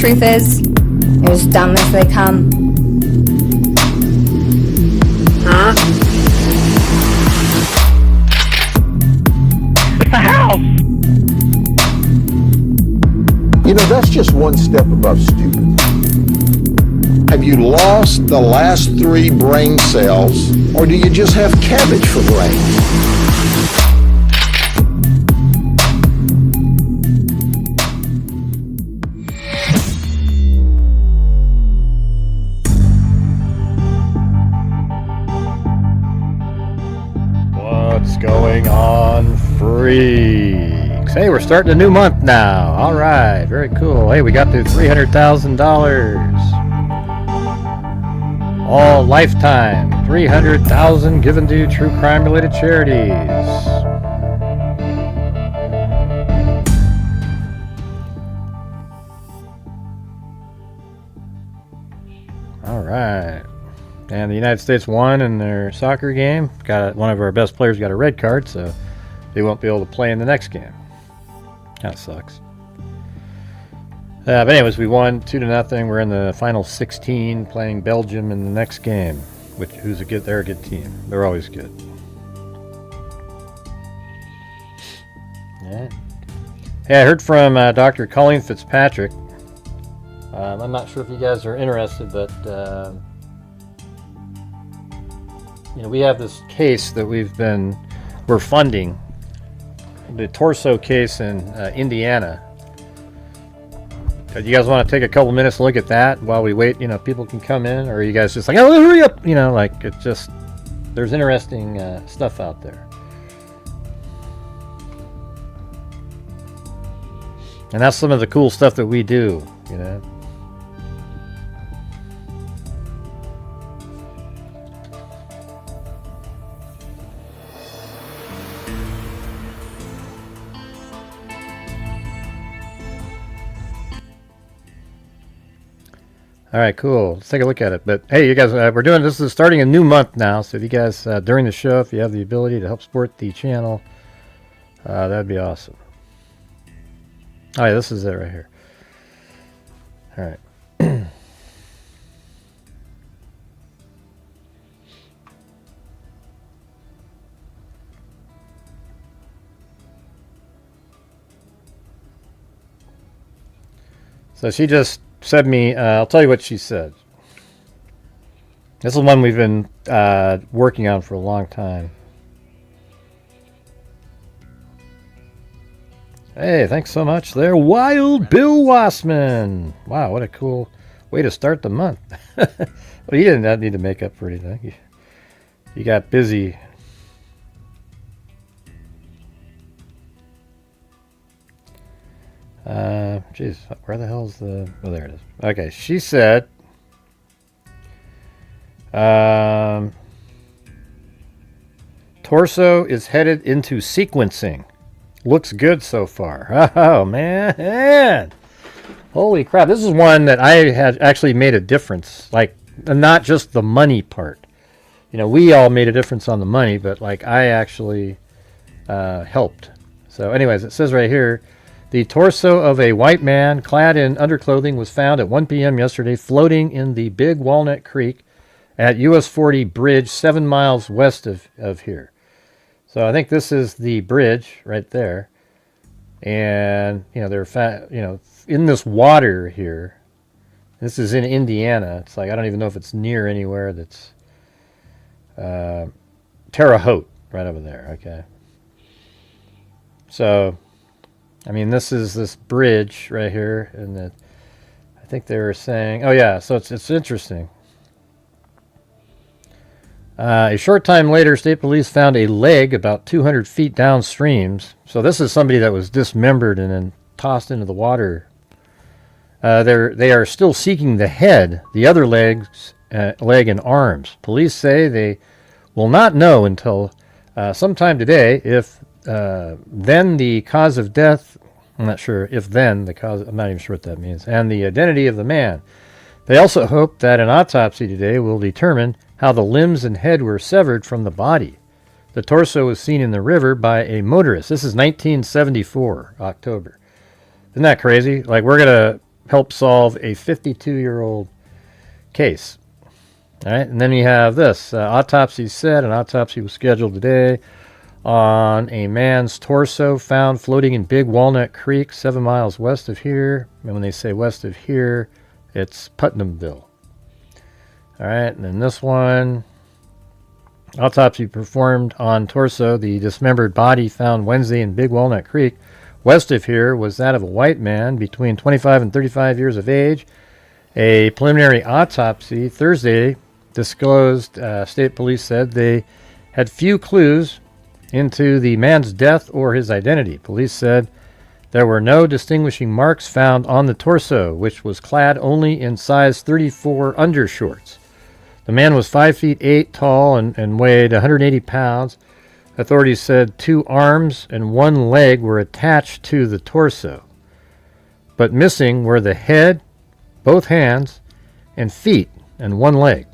truth is, they're as dumb as they come. Huh? It's a house! You know, that's just one step above stupid. Have you lost the last 3 brain cells, or do you just have cabbage for brains? What's going on, freaks? Hey, we're starting a new month now. All right, very cool. Hey, we got to $300,000. All lifetime, $300,000 given to true crime-related charities. All right. And the United States won in their soccer game. One of our best players got a red card, so they won't be able to play in the next game. That sucks. But anyways, we won 2-0. We're in the final 16, playing Belgium in the next game. They're a good team. They're always good. Yeah. Hey, I heard from Dr. Colleen Fitzpatrick. I'm not sure if you guys are interested, but we have this case that we're funding, the torso case in Indiana. Do you guys want to take a couple minutes to look at that while we wait? People can come in, or are you guys just like, oh, hurry up? There's interesting stuff out there. And that's some of the cool stuff that we do, All right, cool. Let's take a look at it. But hey, you guys, this is starting a new month now. So if you guys, during the show, if you have the ability to help support the channel, that'd be awesome. Oh yeah, this is it right here. All right. So she just said me, I'll tell you what she said. This is one we've been working on for a long time. Hey, thanks so much there, Wild Bill Wassman. Wow, what a cool way to start the month. Well, you didn't need to make up for anything. You got busy. Geez, where the hell's the... Oh, there it is. Okay, she said... torso is headed into sequencing. Looks good so far. Oh, man. Holy crap. This is one that I had actually made a difference. Like, not just the money part. We all made a difference on the money, but, I actually helped. So, anyways, it says right here... The torso of a white man clad in underclothing was found at 1 p.m. yesterday floating in the Big Walnut Creek at US 40 bridge 7 miles west of here. So I think this is the bridge right there. And, they're in this water here. This is in Indiana. It's like, I don't even know if it's near anywhere that's Terre Haute right over there. Okay. So... this is this bridge right here, and I think they were saying, oh yeah, so it's interesting. A short time later, state police found a leg about 200 feet downstream. So this is somebody that was dismembered and then tossed into the water. They are still seeking the head, the other leg and arms. Police say they will not know until sometime today if then the cause of death, I'm not sure if then the cause, I'm not even sure what that means, and the identity of the man. They also hope that an autopsy today will determine how the limbs and head were severed from the body. The torso was seen in the river by a motorist. This is 1974, October. Isn't that crazy? We're going to help solve a 52-year-old case. All right, and then you have this. Autopsy said an autopsy was scheduled today on a man's torso found floating in Big Walnut Creek, 7 miles west of here. And when they say west of here, it's Putnamville. All right, and then this one. Autopsy performed on torso. The dismembered body found Wednesday in Big Walnut Creek, west of here, was that of a white man between 25 and 35 years of age. A preliminary autopsy Thursday disclosed, state police said they had few clues into the man's death or his identity. Police said there were no distinguishing marks found on the torso, which was clad only in size 34 undershorts. The man was 5 feet 8 tall and weighed 180 pounds. Authorities said 2 arms and 1 leg were attached to the torso, but missing were the head, both hands, and feet, and 1 leg.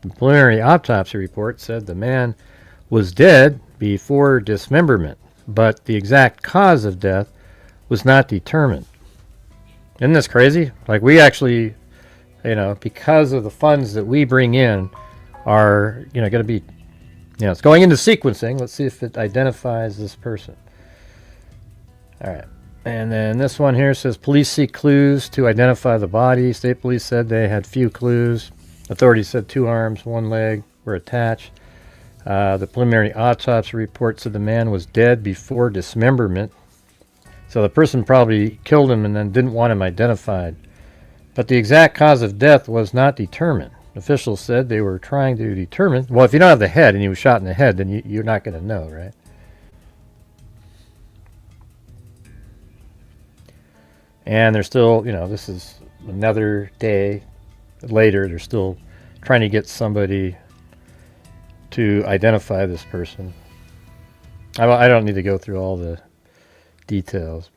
The preliminary autopsy report said the man was dead before dismemberment, but the exact cause of death was not determined. Isn't this crazy? Like, we actually, because of the funds that we bring in are, going to be, it's going into sequencing. Let's see if it identifies this person. All right. And then this one here says police seek clues to identify the body. State police said they had few clues. Authorities said 2 arms, 1 leg were attached. The preliminary autopsy report said the man was dead before dismemberment. So the person probably killed him and then didn't want him identified. But the exact cause of death was not determined. Officials said they were trying to determine, well, if you don't have the head and he was shot in the head, then you're not going to know, right? And they're still, this is another day later, they're still trying to get somebody to identify this person. I don't need to go through all the details.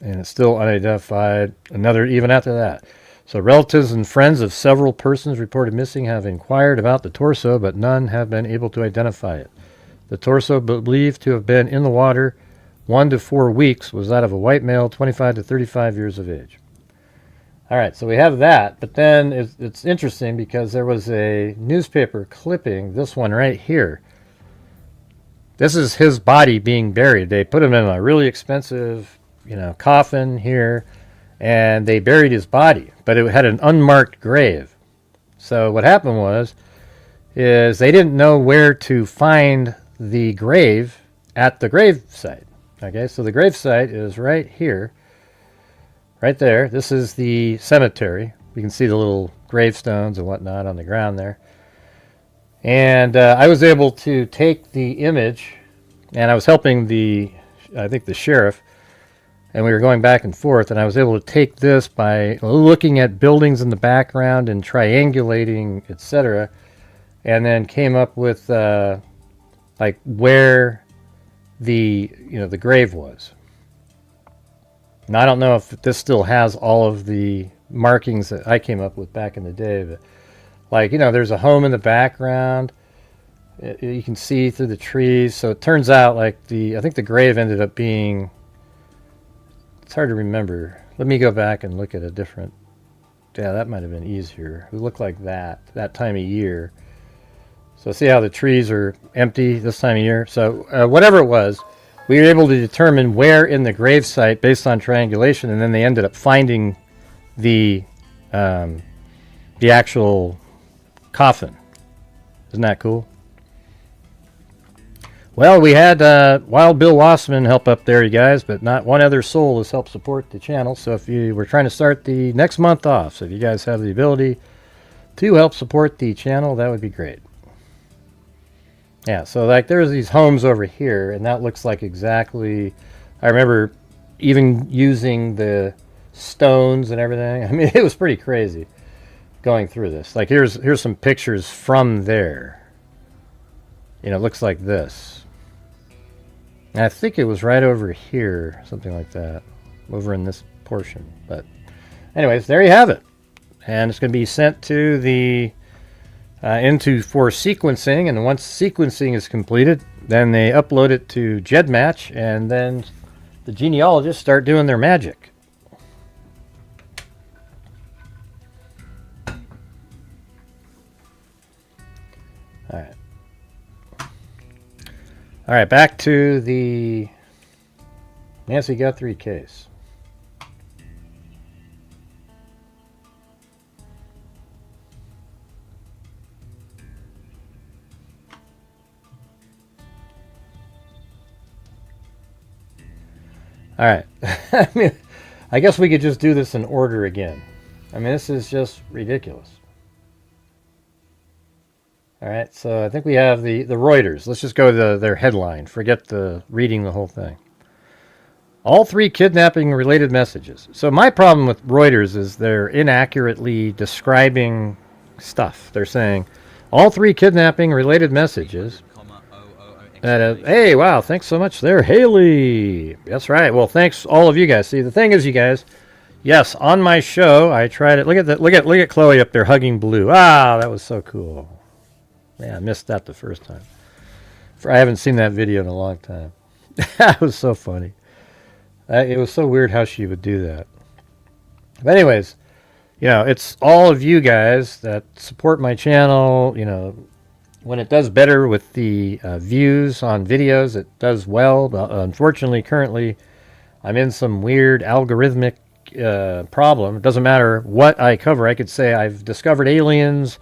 And it's still unidentified. Even after that. So relatives and friends of several persons reported missing have inquired about the torso, but none have been able to identify it. The torso, believed to have been in the water 1 to 4 weeks, was that of a white male, 25 to 35 years of age. All right, so we have that, but then it's interesting because there was a newspaper clipping, this one right here. This is his body being buried. They put him in a really expensive, coffin here, and they buried his body, but it had an unmarked grave. So what happened is they didn't know where to find the grave at the grave site. Okay, so the grave site is right here. Right there. This is the cemetery. You can see the little gravestones and whatnot on the ground there. And I was able to take the image, and I was helping the sheriff, and we were going back and forth, and I was able to take this by looking at buildings in the background and triangulating, etc., and then came up with where the grave was. Now, I don't know if this still has all of the markings that I came up with back in the day, but there's a home in the background. You can see through the trees. So it turns out I think the grave ended up being, it's hard to remember. Let me go back and look at a different, that might have been easier. It looked like that time of year. So see how the trees are empty this time of year? So whatever it was, we were able to determine where in the gravesite based on triangulation, and then they ended up finding the actual coffin. Isn't that cool? Well, we had Wild Bill Wassman help up there, you guys, but not one other soul has helped support the channel. So if you were trying to start the next month off, so if you guys have the ability to help support the channel, that would be great. Yeah, so there's these homes over here, and that looks like exactly, I remember even using the stones and everything. I mean, it was pretty crazy going through this. Here's some pictures from there. It looks like this. And I think it was right over here, something like that, over in this portion. But anyways, there you have it. And it's going to be sent to the for sequencing, and once sequencing is completed, then they upload it to GEDmatch, and then the genealogists start doing their magic. All right. All right, back to the Nancy Guthrie case. All right. I mean, I guess we could just do this in order again. I mean, this is just ridiculous. All right, so I think we have the Reuters. Let's just go to their headline. Forget reading the whole thing. All 3 kidnapping-related messages. So my problem with Reuters is they're inaccurately describing stuff. They're saying all 3 kidnapping-related messages. Hey, wow, thanks so much there, Haley. That's right. Well, thanks all of you guys. See, the thing is, you guys, yes, on my show, I tried it. Look at Chloe up there hugging Blue. Ah, that was so cool. Yeah, I missed that the first time. I haven't seen that video in a long time. That was so funny. It was so weird how she would do that. But anyways, it's all of you guys that support my channel. When it does better with the views on videos, it does well. But unfortunately, currently, I'm in some weird algorithmic problem. It doesn't matter what I cover. I could say I've discovered aliens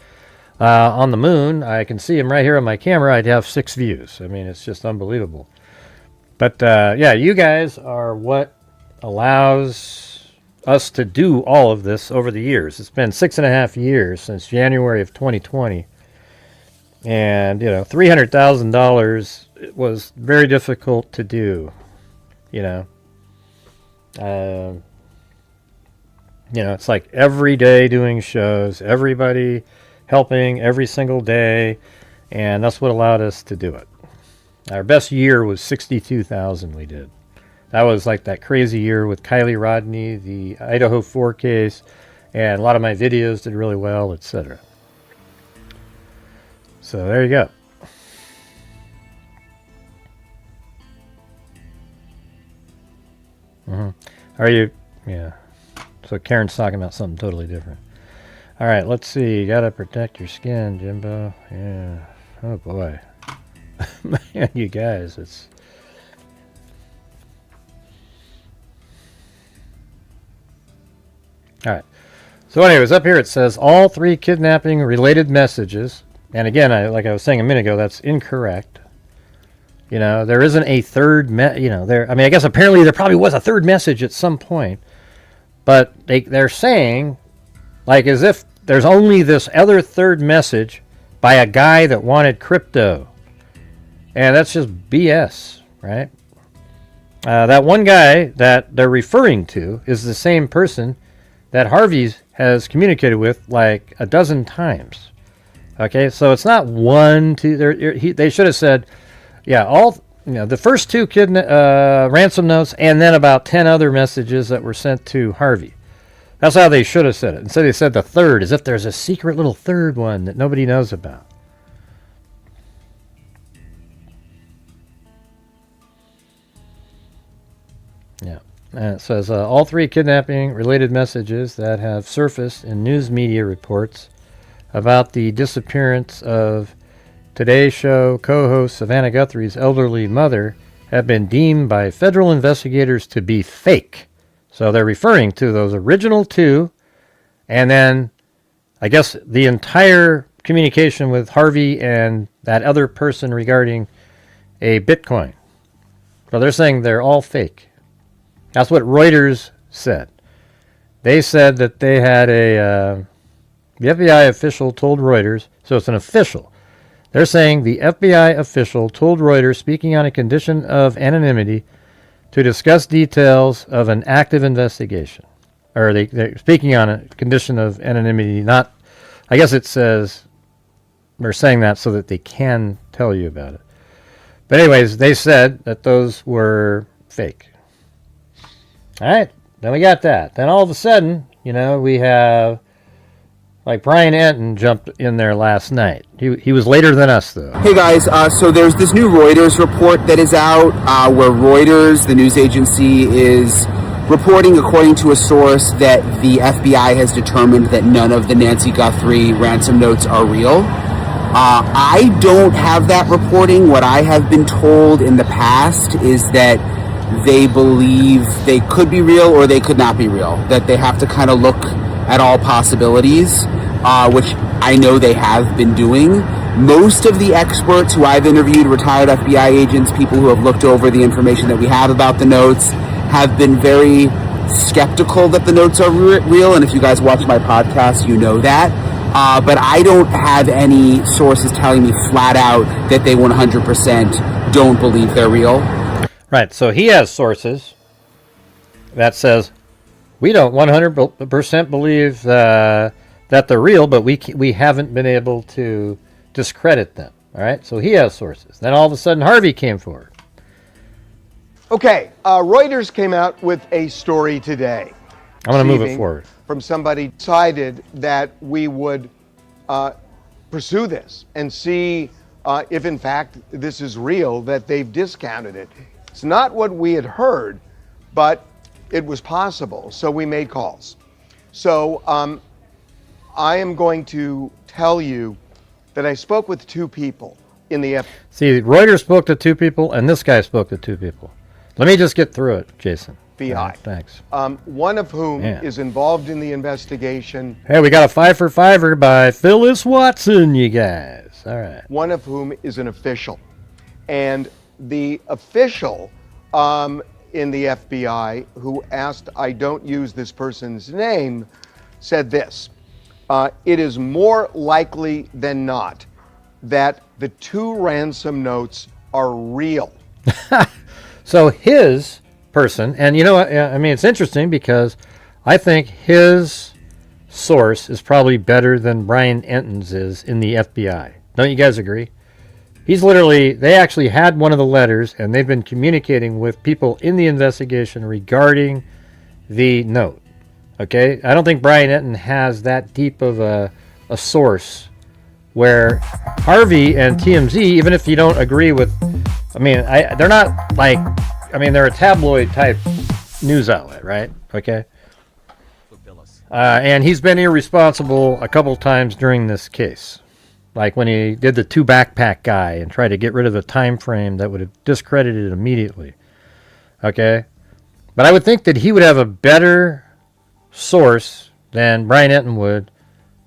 on the moon. I can see them right here on my camera. I'd have 6 views. I mean, it's just unbelievable. But yeah, you guys are what allows us to do all of this over the years. It's been 6.5 years since January of 2020. And, $300,000 was very difficult to do, it's like every day doing shows, everybody helping every single day, and that's what allowed us to do it. Our best year was 62,000 we did. That was like that crazy year with Kylie Rodney, the Idaho 4 case, and a lot of my videos did really well, etc. So there you go. Are you? Yeah. So Karen's talking about something totally different. All right, let's see. You gotta protect your skin, Jimbo. Yeah. Oh boy. Man, you guys, it's. All right. So anyways, up here it says all 3 kidnapping related messages. And again, like I was saying a minute ago, that's incorrect. There isn't a third, I guess apparently there probably was a third message at some point. But they're saying, like, as if there's only this other third message by a guy that wanted crypto. And that's just BS, right? That one guy that they're referring to is the same person that Harvey has communicated with like a dozen times. Okay, so it's not 1, 2. They should have said, yeah, all the first 2 ransom notes, and then about 10 other messages that were sent to Harvey. That's how they should have said it. Instead, they said the third, as if there's a secret little third one that nobody knows about. Yeah, and it says all 3 kidnapping-related messages that have surfaced in news media reports about the disappearance of Today Show co-host Savannah Guthrie's elderly mother have been deemed by federal investigators to be fake. So they're referring to those original 2, and then I guess the entire communication with Harvey and that other person regarding a Bitcoin. So they're saying they're all fake. That's what Reuters said. They said that they had the FBI official told Reuters, so it's an official. They're saying the FBI official told Reuters, speaking on a condition of anonymity, to discuss details of an active investigation. Or they're speaking on a condition of anonymity, not, I guess it says, they're saying that so that they can tell you about it. But anyways, they said that those were fake. All right, then we got that. Then all of a sudden, we have, like, Brian Anton jumped in there last night. He was later than us, though. Hey guys, so there's this new Reuters report that is out where Reuters, the news agency, is reporting, according to a source, that the FBI has determined that none of the Nancy Guthrie ransom notes are real. I don't have that reporting. What I have been told in the past is that they believe they could be real or they could not be real, that they have to kind of look at all possibilities, which I know they have been doing. Most of the experts who I've interviewed, retired FBI agents, people who have looked over the information that we have about the notes, have been very skeptical that the notes are real. And if you guys watch my podcast, you know that. But I don't have any sources telling me flat out that they 100% don't believe they're real. Right, so he has sources that says, we don't 100% believe that they're real, but we haven't been able to discredit them. All right, so he has sources. Then all of a sudden, Harvey came forward. Okay, Reuters came out with a story today. I'm going to move it forward. From somebody decided that we would pursue this and see if in fact this is real, that they've discounted it. It's not what we had heard, but it was possible, so we made calls. So I am going to tell you that I spoke with two people in the See, Reuters spoke to two people, and this guy spoke to two people. Let me just get through it, Jason. FBI. Right, thanks. One of whom is involved in the investigation. Hey, we got a 5 for 5er by Phyllis Watson, you guys. All right. One of whom is an official. And the official in the FBI who asked I don't use this person's name said this. It is more likely than not that the 2 ransom notes are real. So his person, and you know what, I mean, it's interesting because I think his source is probably better than Brian Enton's is in the FBI. Don't you guys agree? He's literally, they actually had one of the letters and they've been communicating with people in the investigation regarding the note. Okay? I don't think Brian Enton has that deep of a source where Harvey and TMZ, even if you don't agree with, I mean, they're not like, I mean, they're a tabloid type news outlet, right? Okay? And he's been irresponsible a couple times during this case. Like when he did the 2 backpack guy and tried to get rid of the time frame that would have discredited it immediately. Okay? But I would think that he would have a better source than Brian Enton would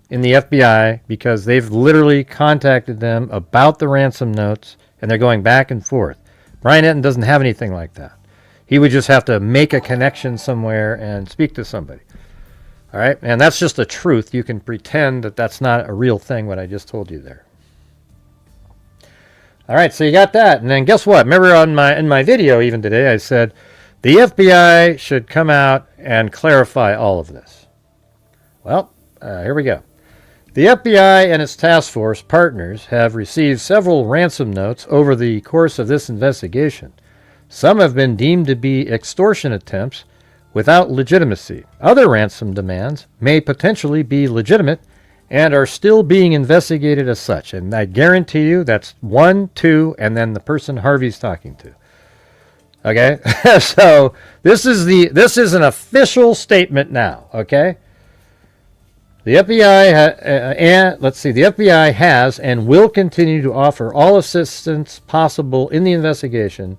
in the FBI because they've literally contacted them about the ransom notes and they're going back and forth. Brian Enton doesn't have anything like that. He would just have to make a connection somewhere and speak to somebody. All right, and that's just a truth. You can pretend that that's not a real thing, what I just told you there. All right, so you got that. And then guess what? Remember in my video even today, I said the FBI should come out and clarify all of this. Well, here we go. The FBI and its task force partners have received several ransom notes over the course of this investigation. Some have been deemed to be extortion attempts without legitimacy. Other ransom demands may potentially be legitimate and are still being investigated as such. And I guarantee you that's 1, 2, and then the person Harvey's talking to. Okay? So this is an official statement now, okay? The FBI the FBI has and will continue to offer all assistance possible in the investigation.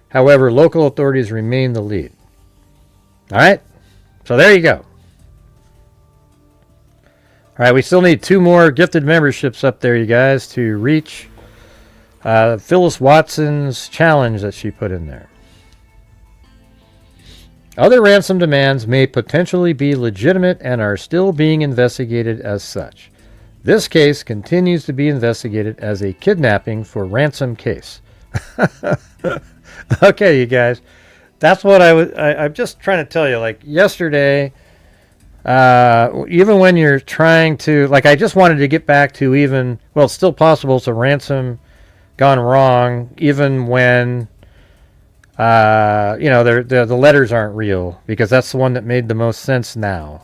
However, local authorities remain the lead. All right, so there you go. All right, we still need 2 more gifted memberships up there, you guys, to reach Phyllis Watson's challenge that she put in there. Other ransom demands may potentially be legitimate and are still being investigated as such. This case continues to be investigated as a kidnapping for ransom case. Okay, you guys. That's what I'm just trying to tell you. Like yesterday, even when you're trying to, like I just wanted to get back to even, well, it's still possible it's a ransom gone wrong, even when, the letters aren't real, because that's the one that made the most sense now,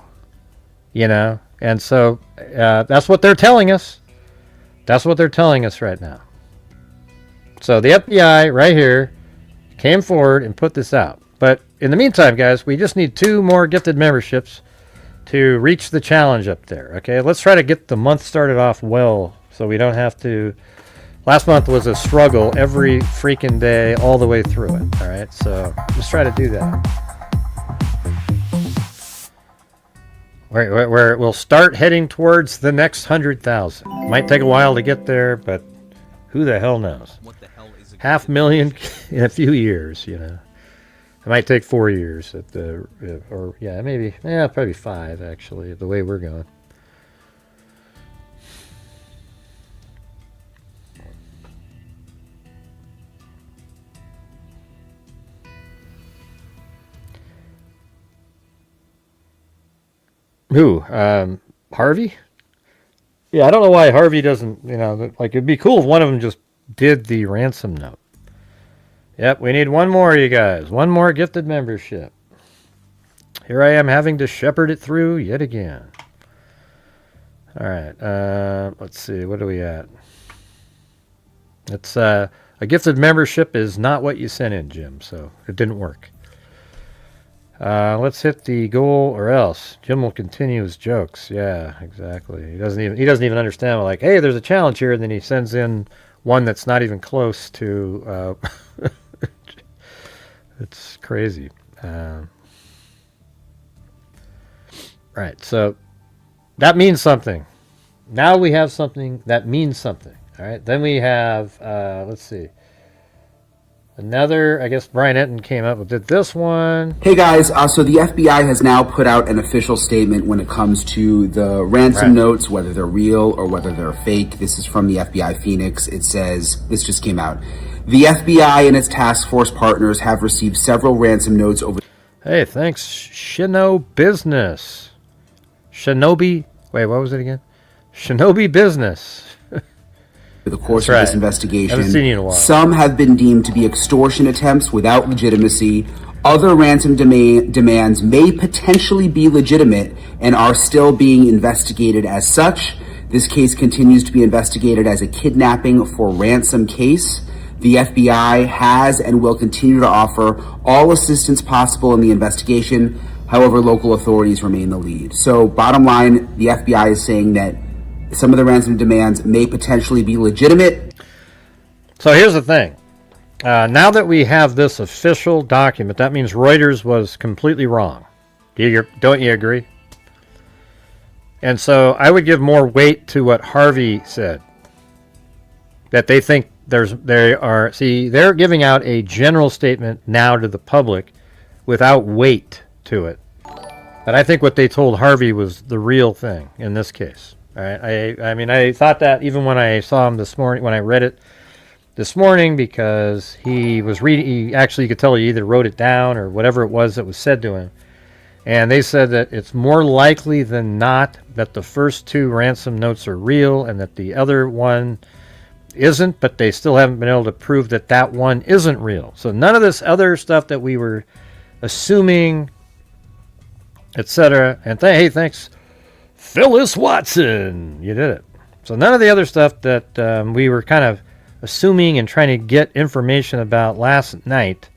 And so that's what they're telling us. That's what they're telling us right now. So the FBI right here came forward and put this out. But in the meantime, guys, we just need 2 more gifted memberships to reach the challenge up there. Okay, let's try to get the month started off well So we don't have to. Last month was a struggle every freaking day, all the way through it. All right, so let's try to do that. Where we'll start heading towards the next 100,000. Might take a while to get there, but who the hell knows? 500,000 in a few years, you know. It might take 4 years at the, or yeah, maybe, yeah, probably 5 actually, the way we're going. Who? Harvey? Yeah, I don't know why Harvey doesn't, you know, like it'd be cool if one of them just did the ransom note. Yep, we need one more, you guys. One more gifted membership. Here I am having to shepherd it through yet again. All right, let's see, what are we at? It's a gifted membership is not what you sent in, Jim, so it didn't work. Let's hit the goal or else. Jim will continue his jokes. Yeah, exactly. He doesn't even understand. Like, hey, there's a challenge here, and then he sends in one that's not even close to. It's crazy. Right. So that means something. Now we have something that means something. All right. Then we have. Let's see. Another, I guess Brian Enton came up with this one. Hey guys, so the FBI has now put out an official statement when it comes to the ransom notes, whether they're real or whether they're fake. This is from the FBI Phoenix. It says, this just came out. The FBI and its task force partners have received several ransom notes over... Hey, thanks, Shino Business. Shinobi, wait, what was it again? Shinobi Business. the course of this investigation. Haven't seen you in a while. Some have been deemed to be extortion attempts without legitimacy. Other ransom demands may potentially be legitimate and are still being investigated as such. This case continues to be investigated as a kidnapping for ransom case. The FBI has and will continue to offer all assistance possible in the investigation. However, local authorities remain the lead. So bottom line, the FBI is saying that some of the ransom demands may potentially be legitimate. So here's the thing. Now that we have this official document, that means Reuters was completely wrong. Don't you agree? And so I would give more weight to what Harvey said. That they think they're giving out a general statement now to the public without weight to it. But I think what they told Harvey was the real thing in this case. All right. I mean, I thought that even when I saw him this morning, when I read it this morning, because he was reading, you could tell he either wrote it down or whatever it was that was said to him. And they said that it's more likely than not that the first 2 ransom notes are real and that the other one isn't, but they still haven't been able to prove that that one isn't real. So none of this other stuff that we were assuming, etc. And hey, thanks, Phyllis Watson. You did it. So none of the other stuff that we were kind of assuming and trying to get information about last night,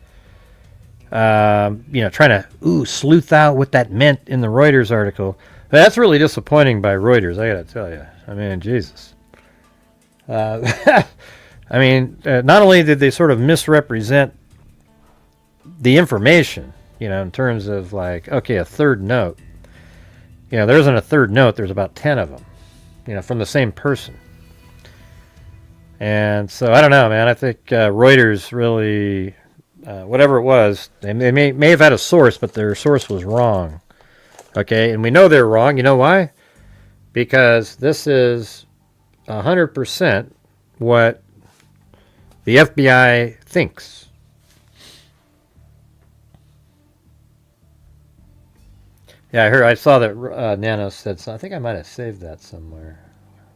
trying to sleuth out what that meant in the Reuters article. But that's really disappointing by Reuters, I got to tell you. I mean, Jesus. I mean, not only did they sort of misrepresent the information, in terms of like, okay, a third note. There isn't a third note. There's about 10 of them, from the same person. And so, I don't know, man. I think Reuters really, whatever it was, they may have had a source, but their source was wrong. Okay, and we know they're wrong. You know why? Because this is 100% what the FBI thinks. Yeah, I saw that Nano said something. I think I might have saved that somewhere.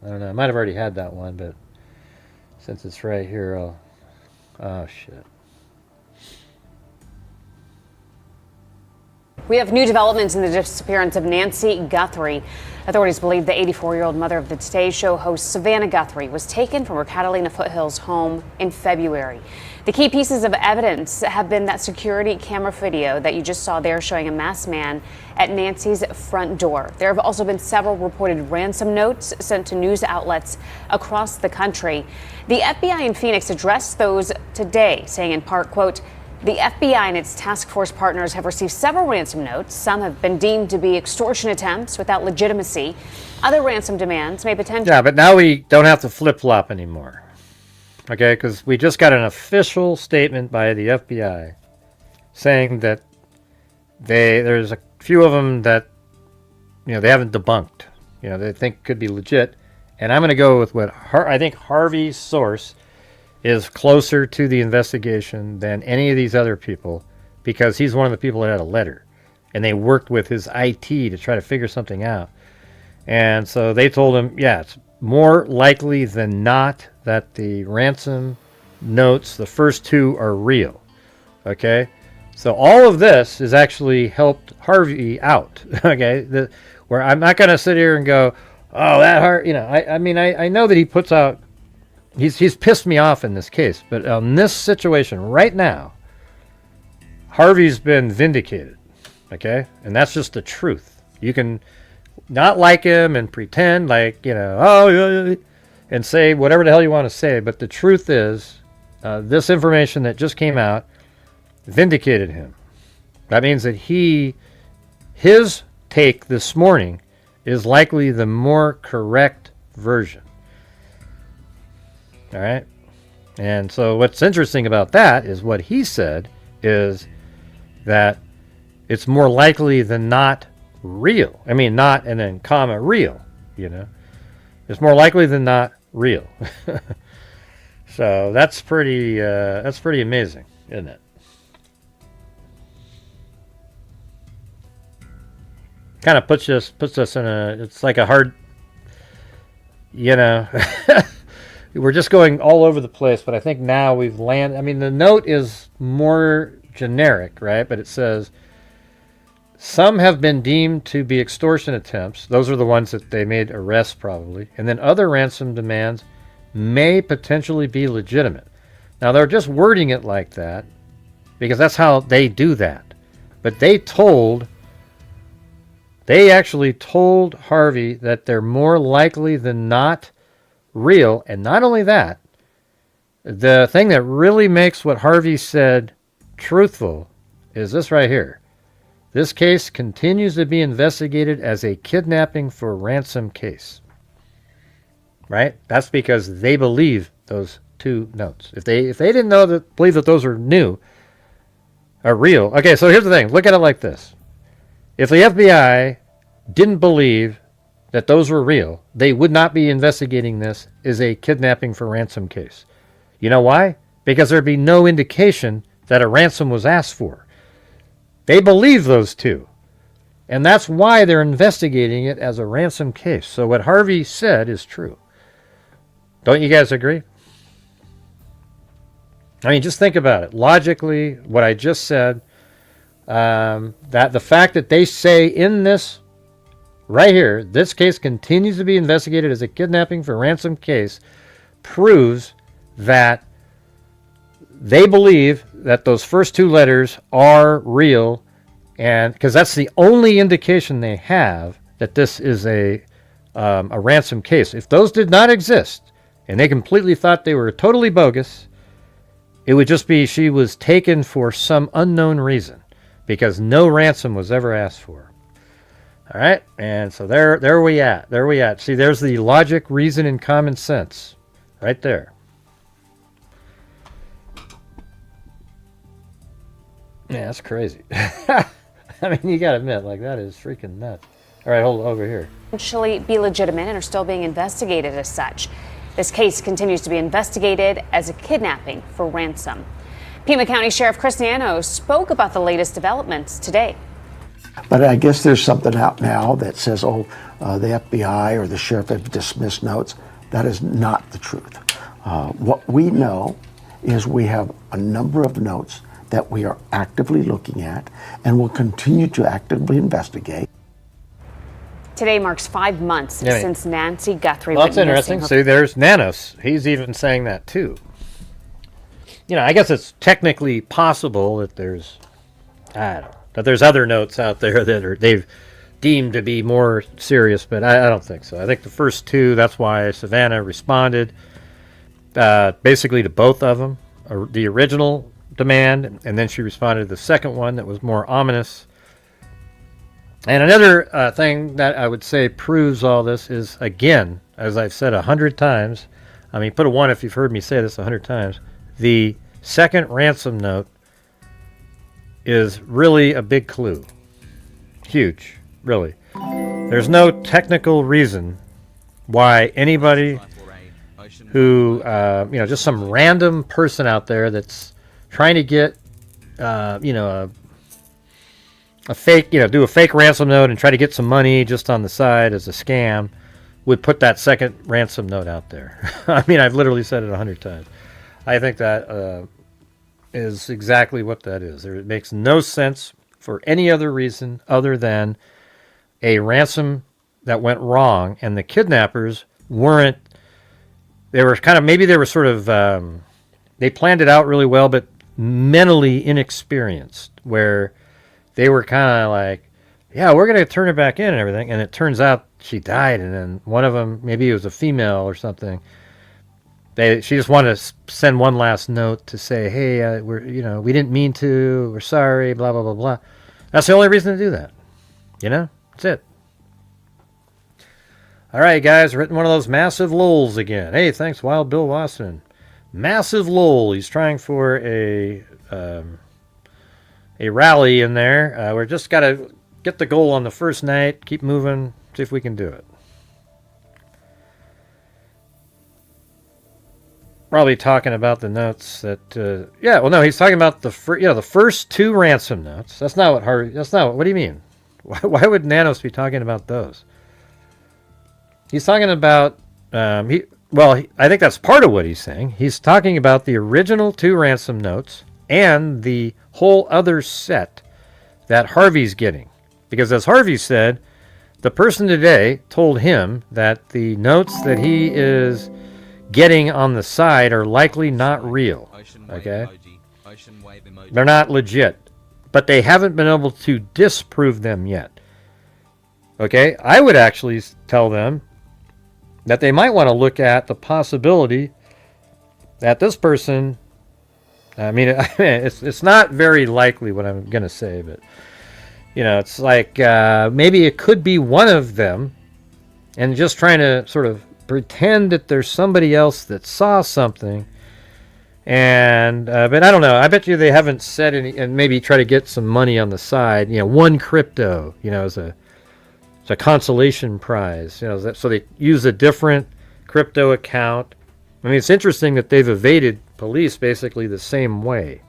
I don't know. I might have already had that one, but since it's right here, oh, shit. We have new developments in the disappearance of Nancy Guthrie. Authorities believe the 84-year-old mother of the Today Show host Savannah Guthrie was taken from her Catalina Foothills home in February. The key pieces of evidence have been that security camera video that you just saw there showing a masked man at Nancy's front door. There have also been several reported ransom notes sent to news outlets across the country. The FBI in Phoenix addressed those today, saying in part, quote, "The FBI and its task force partners have received several ransom notes. Some have been deemed to be extortion attempts without legitimacy. Other ransom demands may potentially..." Yeah, but now we don't have to flip-flop anymore. Okay, because we just got an official statement by the FBI saying that there's a few of them that, they haven't debunked. They think could be legit. And I'm going to go with what I think Harvey's source is closer to the investigation than any of these other people, because he's one of the people that had a letter. And they worked with his IT to try to figure something out. And so they told him, yeah, it's more likely than not that the ransom notes, the first two, are real. Okay? So all of this has actually helped Harvey out. Okay? Where I'm not going to sit here and go, oh, that hard. I know that he puts out, he's pissed me off in this case. But on this situation right now, Harvey's been vindicated. Okay? And that's just the truth. You can not like him and pretend like, oh, yeah, and say whatever the hell you want to say. But the truth is, this information that just came out vindicated him. That means that his take this morning is likely the more correct version. All right? And so what's interesting about that is what he said is that it's more likely than not real. I mean, not and then comma real, It's more likely than not real. So that's pretty amazing, isn't it? Kind of puts us in it's like a hard, we're just going all over the place, but I think now we've landed. I mean, the note is more generic, right? But it says, some have been deemed to be extortion attempts. Those are the ones that they made arrests probably. And then other ransom demands may potentially be legitimate. Now, they're just wording it like that because that's how they do that. But they actually told Harvey that they're more likely than not real. And not only that, the thing that really makes what Harvey said truthful is this right here. This case continues to be investigated as a kidnapping for ransom case. Right? That's because they believe those two notes. If they didn't believe that those are real. Okay, so here's the thing. Look at it like this. If the FBI didn't believe that those were real, they would not be investigating this as a kidnapping for ransom case. You know why? Because there'd be no indication that a ransom was asked for. They believe those two. And that's why they're investigating it as a ransom case. So what Harvey said is true. Don't you guys agree? I mean, just think about it. Logically, what I just said, that the fact that they say in this right here, this case continues to be investigated as a kidnapping for ransom case, proves that they believe that those first two letters are real, and because that's the only indication they have that this is a ransom case. If those did not exist, and they completely thought they were totally bogus, it would just be she was taken for some unknown reason, because no ransom was ever asked for. All right, and so there we at. See, there's the logic, reason, and common sense, right there. Yeah, that's crazy. I mean, you gotta admit, that is freaking nuts. All right, hold over here. Potentially be legitimate and are still being investigated as such. This case continues to be investigated as a kidnapping for ransom. Pima County Sheriff Chris Niano spoke about the latest developments today. But I guess there's something out now that says, the FBI or the sheriff have dismissed notes. That is not the truth. What we know is we have a number of notes that we are actively looking at and will continue to actively investigate. Today marks 5 months since Nancy Guthrie Well, went that's interesting. missing. See, there's Nanos. He's even saying that too. You know, I guess it's technically possible that there's, I don't know, that there's other notes out there that are they've deemed to be more serious, but I don't think so. I think the first two, that's why Savannah responded basically to both of them, the original demand, and then she responded to the second one that was more ominous. And another thing that I would say proves all this is, again, as I've said 100 times, I mean, put a 1 if you've heard me say this 100 times, the second ransom note is really a big clue. Huge, really. There's no technical reason why anybody who, you know, just some random person out there that's trying to get, you know, a fake, you know, do a fake ransom note and try to get some money just on the side as a scam, would put that second ransom note out there. I mean, I've literally said it 100 times. I think that is exactly what that is. It makes no sense for any other reason other than a ransom that went wrong, and the kidnappers weren't, they were kind of, maybe they were sort of, they planned it out really well, but mentally inexperienced, where they were kind of like, yeah, we're going to turn her back in and everything. And it turns out she died. And then one of them, maybe it was a female or something. She just wanted to send one last note to say, hey, we didn't mean to. We're sorry, blah, blah, blah, blah. That's the only reason to do that. You know, that's it. All right, guys, written one of those massive lulls again. Hey, thanks, Wild Bill Watson. Massive lull. He's trying for a rally in there. We're just got to get the goal on the first night, keep moving, see if we can do it. Probably talking about the notes that, yeah, well, no, he's talking about the first two ransom notes. That's not what Harvey, what do you mean? Why would Nanos be talking about those? He's talking about, I think that's part of what he's saying. He's talking about the original two ransom notes and the whole other set that Harvey's getting. Because as Harvey said, the person today told him that the notes that he is getting on the side are likely not real. Okay? They're not legit. But they haven't been able to disprove them yet. Okay? I would actually tell them that they might want to look at the possibility that this person, I mean, it's not very likely what I'm going to say, but, you know, it's like maybe it could be one of them and just trying to sort of pretend that there's somebody else that saw something. And, but I don't know. I bet you they haven't said any, and maybe try to get some money on the side, you know, one crypto, you know, as a consolation prize, you know, so they use a different crypto account. I mean, it's interesting that they've evaded police basically the same way.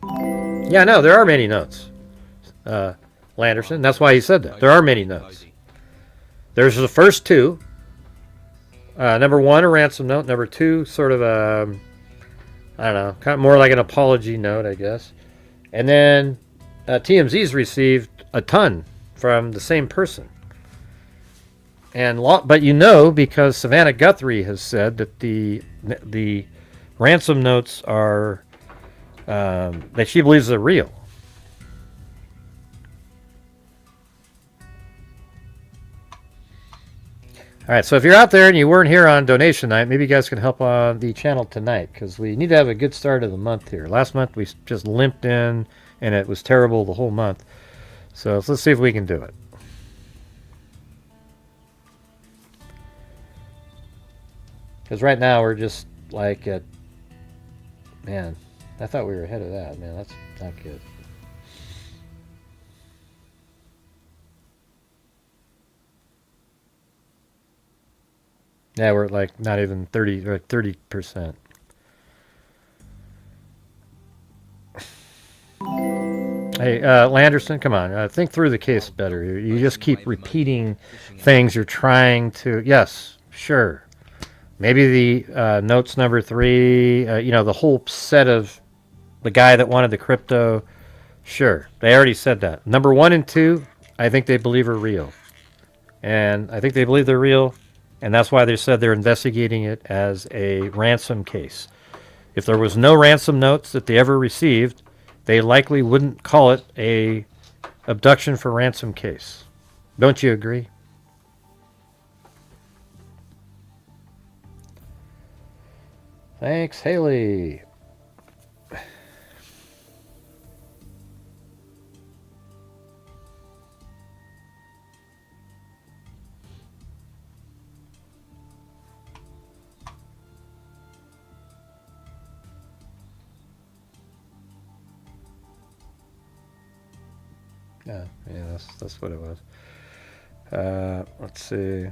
Yeah, no, there are many notes, Landerson. That's why he said that. There are many notes. There's the first two. Number one, a ransom note. Number two, sort of a, I don't know, kind of more like an apology note, I guess. And then TMZ's received a ton from the same person. And but you know, because Savannah Guthrie has said that the ransom notes are that she believes are real. All right, so if you're out there and you weren't here on donation night, maybe you guys can help on the channel tonight, because we need to have a good start of the month here. Last month we just limped in, and it was terrible the whole month. So let's see if we can do it. Because right now we're just like at, man, I thought we were ahead of that. Man, that's not good. Yeah, we're at like not even 30, or 30%. Hey, Landerson, come on. Think through the case better. You just keep repeating things. You're trying to, yes, sure. Maybe the notes number 3, the whole set of the guy that wanted the crypto. Sure, they already said that. Number 1 and 2, I think they believe are real. And I think they believe they're real, and that's why they said they're investigating it as a ransom case. If there was no ransom notes that they ever received, they likely wouldn't call it a abduction for ransom case. Don't you agree? Thanks, Haley. Yeah, that's what it was. Let's see.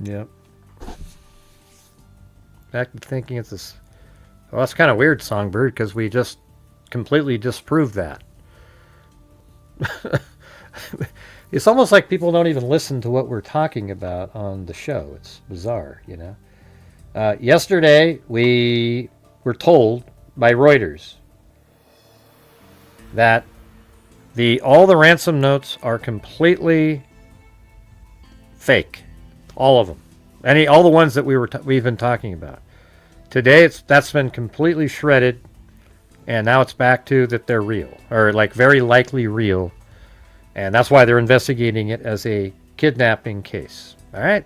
Yep. Back to thinking it's this. Well, that's kind of weird, Songbird, because we just completely disproved that. It's almost like people don't even listen to what we're talking about on the show. It's bizarre, Yesterday, we were told by Reuters that all the ransom notes are completely fake, all of them, all the ones that we've been talking about. Today, that's been completely shredded, and now it's back to that they're real, or like very likely real, and that's why they're investigating it as a kidnapping case. All right,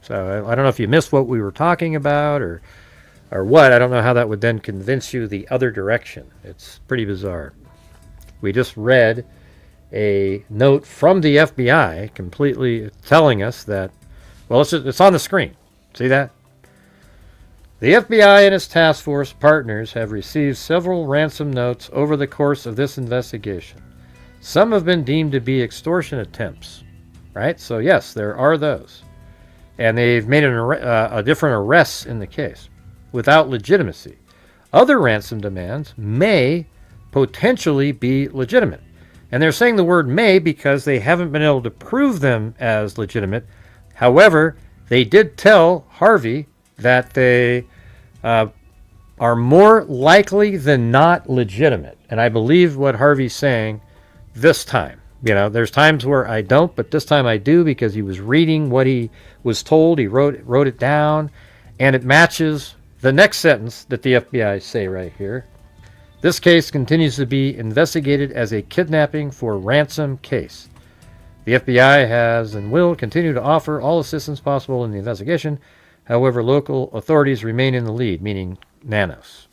so I don't know if you missed what we were talking about or what. I don't know how that would then convince you the other direction. It's pretty bizarre. We just read a note from the FBI completely telling us that, well, it's on the screen. See that? The FBI and its task force partners have received several ransom notes over the course of this investigation. Some have been deemed to be extortion attempts, right? So yes, there are those. And they've made a different arrests in the case without legitimacy. Other ransom demands may potentially be legitimate. And they're saying the word may because they haven't been able to prove them as legitimate. However, they did tell Harvey that they are more likely than not legitimate. And I believe what Harvey's saying this time. There's times where I don't, but this time I do because he was reading what he was told. He wrote it down, and it matches the next sentence that the FBI say right here. This case continues to be investigated as a kidnapping for ransom case. The FBI has and will continue to offer all assistance possible in the investigation. However, local authorities remain in the lead, meaning Nanos.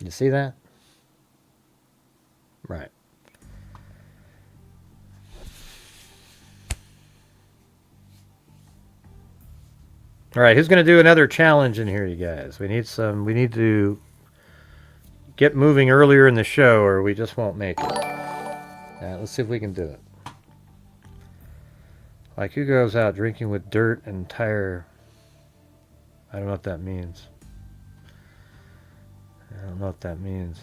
You see that? Right. All right, who's going to do another challenge in here, you guys? We need to get moving earlier in the show or we just won't make it. Let's see if we can do it. Like, who goes out drinking with dirt and tire? I don't know what that means. I don't know what that means.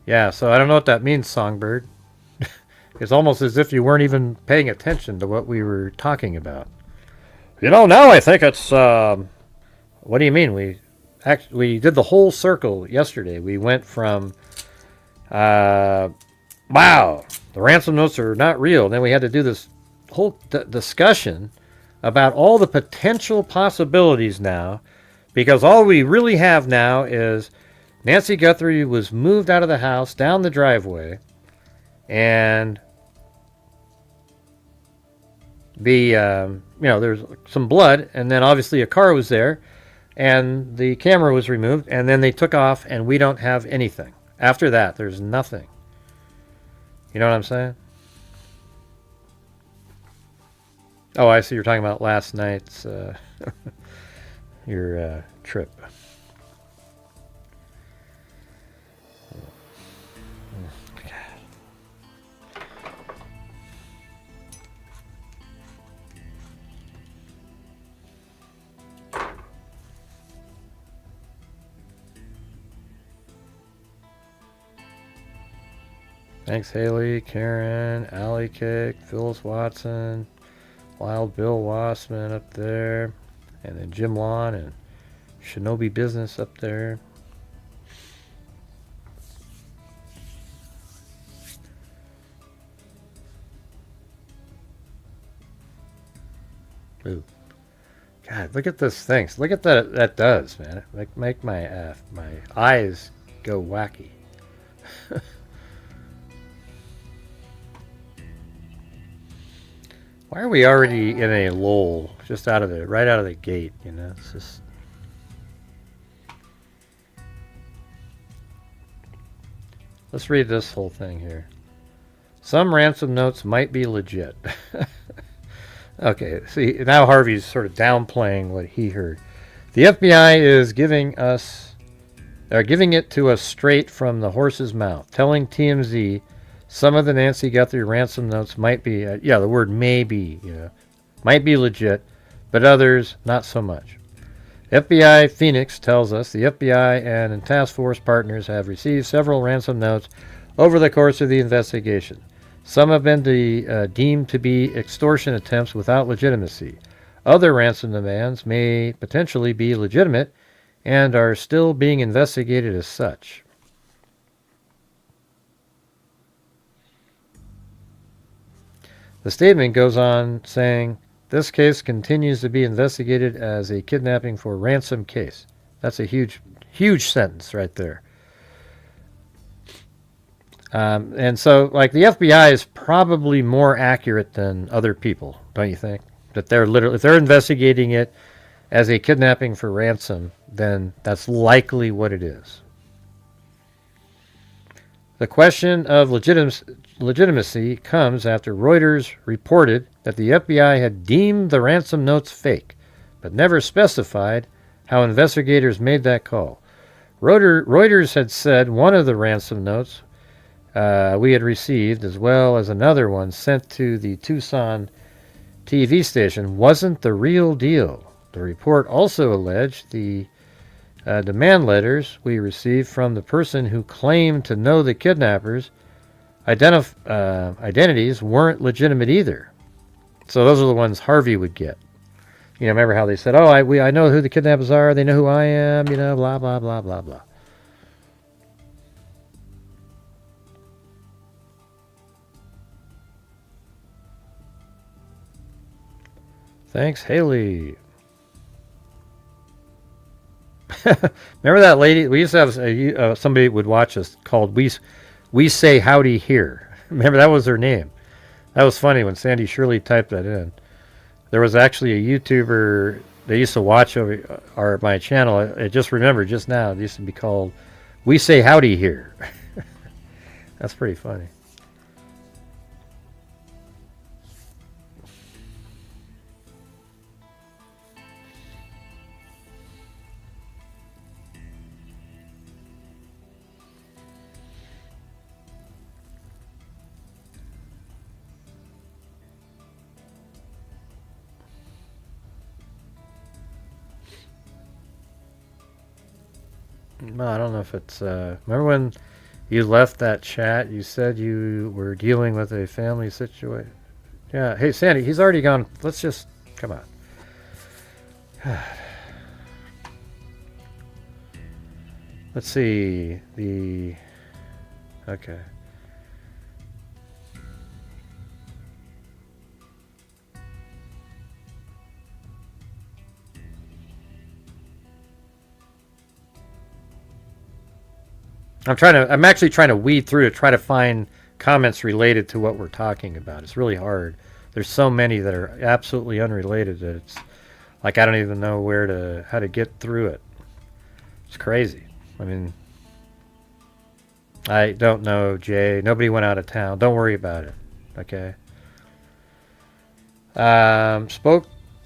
Yeah, so I don't know what that means, Songbird. It's almost as if you weren't even paying attention to what we were talking about. Now I think it's... what do you mean? We did the whole circle yesterday. We went from, wow, the ransom notes are not real. Then we had to do this whole discussion about all the potential possibilities now, because all we really have now is Nancy Guthrie was moved out of the house down the driveway, and there's some blood, and then obviously a car was there, and the camera was removed, and then they took off, and we don't have anything. After that, there's nothing. You know what I'm saying? Oh, I see you're talking about last night's, your trip. Thanks, Haley, Karen, Alley Kick, Phyllis Watson, Wild Bill Wassman up there, and then Jim Lawn and Shinobi Business up there. Ooh. God, look at this thing. Look at that does, man. Make my eyes go wacky. Why are we already in a lull just right out of the gate, you know? It's just Let's read this whole thing here. Some ransom notes might be legit. Okay, see, now Harvey's sort of downplaying what he heard. The FBI is giving it to us straight from the horse's mouth, telling TMZ some of the Nancy Guthrie ransom notes might be, the word maybe, might be legit, but others not so much. FBI Phoenix tells us the FBI and task force partners have received several ransom notes over the course of the investigation. Some have been deemed to be extortion attempts without legitimacy. Other ransom demands may potentially be legitimate and are still being investigated as such. The statement goes on saying, this case continues to be investigated as a kidnapping for ransom case. That's a huge, huge sentence right there. And so, like, the FBI is probably more accurate than other people, don't you think? That they're literally, if they're investigating it as a kidnapping for ransom, then that's likely what it is. The question of legitimacy comes after Reuters reported that the FBI had deemed the ransom notes fake, but never specified how investigators made that call. Reuters had said one of the ransom notes we had received, as well as another one sent to the Tucson TV station, wasn't the real deal. The report also alleged the demand letters we received from the person who claimed to know the kidnappers' identities weren't legitimate either. So those are the ones Harvey would get. You know, remember how they said, I know who the kidnappers are, they know who I am, blah, blah, blah, blah, blah. Thanks, Haley. Remember that lady? We used to have somebody would watch us called We Say Howdy Here. Remember, that was her name. That was funny when Sandy Shirley typed that in. There was actually a YouTuber they used to watch over my channel. I just remembered just now. It used to be called We Say Howdy Here. That's pretty funny. Well, I don't know if it's... remember when you left that chat, you said you were dealing with a family situation? Yeah. Hey, Sandy, he's already gone. Let's just... Come on. Let's see. Okay. I'm actually trying to weed through to try to find comments related to what we're talking about. It's really hard. There's so many that are absolutely unrelated that it's like I don't even know how to get through it. It's crazy. I mean, I don't know, Jay. Nobody went out of town. Don't worry about it. Okay.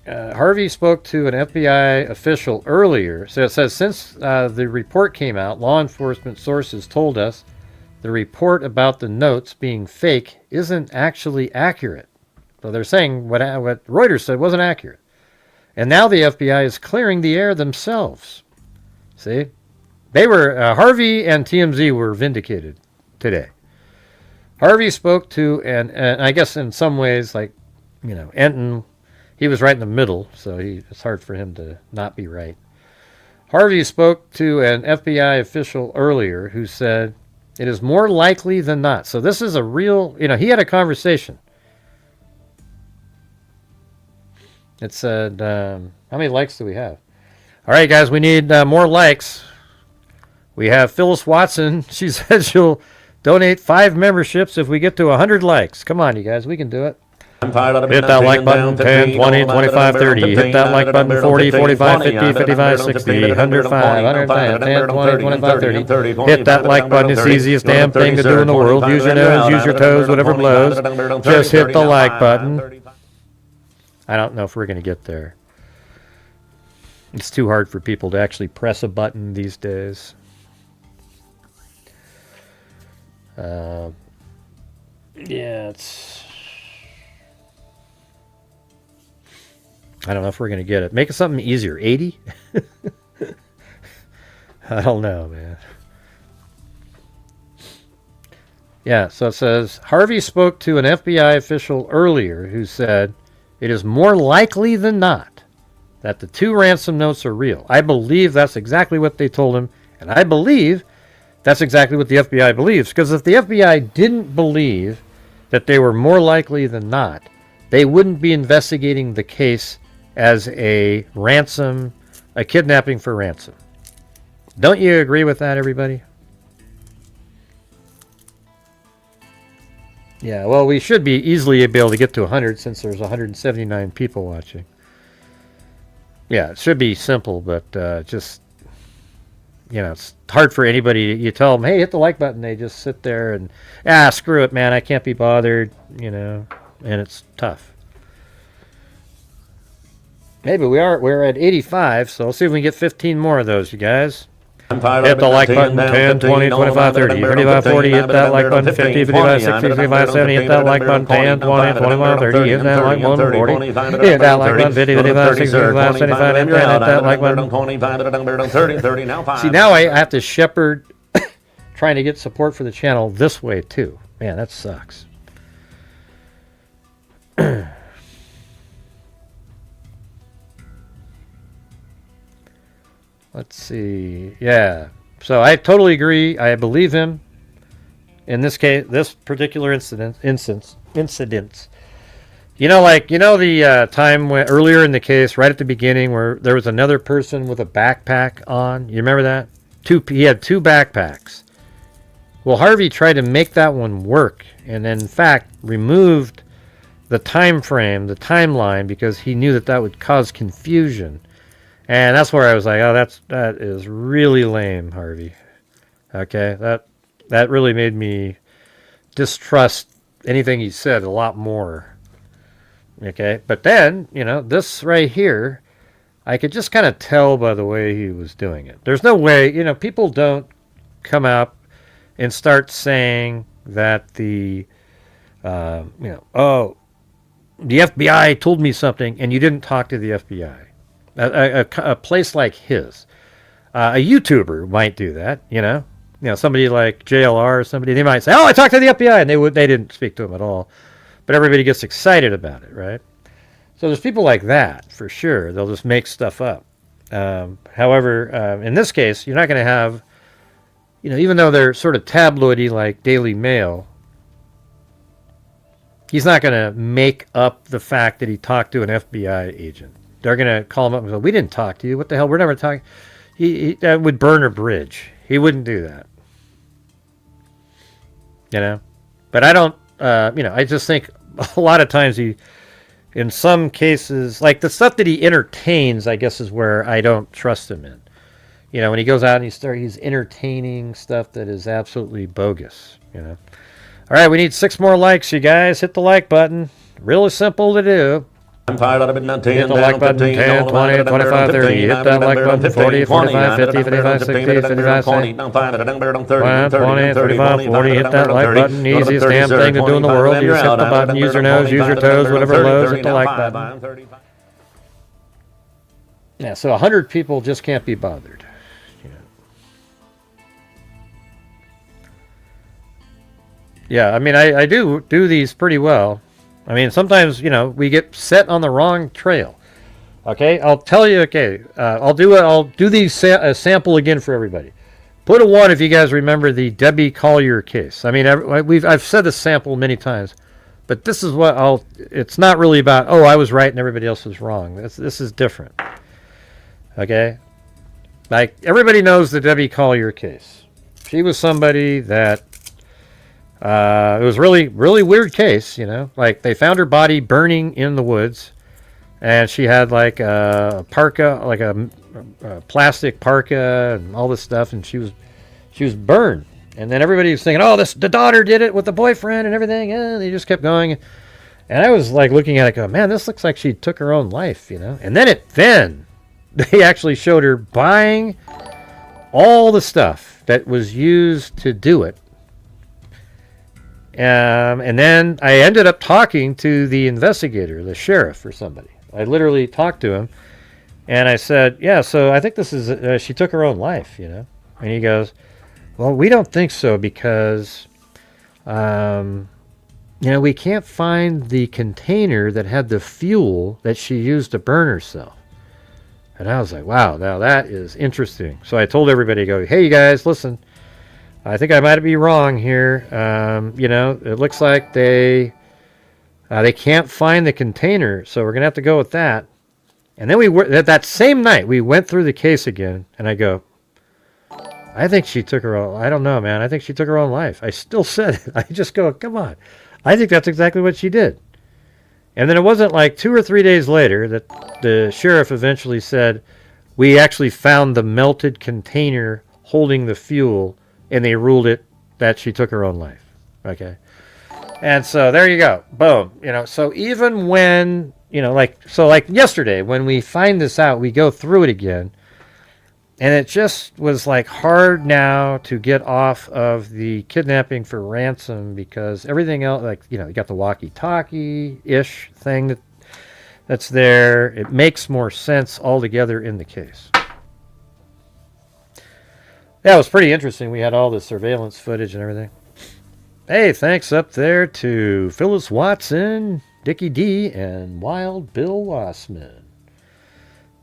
Harvey spoke to an FBI official earlier. So it says, since the report came out, law enforcement sources told us the report about the notes being fake isn't actually accurate. So they're saying what Reuters said wasn't accurate. And now the FBI is clearing the air themselves. See? They were, Harvey and TMZ were vindicated today. Harvey spoke to, and I guess in some ways, like, you know, Enton, he was right in the middle, so it's hard for him to not be right. Harvey spoke to an FBI official earlier who said, it is more likely than not. So this is a real, you know, he had a conversation. It said, how many likes do we have? All right, guys, we need more likes. We have Phyllis Watson. She says she'll donate 5 memberships if we get to 100 likes. Come on, you guys, we can do it. Hit that like button, 10, 20, 25, 30. Hit that like button, 40, 45, 50, 55, 60, 105, 110, 10, 20, 25, 30. Hit that like button. It's the easiest damn thing to do in the world. Use your nose, use your toes, whatever blows. Just hit the like button. I don't know if we're going to get there. It's too hard for people to actually press a button these days. Yeah, it's... I don't know if we're going to get it. Make it something easier. 80? I don't know, man. Yeah, so it says, Harvey spoke to an FBI official earlier who said, it is more likely than not that the 2 ransom notes are real. I believe that's exactly what they told him, and I believe that's exactly what the FBI believes. Because if the FBI didn't believe that they were more likely than not, they wouldn't be investigating the case as a ransom, a kidnapping for ransom. Don't you agree with that, everybody? Yeah, well, we should be easily able to get to 100 since there's 179 people watching. Yeah, it should be simple, but just, you know, it's hard for anybody. You tell them, hey, hit the like button. They just sit there and, screw it, man. I can't be bothered, you know, and it's tough. Maybe we're at 85, so let's see if we can get 15 more of those, you guys. Hit the like button, 10, 20, 25, 30, 35, 40, hit that like button, 50, 55, 60, 55, 70, hit that like button, 10, 20, 21, 30, hit that like button, 40, hit that like button, 50, 55, 60, 55, 75, hit that like button. See, now I have to shepherd trying to get support for the channel this way, too. Man, that sucks. Let's see. Yeah. So I totally agree. I believe him. In this case, this particular incidents. You know, like, you know the time when, earlier in the case, right at the beginning, where there was another person with a backpack on? You remember that? He had 2 backpacks. Well, Harvey tried to make that one work, and in fact removed the time frame, the timeline, because he knew that would cause confusion. And that's where I was like, oh, that is really lame, Harvey. Okay, that really made me distrust anything he said a lot more. Okay, but then, you know, this right here, I could just kind of tell by the way he was doing it. There's no way, you know, people don't come out and start saying that the, you know, oh, the FBI told me something and you didn't talk to the FBI. A place like his, a YouTuber might do that, you know, somebody like JLR or somebody, they might say, oh, I talked to the FBI, and they didn't speak to him at all, but everybody gets excited about it, right? So there's people like that for sure. They'll just make stuff up. However, in this case, you're not going to have, you know, even though they're sort of tabloidy like Daily Mail, he's not going to make up the fact that he talked to an FBI agent. They're going to call him up and go, we didn't talk to you. What the hell? We're never talking. He that would burn a bridge. He wouldn't do that. You know? But I don't, you know, I just think a lot of times in some cases, like the stuff that he entertains, I guess is where I don't trust him in. You know, when he goes out and he's entertaining stuff that is absolutely bogus, you know? All right, we need 6 more likes, you guys. Hit the like button. Really simple to do. Hit the like button, 10, 20, 25, 30. Hit that like button, 40, 45, 50, 55, 60, 55, 70, 20, 35, 40. Hit that like button. Easiest damn thing to do in the world. You just hit the button, use your nose, use your toes, whatever blows, hit the like button. Yeah, so 100 people just can't be bothered. Yeah, I mean, I do these pretty well. I mean, sometimes, we get set on the wrong trail. Okay, I'll tell you, I'll do these a sample again for everybody. Put a 1 if you guys remember the Debbie Collier case. I mean, I've said this sample many times, but this is what it's not really about, oh, I was right and everybody else was wrong. This is different. Okay? Like, everybody knows the Debbie Collier case. She was somebody that, it was really, really weird case, Like, they found her body burning in the woods, and she had, like, a parka, like a plastic parka and all this stuff, and she was burned. And then everybody was thinking, oh, the daughter did it with the boyfriend and everything. And they just kept going. And I was, like, looking at it, go, man, this looks like she took her own life, And then they actually showed her buying all the stuff that was used to do it. And then I ended up talking to the investigator, the sheriff or somebody. I literally talked to him, and I said, yeah, so I think this is, she took her own life, And he goes, well, we don't think so because, we can't find the container that had the fuel that she used to burn herself. And I was like, wow, now that is interesting. So I told everybody, hey, you guys, listen, I think I might be wrong here. It looks like they can't find the container, so we're going to have to go with that. And then that same night, we went through the case again, and I go, I think she took her own, I don't know, man. I think she took her own life. I still said it. I just go, come on. I think that's exactly what she did. And then it wasn't like 2 or 3 days later that the sheriff eventually said, we actually found the melted container holding the fuel, and they ruled it that she took her own life. Okay. And so there you go. Boom. So even when, like yesterday, when we find this out, we go through it again. And it just was like hard now to get off of the kidnapping for ransom because everything else, like, you got the walkie-talkie-ish thing that's there. It makes more sense altogether in the case. Yeah, it was pretty interesting. We had all the surveillance footage and everything. Hey, thanks up there to Phyllis Watson, Dickie D, and Wild Bill Wassman.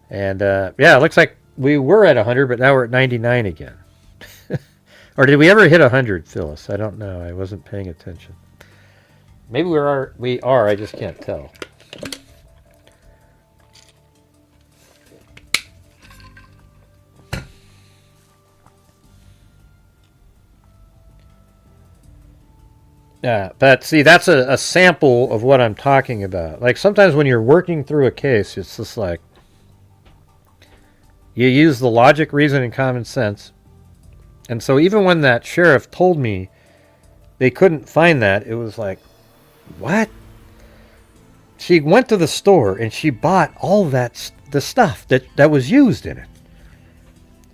And, yeah, it looks like we were at 100, but now we're at 99 again. Or did we ever hit 100, Phyllis? I don't know. I wasn't paying attention. Maybe we are. I just can't tell. Yeah, but see, that's a sample of what I'm talking about. Like, sometimes when you're working through a case, it's just like, you use the logic, reason, and common sense. And so even when that sheriff told me they couldn't find that, it was like, what? She went to the store and she bought all the stuff that was used in it.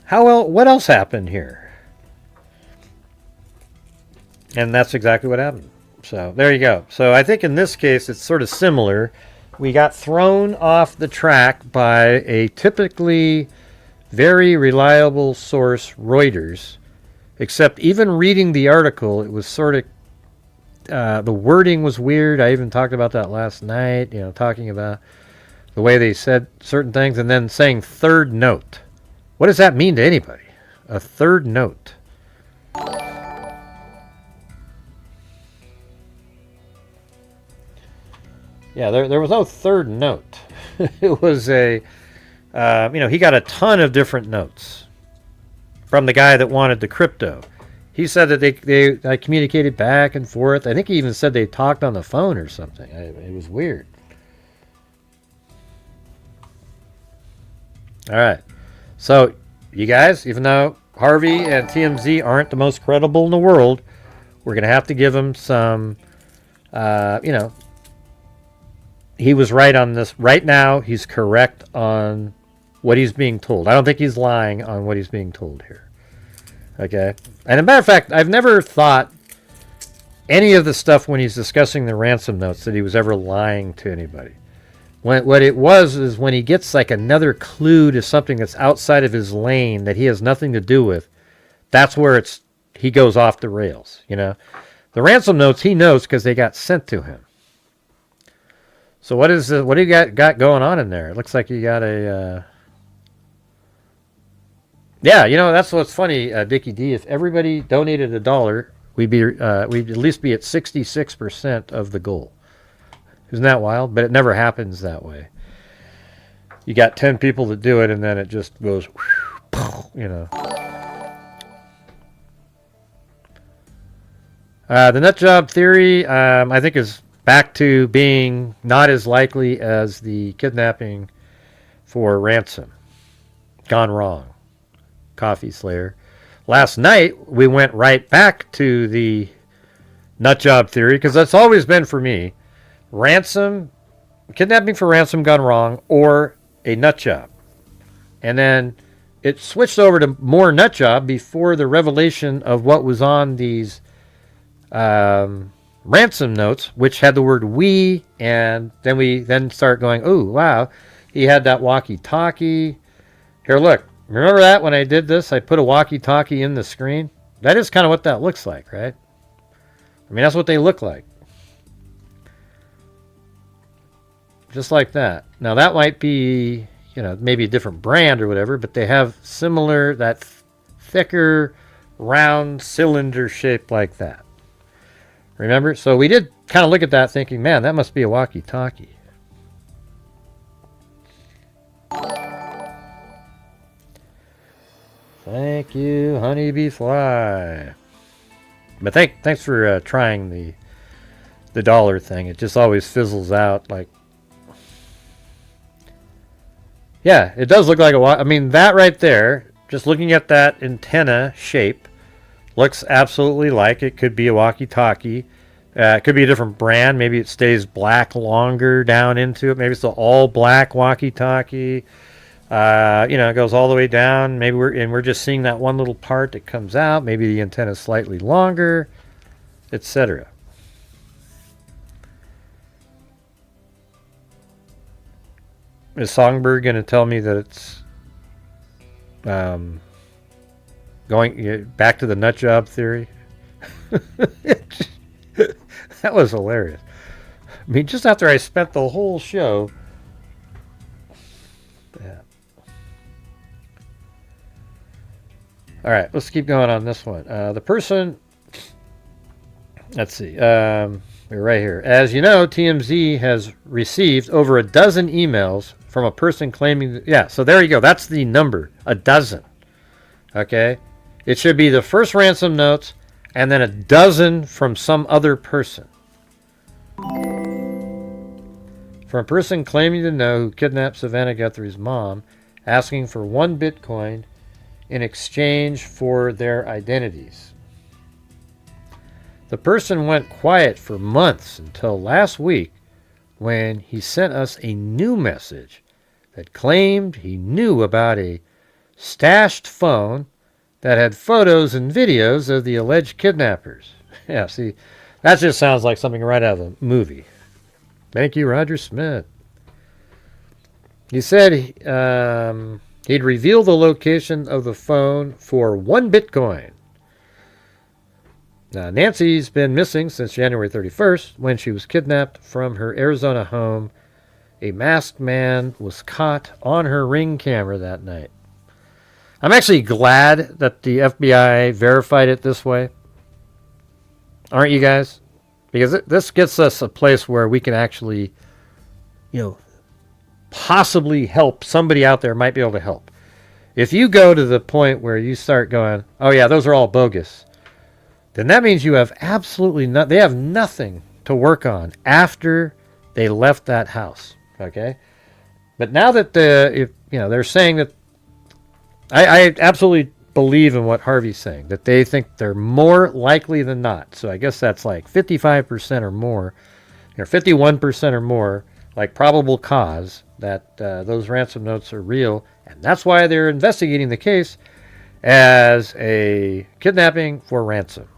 What else happened here? And that's exactly what happened. So there you go. So I think in this case, it's sort of similar. We got thrown off the track by a typically very reliable source, Reuters, except even reading the article, it was sort of, the wording was weird. I even talked about that last night, talking about the way they said certain things and then saying third note. What does that mean to anybody? A third note. Yeah, there was no third note. It was he got a ton of different notes from the guy that wanted the crypto. He said that they communicated back and forth. I think he even said they talked on the phone or something. It was weird. All right. So, you guys, even though Harvey and TMZ aren't the most credible in the world, we're going to have to give them some, he was right on this. Right now, he's correct on what he's being told. I don't think he's lying on what he's being told here. Okay? And as a matter of fact, I've never thought any of the stuff when he's discussing the ransom notes that he was ever lying to anybody. What it was is when he gets like another clue to something that's outside of his lane that he has nothing to do with, that's where he goes off the rails, The ransom notes he knows because they got sent to him. So what do you got going on in there? It looks like you got a... Yeah, you know, that's what's funny, Dickie D. If everybody donated $1, we'd at least be at 66% of the goal. Isn't that wild? But it never happens that way. You got 10 people that do it, and then it just goes, you know. The nut job theory, I think, is back to being not as likely as the kidnapping for ransom. Gone wrong. Coffee Slayer. Last night, we went right back to the nut job theory, because that's always been for me. Kidnapping for ransom gone wrong, or a nut job. And then it switched over to more nut job before the revelation of what was on these ransom notes, which had the word we, and then we start going, oh, wow, he had that walkie-talkie. Here, look. Remember that when I did this? I put a walkie-talkie in the screen? That is kind of what that looks like, right? I mean, that's what they look like. Just like that. Now, that might be, you know, maybe a different brand or whatever, but they have similar, that thicker, round cylinder shape like that. Remember? So we did kind of look at that thinking, man, that must be a walkie-talkie. Thank you, Honeybee Fly. But thanks for trying the dollar thing. It just always fizzles out. Like, yeah, it does look like I mean, that right there, just looking at that antenna shape, looks absolutely like it could be a walkie-talkie. It could be a different brand. Maybe it stays black longer down into it. Maybe it's an all-black walkie-talkie. It goes all the way down. Maybe we're just seeing that one little part that comes out. Maybe the antenna is slightly longer, etc. Is Songbird going to tell me that it's going back to the nut job theory? That was hilarious. I mean, just after I spent the whole show. Yeah. All right, let's keep going on this one. The person, let's see, we're right here. As you know, TMZ has received over a dozen emails from a person claiming, so there you go. That's the number, a dozen. Okay? It should be the first ransom notes and then a dozen from some other person. From a person claiming to know who kidnapped Savannah Guthrie's mom, asking for 1 Bitcoin in exchange for their identities. The person went quiet for months until last week when he sent us a new message that claimed he knew about a stashed phone that had photos and videos of the alleged kidnappers. Yeah, see, that just sounds like something right out of a movie. Thank you, Roger Smith. He said he'd reveal the location of the phone for 1 Bitcoin. Now, Nancy's been missing since January 31st when she was kidnapped from her Arizona home. A masked man was caught on her Ring camera that night. I'm actually glad that the FBI verified it this way. Aren't you guys? Because this gets us a place where we can actually, possibly help. Somebody out there might be able to help. If you go to the point where you start going, oh yeah, those are all bogus, then that means you have absolutely they have nothing to work on after they left that house. Okay? But now that they're saying that, I absolutely believe in what Harvey's saying, that they think they're more likely than not. So I guess that's like 55% or more, or 51% or more, like probable cause that those ransom notes are real. And that's why they're investigating the case as a kidnapping for ransom.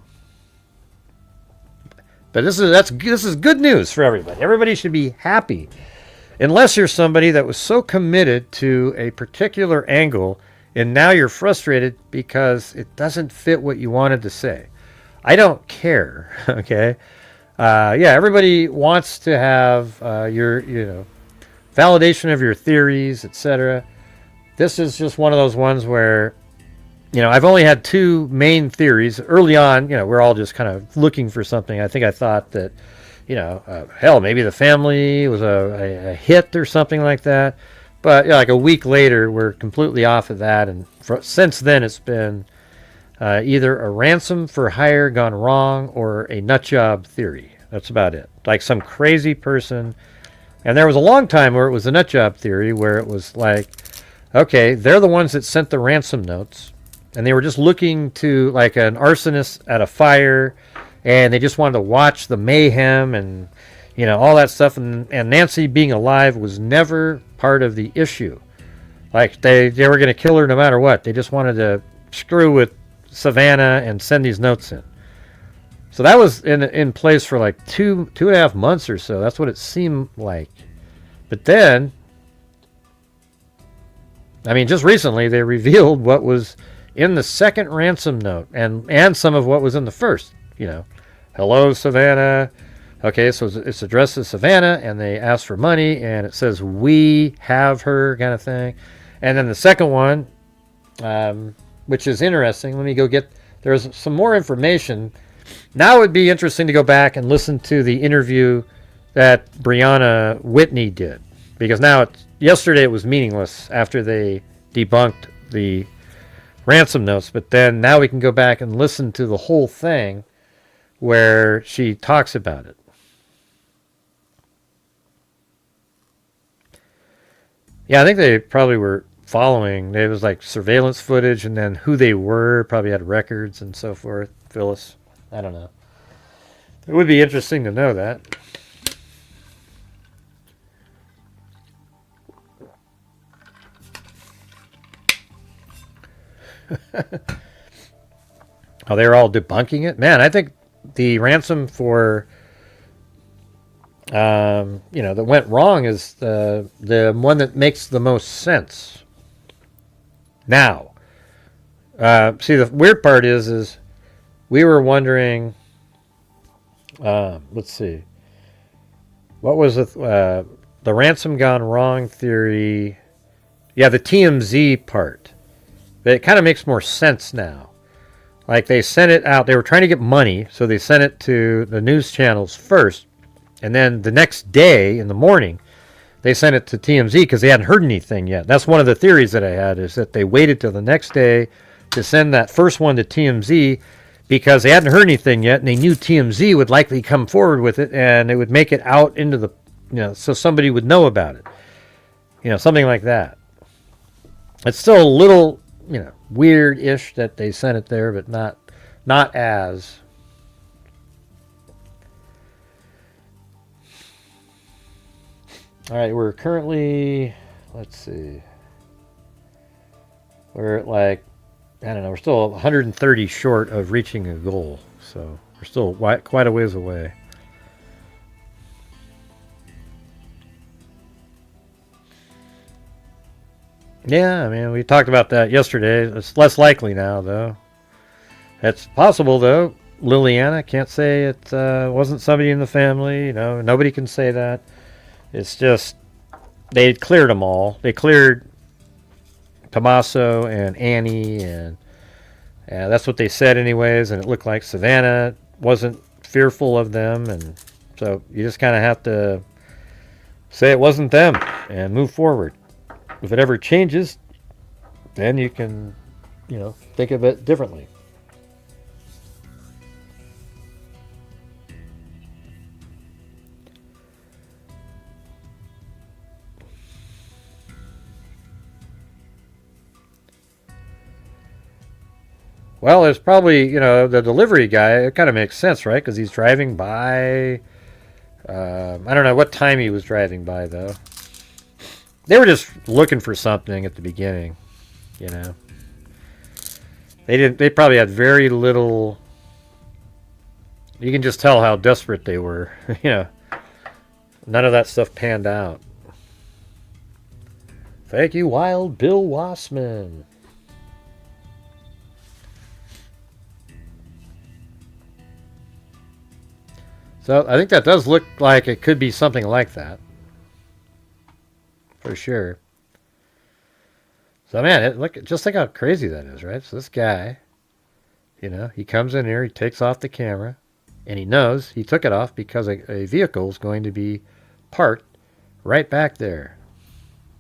But this is good news for everybody. Everybody should be happy. Unless you're somebody that was so committed to a particular angle and now you're frustrated because it doesn't fit what you wanted to say. I don't care. Okay. Yeah, everybody wants to have your, validation of your theories, etc. This is just one of those ones where, I've only had two main theories. Early on, we're all just kind of looking for something. I think I thought that, hell, maybe the family was a hit or something like that. But like a week later, we're completely off of that. And since then, it's been either a ransom for hire gone wrong or a nut job theory. That's about it. Like some crazy person. And there was a long time where it was a nut job theory, where it was like, okay, they're the ones that sent the ransom notes. And they were just looking to, like an arsonist at a fire. And they just wanted to watch the mayhem and, all that stuff. And Nancy being alive was never part of the issue. Like, they were going to kill her no matter what. They just wanted to screw with Savannah and send these notes in. So that was in place for like two and a half months or so. That's what it seemed like. But then, just recently they revealed what was in the second ransom note and some of what was in the first. Hello, Savannah. Okay, so it's addressed to Savannah, and they ask for money, and it says, we have her, kind of thing. And then the second one, which is interesting, let me go get, there's some more information. Now it would be interesting to go back and listen to the interview that Brianna Whitney did. Because now, yesterday it was meaningless after they debunked the ransom notes. But then now we can go back and listen to the whole thing where she talks about it. Yeah, I think they probably were following. It was like surveillance footage, and then who they were, probably had records and so forth. Phyllis. I don't know. It would be interesting to know that. Oh, they're all debunking it? Man, I think the ransom for, that went wrong is the one that makes the most sense. Now, see, the weird part is we were wondering, let's see, what was the ransom gone wrong theory? Yeah, the TMZ part. But it kind of makes more sense now. Like, they sent it out. They were trying to get money, so they sent it to the news channels first. And then the next day, in the morning, they sent it to TMZ because they hadn't heard anything yet. That's one of the theories that I had, is that they waited till the next day to send that first one to TMZ because they hadn't heard anything yet, and they knew TMZ would likely come forward with it, and it would make it out into the, so somebody would know about it. Something like that. It's still a little, weird-ish that they sent it there, but not as. All right, we're currently, let's see, we're at like, I don't know, we're still 130 short of reaching a goal, so we're still quite a ways away. Yeah, we talked about that yesterday. It's less likely now, though. It's possible, though. Liliana can't say it wasn't somebody in the family. Nobody can say that. It's just they cleared them all. They cleared Tommaso and Annie, and that's what they said anyways, and it looked like Savannah wasn't fearful of them, and so you just kind of have to say it wasn't them and move forward. If it ever changes, then you can, think of it differently. Well, there's probably, the delivery guy, it kind of makes sense, right? Because he's driving by, I don't know what time he was driving by, though. They were just looking for something at the beginning, They probably had very little, you can just tell how desperate they were, None of that stuff panned out. Thank you, Wild Bill Wassman. So I think that does look like it could be something like that. For sure. So man, look, just think how crazy that is, right? So this guy, you know, he comes in here, he takes off the camera, and he knows he took it off because a vehicle is going to be parked right back there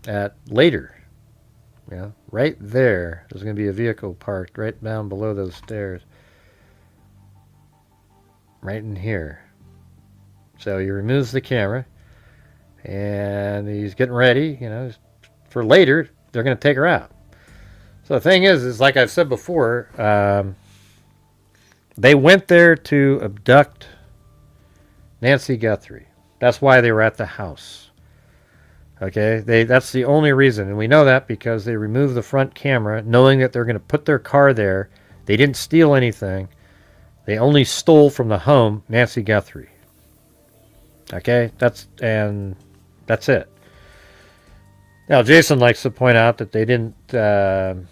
at later. You know, right there, there's going to be a vehicle parked right down below those stairs. Right in here. So he removes the camera, and he's getting ready, you know, for later. They're going to take her out. So the thing is like I've said before, they went there to abduct Nancy Guthrie. That's why they were at the house. Okay, that's the only reason. And we know that because they removed the front camera, knowing that they're going to put their car there. They didn't steal anything. They only stole from the home Nancy Guthrie. Okay, that's it. Now, Jason likes to point out that they didn't, no,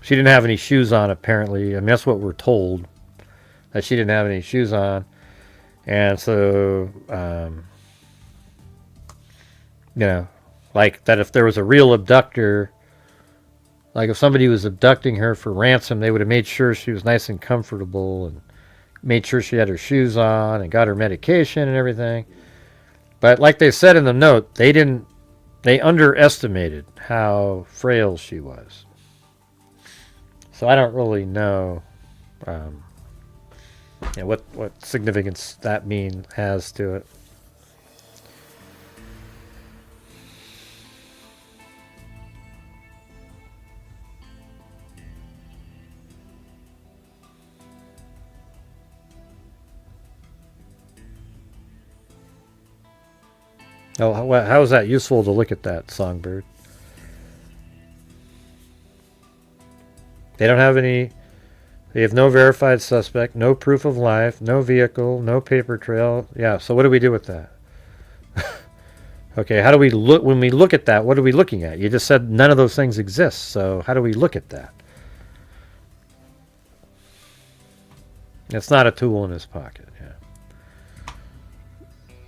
she didn't have any shoes on, apparently. I mean, that's what we're told, that she didn't have any shoes on. And so, you know, like that if there was a real abductor, like if somebody was abducting her for ransom, they would have made sure she was nice and comfortable and made sure she had her shoes on and got her medication and everything. But like they said in the note, they underestimated how frail she was. So I don't really know what significance that has to it. Oh, how is that useful to look at that, Songbird? They don't have any. They have no verified suspect, no proof of life, no vehicle, no paper trail. Yeah, so what do we do with that? Okay, how do we look when we look at that? What are we looking at? You just said none of those things exist, so how do we look at that? It's not a tool in his pocket.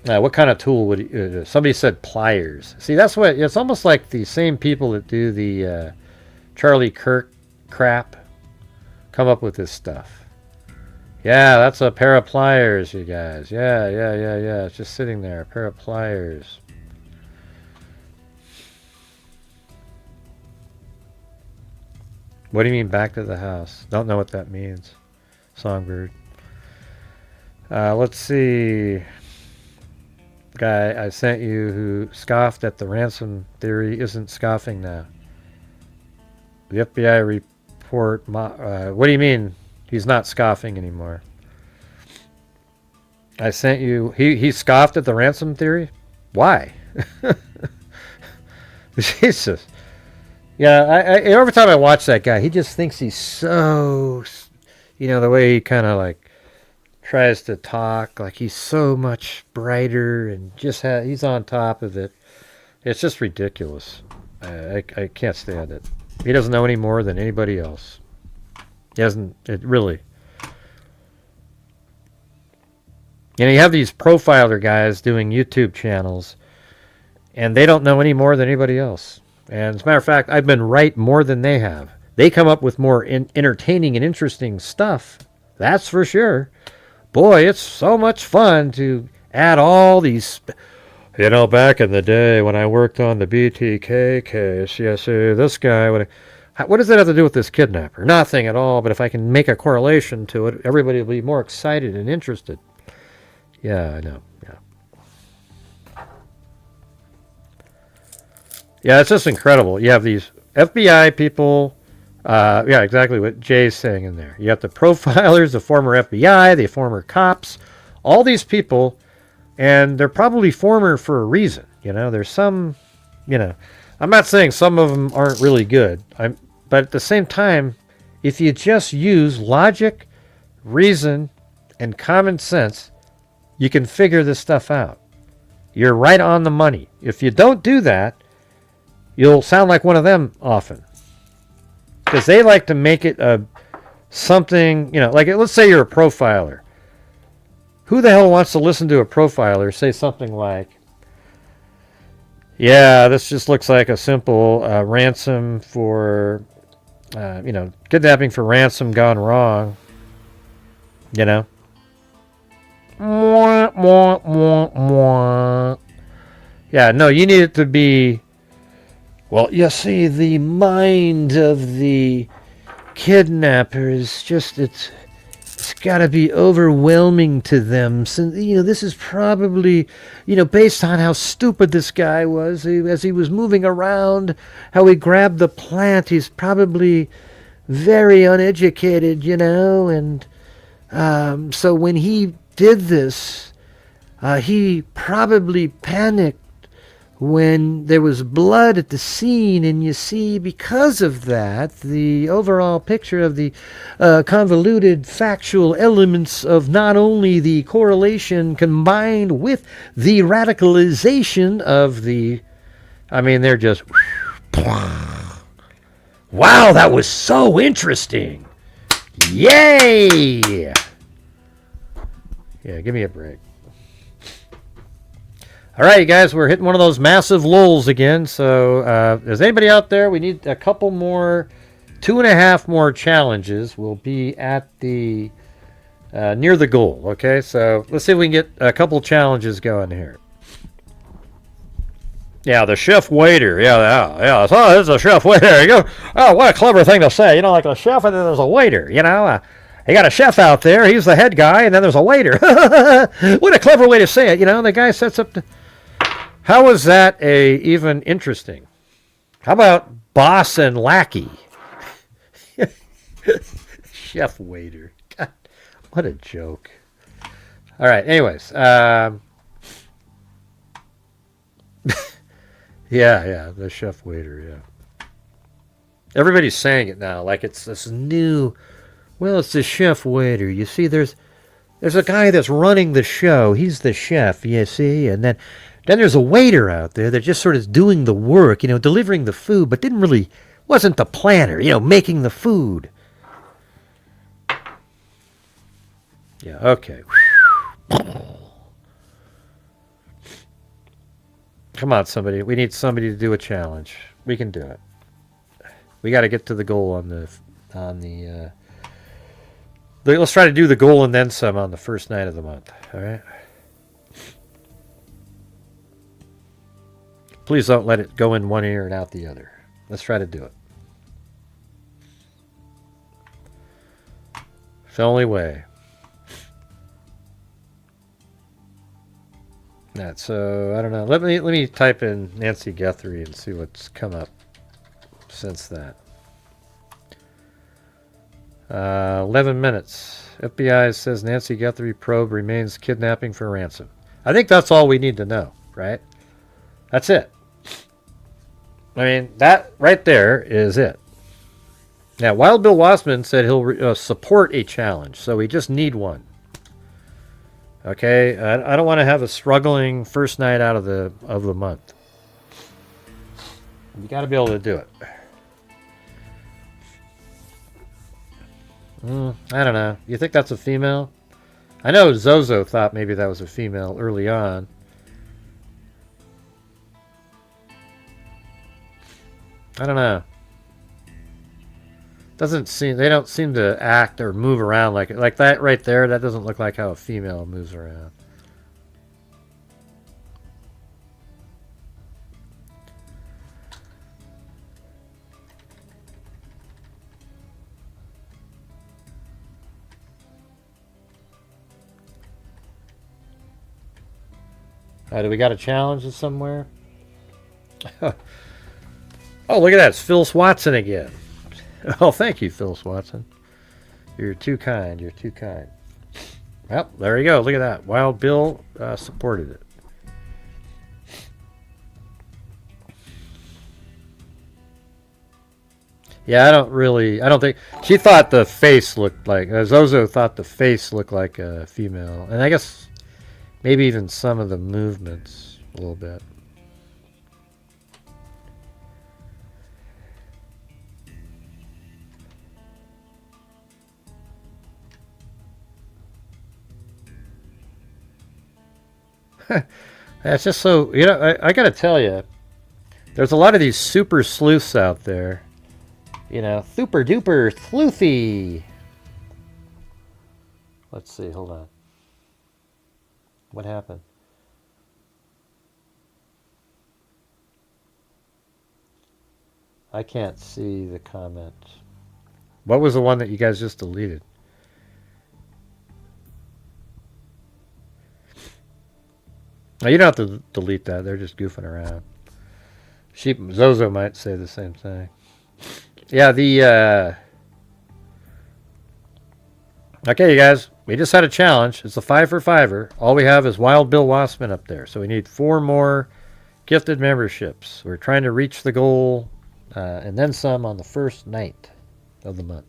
What kind of tool would somebody said pliers? See, that's what it's almost like the same people that do the Charlie Kirk crap come up with this stuff. Yeah, that's a pair of pliers, you guys. Yeah. It's just sitting there, a pair of pliers. What do you mean back to the house? Don't know what that means, Songbird. Let's see. Guy I sent you who scoffed at the ransom theory isn't scoffing now. The FBI report. What do you mean he's not scoffing anymore? I sent you. He scoffed at the ransom theory? Why? Jesus. Yeah, every time I watch that guy, he just thinks he's so, the way he kind of like tries to talk, like he's so much brighter and just he's on top of it. It's just ridiculous. I can't stand it. He doesn't know any more than anybody else. He doesn't, it really. You have these profiler guys doing YouTube channels, and they don't know any more than anybody else. And as a matter of fact, I've been right more than they have. They come up with more entertaining and interesting stuff. That's for sure. Boy, it's so much fun to add all these... back in the day when I worked on the BTK case, this guy... What does that have to do with this kidnapper? Nothing at all, but if I can make a correlation to it, everybody will be more excited and interested. Yeah, I know. Yeah, it's just incredible. You have these FBI people... exactly what Jay's saying in there. You have the profilers, the former FBI, the former cops, all these people, and they're probably former for a reason. There's some, I'm not saying some of them aren't really good. But at the same time, if you just use logic, reason, and common sense, you can figure this stuff out. You're right on the money. If you don't do that, you'll sound like one of them often. Because they like to make it something, like let's say you're a profiler. Who the hell wants to listen to a profiler say something like, yeah, this just looks like a simple ransom for, kidnapping for ransom gone wrong. You know? Mwah, mwah, mwah, mwah. Yeah, no, you need it to be, well, you see, the mind of the kidnapper is just, it's got to be overwhelming to them. So, this is probably, based on how stupid this guy was. As he was moving around, how he grabbed the plant, he's probably very uneducated, and so when he did this, he probably panicked when there was blood at the scene, and you see, because of that, the overall picture of the convoluted factual elements of not only the correlation combined with the radicalization of the, they're just, wow, that was so interesting. Yay! Yeah, give me a break. All right, you guys, we're hitting one of those massive lulls again. So is anybody out there? We need a couple more, 2.5 more challenges. We'll be at the near the goal. Okay, so let's see if we can get a couple challenges going here. Yeah, the chef waiter. Yeah. Oh, this is a chef waiter. You go, oh, what a clever thing to say. Like a chef, and then there's a waiter. You got a chef out there. He's the head guy, and then there's a waiter. What a clever way to say it. The guy sets up the... How is that even interesting? How about boss and lackey? Chef waiter. God, what a joke. All right, anyways. Yeah, the chef waiter, yeah. Everybody's saying it now like it's this new... Well, it's the chef waiter. You see, there's a guy that's running the show. He's the chef, you see, and then there's a waiter out there that just sort of doing the work, delivering the food, but wasn't the planner, making the food. Yeah, okay. Come on, somebody. We need somebody to do a challenge. We can do it. We got to get to the goal on the let's try to do the goal and then some on the first night of the month. All right. Please don't let it go in one ear and out the other. Let's try to do it. It's the only way. So I don't know. Let me type in Nancy Guthrie and see what's come up since that. 11 minutes. FBI says Nancy Guthrie probe remains kidnapping for ransom. I think that's all we need to know, right? That's it. That right there is it. Now, Wild Bill Wassman said he'll support a challenge, so we just need one. Okay, I don't want to have a struggling first night out of the month. You got to be able to do it. I don't know. You think that's a female? I know Zozo thought maybe that was a female early on. I don't know. They don't seem to act or move around like that right there. That doesn't look like how a female moves around. Do we got a challenge somewhere? Oh, look at that. It's Phil Swatson again. Oh, thank you, Phil Swatson. You're too kind. You're too kind. Well, there you go. Look at that. Wild Bill supported it. Yeah, I don't think... She thought the face looked like... Zozo thought the face looked like a female. And I guess maybe even some of the movements a little bit. That's just so, I got to tell you, there's a lot of these super sleuths out there. Super duper sleuthy. Let's see, hold on. What happened? I can't see the comment. What was the one that you guys just deleted? Now, you don't have to delete that. They're just goofing around. Zozo might say the same thing. Yeah, okay, you guys. We just had a challenge. It's a 5 for 5-er. All we have is Wild Bill Wassman up there. So we need 4 more gifted memberships. We're trying to reach the goal and then some on the first night of the month.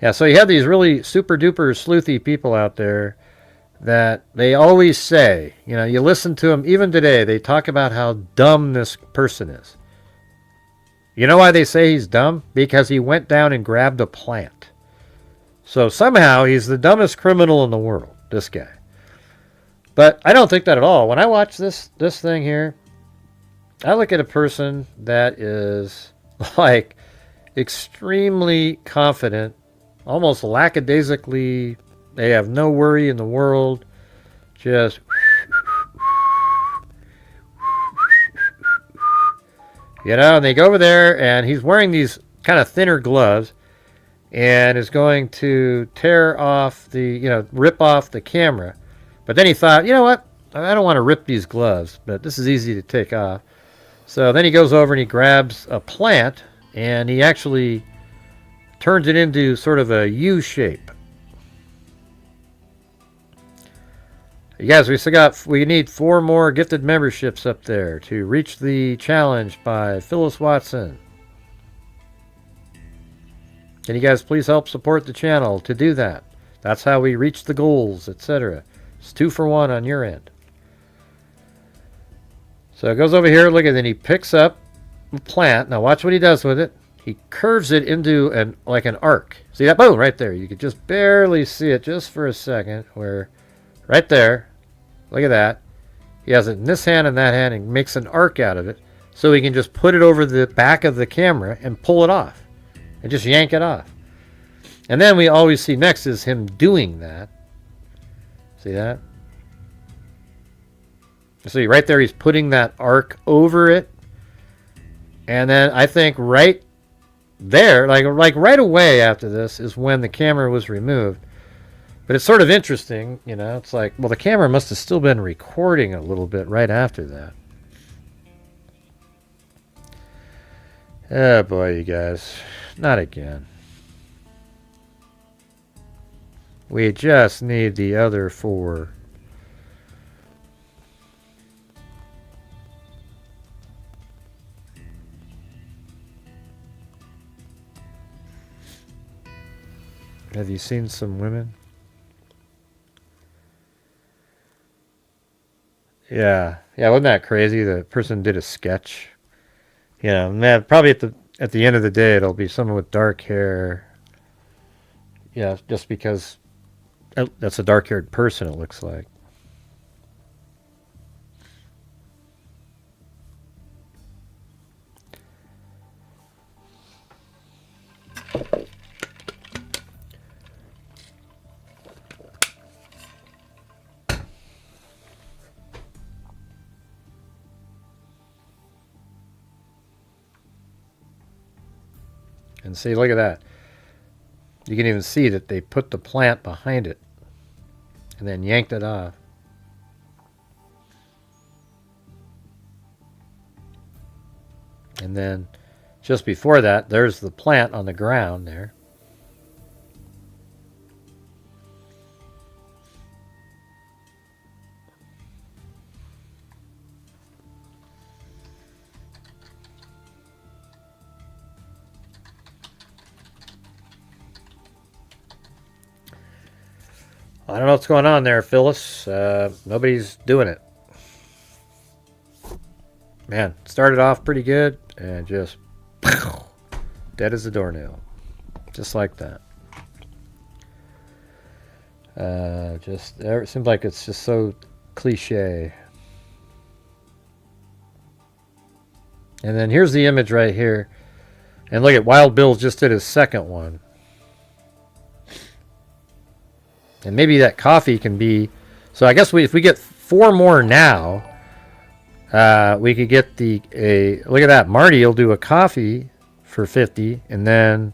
Yeah, so you have these really super duper sleuthy people out there that they always say, you listen to them, even today, they talk about how dumb this person is. You know why they say he's dumb? Because he went down and grabbed a plant. So somehow he's the dumbest criminal in the world, this guy. But I don't think that at all. When I watch this thing here, I look at a person that is like extremely confident, almost lackadaisically. They have no worry in the world. Just, and they go over there, and he's wearing these kind of thinner gloves, and is going to tear off rip off the camera. But then he thought, you know what? I don't want to rip these gloves, but this is easy to take off. So then he goes over and he grabs a plant, and he actually turns it into sort of a U shape. You guys, we need 4 more gifted memberships up there to reach the challenge by Phyllis Watson. Can you guys please help support the channel to do that? That's how we reach the goals, etc. It's 2 for 1 on your end. So it goes over here, look at it, and he picks up a plant. Now watch what he does with it. He curves it into an arc. See that? Boom, right there. You could just barely see it just for a second. Where, right there, look at that. He has it in this hand and that hand and makes an arc out of it. So he can just put it over the back of the camera and pull it off. And just yank it off. And then we always see next is him doing that. See that? See right there, he's putting that arc over it. And then I think right there, like right away after this is when the camera was removed. But it's sort of interesting, it's like, well, the camera must have still been recording a little bit right after that. Oh boy, you guys. Not again. We just need the other 4. Have you seen some women? Yeah, wasn't that crazy? The person did a sketch. Man, probably at the end of the day, it'll be someone with dark hair. Yeah, just because that's a dark-haired person, it looks like. And see, look at that. You can even see that they put the plant behind it and then yanked it off. And then just before that, there's the plant on the ground there. I don't know what's going on there, Phyllis. Nobody's doing it. Man, started off pretty good and just Dead as a doornail. Just like that. It seems like it's just so cliche. And then here's the image right here. And look at Wild Bill just did his second one. And maybe that coffee can be... So I guess if we get 4 more now, we could get look at that. Marty will do a coffee for 50. And then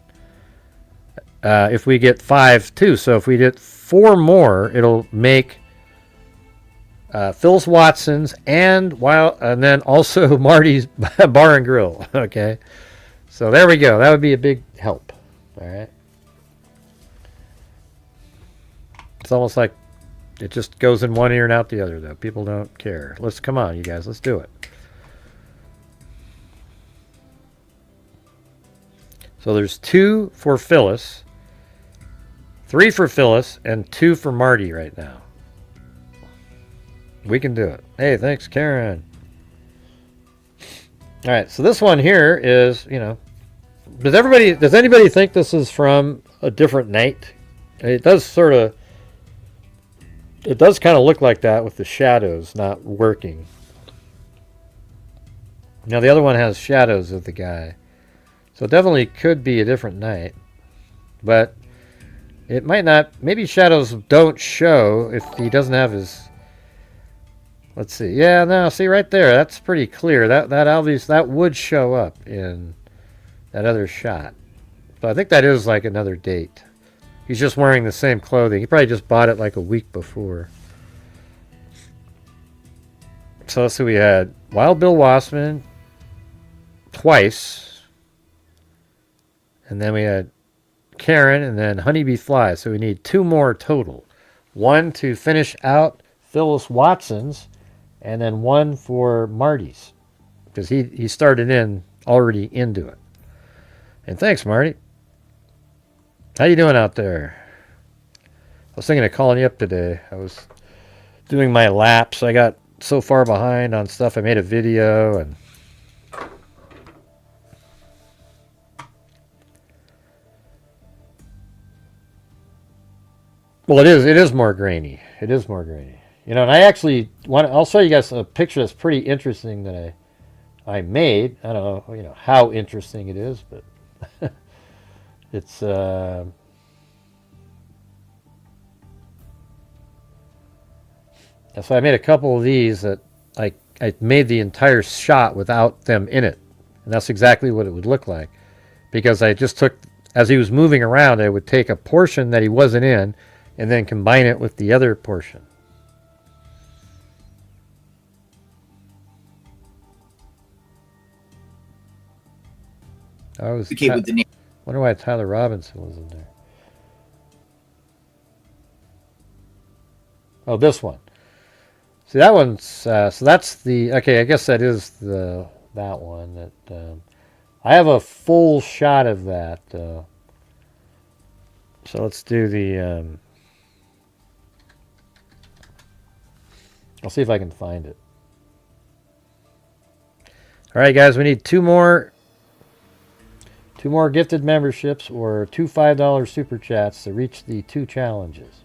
if we get 5 too. So if we get 4 more, it'll make Phyllis Watson's and then also Marty's Bar and Grill. Okay. So there we go. That would be a big help. All right. It's almost like it just goes in one ear and out the other, though. People don't care. Come on, you guys. Let's do it. So there's 2 for Phyllis, 3 for Phyllis, and 2 for Marty right now. We can do it. Hey, thanks, Karen. All right, so this one here is, does anybody think this is from a different night? It does kind of look like that with the shadows not working. Now the other one has shadows of the guy. So it definitely could be a different night. But it might not. Maybe shadows don't show if he doesn't have his... Let's see. Yeah, no, see right there. That's pretty clear. That obvious, that would show up in that other shot. So I think that is like another date. He's just wearing the same clothing. He probably just bought it like a week before. So let's see. We had Wild Bill Wassman twice. And then we had Karen and then Honeybee Fly. So we need 2 more total. 1 to finish out Phyllis Watson's. And then 1 for Marty's. Because he started already into it. And thanks, Marty. How you doing out there? I was thinking of calling you up today. I was doing my laps. I got so far behind on stuff. I made a video and... Well, it is more grainy. It is more grainy. And I actually I'll show you guys a picture that's pretty interesting that I made. I don't know, how interesting it is, but it's so I made a couple of these that I made the entire shot without them in it. And that's exactly what it would look like. Because I just took, as he was moving around, I would take a portion that he wasn't in and then combine it with the other portion. Wonder why Tyler Robinson was in there. Oh, this one. See, that one's so that's the okay. I guess that is that one that I have a full shot of that. So let's do the. I'll see if I can find it. All right, guys, we need 2 more. 2 more gifted memberships or 2 $5 super chats to reach the 2 challenges.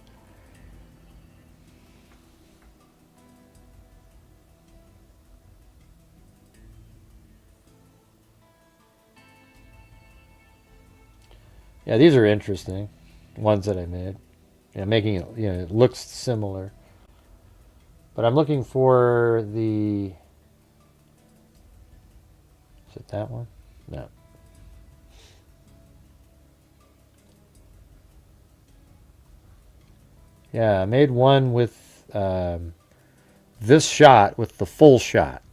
Yeah, these are interesting. Ones that I made. Making it, it looks similar. But I'm looking for the... Is it that one? No. Yeah, I made one with this shot with the full shot.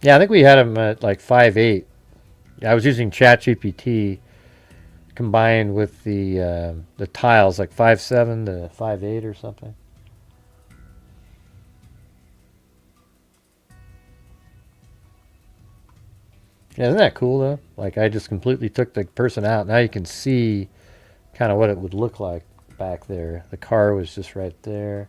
Yeah, I think we had them at like 5.8. I was using ChatGPT combined with the tiles, like 5.7 to 5.8 or something. Yeah, isn't that cool though? Like I just completely took the person out. Now you can see kind of what it would look like back there. The car was just right there.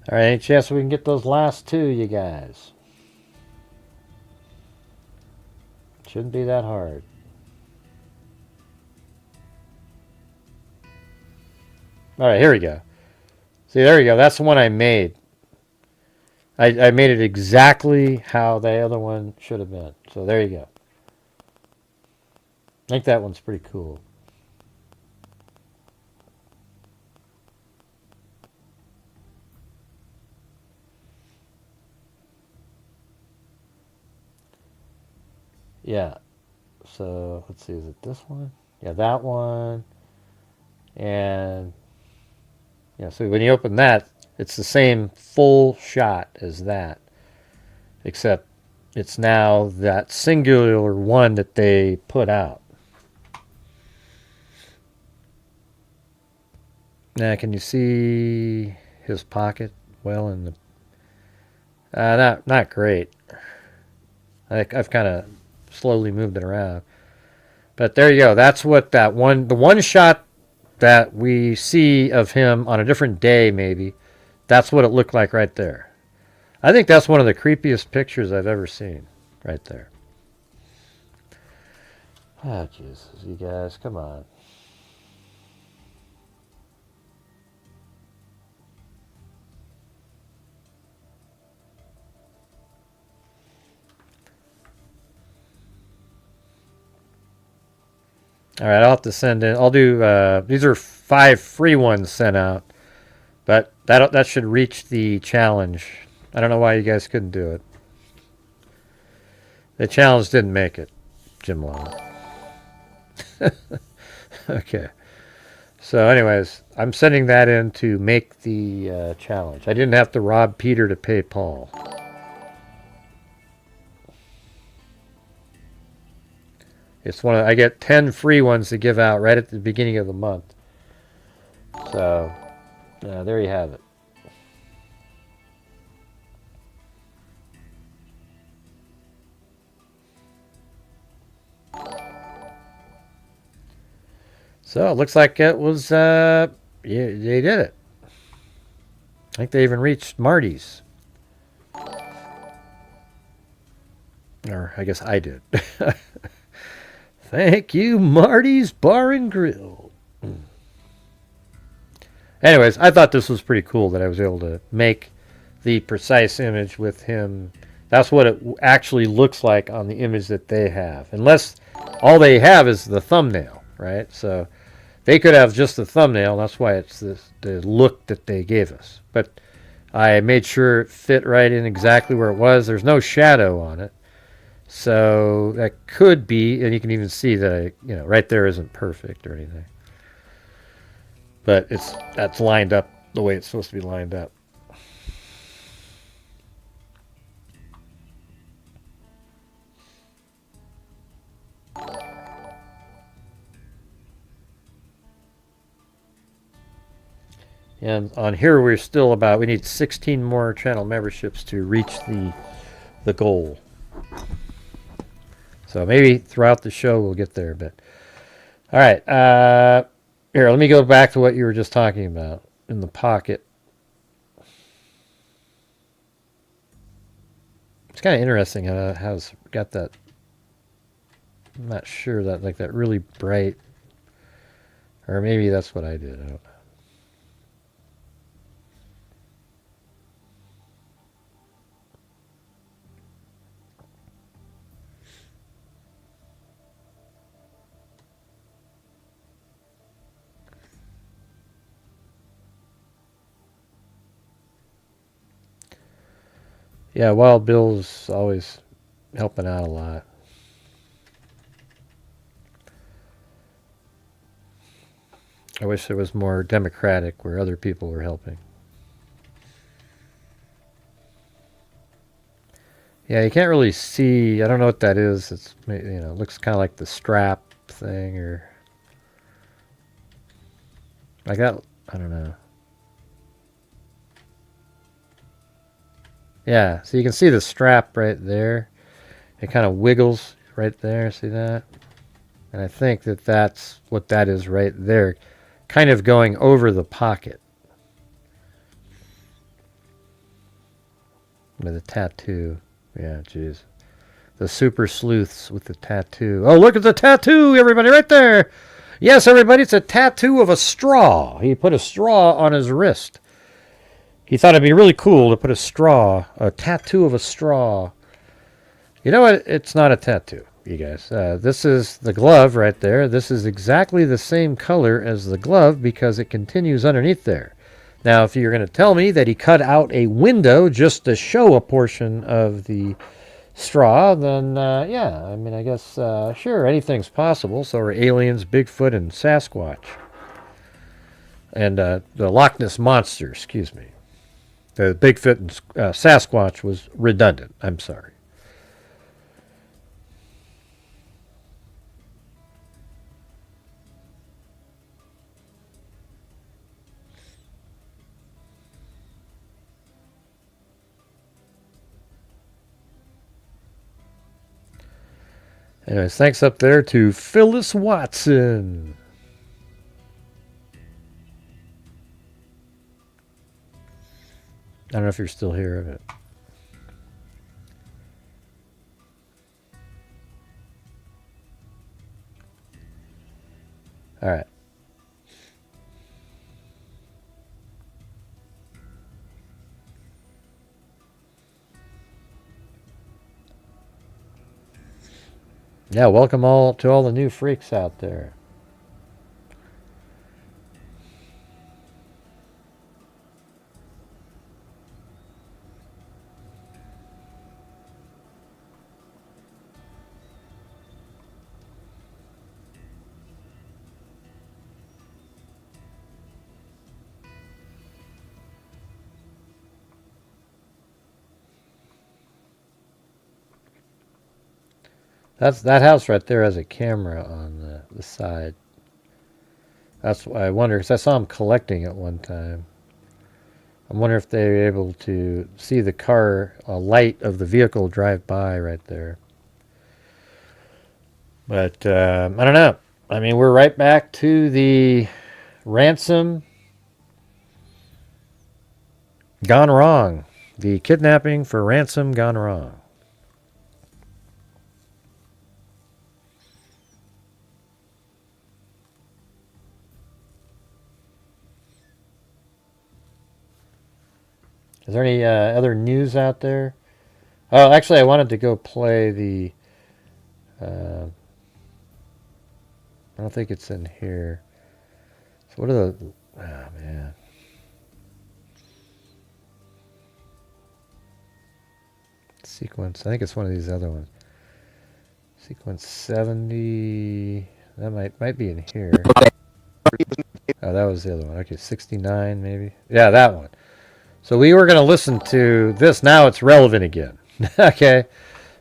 All right, any chance we can get those last two, you guys? Shouldn't be that hard. All right, here we go. See, there we go. That's the one I made. I made it exactly how the other one should have been. So there you go. I think that one's pretty cool. Yeah. So let's see, is it this one? Yeah, that one. And yeah, so when you open that, it's the same full shot as that, except it's now that singular one that they put out. Now, can you see his pocket well in the... not great. I've kind of slowly moved it around. But there you go. That's what the one shot that we see of him on a different day, maybe, that's what it looked like right there. I think that's one of the creepiest pictures I've ever seen, right there. Ah, Jesus, you guys, come on. All right, I'll have to send in. I'll do. These are 5 free ones sent out, but that should reach the challenge. I don't know why you guys couldn't do it. The challenge didn't make it, Jim Long. Okay. So, anyways, I'm sending that in to make the challenge. I didn't have to rob Peter to pay Paul. It's I get 10 free ones to give out right at the beginning of the month. So, there you have it. So, it looks like it was, yeah, they did it. I think they even reached Marty's. Or, I guess I did. Thank you, Marty's Bar and Grill. Anyways, I thought this was pretty cool that I was able to make the precise image with him. That's what it actually looks like on the image that they have. Unless all they have is the thumbnail, right? So they could have just the thumbnail. That's why it's the look that they gave us. But I made sure it fit right in exactly where it was. There's no shadow on it. So that could be, and you can even see that, right there isn't perfect or anything. But that's lined up the way it's supposed to be lined up. And on here we need 16 more channel memberships to reach the goal. So maybe throughout the show we'll get there a bit. All right. Here, let me go back to what you were just talking about in the pocket. It's kind of interesting how it's got that. I'm not sure that that really bright. Or maybe that's what I did. I don't know. Yeah, Wild Bill's always helping out a lot. I wish there was more democratic where other people were helping. Yeah, you can't really see. I don't know what that is. It's, it looks kind of like the strap thing or like that. I don't know. Yeah, so you can see the strap right there. It kind of wiggles right there. See that? And I think that's what that is right there. Kind of going over the pocket. With a tattoo. Yeah, jeez. The super sleuths with the tattoo. Oh, look at the tattoo, everybody, right there. Yes, everybody, it's a tattoo of a straw. He put a straw on his wrist. He thought it'd be really cool to put a tattoo of a straw. You know what? It's not a tattoo, you guys. This is the glove right there. This is exactly the same color as the glove because it continues underneath there. Now, if you're going to tell me that he cut out a window just to show a portion of the straw, then yeah, I mean, I guess, sure, anything's possible. So are aliens, Bigfoot, and Sasquatch. And the Loch Ness Monster, excuse me. The Bigfoot and Sasquatch was redundant. I'm sorry. Anyways, thanks up there to Phyllis Watson. I don't know if you're still here, but all right. Yeah, welcome all to all the new freaks out there. That house right there has a camera on the side. That's why I wonder, because I saw him collecting at one time. I wonder if they were able to see the car, a light of the vehicle drive by right there. But I don't know. I mean, we're right back to the ransom gone wrong. The kidnapping for ransom gone wrong. Is there any other news out there? Oh, actually, I wanted to go play the... I don't think it's in here. So what are the... Oh, man. Sequence. I think it's one of these other ones. Sequence 70... That might be in here. Oh, that was the other one. Okay, 69 maybe. Yeah, that one. So we were going to listen to this. Now it's relevant again. Okay.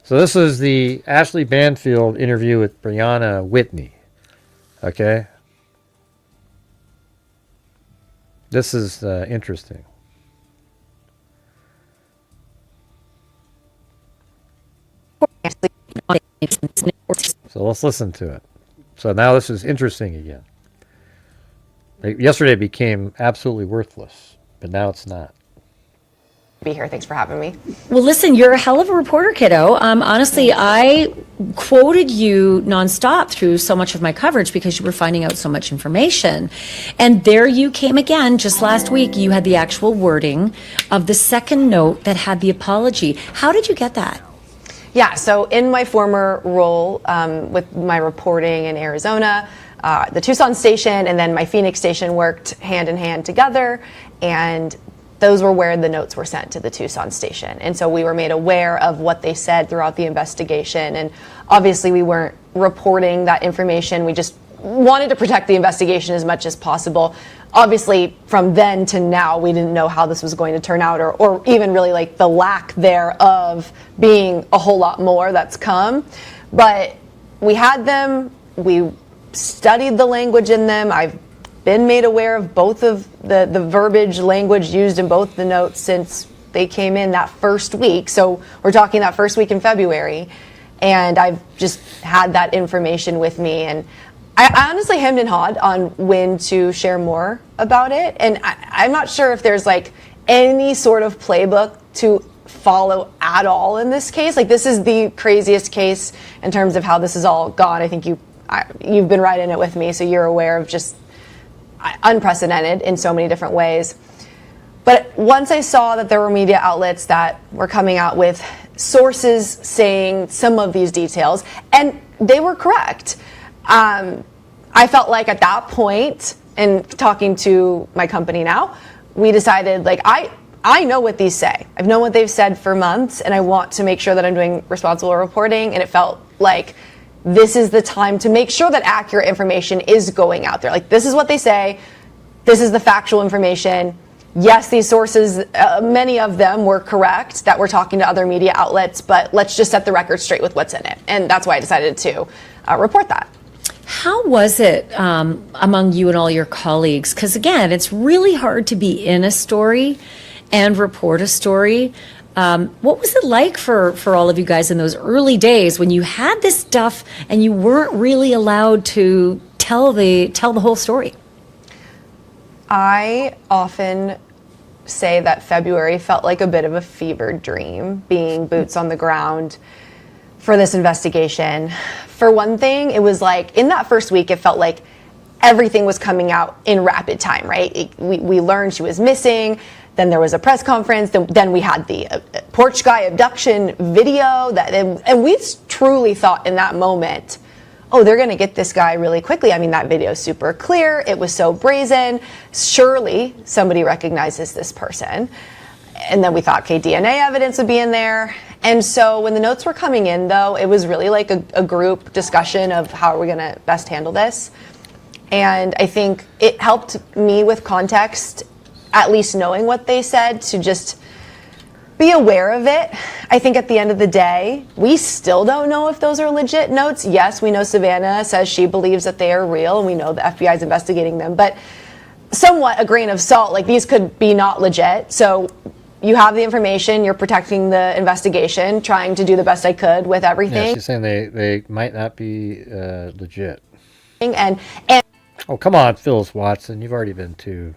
So this is the Ashley Banfield interview with Brianna Whitney. Okay. This is interesting. So let's listen to it. So now this is interesting again. Yesterday it became absolutely worthless, but now it's not. Be here. Thanks for having me. Well, listen, you're a hell of a reporter, kiddo. Honestly, I quoted you nonstop through so much of my coverage because you were finding out so much information. And there you came again. Just last week, you had the actual wording of the second note that had the apology. How did you get that? Yeah, so in my former role with my reporting in Arizona, the Tucson station and then my Phoenix station worked hand in hand together, and those were where the notes were sent to the Tucson station. And so we were made aware of what they said throughout the investigation. And obviously we weren't reporting that information. We just wanted to protect the investigation as much as possible. Obviously, from then to now, we didn't know how this was going to turn out, or even really like the lack thereof being a whole lot more that's come. But we had them, we studied the language in them. I've been made aware of both of the verbiage language used in both the notes since they came in that first week. So we're talking that first week in February. And I've just had that information with me. And I honestly hemmed and hawed on when to share more about it. And I'm not sure if there's like any sort of playbook to follow at all in this case. Like, this is the craziest case in terms of how this has all gone. I think you've been right in it with me, so you're aware of just unprecedented in so many different ways. But once I saw that there were media outlets that were coming out with sources saying some of these details, and they were correct, I felt like at that point, and talking to my company now, we decided, like, I know what these say. I've known what they've said for months, and I want to make sure that I'm doing responsible reporting, and it felt like this is the time to make sure that accurate information is going out there. Like, this is what they say. This is the factual information. Yes, these sources, many of them were correct, that we're talking to other media outlets, but let's just set the record straight with what's in it. And that's why I decided to report that. How was it among you and all your colleagues? Because again, it's really hard to be in a story and report a story. What was it like for all of you guys in those early days when you had this stuff and you weren't really allowed to tell the whole story? I often say that February felt like a bit of a fever dream, being boots on the ground for this investigation. For one thing, it was like, in that first week, it felt like everything was coming out in rapid time, right? We learned she was missing, then there was a press conference, then we had the porch guy abduction video, and we truly thought in that moment, oh, they're going to get this guy really quickly. I mean, that video is super clear. It was so brazen. Surely somebody recognizes this person. And then we thought, okay, DNA evidence would be in there. And so when the notes were coming in, though, it was really like a group discussion of how are we going to best handle this. And I think it helped me with context, at least knowing what they said, to just be aware of it. I think at the end of the day, we still don't know if those are legit notes. Yes, we know Savannah says she believes that they are real, and we know the FBI is investigating them, but somewhat a grain of salt, like these could be not legit. So you have the information, you're protecting the investigation, trying to do the best I could with everything. Yeah, she's saying they might not be legit. And oh, come on, Phyllis Watson, you've already been too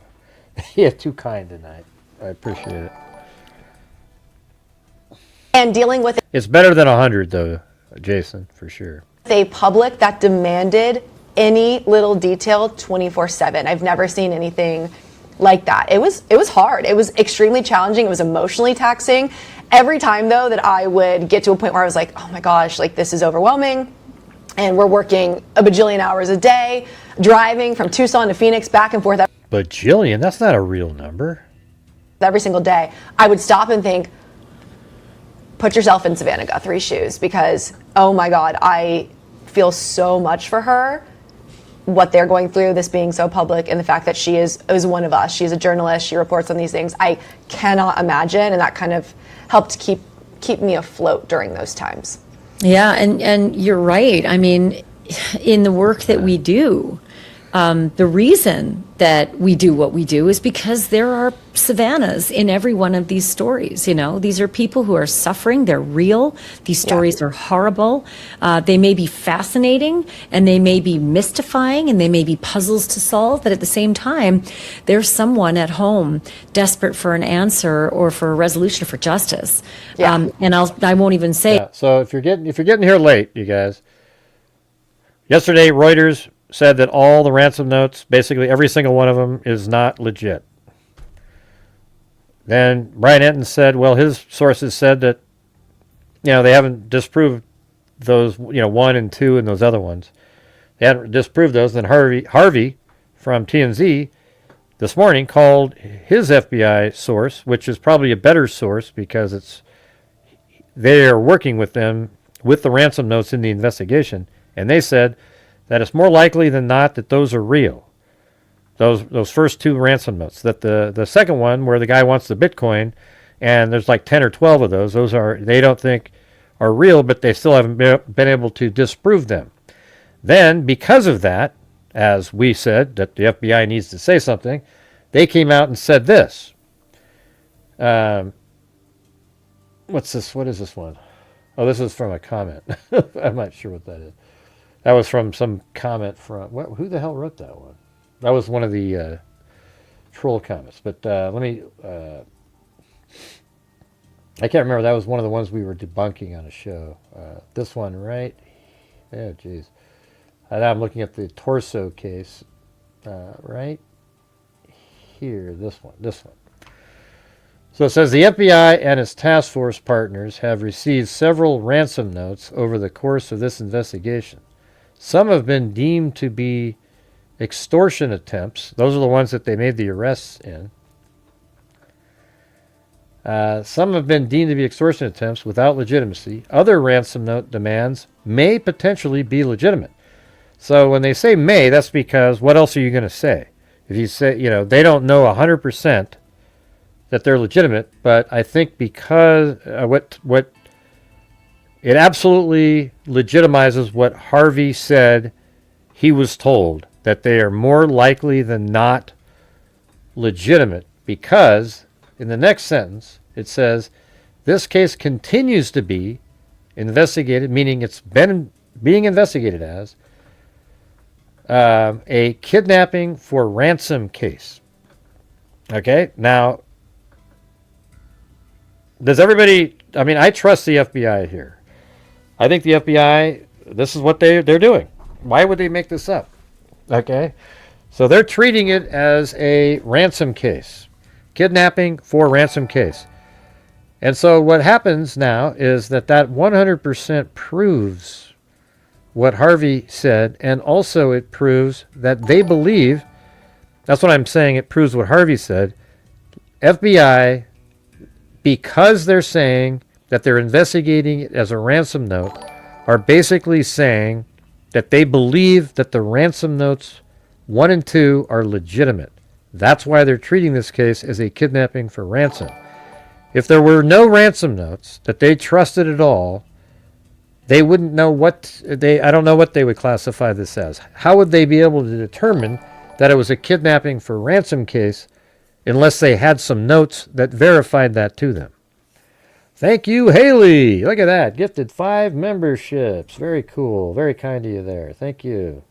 kind tonight. I appreciate it. And dealing with It's better than 100, though, Jason, for sure. a public that demanded any little detail 24/7. I've never seen anything like that. It was hard. It was extremely challenging. It was emotionally taxing. Every time, though, that I would get to a point where I was like, oh my gosh, like this is overwhelming, and we're working a bajillion hours a day, driving from Tucson to Phoenix back and forth Bajillion? That's not a real number. every single day, I would stop and think, put yourself in Savannah Guthrie's shoes, because, oh my God, I feel so much for her, what they're going through, this being so public, and the fact that she is one of us. She's a journalist. She reports on these things. I cannot imagine, and that kind of helped keep me afloat during those times. Yeah, and you're right. I mean, in the work that we do, the reason that we do what we do is because there are Savannahs in every one of these stories. You know, these are people who are suffering. They're real. These stories are horrible. They may be fascinating, and they may be mystifying, and they may be puzzles to solve. But at the same time, there's someone at home desperate for an answer or for a resolution, for justice. Yeah. And I won't even say. Yeah, so if you're getting here late, you guys. Yesterday, Reuters said that all the ransom notes, basically every single one of them, is not legit. Then Brian Enton said, well, his sources said that, they haven't disproved those, 1 and 2 and those other ones. They hadn't disproved those. Then Harvey from TMZ this morning called his FBI source, which is probably a better source because they are working with them with the ransom notes in the investigation, and they said that it's more likely than not that those are real. Those first 2 ransom notes. That the second one, where the guy wants the Bitcoin, and there's like 10 or 12 of those they don't think are real, but they still haven't been able to disprove them. Then, because of that, as we said, that the FBI needs to say something, they came out and said this. What's this? What is this one? Oh, this is from a comment. I'm not sure what that is. That was from some comment from... who the hell wrote that one? That was one of the troll comments. But let me... I can't remember. That was one of the ones we were debunking on a show. This one, right? Oh, geez. Now I'm looking at the torso case. Right here. This one. So it says the FBI and its task force partners have received several ransom notes over the course of this investigation. Some have been deemed to be extortion attempts. Those are the ones that they made the arrests in. Some have been deemed to be extortion attempts without legitimacy. Other ransom note demands may potentially be legitimate. So when they say may, that's because what else are you going to say? If you say, they don't know 100% that they're legitimate, but I think because what it absolutely legitimizes what Harvey said he was told, that they are more likely than not legitimate, because in the next sentence it says this case continues to be investigated, meaning it's been being investigated as a kidnapping for ransom case. Okay, now does everybody, I trust the FBI here. I think the FBI, this is what they're doing. Why would they make this up? Okay, so they're treating it as a ransom case, kidnapping for ransom case. And so what happens now is that 100% proves what Harvey said, and also it proves that they believe, that's what I'm saying, it proves what Harvey said. FBI, because they're saying that they're investigating it as a ransom note, are basically saying that they believe that the ransom notes 1 and 2 are legitimate. That's why they're treating this case as a kidnapping for ransom. If there were no ransom notes that they trusted at all, they wouldn't know I don't know what they would classify this as. How would they be able to determine that it was a kidnapping for ransom case unless they had some notes that verified that to them? Thank you, Haley. Look at that. Gifted 5 memberships. Very cool. Very kind of you there. Thank you.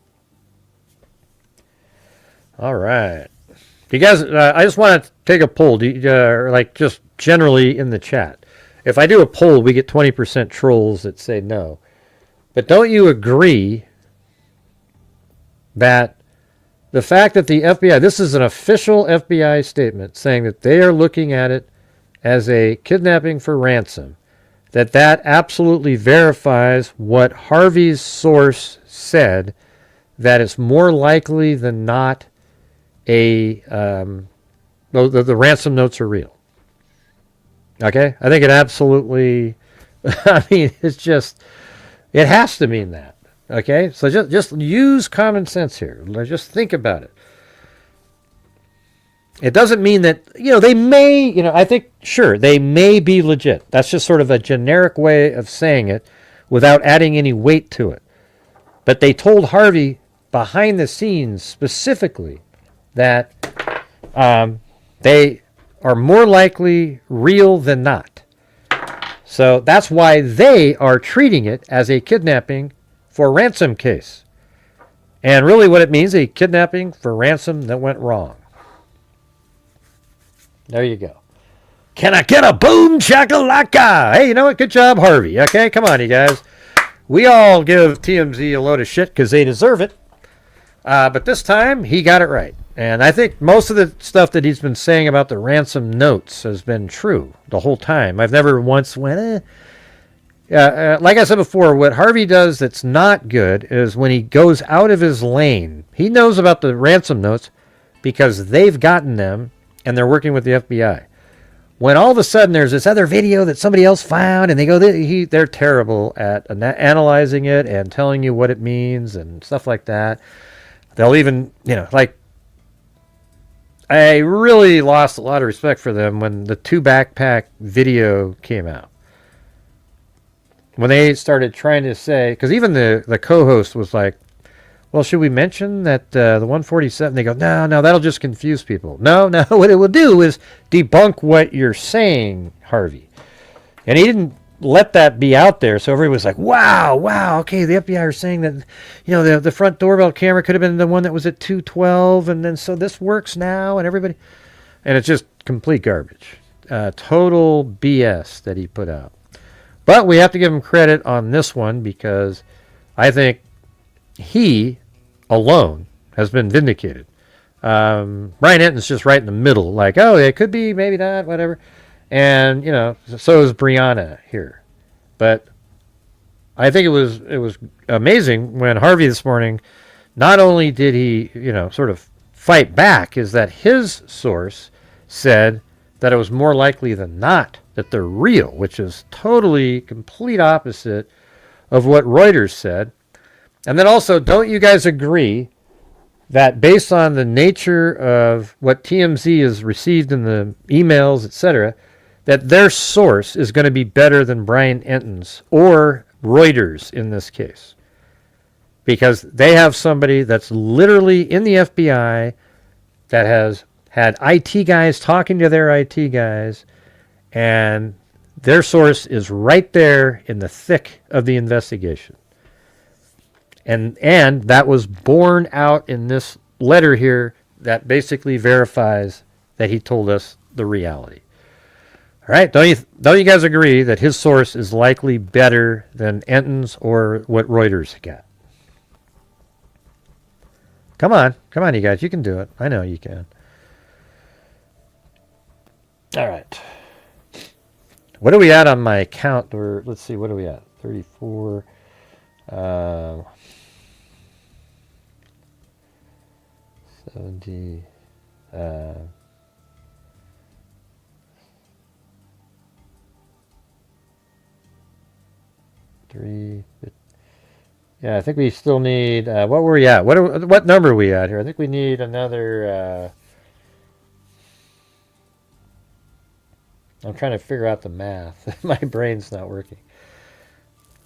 All right. You guys, I just want to take a poll. Just generally in the chat. If I do a poll, we get 20% trolls that say no. But don't you agree that the fact that the FBI, this is an official FBI statement saying that they are looking at it as a kidnapping for ransom, that absolutely verifies what Harvey's source said, that it's more likely than not the ransom notes are real. Okay? I think it absolutely, it's just, it has to mean that. Okay? So just use common sense here. Just think about it. It doesn't mean that, they may, I think, sure, they may be legit. That's just sort of a generic way of saying it without adding any weight to it. But they told Harvey behind the scenes specifically that they are more likely real than not. So that's why they are treating it as a kidnapping for ransom case. And really what it means, a kidnapping for ransom that went wrong. There you go. Can I get a boom shakalaka? Hey, you know what? Good job, Harvey. Okay, come on, you guys. We all give TMZ a load of shit because they deserve it. But this time, he got it right. And I think most of the stuff that he's been saying about the ransom notes has been true the whole time. I've never once went, like I said before, what Harvey does that's not good is when he goes out of his lane. He knows about the ransom notes because they've gotten them and they're working with the FBI. When all of a sudden there's this other video that somebody else found and they go, they're terrible at analyzing it and telling you what it means and stuff like that. They'll even, I really lost a lot of respect for them when the 2 backpack video came out. When they started trying to say, because even the co-host was like, well, should we mention that the 147? They go, no, that'll just confuse people. No, what it will do is debunk what you're saying, Harvey. And he didn't let that be out there, so everybody was like, wow, okay, the FBI are saying that, the front doorbell camera could have been the one that was at 212, and then so this works now, and everybody, and it's just complete garbage. total BS that he put out. But we have to give him credit on this one because I think he alone has been vindicated. Brian Enton's just right in the middle, like, oh, it could be, maybe not, whatever. And, you know, so is Brianna here. But I think it was amazing when Harvey this morning, not only did he, you know, sort of fight back, is that his source said that it was more likely than not that they're real, which is totally complete opposite of what Reuters said. And then also, don't you guys agree that based on the nature of what TMZ has received in the emails, etc., that their source is going to be better than Brian Enton's or Reuters in this case? Because they have somebody that's literally in the FBI that has had IT guys talking to their IT guys, and their source is right there in the thick of the investigation. And that was borne out in this letter here that basically verifies that he told us the reality. All right, don't you guys agree that his source is likely better than Enton's or what Reuters got? Come on, you guys, you can do it. I know you can. All right. What are we at on my count? Or let's see, what are we at? 34. 70. 3. Yeah, I think we still need. What were we at? What number are we at here? I think we need another. I'm trying to figure out the math. My brain's not working.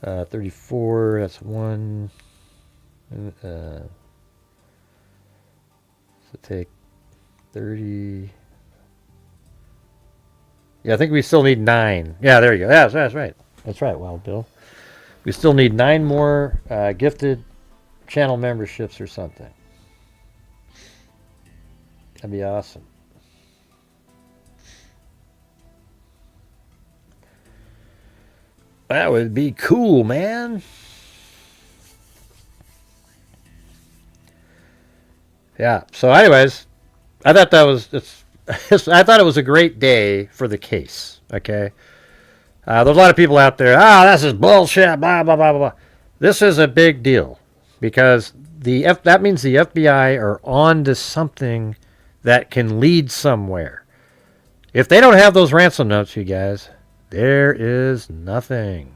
34. That's 1. So take 30. Yeah, I think we still need 9. Yeah, there you go. That's right. That's right, Wild Bill. We still need 9 more gifted channel memberships or something. That'd be awesome. That would be cool, man. Yeah. So, anyways, I thought that was I thought it was a great day for the case. Okay. There's a lot of people out there. This is bullshit. Blah blah blah blah. This is a big deal because that means the FBI are on to something that can lead somewhere. If they don't have those ransom notes, you guys, there is nothing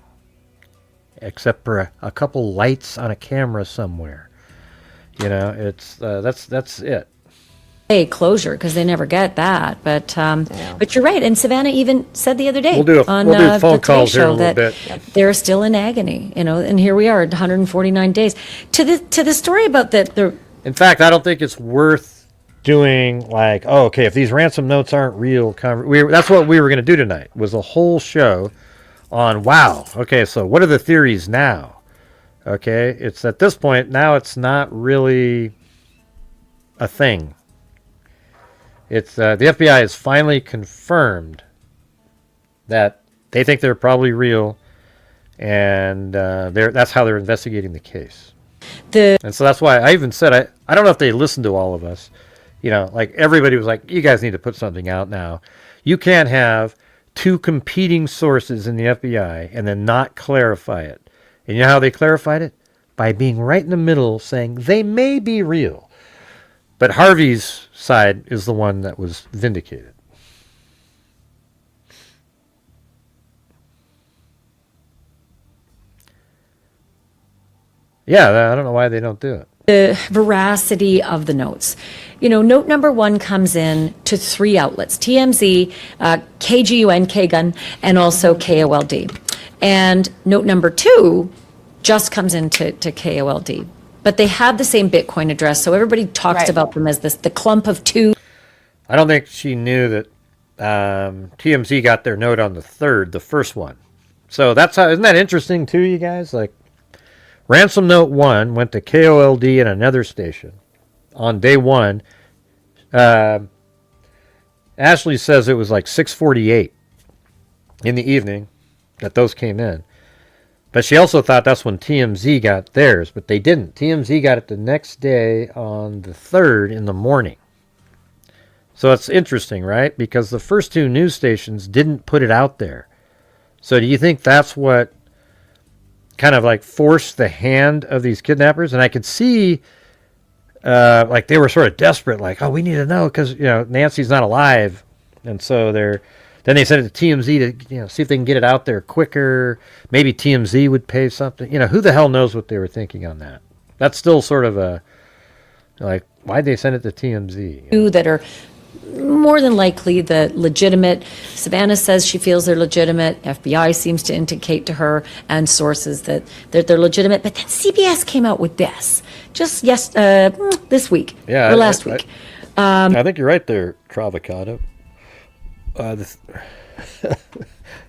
except for a couple lights on a camera somewhere. You know, it's that's it. Closure because they never get that, but you're right. And Savannah even said the other day we'll do on phone the calls here in a show little that bit. they're still in agony. You know, and here we are, 149 days to the story about the. In fact, I don't think it's worth doing like, okay, if these ransom notes aren't real, that's what we were going to do tonight. Was a whole show on okay, so what are the theories now? Okay, it's at this point now it's not really a thing. It's the FBI has finally confirmed that they think they're probably real, and that's how they're investigating the case. And so that's why I even said I don't know if they listened to all of us. You know, like everybody was like, you guys need to put something out now. You can't have 2 competing sources in the FBI and then not clarify it. And you know how they clarified it? By being right in the middle saying they may be real. But Harvey's side is the one that was vindicated. Yeah, I don't know why they don't do it. The veracity of the notes. You know, note number 1 comes in to 3 outlets: TMZ, KGUN, KGUN, and also KOLD. And note number 2 just comes into KOLD. But they have the same Bitcoin address, so everybody talks about them as the clump of 2. I don't think she knew that TMZ got their note on the first one. So that's how, isn't that interesting too, you guys? Like, Ransom Note 1 went to KOLD and another station on day 1. And Ashley says it was like 6:48 in the evening that those came in. But she also thought that's when TMZ got theirs, but they didn't. TMZ got it the next day on the 3rd in the morning. So it's interesting, right? Because the first two news stations didn't put it out there. So do you think that's what kind of like forced the hand of these kidnappers? And I could see like they were sort of desperate, like, oh, we need to know because, you know, Nancy's not alive. And so then they sent it to TMZ to, you know, see if they can get it out there quicker. Maybe TMZ would pay something. You know, who the hell knows what they were thinking on that? That's still sort of a, like, why'd they send it to TMZ? You that are more than likely the legitimate. Savannah says she feels they're legitimate. FBI seems to indicate to her and sources that they're legitimate. But then CBS came out with this just this week or last week. I think you're right there, Travacado.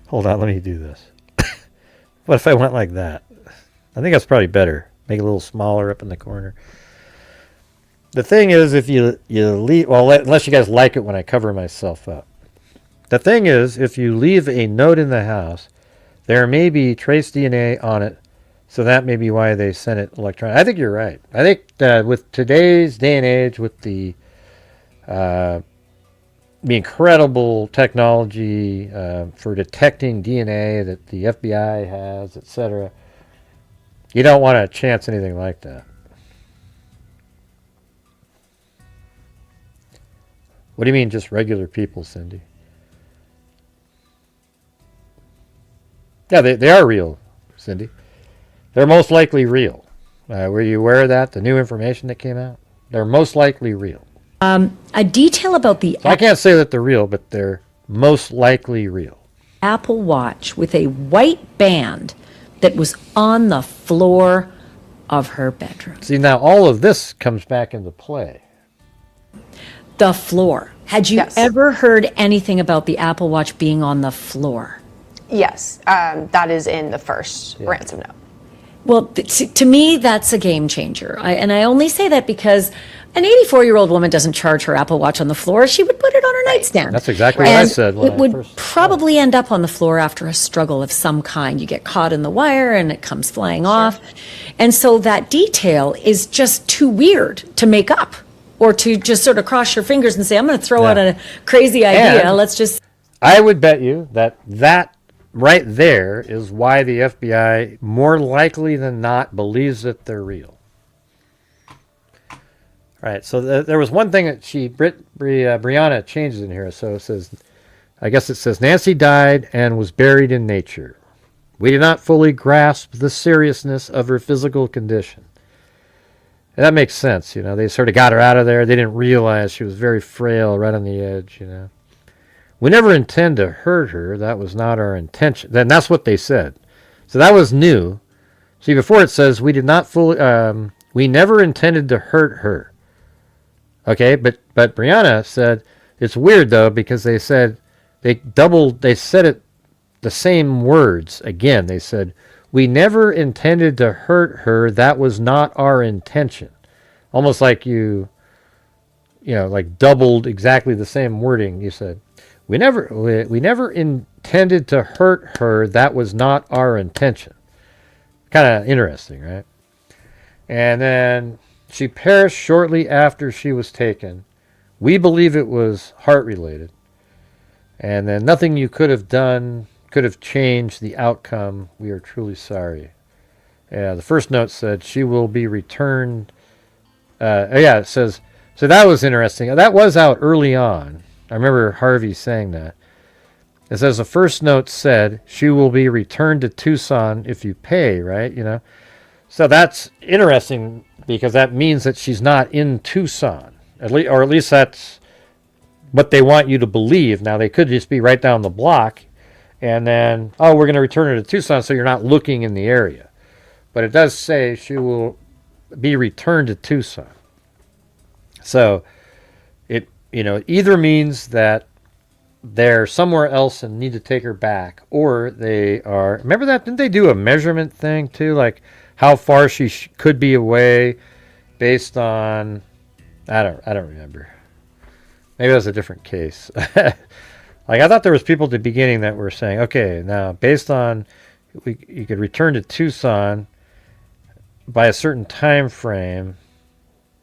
Hold on, let me do this. What if I went like that? I think that's probably better. Make it a little smaller up in the corner. The thing is, if you leave, well, unless you guys like it when I cover myself up. The thing is, if you leave a note in the house, there may be trace DNA on it, so that may be why they sent it electronic. I think you're right. I think that with today's day and age, with the incredible technology for detecting DNA that the FBI has, etc., you don't want to chance anything like that. What do you mean just regular people, Cindy? Yeah, they are real, Cindy. They're most likely real. Were you aware of that, the new information that came out? They're most likely real. A detail about the So I can't say that they're real, but they're most likely real. Apple Watch with a white band that was on the floor of her bedroom. See, now all of this comes back into play. The floor. Had you ever heard anything about the Apple Watch being on the floor? Yes, that is in the first ransom note. Well, to me, that's a game changer. And I only say that because an 84-year-old woman doesn't charge her Apple Watch on the floor. She would put it on her nightstand. That's exactly what I said. It would probably end up on the floor after a struggle of some kind. You get caught in the wire and it comes flying off. And so that detail is just too weird to make up or to just sort of cross your fingers and say, I'm going to throw out a crazy idea. And let's just... I would bet you that right there is why the FBI more likely than not believes that they're real. Right, so there was one thing that Brianna changes in here. So it says, I guess it says, Nancy died and was buried in nature. We did not fully grasp the seriousness of her physical condition. And that makes sense, you know. They sort of got her out of there. They didn't realize she was very frail, right on the edge, you know. We never intend to hurt her. That was not our intention. Then that's what they said. So that was new. See, before it says we did not fully, we never intended to hurt her. Okay, but Brianna said it's weird though because they said they said it the same words again. They said we never intended to hurt her. That was not our intention. Almost like you know, like doubled exactly the same wording. You said. We never intended to hurt her. That was not our intention. Kind of interesting, right? And then she perished shortly after she was taken. We believe it was heart-related. And then nothing you could have done could have changed the outcome. We are truly sorry. The first note said she will be returned. It says, so that was interesting. That was out early on. I remember Harvey saying that. It says the first note said she will be returned to Tucson if you pay, right? You know, so that's interesting because that means that she's not in Tucson, at least that's what they want you to believe. Now they could just be right down the block, and then we're going to return her to Tucson, so you're not looking in the area. But it does say she will be returned to Tucson. So it either means that they're somewhere else and need to take her back, or they are. Remember that? Didn't they do a measurement thing too, like how far she could be away, based on I don't remember. maybe that's a different case. Like, I thought there was people at the beginning that were saying, okay, now based on you could return to Tucson by a certain time frame,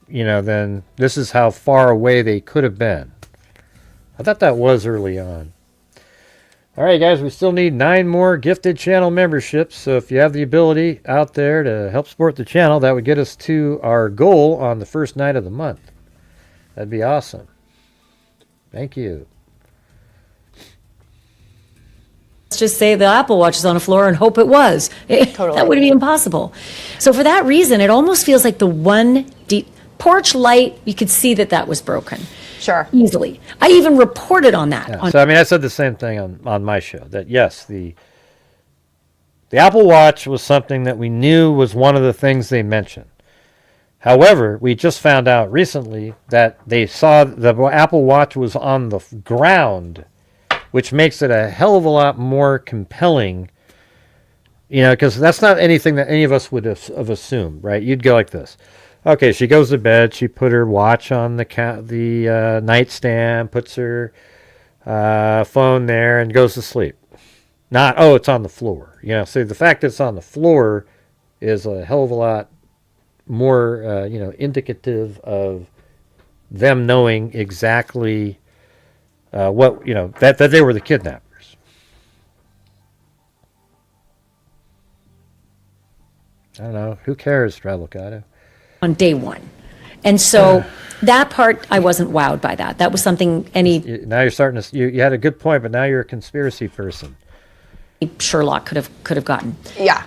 then this is how far away they could have been. I thought that was early on. All right, guys, we still need 9 more gifted channel memberships. So if you have the ability out there to help support the channel, that would get us to our goal on the first night of the month. That'd be awesome. Thank you. Let's just say the Apple Watch is on the floor and hope it was. Totally. That would be impossible. So for that reason, it almost feels like the one porch light, you could see that was broken. Sure. Easily. I even reported on that. Yeah. So, I said the same thing on my show, that yes, the Apple Watch was something that we knew was one of the things they mentioned. However, we just found out recently that they saw the Apple Watch was on the ground, which makes it a hell of a lot more compelling, because that's not anything that any of us would have assumed, right? You'd go like this. Okay, she goes to bed. She put her watch on the nightstand, puts her phone there, and goes to sleep. Not, it's on the floor. So the fact that it's on the floor is a hell of a lot more, indicative of them knowing exactly what, that they were the kidnappers. I don't know. Who cares, Travelcado? On day one. And so that part, I wasn't wowed by that. That was something Now you're starting to, you had a good point, but now you're a conspiracy person. Sherlock could have gotten. Yeah.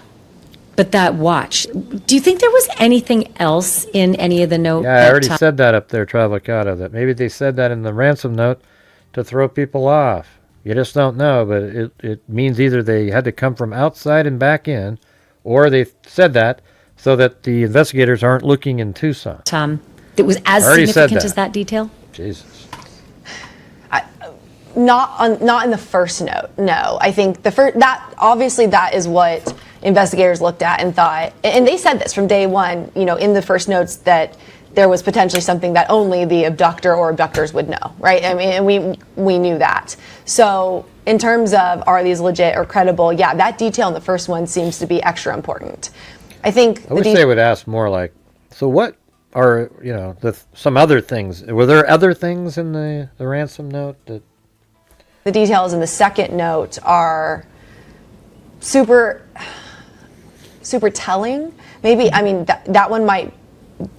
But that watch, do you think there was anything else in any of the notes? Yeah, I already said that up there, Travelcado, that maybe they said that in the ransom note to throw people off. You just don't know, but it means either they had to come from outside and back in, or they said that so that the investigators aren't looking in Tucson. It was as significant as that detail? Jesus. Not in the first note. No, I think that is what investigators looked at and thought, and they said this from day one. In the first notes that there was potentially something that only the abductor or abductors would know, right? And we knew that. So in terms of are these legit or credible, yeah, that detail in the first one seems to be extra important. I wish they would ask more like, so what are some other things? Were there other things in the ransom note that? The details in the second note are super telling. Maybe, that one might,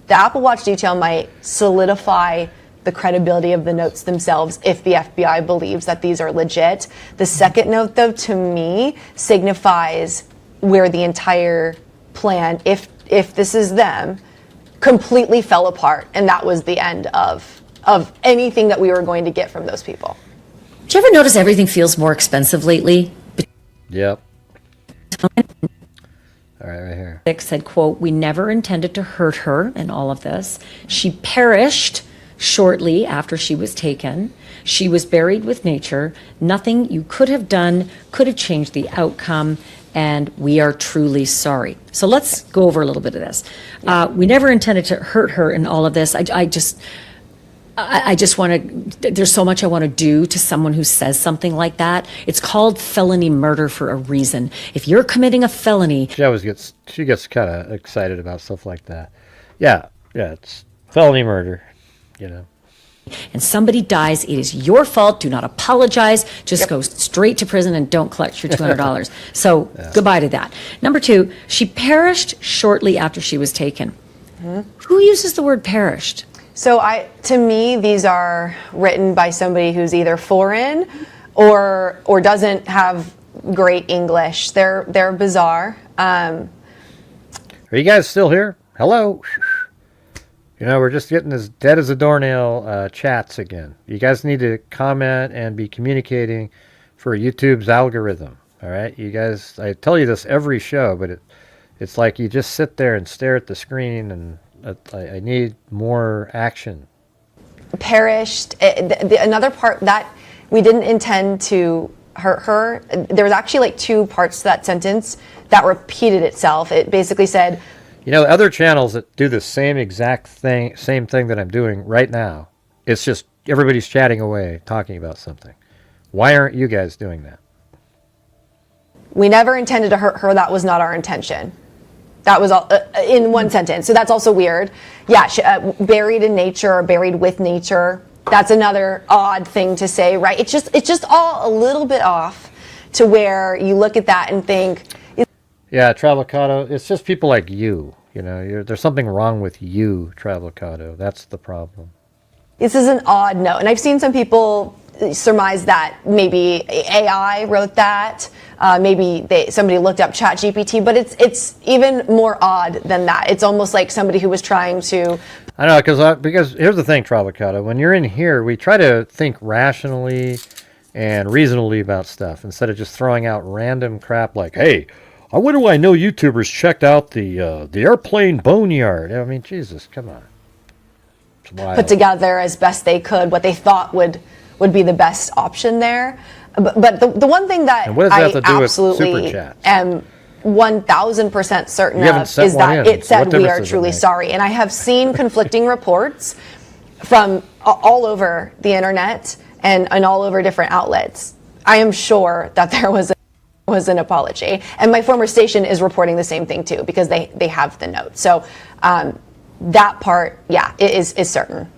the Apple Watch detail might solidify the credibility of the notes themselves if the FBI believes that these are legit. The second note, though, to me, signifies where the entire plan, if this is them, completely fell apart, and that was the end of anything that we were going to get from those people. Do you ever notice everything feels more expensive lately? Yep. All right here. Said, quote, "We never intended to hurt her in all of this. She perished shortly after she was taken. She was buried with nature. Nothing you could have done could have changed the outcome, and we are truly sorry." So let's go over a little bit of this. We never intended to hurt her in all of this. I just want to, there's so much I want to do to someone who says something like that. It's called felony murder for a reason. If you're committing a felony. She gets kind of excited about stuff like that. Yeah, it's felony murder, And somebody dies, it is your fault. Do not apologize. Just go straight to prison and don't collect your $200. So goodbye to that. Number 2, she perished shortly after she was taken. Mm-hmm. Who uses the word perished? So to me, these are written by somebody who's either foreign or doesn't have great English. They're bizarre. Are you guys still here? Hello. We're just getting as dead as a doornail chats again. You guys need to comment and be communicating for YouTube's algorithm. All right, you guys. I tell you this every show, but it's like you just sit there and stare at the screen and. I need more action. Perished. Another part that we didn't intend to hurt her. There was actually 2 parts to that sentence that repeated itself. It basically said, other channels that do the same exact thing, same thing that I'm doing right now. It's just everybody's chatting away, talking about something. Why aren't you guys doing that? We never intended to hurt her. That was not our intention. That was all in one sentence. So that's also weird. Yeah, buried in nature or buried with nature. That's another odd thing to say, right? It's just all a little bit off to where you look at that and think. Yeah, Travelcado, it's just people like you. You know, there's something wrong with you, Travelcado. That's the problem. This is an odd note. And I've seen some people surmise that maybe AI wrote that. Maybe somebody looked up ChatGPT, but it's even more odd than that. It's almost like somebody who was trying to. I know, because here's the thing, Travelcado. When you're in here, we try to think rationally and reasonably about stuff instead of just throwing out random crap like, hey, I wonder why no YouTubers checked out the airplane boneyard. I mean, Jesus, come on. It's wild. Put together as best they could what they thought would be the best option there. But the one thing that I absolutely am 1,000% certain of is that it said we are truly sorry. And I have seen conflicting reports from all over the internet and all over different outlets. I am sure that there was an apology. And my former station is reporting the same thing too, because they have the note. So that part, yeah, it is certain.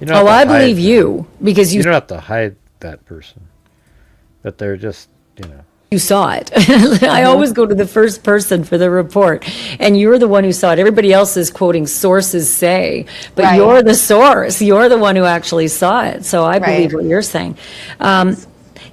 I believe you, because you don't have to hide that person. But they're just, you saw it. I always go to the first person for the report, and you're the one who saw it. Everybody else is quoting sources say, but Right. You're the source. You're the one who actually saw it. So I believe what you're saying.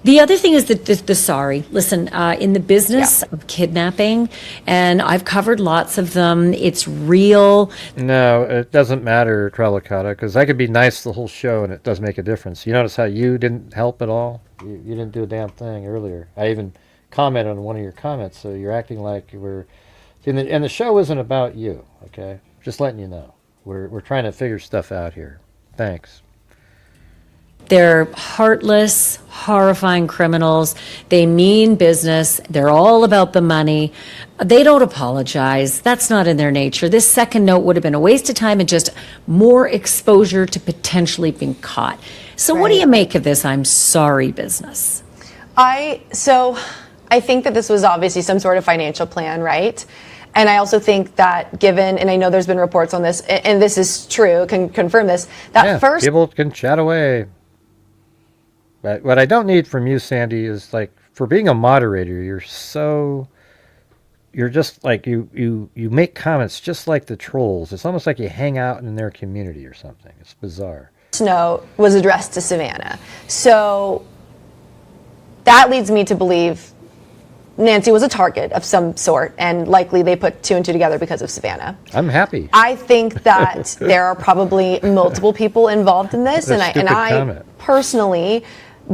The other thing is the sorry. Listen, in the business of kidnapping, and I've covered lots of them, it's real. No, it doesn't matter, Tralicata, because I could be nice the whole show and it does make a difference. You notice how you didn't help at all? You didn't do a damn thing earlier. I even commented on one of your comments, so you're acting like we're... And the show isn't about you, okay? Just letting you know. We're trying to figure stuff out here. Thanks. They're heartless, horrifying criminals. They mean business. They're all about the money. They don't apologize. That's not in their nature. This second note would have been a waste of time and just more exposure to potentially being caught. So what do you make of this I'm sorry business? I think that this was obviously some sort of financial plan, right? And I also think that given, and I know there's been reports on this, and this is true, can confirm this, that first... people can chat away. But what I don't need from you, Sandy, is like, for being a moderator, you're just like, you make comments just like the trolls. It's almost like you hang out in their community or something. It's bizarre. Note was addressed to Savannah. So that leads me to believe Nancy was a target of some sort, and likely they put two and two together because of Savannah. I'm happy. I think that there are probably multiple people involved in this, and I personally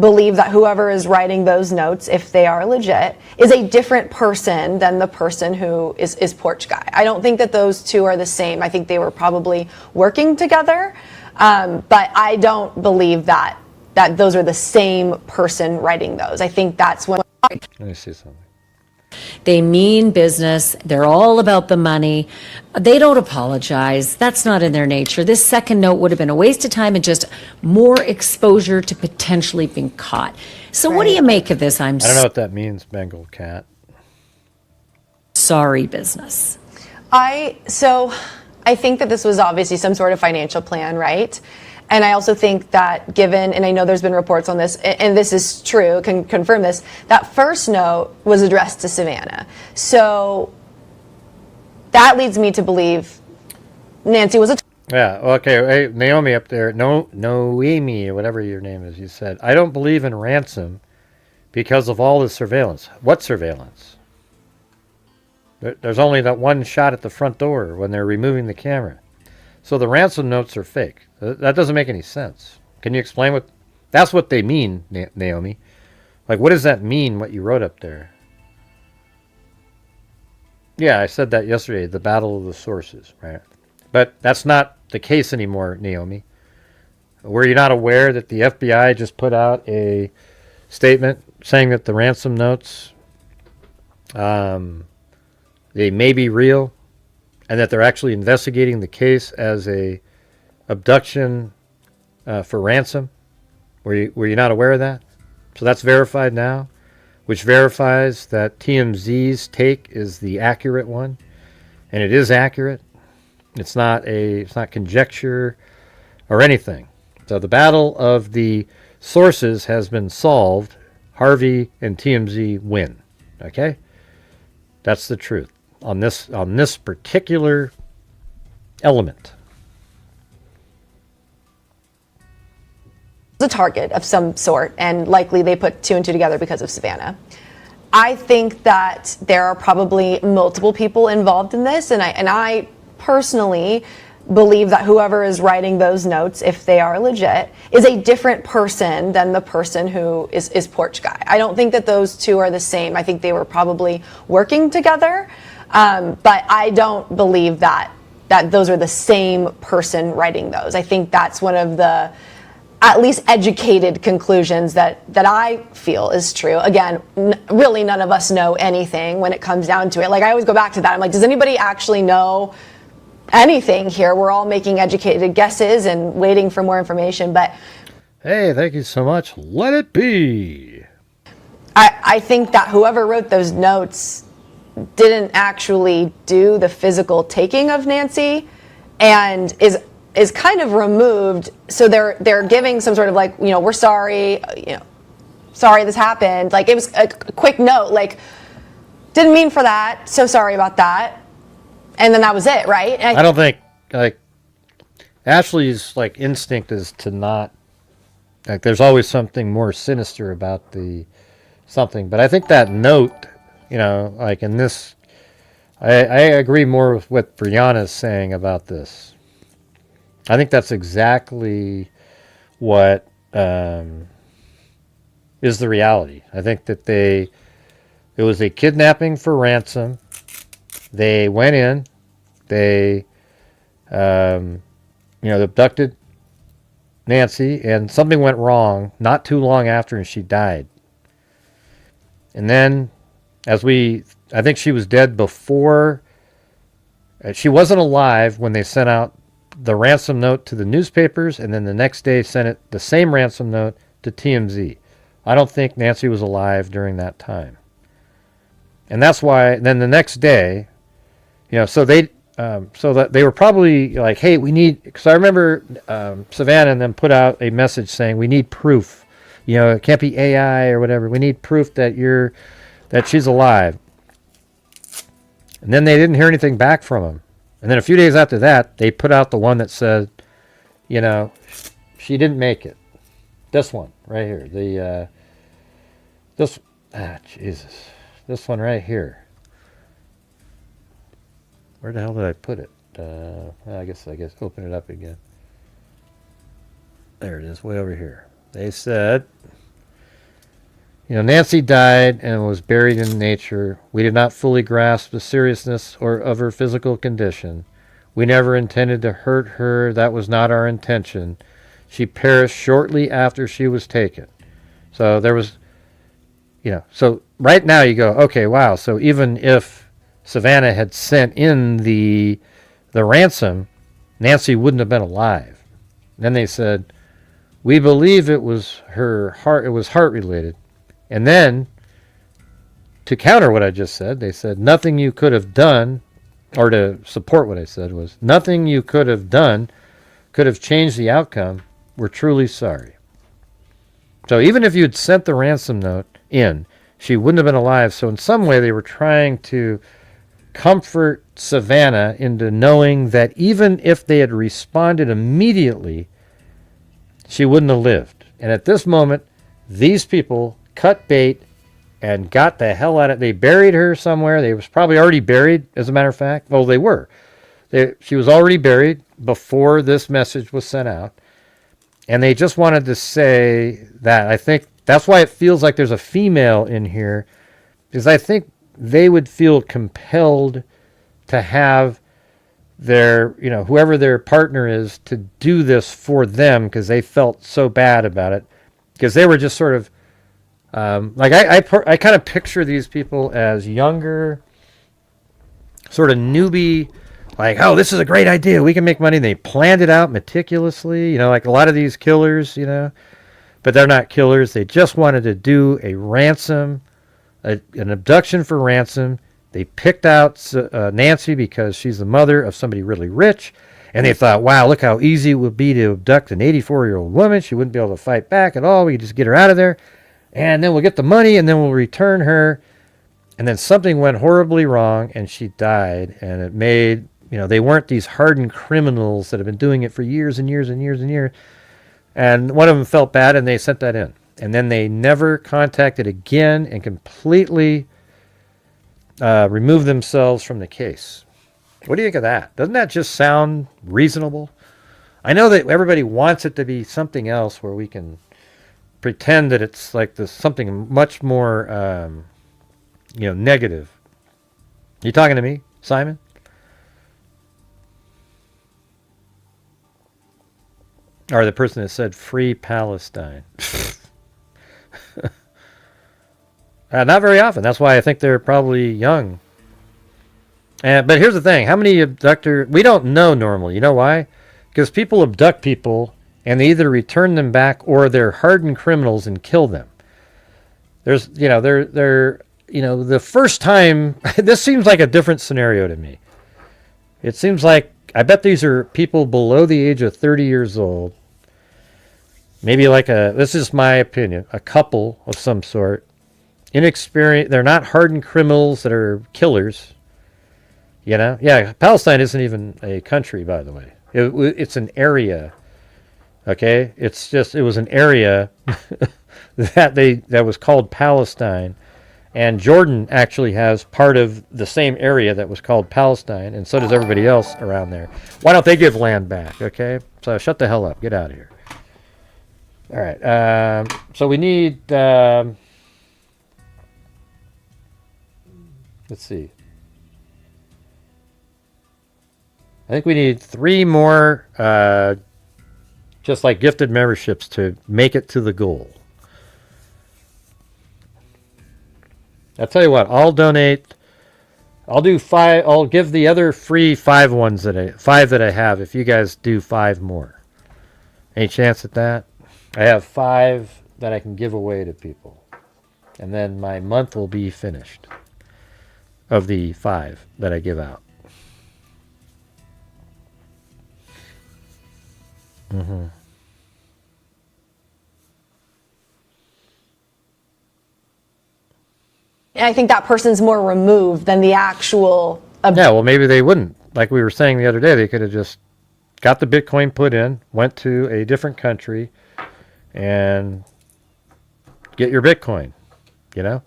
believe that whoever is writing those notes, if they are legit, is a different person than the person who is Porch Guy. I don't think that those two are the same. I think they were probably working together, but I don't believe that those are the same person writing those. I think that's when... Let me see something. They mean business. They're all about the money. They don't apologize. That's not in their nature. This second note would have been a waste of time and just more exposure to potentially being caught. So what do you make of this I don't know what that means, Bengal Cat. Sorry business. I think that this was obviously some sort of financial plan, right? And I also think that given, and I know there's been reports on this, and this is true, can confirm this, that first note was addressed to Savannah. So that leads me to believe Nancy was a... Yeah, okay, hey, Naomi up there, Noemi, or whatever your name is, you said, I don't believe in ransom because of all the surveillance. What surveillance? There's only that one shot at the front door when they're removing the camera. So the ransom notes are fake. That doesn't make any sense. Can you explain what... That's what they mean, Naomi. Like, what does that mean, what you wrote up there? Yeah, I said that yesterday, the battle of the sources, right? But that's not the case anymore, Naomi. Were you not aware that the FBI just put out a statement saying that the ransom notes, they may be real, and that they're actually investigating the case as a abduction for ransom? Were you not aware of that? So that's verified now, which verifies that TMZ's take is the accurate one, and it is accurate. It's not conjecture or anything. So the battle of the sources has been solved. Harvey and TMZ win. Okay? That's the truth on this particular element. The target of some sort, and likely they put two and two together because of Savannah. I think that there are probably multiple people involved in this, and I personally believe that whoever is writing those notes, if they are legit, is a different person than the person who is Porch Guy. I don't think that those two are the same. I think they were probably working together, but I don't believe that those are the same person writing those. I think that's one of the at least educated conclusions that I feel is true. Again, really none of us know anything when it comes down to it. Like, I always go back to that. I'm like, does anybody actually know anything here? We're all making educated guesses and waiting for more information. But hey, thank you so much. Let it be. I think that whoever wrote those notes didn't actually do the physical taking of Nancy, and is kind of removed. So they're giving some sort of like, we're sorry, sorry this happened. Like, it was a quick note, like, didn't mean for that, so sorry about that. And then that was it, right? I don't think, like, Ashley's, like, instinct is to not, like, there's always something more sinister about the something. But I think that note, like in this, I agree more with what Brianna's saying about this. I think that's exactly what is the reality. I think that it was a kidnapping for ransom. They went in, they, abducted Nancy, and something went wrong not too long after, and she died. And then, I think she was dead before, she wasn't alive when they sent out the ransom note to the newspapers, and then the next day sent the same ransom note to TMZ. I don't think Nancy was alive during that time. And that's why, then the next day, so that they were probably like, hey, we need, because I remember Savannah and them put out a message saying, we need proof. It can't be AI or whatever. We need proof that she's alive. And then they didn't hear anything back from them. And then a few days after that, they put out the one that said, she didn't make it. This one right here. Jesus. This one right here. Where the hell did I put it? I guess open it up again. There it is, way over here. They said, Nancy died and was buried in nature. We did not fully grasp the seriousness of her physical condition. We never intended to hurt her. That was not our intention. She perished shortly after she was taken. So there was, so right now you go, okay, wow. So even if Savannah had sent in the ransom, Nancy wouldn't have been alive. Then they said, we believe it was her heart. It was heart related. And then, to counter what I just said, they said, nothing you could have done, or to support what I said was, nothing you could have done could have changed the outcome. We're truly sorry. So even if you'd sent the ransom note in, she wouldn't have been alive. So in some way, they were trying to comfort Savannah into knowing that even if they had responded immediately, she wouldn't have lived. And at this moment, these people cut bait and got the hell out of it. They buried her somewhere. They was probably already buried, as a matter of fact. Well, they were. She was already buried before this message was sent out. And they just wanted to say that. I think that's why it feels like there's a female in here, because I think they would feel compelled to have their, whoever their partner is, to do this for them, because they felt so bad about it. Because they were just sort of, I kind of picture these people as younger, sort of newbie, like, oh, this is a great idea, we can make money. And they planned it out meticulously, like a lot of these killers, but they're not killers. They just wanted to do a ransom, an abduction for ransom. They picked out Nancy because she's the mother of somebody really rich, and they thought, wow, look how easy it would be to abduct an 84-year-old woman. She wouldn't be able to fight back at all. We could just get her out of there, and then we'll get the money, and then we'll return her. And then something went horribly wrong, and she died, and it made, they weren't these hardened criminals that have been doing it for years and years and years and years. And one of them felt bad, and they sent that in. And then they never contacted again and completely removed themselves from the case. What do you think of that? Doesn't that just sound reasonable? I know that everybody wants it to be something else where we can pretend that it's like this something much more, negative. You talking to me, Simon? Or the person that said free Palestine. Not very often. That's why I think they're probably young. But here's the thing. How many abductors... We don't know normally. You know why? Because people abduct people and they either return them back or they're hardened criminals and kill them. There's, the first time... This seems like a different scenario to me. It seems like... I bet these are people below the age of 30 years old. Maybe like this is my opinion, a couple of some sort. Inexperienced, they're not hardened criminals that are killers. Yeah, Palestine isn't even a country, by the way. It's an area. Okay? It was an area that was called Palestine. And Jordan actually has part of the same area that was called Palestine, and so does everybody else around there. Why don't they give land back, okay? So shut the hell up. Get out of here. All right. So we need... let's see. I think we need 3 more just like gifted memberships to make it to the goal. I'll tell you what, I'll donate. I'll do 5. I'll give the other free 5 ones that I have if you guys do 5 more. Any chance at that? I have 5 that I can give away to people. And then my month will be finished of the 5 that I give out. Mm-hmm. And I think that person's more removed than the actual... Yeah, well, maybe they wouldn't. Like we were saying the other day, they could have just got the Bitcoin put in, went to a different country, and get your Bitcoin, I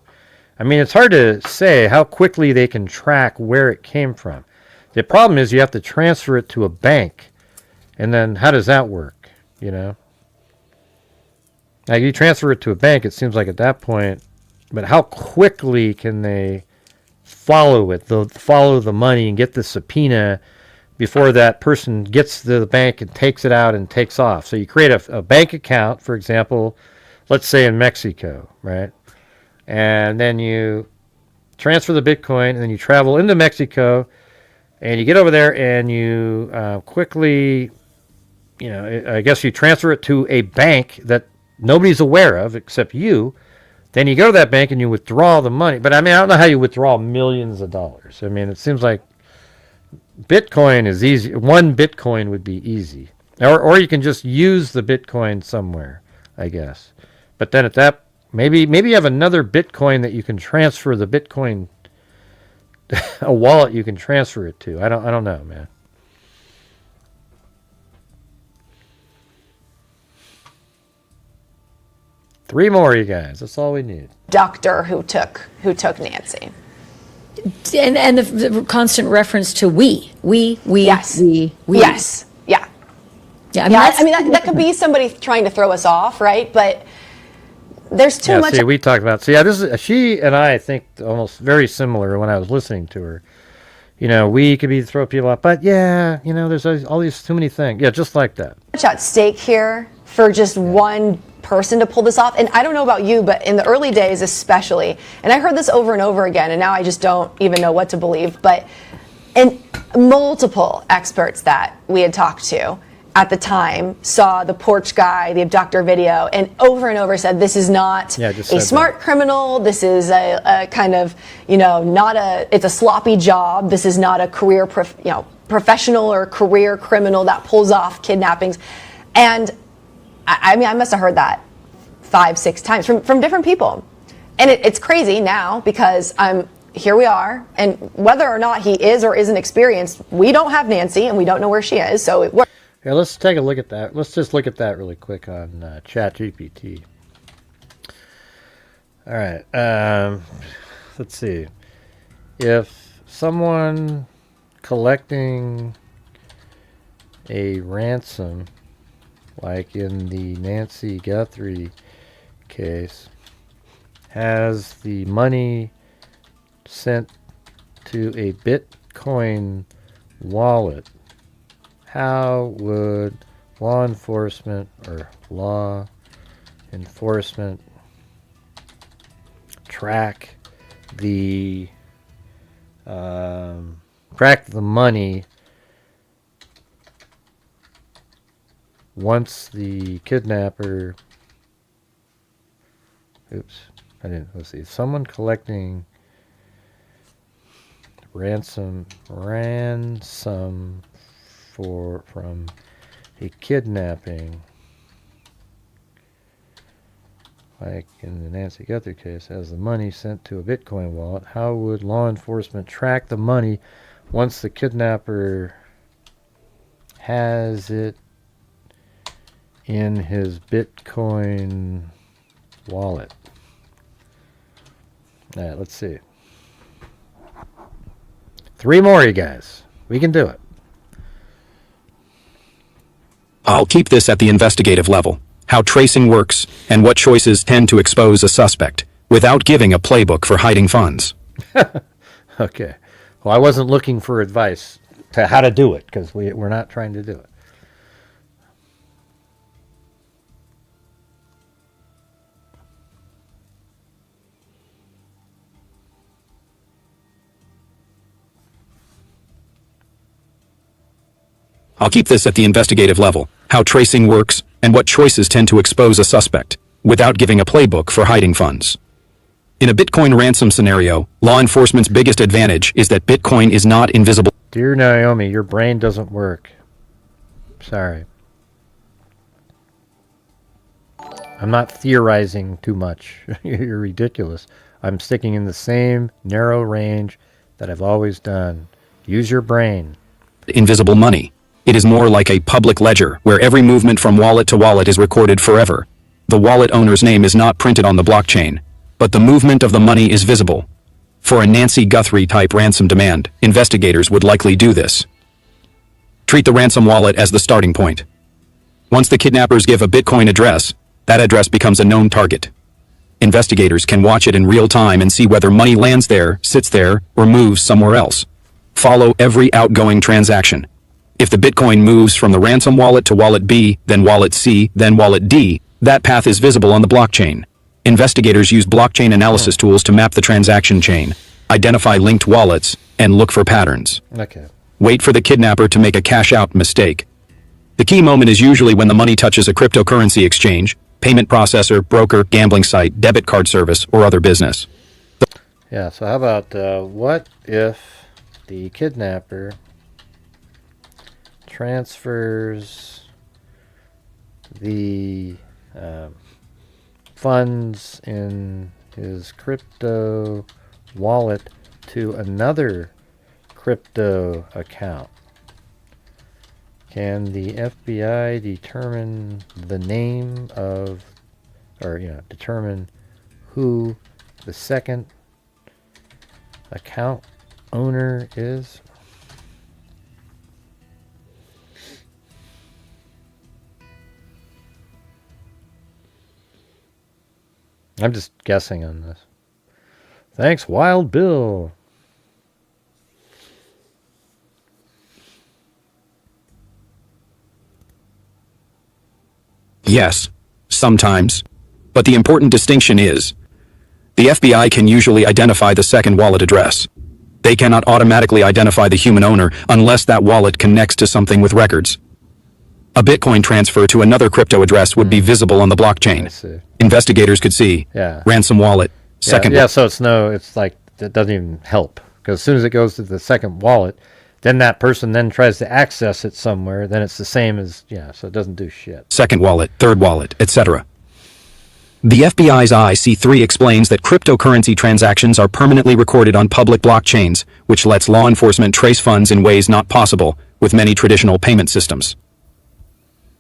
mean, it's hard to say how quickly they can track where it came from. The problem is you have to transfer it to a bank, and then how does that work, Now, you transfer it to a bank, it seems like at that point, but how quickly can they follow it? They'll follow the money and get the subpoena before that person gets to the bank and takes it out and takes off. So you create a bank account, for example, let's say in Mexico, right? And then you transfer the Bitcoin, and then you travel into Mexico, and you get over there, and you quickly, I guess you transfer it to a bank that nobody's aware of except you. Then you go to that bank and you withdraw the money. But I mean, I don't know how you withdraw millions of dollars. I mean, it seems like Bitcoin is easy. 1 Bitcoin would be easy. Or you can just use the Bitcoin somewhere, I guess. But then at that, maybe you have another Bitcoin that you can transfer the Bitcoin, a wallet you can transfer it to. I don't know, man. Three more, you guys. That's all we need. Doctor who took Nancy. And the constant reference to we. Yes. We. Yes. Yeah. Yeah. I mean, that could be somebody trying to throw us off, right? But there's too much. See, we talked about. See, this is she and I think almost very similar when I was listening to her. We could be throw people off, but there's all these too many things. Yeah, just like that. Much at stake here for just one person to pull this off. And I don't know about you, but in the early days especially, and I heard this over and over again, and now I just don't even know what to believe, but and multiple experts that we had talked to, at the time saw the porch guy, the abductor video, and over said, this is not a smart criminal. This is a kind of, it's a sloppy job. This is not a career, professional or career criminal that pulls off kidnappings. And I must have heard that 5-6 times from different people. And it's crazy now because here we are, and whether or not he is or isn't experienced, we don't have Nancy and we don't know where she is. So yeah, let's take a look at that. Let's just look at that really quick on ChatGPT. All right. Let's see. If someone collecting a ransom, like in the Nancy Guthrie case, has the money sent to a Bitcoin wallet, how would law enforcement track the money once the kidnapper let's see, someone collecting ransom from a kidnapping, like in the Nancy Guthrie case, has the money sent to a Bitcoin wallet, how would law enforcement track the money once the kidnapper has it in his Bitcoin wallet? All right, let's see. 3 more, you guys. We can do it. I'll keep this at the investigative level. How tracing works and what choices tend to expose a suspect without giving a playbook for hiding funds. Okay. Well, I wasn't looking for advice to how to do it because we're not trying to do it. I'll keep this at the investigative level. How tracing works and what choices tend to expose a suspect without giving a playbook for hiding funds. In a Bitcoin ransom scenario, law enforcement's biggest advantage is that Bitcoin is not invisible. Dear Naomi, your brain doesn't work. Sorry. I'm not theorizing too much. You're ridiculous. I'm sticking in the same narrow range that I've always done. Use your brain. Invisible money. It is more like a public ledger where every movement from wallet to wallet is recorded forever. The wallet owner's name is not printed on the blockchain, but the movement of the money is visible. For a Nancy Guthrie type ransom demand, investigators would likely do this. Treat the ransom wallet as the starting point. Once the kidnappers give a Bitcoin address, that address becomes a known target. Investigators can watch it in real time and see whether money lands there, sits there, or moves somewhere else. Follow every outgoing transaction. If the Bitcoin moves from the ransom wallet to wallet B, then wallet C, then wallet D, that path is visible on the blockchain. Investigators use blockchain analysis tools to map the transaction chain, identify linked wallets, and look for patterns. Okay. Wait for the kidnapper to make a cash-out mistake. The key moment is usually when the money touches a cryptocurrency exchange, payment processor, broker, gambling site, debit card service, or other business. Yeah, so how about what if the kidnapper transfers the funds in his crypto wallet to another crypto account? Can the FBI determine the name of, determine who the second account owner is? I'm just guessing on this. Thanks, Wild Bill. Yes, sometimes. But the important distinction is, the FBI can usually identify the second wallet address. They cannot automatically identify the human owner unless that wallet connects to something with records. A Bitcoin transfer to another crypto address would be visible on the blockchain. I see. Investigators could see Yeah. Ransom Wallet, second Yeah, so it's like, it doesn't even help. Because as soon as it goes to the second wallet, then that person then tries to access it somewhere, then it's the same as, so it doesn't do shit. second wallet, third wallet, etc. The FBI's IC3 explains that cryptocurrency transactions are permanently recorded on public blockchains, which lets law enforcement trace funds in ways not possible with many traditional payment systems.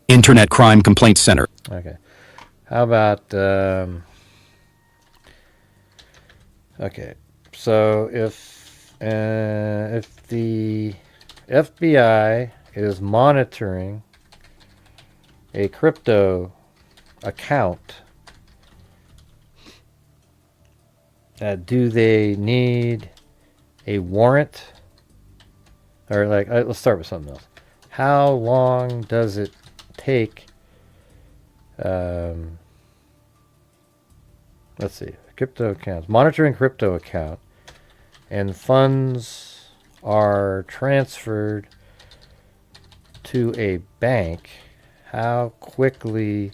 Internet Crime Complaints Center. Okay. How about, okay, so if the FBI is monitoring a crypto account, do they need a warrant? Or like, let's start with something else. How long does it take? Let's see, crypto accounts, monitoring crypto account, and funds are transferred to a bank. How quickly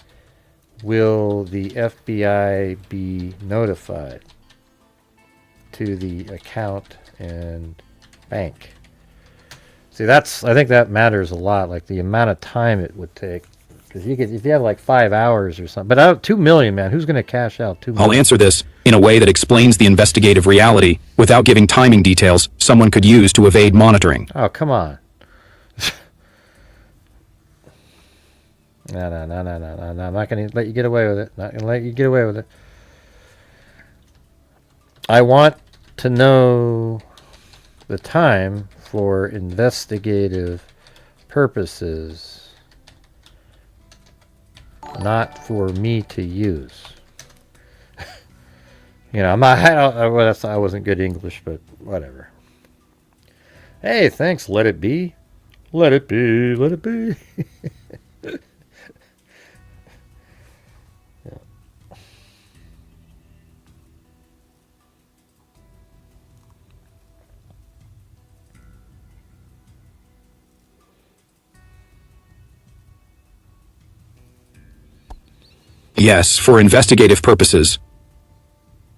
will the FBI be notified to the account and bank? See, I think that matters a lot, like the amount of time it would take. Because if you have like 5 hours or something, but 2 million, man, who's going to cash out 2 million? I'll answer this in a way that explains the investigative reality without giving timing details someone could use to evade monitoring. Oh, come on. No, I'm not going to let you get away with it. Not going to let you get away with it. I want to know the time for investigative purposes, not for me to use. I'm not, I wasn't good English, but whatever. Hey, thanks, let it be. Let it be, let it be. Yes, for investigative purposes.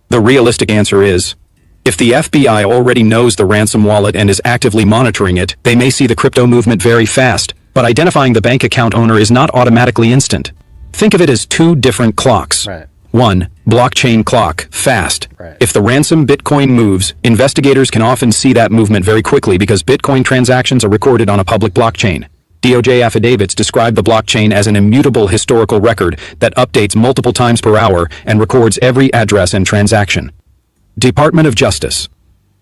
The realistic answer is, if the FBI already knows the ransom wallet and is actively monitoring it, they may see the crypto movement very fast, but identifying the bank account owner is not automatically instant. Think of it as two different clocks. Right. One, blockchain clock, fast. Right. If the ransom Bitcoin moves, investigators can often see that movement very quickly because Bitcoin transactions are recorded on a public blockchain. DOJ affidavits describe the blockchain as an immutable historical record that updates multiple times per hour and records every address and transaction. Department of Justice.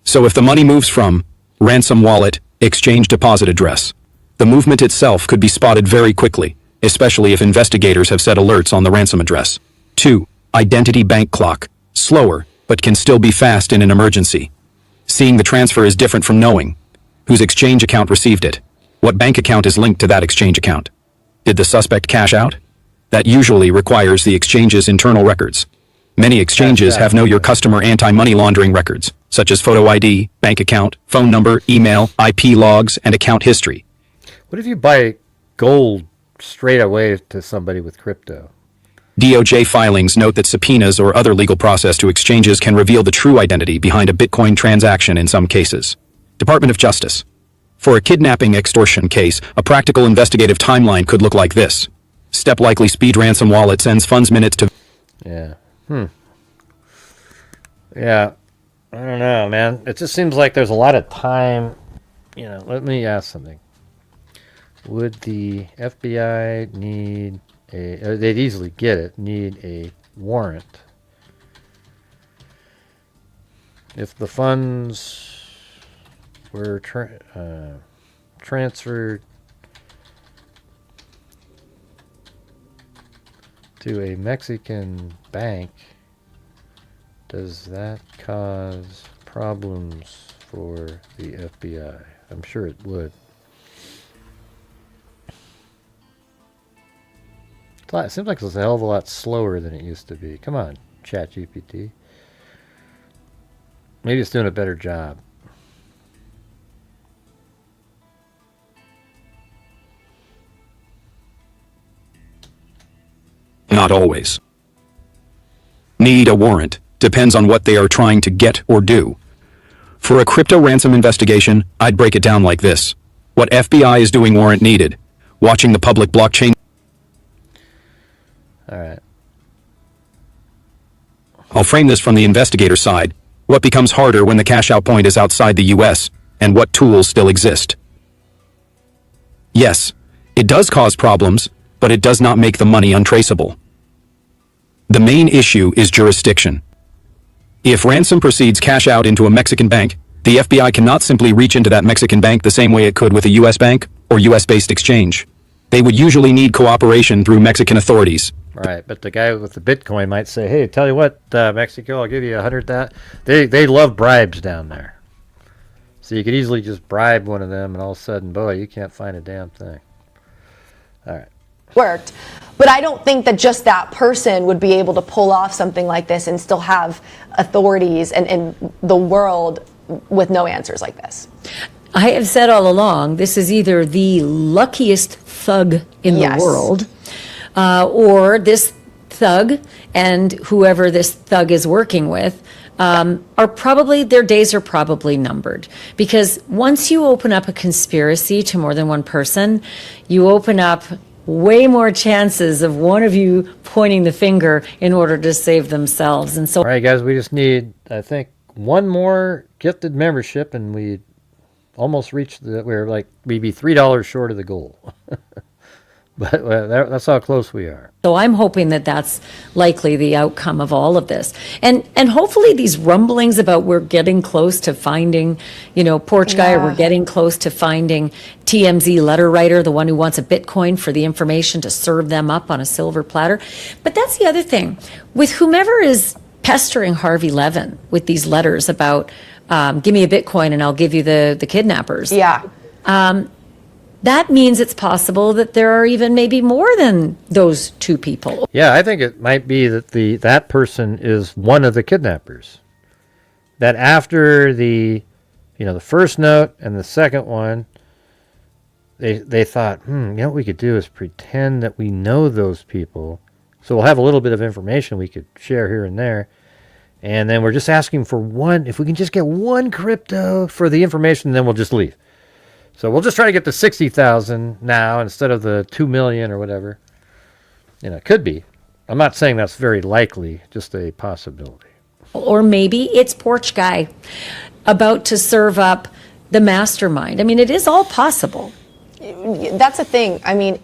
So if the money moves from ransom wallet, exchange deposit address, the movement itself could be spotted very quickly, especially if investigators have set alerts on the ransom address. 2. Identity bank clock. Slower, but can still be fast in an emergency. Seeing the transfer is different from knowing whose exchange account received it. What bank account is linked to that exchange account? Did the suspect cash out? That usually requires the exchange's internal records. Many exchanges have know your customer anti-money laundering records, such as photo ID, bank account, phone number, email, IP logs, and account history. What if you buy gold straight away to somebody with crypto? DOJ filings note that subpoenas or other legal process to exchanges can reveal the true identity behind a Bitcoin transaction in some cases. Department of Justice. For a kidnapping extortion case, a practical investigative timeline could look like this. Step likely speed ransom wallet sends funds minutes to... Yeah. Yeah. I don't know, man. It just seems like there's a lot of time. Let me ask something. Would the FBI need they'd easily get it, need a warrant if the funds were transferred to a Mexican bank? Does that cause problems for the FBI? I'm sure it would. It seems like it's a hell of a lot slower than it used to be. Come on, ChatGPT. Maybe it's doing a better job. not always. Need a warrant depends on what they are trying to get or do. For a crypto ransom investigation, I'd break it down like this. What FBI is doing warrant needed. Watching the public blockchain. All right. I'll frame this from the investigator side. What becomes harder when the cash out point is outside the US, and what tools still exist. Yes, it does cause problems, but it does not make the money untraceable. The main issue is jurisdiction. If ransom proceeds cash out into a Mexican bank, the FBI cannot simply reach into that Mexican bank the same way it could with a US bank or US-based exchange. They would usually need cooperation through Mexican authorities. Right, but the guy with the Bitcoin might say, "Hey, tell you what, Mexico, I'll give you 100 that." They love bribes down there. So you could easily just bribe one of them, and all of a sudden, boy, you can't find a damn thing. All right. Worked. But I don't think that just that person would be able to pull off something like this and still have authorities and the world with no answers like this. I have said all along, this is either the luckiest thug in Yes. the world, or this thug and whoever this thug is working with are probably, their days are probably numbered. Because once you open up a conspiracy to more than one person, you open up way more chances of one of you pointing the finger in order to save themselves. And so, All right, guys, we just need, I think, one more gifted membership, and we almost reached we'd be $3 short of the goal. But that's how close we are. So I'm hoping that that's likely the outcome of all of this. And hopefully these rumblings about we're getting close to finding, Porch Guy, or we're getting close to finding TMZ letter writer, the one who wants a Bitcoin for the information to serve them up on a silver platter. But that's the other thing. With whomever is pestering Harvey Levin with these letters about, give me a Bitcoin and I'll give you the kidnappers. Yeah. That means it's possible that there are even maybe more than those two people. Yeah, I think it might be that that person is one of the kidnappers. That after the first note and the second one, they thought, what we could do is pretend that we know those people. So we'll have a little bit of information we could share here and there. And then we're just asking for one, if we can just get one crypto for the information, then we'll just leave. So we'll just try to get to 60,000 now instead of the 2 million or whatever. It could be. I'm not saying that's very likely, just a possibility. Or maybe it's Porch Guy about to serve up the mastermind. I mean, it is all possible. That's the thing. I mean,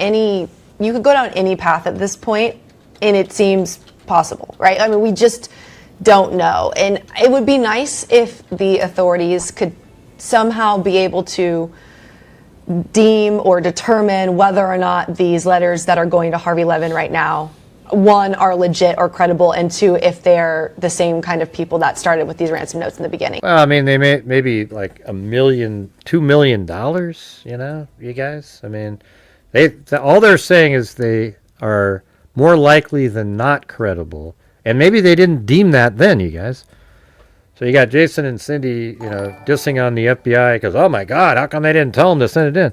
you could go down any path at this point, and it seems possible, right? I mean, we just don't know. And it would be nice if the authorities could somehow be able to deem or determine whether or not these letters that are going to Harvey Levin right now, one, are legit or credible, and two, if they're the same kind of people that started with these ransom notes in the beginning. Well, I mean, they may maybe like $1 million, $2 million, you guys. I mean, all they're saying is they are more likely than not credible, and maybe they didn't deem that then, you guys. So you got Jason and Cindy, dissing on the FBI because, oh my God, how come they didn't tell them to send it in?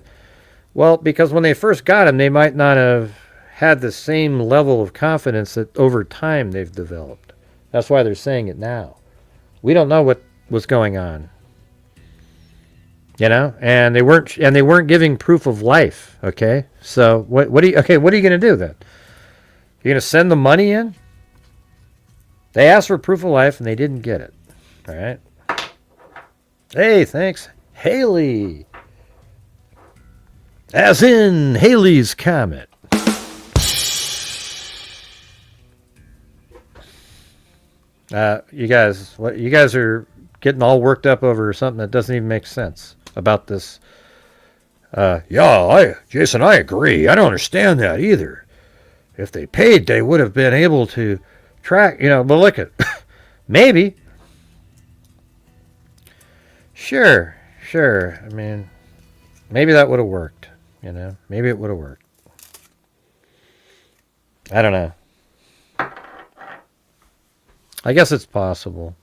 Well, because when they first got him, they might not have had the same level of confidence that over time they've developed. That's why they're saying it now. We don't know what was going on, and they weren't giving proof of life. Okay, so what are you going to do then? You're going to send the money in? They asked for proof of life and they didn't get it. All right. Hey, thanks, Haley. As in Haley's Comet. You guys are getting all worked up over something that doesn't even make sense about this. Jason, I agree. I don't understand that either. If they paid, they would have been able to track, but look at, maybe. Sure. I mean, maybe that would have worked, maybe it would have worked. I don't know. I guess it's possible.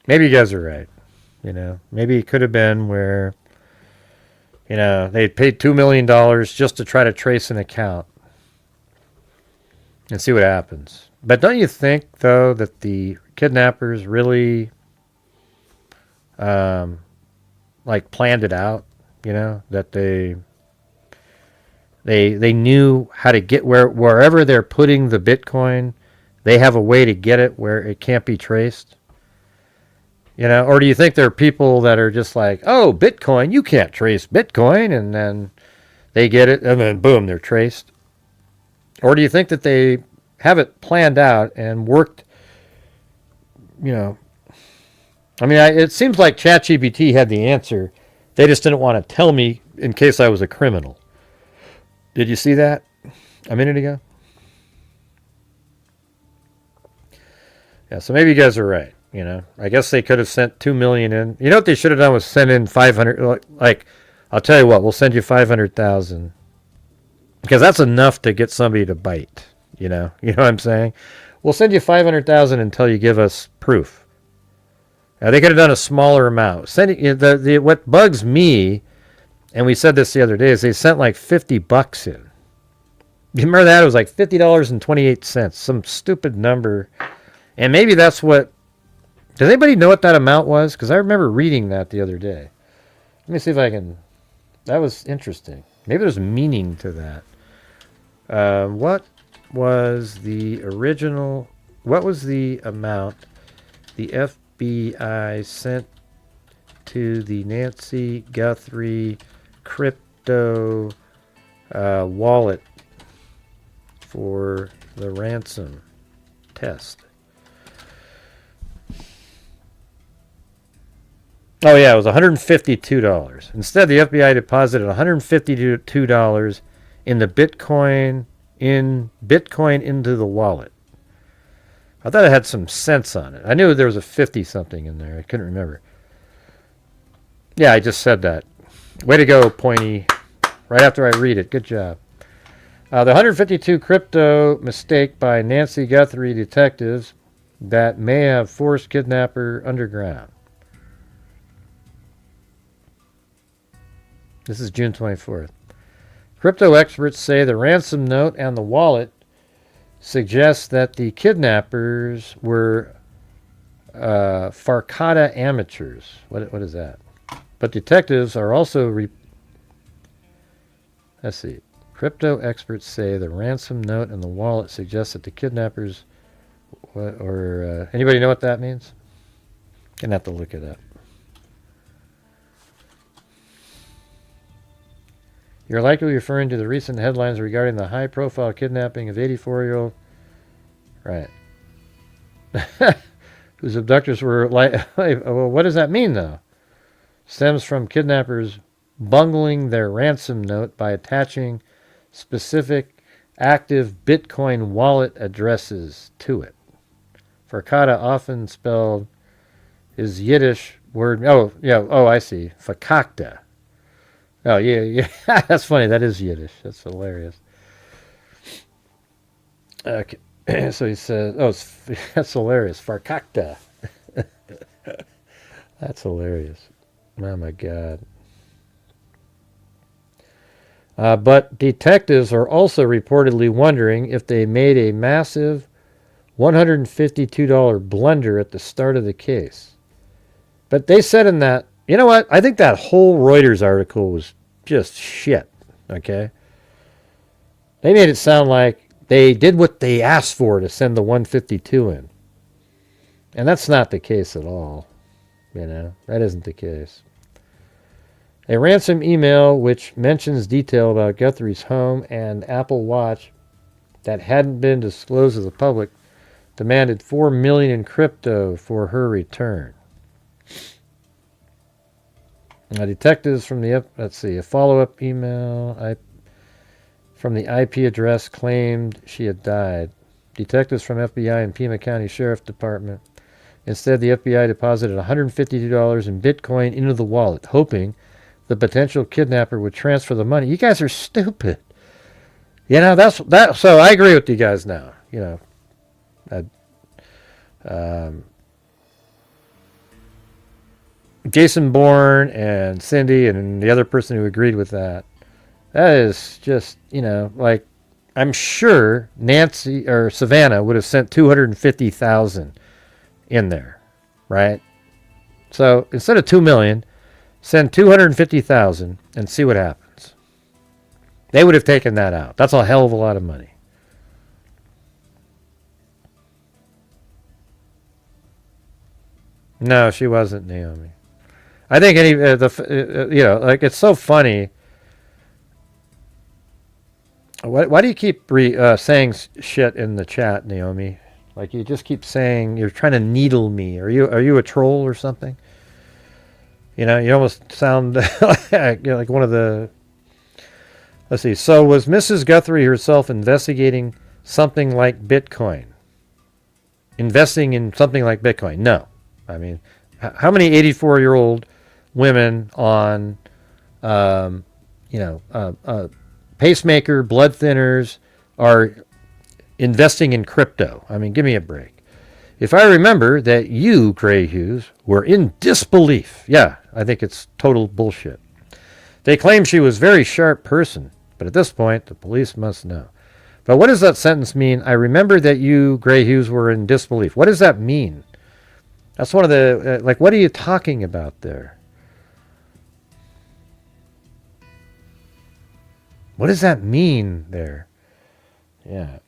Maybe you guys are right. Maybe it could have been where, they paid $2 million just to try to trace an account. and see what happens. But don't you think, though, that the kidnappers really, like, planned it out? You know, that they knew how to get wherever they're putting the Bitcoin, they have a way to get it where it can't be traced. You know, or do you think there are people that are just like, oh, Bitcoin, you can't trace Bitcoin, and then they get it, and then boom, they're traced? Or do you think that they have it planned out and worked, you know? I mean, it seems like ChatGPT had the answer. They just didn't want to tell me in case I was a criminal. Did you see that a minute ago? Yeah, so maybe you guys are right. You know, I guess they could have sent 2 million in. You know what they should have done was send in 500. Like, I'll tell you what, we'll send you 500,000 because that's enough to get somebody to bite. You know what I'm saying? We'll send you 500,000 until you give us proof. Now, they could have done a smaller amount. What bugs me, and we said this the other day, is they sent like $50 in. You remember that? It was like $50.28, some stupid number. And maybe that's what. Does anybody know what that amount was? Because I remember reading that the other day. Let me see if I can. That was interesting. Maybe there's meaning to that. What was the original? What was the amount the FBI sent to the Nancy Guthrie crypto wallet for the ransom test? Oh, yeah, it was $152. Instead, the FBI deposited $152 in the Bitcoin into the wallet. I thought it had some sense on it. I knew there was a 50-something in there. I couldn't remember. Yeah, I just said that. Way to go, Pointy. Right after I read it. Good job. The 152 crypto mistake by Nancy Guthrie detectives that may have forced kidnapper underground. This is June 24th. Crypto experts say the ransom note and the wallet suggests that the kidnappers were Farcata amateurs. What is that? But detectives are also... Let's see. Crypto experts say the ransom note and the wallet suggest that the kidnappers... anybody know what that means? Gonna have to look it up. You're likely referring to the recent headlines regarding the high-profile kidnapping of 84-year-old... Right. Whose abductors were like... Well, what does that mean, though? Stems from kidnappers bungling their ransom note by attaching specific active Bitcoin wallet addresses to it. Farcata, often spelled, is Yiddish word... Oh, yeah. Oh, I see. Fakakta. Oh, yeah. That's funny. That is Yiddish. That's hilarious. Okay. So he says, that's hilarious. Farkakta. That's hilarious. Oh, my God. But detectives are also reportedly wondering if they made a massive $152 blunder at the start of the case. But they said in that, you know what? I think that whole Reuters article was just shit, okay? They made it sound like they did what they asked for to send the 152 in. And that's not the case at all. You know, that isn't the case. A ransom email which mentions detail about Guthrie's home and Apple Watch that hadn't been disclosed to the public demanded $4 million in crypto for her return. Detectives from the a follow-up email from the IP address claimed she had died. Detectives from FBI and Pima County Sheriff Department. Instead, the FBI deposited $152 in Bitcoin into the wallet, hoping the potential kidnapper would transfer the money. You guys are stupid. You know, that's that. So I agree with you guys now. You know, Jason Bourne and Cindy and the other person who agreed with that. That is just, you know, like, I'm sure Nancy or Savannah would have sent 250,000 in there, right? So instead of 2 million, send 250,000 and see what happens. They would have taken that out. That's a hell of a lot of money. No, she wasn't Naomi. I think like it's so funny. Why do you keep saying shit in the chat, Naomi? Like you just keep saying you're trying to needle me. Are you a troll or something? You know, you almost sound like one of the. Let's see. So was Mrs. Guthrie herself investigating something like Bitcoin? Investing in something like Bitcoin? No. I mean, how many 84-year-old women on, pacemaker, blood thinners are investing in crypto? I mean, give me a break. If I remember that you, Gray Hughes, were in disbelief. Yeah, I think it's total bullshit. They claim she was a very sharp person, but at this point, the police must know. But what does that sentence mean? I remember that you, Gray Hughes, were in disbelief. What does that mean? That's one of the, what are you talking about there? What does that mean there? Yeah.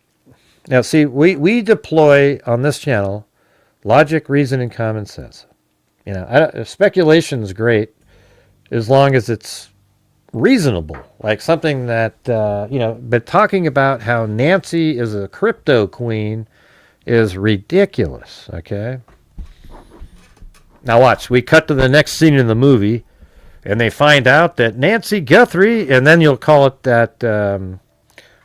Now, see, we deploy on this channel logic, reason, and common sense. You know, speculation is great as long as it's reasonable. Like something that, but talking about how Nancy is a crypto queen is ridiculous, okay? Now watch, we cut to the next scene in the movie, and they find out that Nancy Guthrie, and then you'll call it that,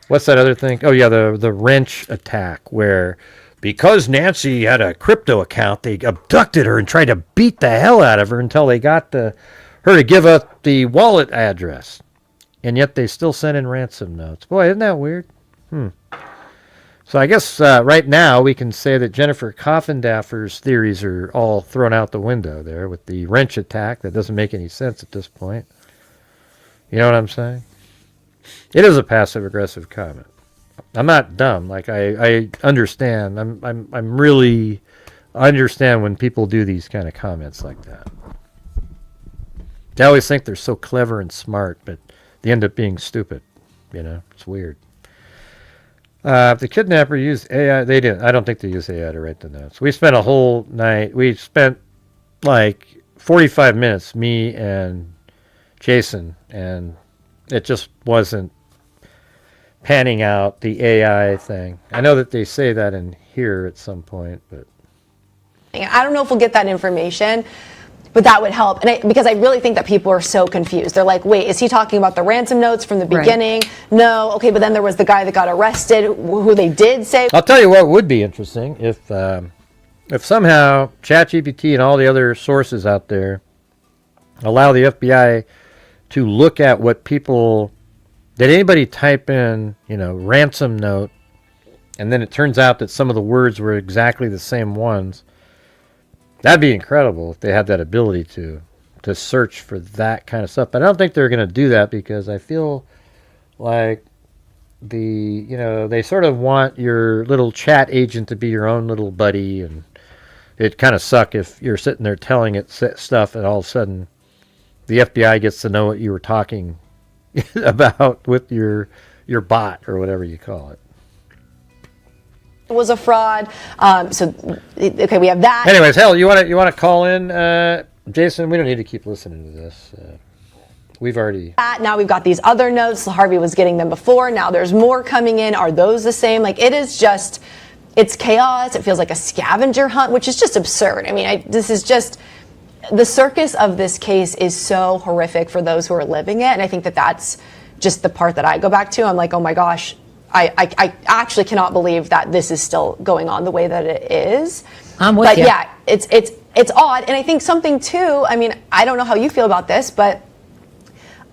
what's that other thing? Oh yeah, the wrench attack, where because Nancy had a crypto account, they abducted her and tried to beat the hell out of her until they got her to give up the wallet address. And yet they still sent in ransom notes. Boy, isn't that weird? So I guess right now we can say that Jennifer Coffindaffer's theories are all thrown out the window there with the wrench attack. That doesn't make any sense at this point. You know what I'm saying? It is a passive-aggressive comment. I'm not dumb. Like I understand. I'm really understand when people do these kind of comments like that. They always think they're so clever and smart, but they end up being stupid. You know, it's weird. If the kidnapper used AI, they didn't. I don't think they used AI to write the notes. We spent a whole night. We spent like 45 minutes, me and Jason, and it just wasn't panning out the AI thing. I know that they say that in here at some point, but I don't know if we'll get that information, but that would help. And because I really think that people are so confused. They're like, wait, is he talking about the ransom notes from the beginning? Right. No. Okay, but then there was the guy that got arrested, who they did say. I'll tell you what would be interesting if somehow ChatGPT and all the other sources out there allow the FBI to look at what people, did anybody type in, ransom note, and then it turns out that some of the words were exactly the same ones. That'd be incredible if they had that ability to search for that kind of stuff. But I don't think they're going to do that because I feel like they sort of want your little chat agent to be your own little buddy, and it'd kind of suck if you're sitting there telling it stuff and all of a sudden the FBI gets to know what you were talking about with your bot or whatever you call it. Was a fraud. Okay, we have that. Anyways, hell, you want to call in, Jason? We don't need to keep listening to this. We've already. Now we've got these other notes. Harvey was getting them before. Now there's more coming in. Are those the same? Like it is just, it's chaos. It feels like a scavenger hunt, which is just absurd. I mean, this is just. The circus of this case is so horrific for those who are living it, and I think that that's just the part that I go back to. I'm like, oh my gosh. I actually cannot believe that this is still going on the way that it is. I'm with you. Yeah, it's odd. And I think something too, I mean, I don't know how you feel about this, but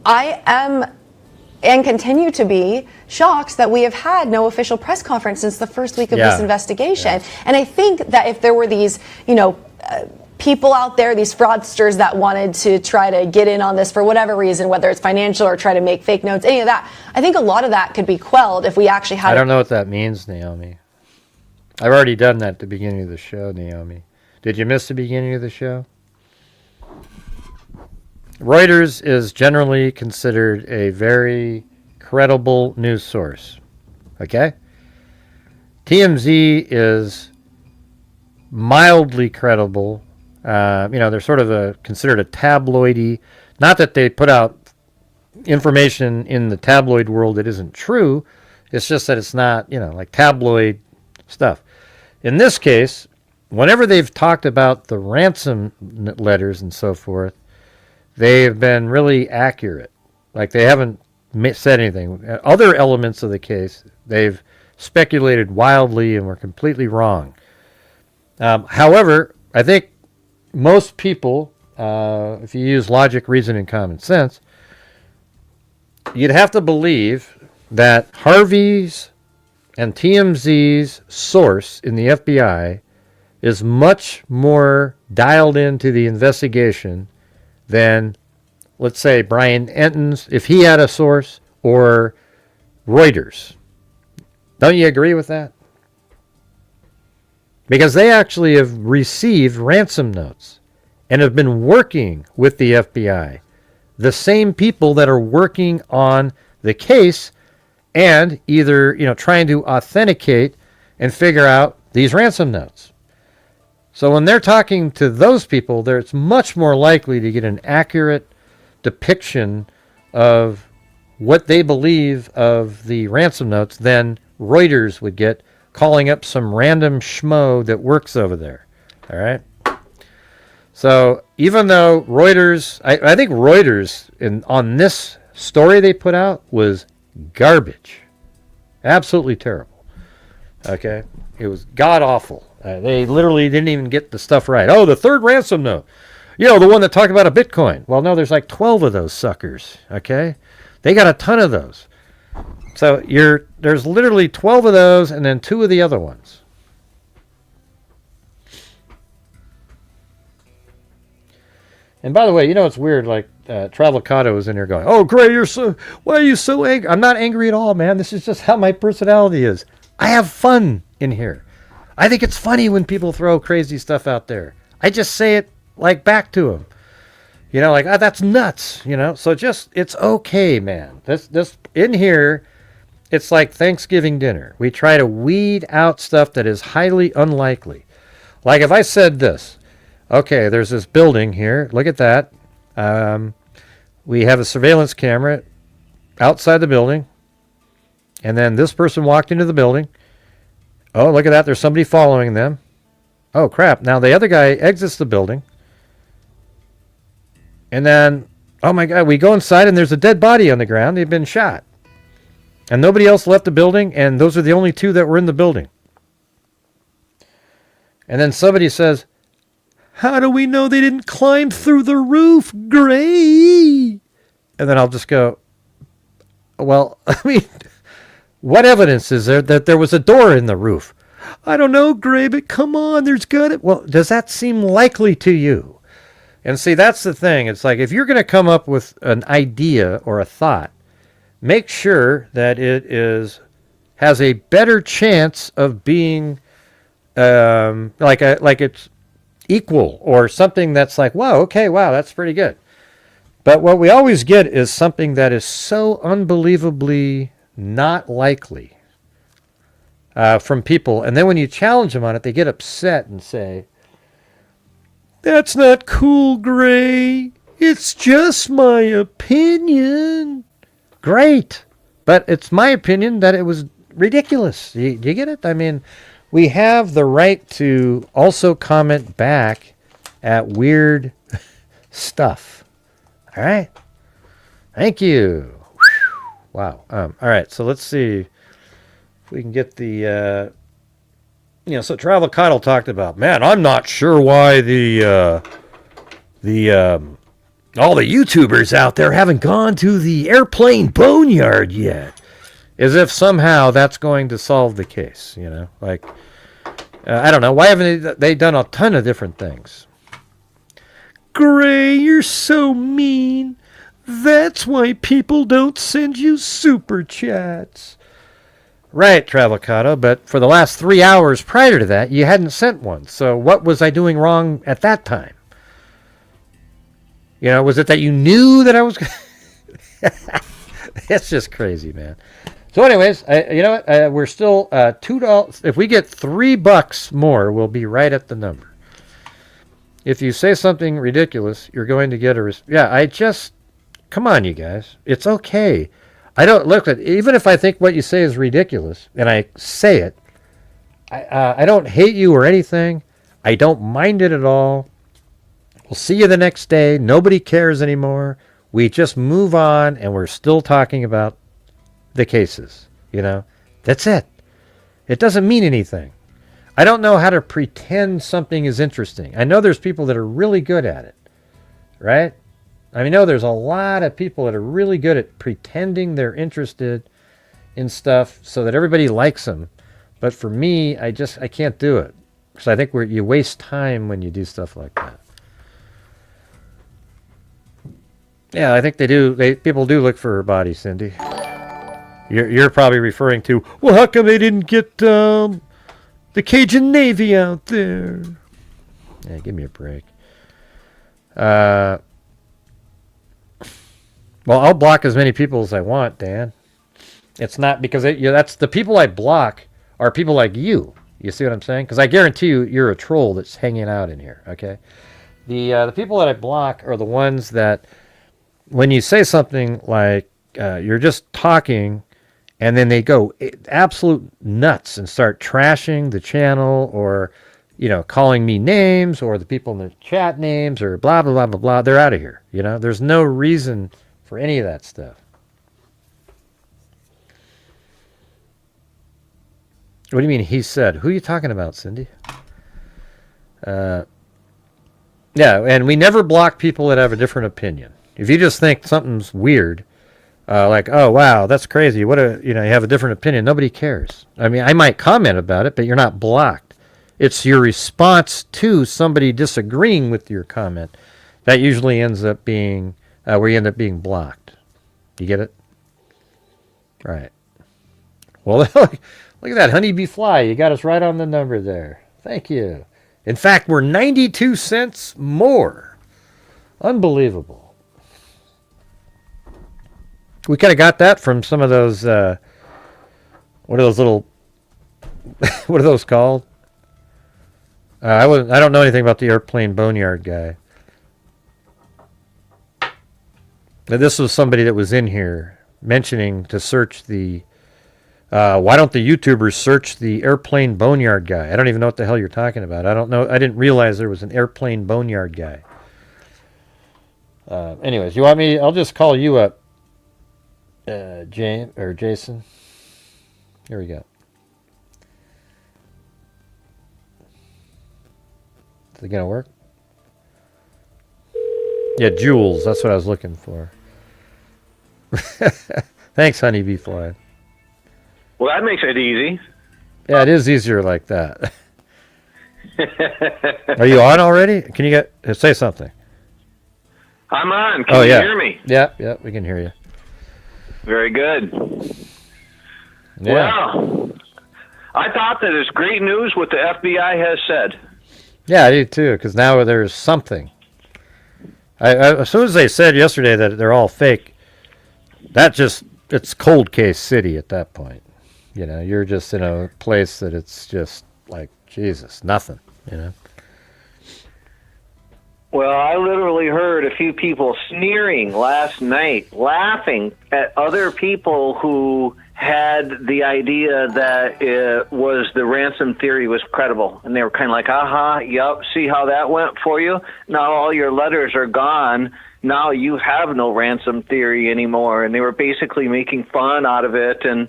I am and continue to be shocked that we have had no official press conference since the first week of this investigation. Yeah. And I think that if there were these, people out there, these fraudsters that wanted to try to get in on this for whatever reason, whether it's financial or try to make fake notes, any of that. I think a lot of that could be quelled if we actually had. I don't know what that means, Naomi. I've already done that at the beginning of the show, Naomi. Did you miss the beginning of the show? Reuters is generally considered a very credible news source. Okay? TMZ is mildly credible. They're sort of considered a tabloidy. Not that they put out information in the tabloid world that isn't true. It's just that it's not, like tabloid stuff. In this case, whenever they've talked about the ransom letters and so forth, they've been really accurate. Like they haven't said anything. Other elements of the case, they've speculated wildly and were completely wrong. However, I think most people, if you use logic, reason, and common sense, you'd have to believe that Harvey's and TMZ's source in the FBI is much more dialed into the investigation than, let's say, Brian Enton's, if he had a source, or Reuters. Don't you agree with that? Because they actually have received ransom notes and have been working with the FBI. The same people that are working on the case and either, trying to authenticate and figure out these ransom notes. So when they're talking to those people, it's much more likely to get an accurate depiction of what they believe of the ransom notes than Reuters would get calling up some random schmo that works over there. All right? So even though Reuters, I think Reuters on this story they put out was garbage. Absolutely terrible. Okay? It was god-awful. They literally didn't even get the stuff right. Oh, the third ransom note. The one that talked about a Bitcoin. Well, no, there's like 12 of those suckers. Okay? They got a ton of those. So there's literally 12 of those and then 2 of the other ones. And by the way, it's weird, like Travelcado was in there going, "Oh, Gray, why are you so angry?" I'm not angry at all, man. This is just how my personality is. I have fun in here. I think it's funny when people throw crazy stuff out there. I just say it like back to them. That's nuts, So it's okay, man. This in here, it's like Thanksgiving dinner. We try to weed out stuff that is highly unlikely. Like if I said this, okay, there's this building here. Look at that. We have a surveillance camera outside the building. And then this person walked into the building. Oh, look at that. There's somebody following them. Oh, crap. Now the other guy exits the building. And then, oh my God, we go inside and there's a dead body on the ground. They've been shot. And nobody else left the building, and those are the only 2 that were in the building. And then somebody says, "How do we know they didn't climb through the roof, Gray?" And then I'll just go, well, what evidence is there that there was a door in the roof? "I don't know, Gray, but come on, there's got it." Well, does that seem likely to you? And see, that's the thing. It's like if you're going to come up with an idea or a thought, make sure that it has a better chance of being like it's equal or something that's like, wow, that's pretty good. But what we always get is something that is so unbelievably not likely from people. And then when you challenge them on it, they get upset and say, "That's not cool, Gray. It's just my opinion." Great. But it's my opinion that it was ridiculous. Do you get it? I mean, we have the right to also comment back at weird stuff. All right. Thank you. Wow. All right. So let's see if we can get the, so Travel Coddle talked about, man, I'm not sure why all the YouTubers out there haven't gone to the airplane boneyard yet. As if somehow that's going to solve the case, I don't know. Why haven't they done a ton of different things? Gray, you're so mean. That's why people don't send you super chats. Right, Travacado, but for the last 3 hours prior to that, you hadn't sent one. So what was I doing wrong at that time? You know, was it that you knew that I was... It's just crazy, man. So anyways, you know what? We're still $2. If we get $3 more, we'll be right at the number. If you say something ridiculous, you're going to get a... Come on, you guys. It's okay. I don't look at, even if I think what you say is ridiculous and I say it, I don't hate you or anything. I don't mind it at all. We'll see you the next day. Nobody cares anymore. We just move on and we're still talking about the cases. You know, that's it. It doesn't mean anything. I don't know how to pretend something is interesting. I know there's people that are really good at it, right? I know there's a lot of people that are really good at pretending they're interested in stuff so that everybody likes them. But for me, I can't do it. Because I think you waste time when you do stuff like that. Yeah, I think they do. People do look for her body, Cindy. You're probably referring to, well, how come they didn't get the Cajun Navy out there? Yeah, give me a break. Well, I'll block as many people as I want, Dan. It's not because that's the people I block are people like you. You see what I'm saying? Because I guarantee you're a troll that's hanging out in here. Okay, the people that I block are the ones that, when you say something like you're just talking, and then they go absolute nuts and start trashing the channel, or calling me names, or the people in the chat names, or blah blah blah blah blah. They're out of here. There's no reason for any of that stuff. What do you mean he said? Who are you talking about, Cindy? Yeah, and we never block people that have a different opinion. If you just think something's weird, like, oh wow, that's crazy, you have a different opinion, nobody cares. I mean, I might comment about it, but you're not blocked. It's your response to somebody disagreeing with your comment that usually ends up being where you end up being blocked. You get it? Right. Well, look at that honeybee fly. You got us right on the number there. Thank you. In fact, we're 92 cents more. Unbelievable. We kind of got that from some of those, what are those little, what are those called? I don't know anything about the airplane boneyard guy. This was somebody that was in here mentioning to search the, why don't the YouTubers search the airplane boneyard guy? I don't even know what the hell you're talking about. I don't know. I didn't realize there was an airplane boneyard guy. Anyways, you want me? I'll just call you up, James or Jason. Here we go. Is it gonna work? Yeah, Jules. That's what I was looking for. Thanks, honeybee fly. Well, that makes it easy. Yeah, it is easier like that. Are you on already? Can you say something? I'm on. Can you hear me? Yeah, we can hear you. Very good. Yeah. Well, I thought that it's great news what the FBI has said. Yeah, I do too, because now there's something. As soon as they said yesterday that they're all fake, it's cold case city at that point. You're just in a place that it's just like, Jesus, nothing, Well, I literally heard a few people sneering last night, laughing at other people who had the idea that it was the ransom theory was credible. And they were kind of like, yep, see how that went for you? Now all your letters are gone. Now you have no ransom theory anymore. And they were basically making fun out of it. And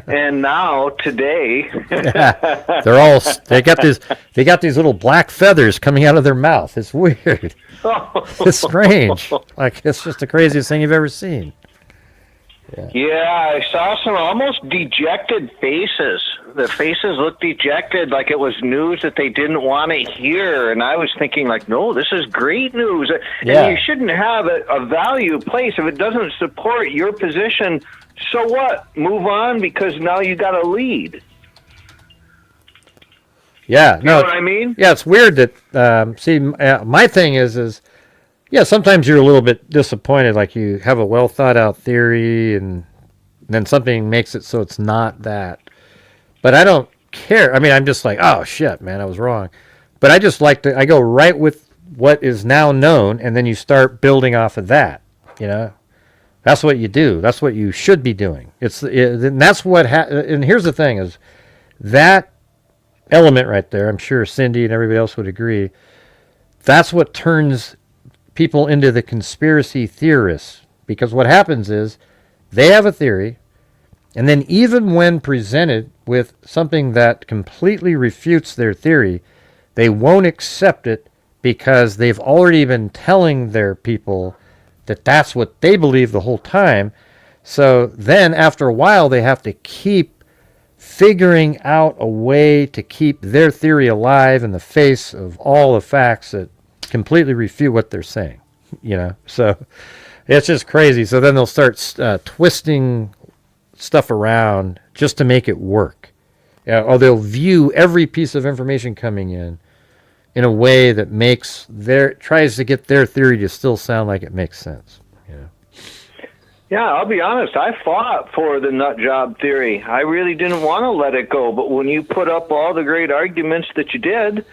and now today they got these little black feathers coming out of their mouth. It's weird. It's strange. Like, it's just the craziest thing you've ever seen. Yeah, I saw some almost dejected faces. The faces looked dejected, like it was news that they didn't want to hear. And I was thinking, like, no, this is great news. Yeah. And you shouldn't have a value placed. If it doesn't support your position, so what? Move on, because now you got a lead. Yeah, You know what I mean? Yeah, it's weird that my thing is yeah, sometimes you're a little bit disappointed, like you have a well thought out theory and then something makes it so it's not that. But I don't care. I mean, I'm just like, oh shit, man, I was wrong. But I just I go right with what is now known, and then you start building off of that. You know, that's what you do. That's what you should be doing. And that's what. And here's the thing: is that element right there. I'm sure Cindy and everybody else would agree. That's what turns people into the conspiracy theorists, because what happens is they have a theory, and then even when presented with something that completely refutes their theory, they won't accept it because they've already been telling their people that that's what they believe the whole time. So then after a while they have to keep figuring out a way to keep their theory alive in the face of all the facts that completely refute what they're saying, you know. So it's just crazy. So then they'll start twisting stuff around just to make it work, or they'll view every piece of information coming in a way that tries to get their theory to still sound like it makes sense, you know. Yeah, I'll be honest. I fought for the nut job theory. I really didn't want to let it go. But when you put up all the great arguments that you did,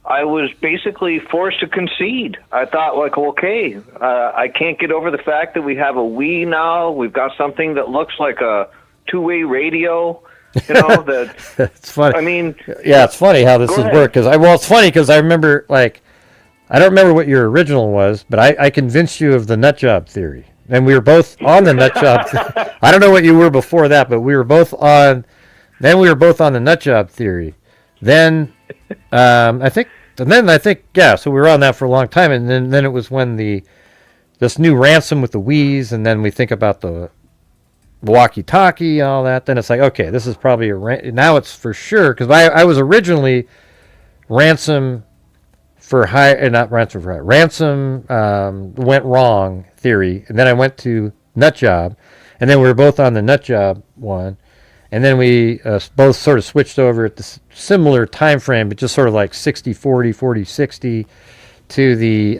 I was basically forced to concede. I thought, like, okay, I can't get over the fact that we have a Wii now. We've got something that looks like a two-way radio. You know, that it's funny. I mean, yeah, it's funny how this has ahead. worked. It's funny because I remember, like, I don't remember what your original was, but I convinced you of the nut job theory. And we were both on the nut job. I don't know what you were before that, but we were both on. Then we were both on the nut job theory. Then I think, yeah. So we were on that for a long time, and then it was when this new ransom with the Wii's, and then we think about the walkie-talkie and all that. Then it's like, okay, this is probably now it's for sure, because I was originally ransom for ransom went wrong theory, and then I went to nut job, and then we were both on the nut job one, and then we both sort of switched over at the similar time frame, but just sort of like 60-40, 40-60 to the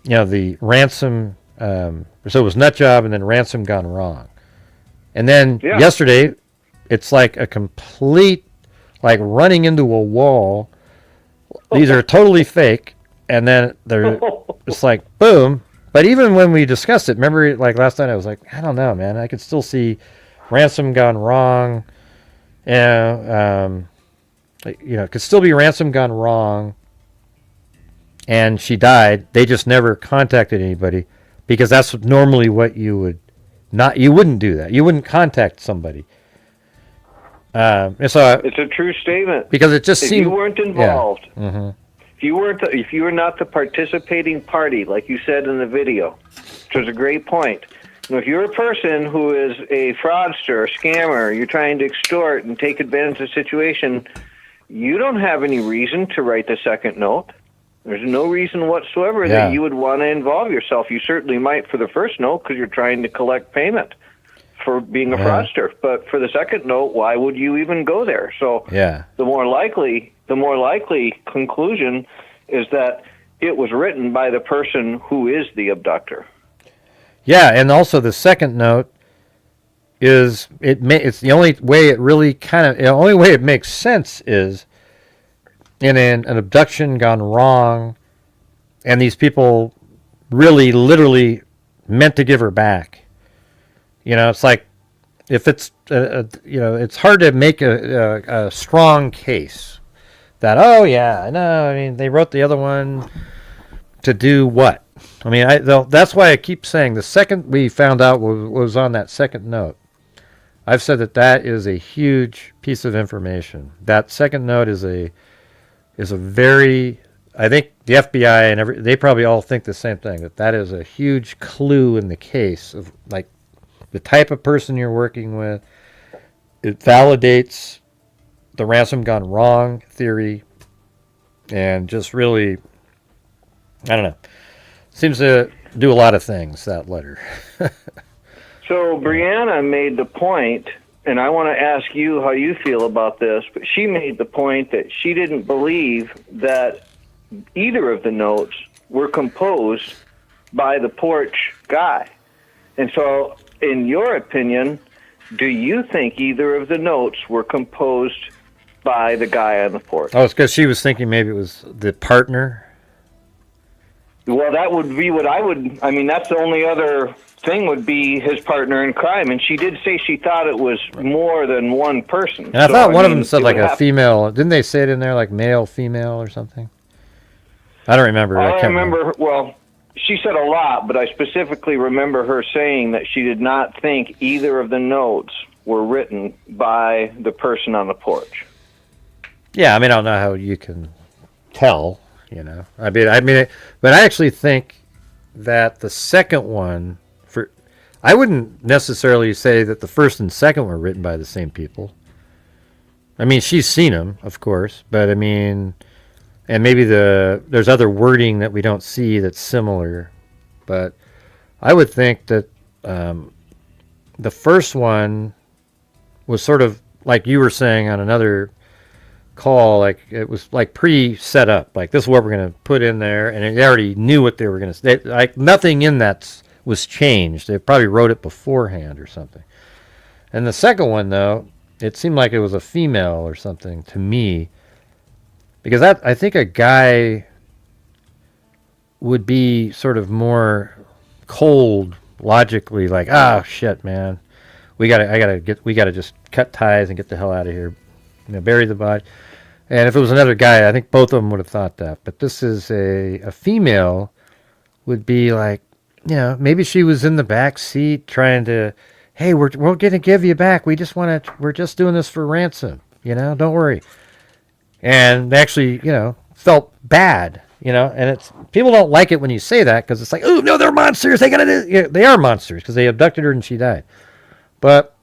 the ransom. So it was nut job and then ransom gone wrong, and then yesterday it's like a complete, like, running into a wall. These are totally fake, and then they're it's like boom. But even when we discussed it, remember, like last night, I was like, I don't know, man. I could still see ransom gone wrong, and it could still be ransom gone wrong. And she died. They just never contacted anybody, because that's normally what you wouldn't do that. You wouldn't contact somebody. And so it's a true statement, because it just if seemed you weren't involved, mm-hmm. if you were not the participating party, like you said in the video, which was a great point. You know, if you're a person who is a fraudster, a scammer, you're trying to extort and take advantage of the situation, you don't have any reason to write the second note. There's no reason whatsoever that you would want to involve yourself. You certainly might for the first note, because you're trying to collect payment for being a fraudster. But for the second note, why would you even go there? So the more likely conclusion is that it was written by the person who is the abductor. Yeah, and also the second note is it's the only way it really the only way it makes sense is in an abduction gone wrong, and these people really literally meant to give her back. You know, it's like, if it's it's hard to make a strong case that, oh yeah, no, I mean, they wrote the other one to do what? I mean, that's why I keep saying the second we found out was on that second note. I've said that is a huge piece of information. That second note is a very, I think the FBI and they probably all think the same thing, that is a huge clue in the case of, like, the type of person you're working with. It validates the ransom gone wrong theory, and just really, I don't know, seems to do a lot of things, that letter. So Brianna made the point, and I want to ask you how you feel about this, but she made the point that she didn't believe that either of the notes were composed by the porch guy. And so, in your opinion, do you think either of the notes were composed by the guy on the porch? Oh, it's because she was thinking maybe it was the partner. Well, that would be what I mean, that's the only other thing would be his partner in crime. And she did say she thought it was more than one person. And I thought one of them said like a female. Didn't they say it in there, like male, female, or something? I don't remember. I can't remember. Well, she said a lot, but I specifically remember her saying that she did not think either of the notes were written by the person on the porch. Yeah, I mean, I don't know how you can tell, you know. I mean, but I actually think that the second one, I wouldn't necessarily say that the first and second were written by the same people. I mean, she's seen them, of course, but I mean, and maybe there's other wording that we don't see that's similar, but I would think that the first one was sort of like you were saying on another call, like it was like pre-set up, like this is what we're going to put in there, and they already knew what they were going to say. Like nothing in that was changed. They probably wrote it beforehand or something. And the second one, though, it seemed like it was a female or something to me, because I think a guy would be sort of more cold, logically, like, ah, shit, man, we gotta just cut ties and get the hell out of here, you know, bury the body. And if it was another guy, I think both of them would have thought that. But this is a female would be like, you know, maybe she was in the back seat trying to, hey, we're going to give you back. We're just doing this for ransom, you know, don't worry. And they actually, you know, felt bad, you know, and it's, people don't like it when you say that because it's like, oh, no, they're monsters. They got to do, yeah, they are monsters because they abducted her and she died. But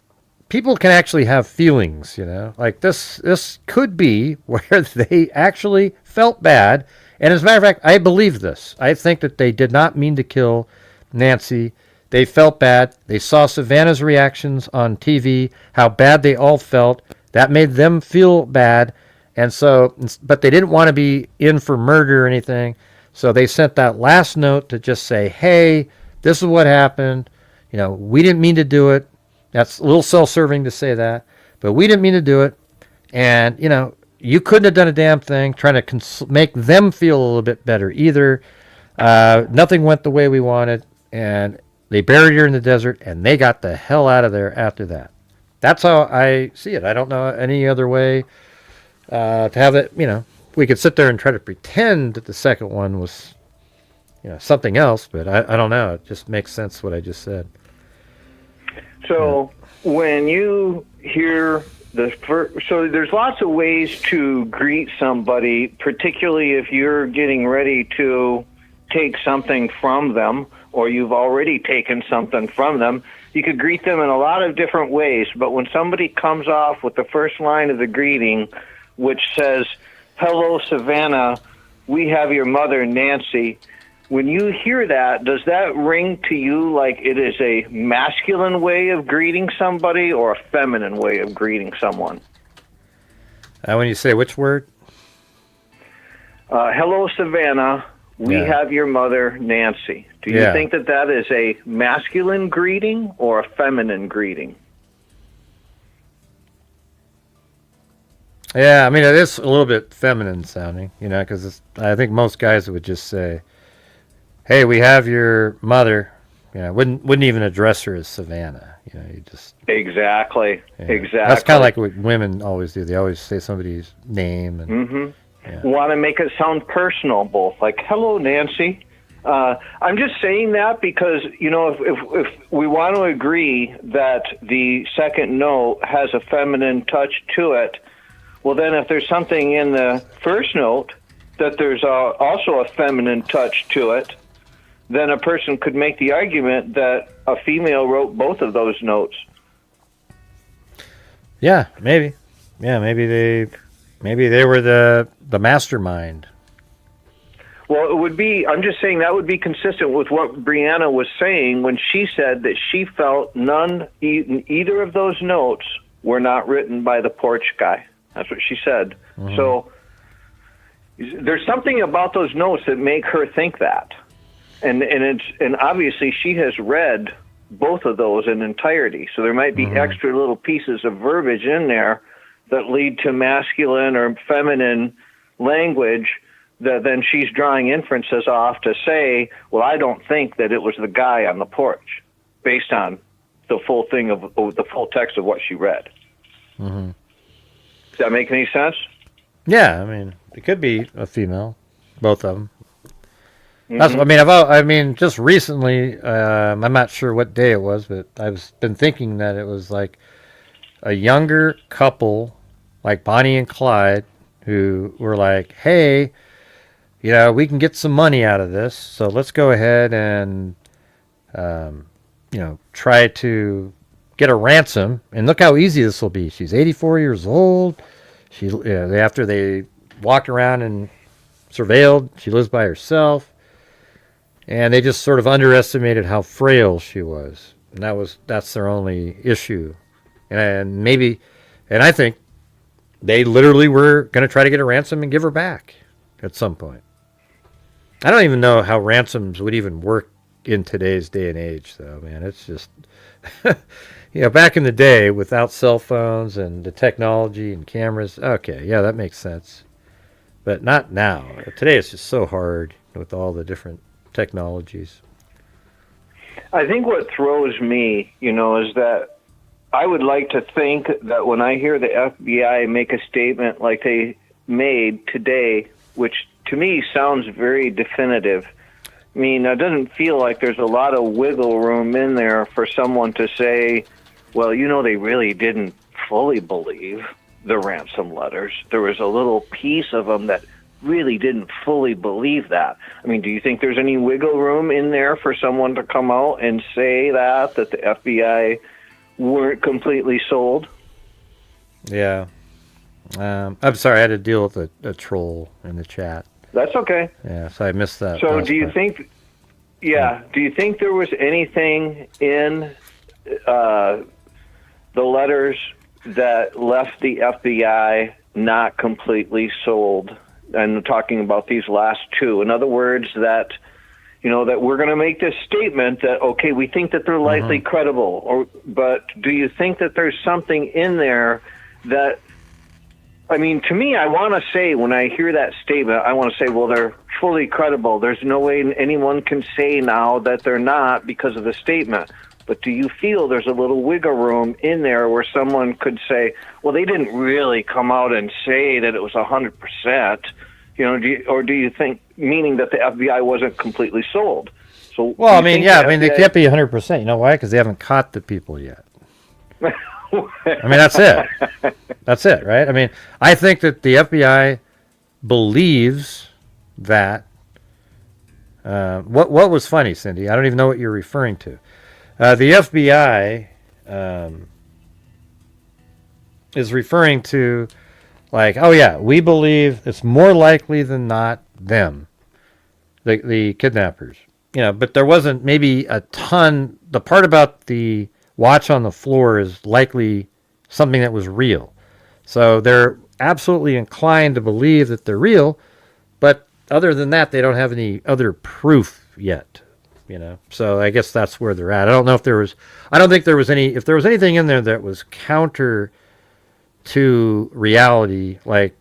people can actually have feelings, you know, like this could be where they actually felt bad. And as a matter of fact, I believe this. I think that they did not mean to kill Nancy. They felt bad. They saw Savannah's reactions on TV, how bad they all felt. That made them feel bad. And so, but they didn't want to be in for murder or anything. So they sent that last note to just say, hey, this is what happened. You know, we didn't mean to do it. That's a little self-serving to say that, but we didn't mean to do it. And, you know, you couldn't have done a damn thing trying to make them feel a little bit better either. Nothing went the way we wanted, and they buried her in the desert, and they got the hell out of there after that. That's how I see it. I don't know any other way to have it. You know, we could sit there and try to pretend that the second one was, you know, something else, but I don't know. It just makes sense what I just said. So when you hear the first, so there's lots of ways to greet somebody, particularly if you're getting ready to take something from them or you've already taken something from them. You could greet them in a lot of different ways, but when somebody comes off with the first line of the greeting, which says, hello, Savannah, we have your mother, Nancy. When you hear that, does that ring to you like it is a masculine way of greeting somebody or a feminine way of greeting someone? When you say which word? Hello, Savannah. We have your mother, Nancy. Do you think that that is a masculine greeting or a feminine greeting? Yeah, I mean, it is a little bit feminine sounding, you know, because I think most guys would just say, hey, we have your mother. You know, wouldn't even address her as Savannah. You know, you just exactly. That's kind of like what women always do. They always say somebody's name and want to make it sound personal, both like hello, Nancy. I'm just saying that because, you know, if we want to agree that the second note has a feminine touch to it, well, then if there's something in the first note that there's also a feminine touch to it, then a person could make the argument that a female wrote both of those notes. Yeah, maybe. Yeah, maybe they were the mastermind. Well, it would be, I'm just saying that would be consistent with what Brianna was saying when she said that she felt either of those notes were not written by the porch guy. That's what she said. Mm-hmm. So there's something about those notes that make her think that. And obviously she has read both of those in entirety. So there might be extra little pieces of verbiage in there that lead to masculine or feminine language that then she's drawing inferences off to say, well, I don't think that it was the guy on the porch based on the full thing of the full text of what she read. Mm-hmm. Does that make any sense? Yeah, I mean, it could be a female, both of them. Mm-hmm. That's, I mean, just recently, I'm not sure what day it was, but I've been thinking that it was like a younger couple, like Bonnie and Clyde, who were like, hey, you know, we can get some money out of this, so let's go ahead and, you know, try to get a ransom. And look how easy this will be. She's 84 years old. After they walked around and surveilled, she lives by herself. And they just sort of underestimated how frail she was. And that's their only issue. And I think they literally were going to try to get a ransom and give her back at some point. I don't even know how ransoms would even work in today's day and age, though, man. It's just, you know, back in the day without cell phones and the technology and cameras, okay, yeah, that makes sense. But not now. Today it's just so hard with all the different technologies. I think what throws me, you know, is that I would like to think that when I hear the FBI make a statement like they made today, which to me sounds very definitive. I mean, it doesn't feel like there's a lot of wiggle room in there for someone to say, well, you know, they really didn't fully believe the ransom letters. There was a little piece of them that really didn't fully believe that. I mean, do you think there's any wiggle room in there for someone to come out and say that the FBI weren't completely sold? Yeah. I'm sorry, I had to deal with a troll in the chat. That's okay. Yeah, so I missed that. So do you think, do you think there was anything in the letters that left the FBI not completely sold? And talking about these last two. In other words, that, you know, that we're going to make this statement that, okay, we think that they're likely credible, but do you think that there's something in there that, I mean, to me, I want to say, when I hear that statement, I want to say, well, they're fully credible. There's no way anyone can say now that they're not because of the statement. But do you feel there's a little wiggle room in there where someone could say, well, they didn't really come out and say that it was 100%, you know, do you think, meaning that the FBI wasn't completely sold? So, well, I mean, yeah, I mean, they can't be 100%. You know why? Because they haven't caught the people yet. I mean, that's it. That's it, right? I mean, I think that the FBI believes that. What was funny, Cindy? I don't even know what you're referring to. The FBI is referring to, like, oh yeah, we believe it's more likely than not them, the kidnappers. You know, but there wasn't maybe a ton. The part about the watch on the floor is likely something that was real. So they're absolutely inclined to believe that they're real, but other than that, they don't have any other proof yet. You know, so I guess that's where they're at. I don't know if there was. I don't think there was any. If there was anything in there that was counter to reality, like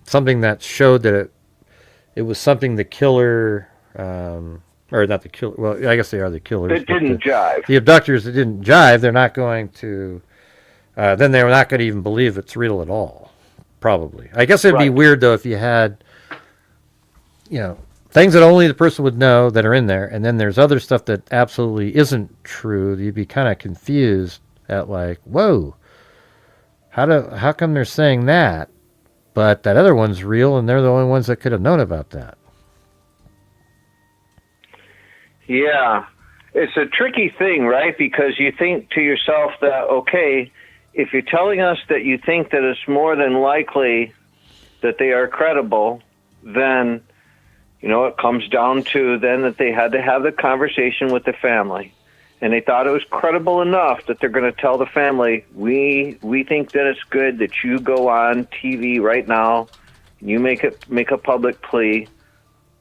something that showed that it was something the killer, or not the killer. Well, I guess they are the killers. It didn't jive. The abductors that didn't jive, they're not going to. Then they're not going to even believe it's real at all. Probably. I guess it'd be weird though if you had, you know, things that only the person would know that are in there, and then there's other stuff that absolutely isn't true. You'd be kind of confused at, like, whoa, how come they're saying that, but that other one's real, and they're the only ones that could have known about that. Yeah. It's a tricky thing, right? Because you think to yourself that, okay, if you're telling us that you think that it's more than likely that they are credible, then, it comes down to then that they had to have the conversation with the family. And they thought it was credible enough that they're going to tell the family, we think that it's good that you go on TV right now, you make a public plea,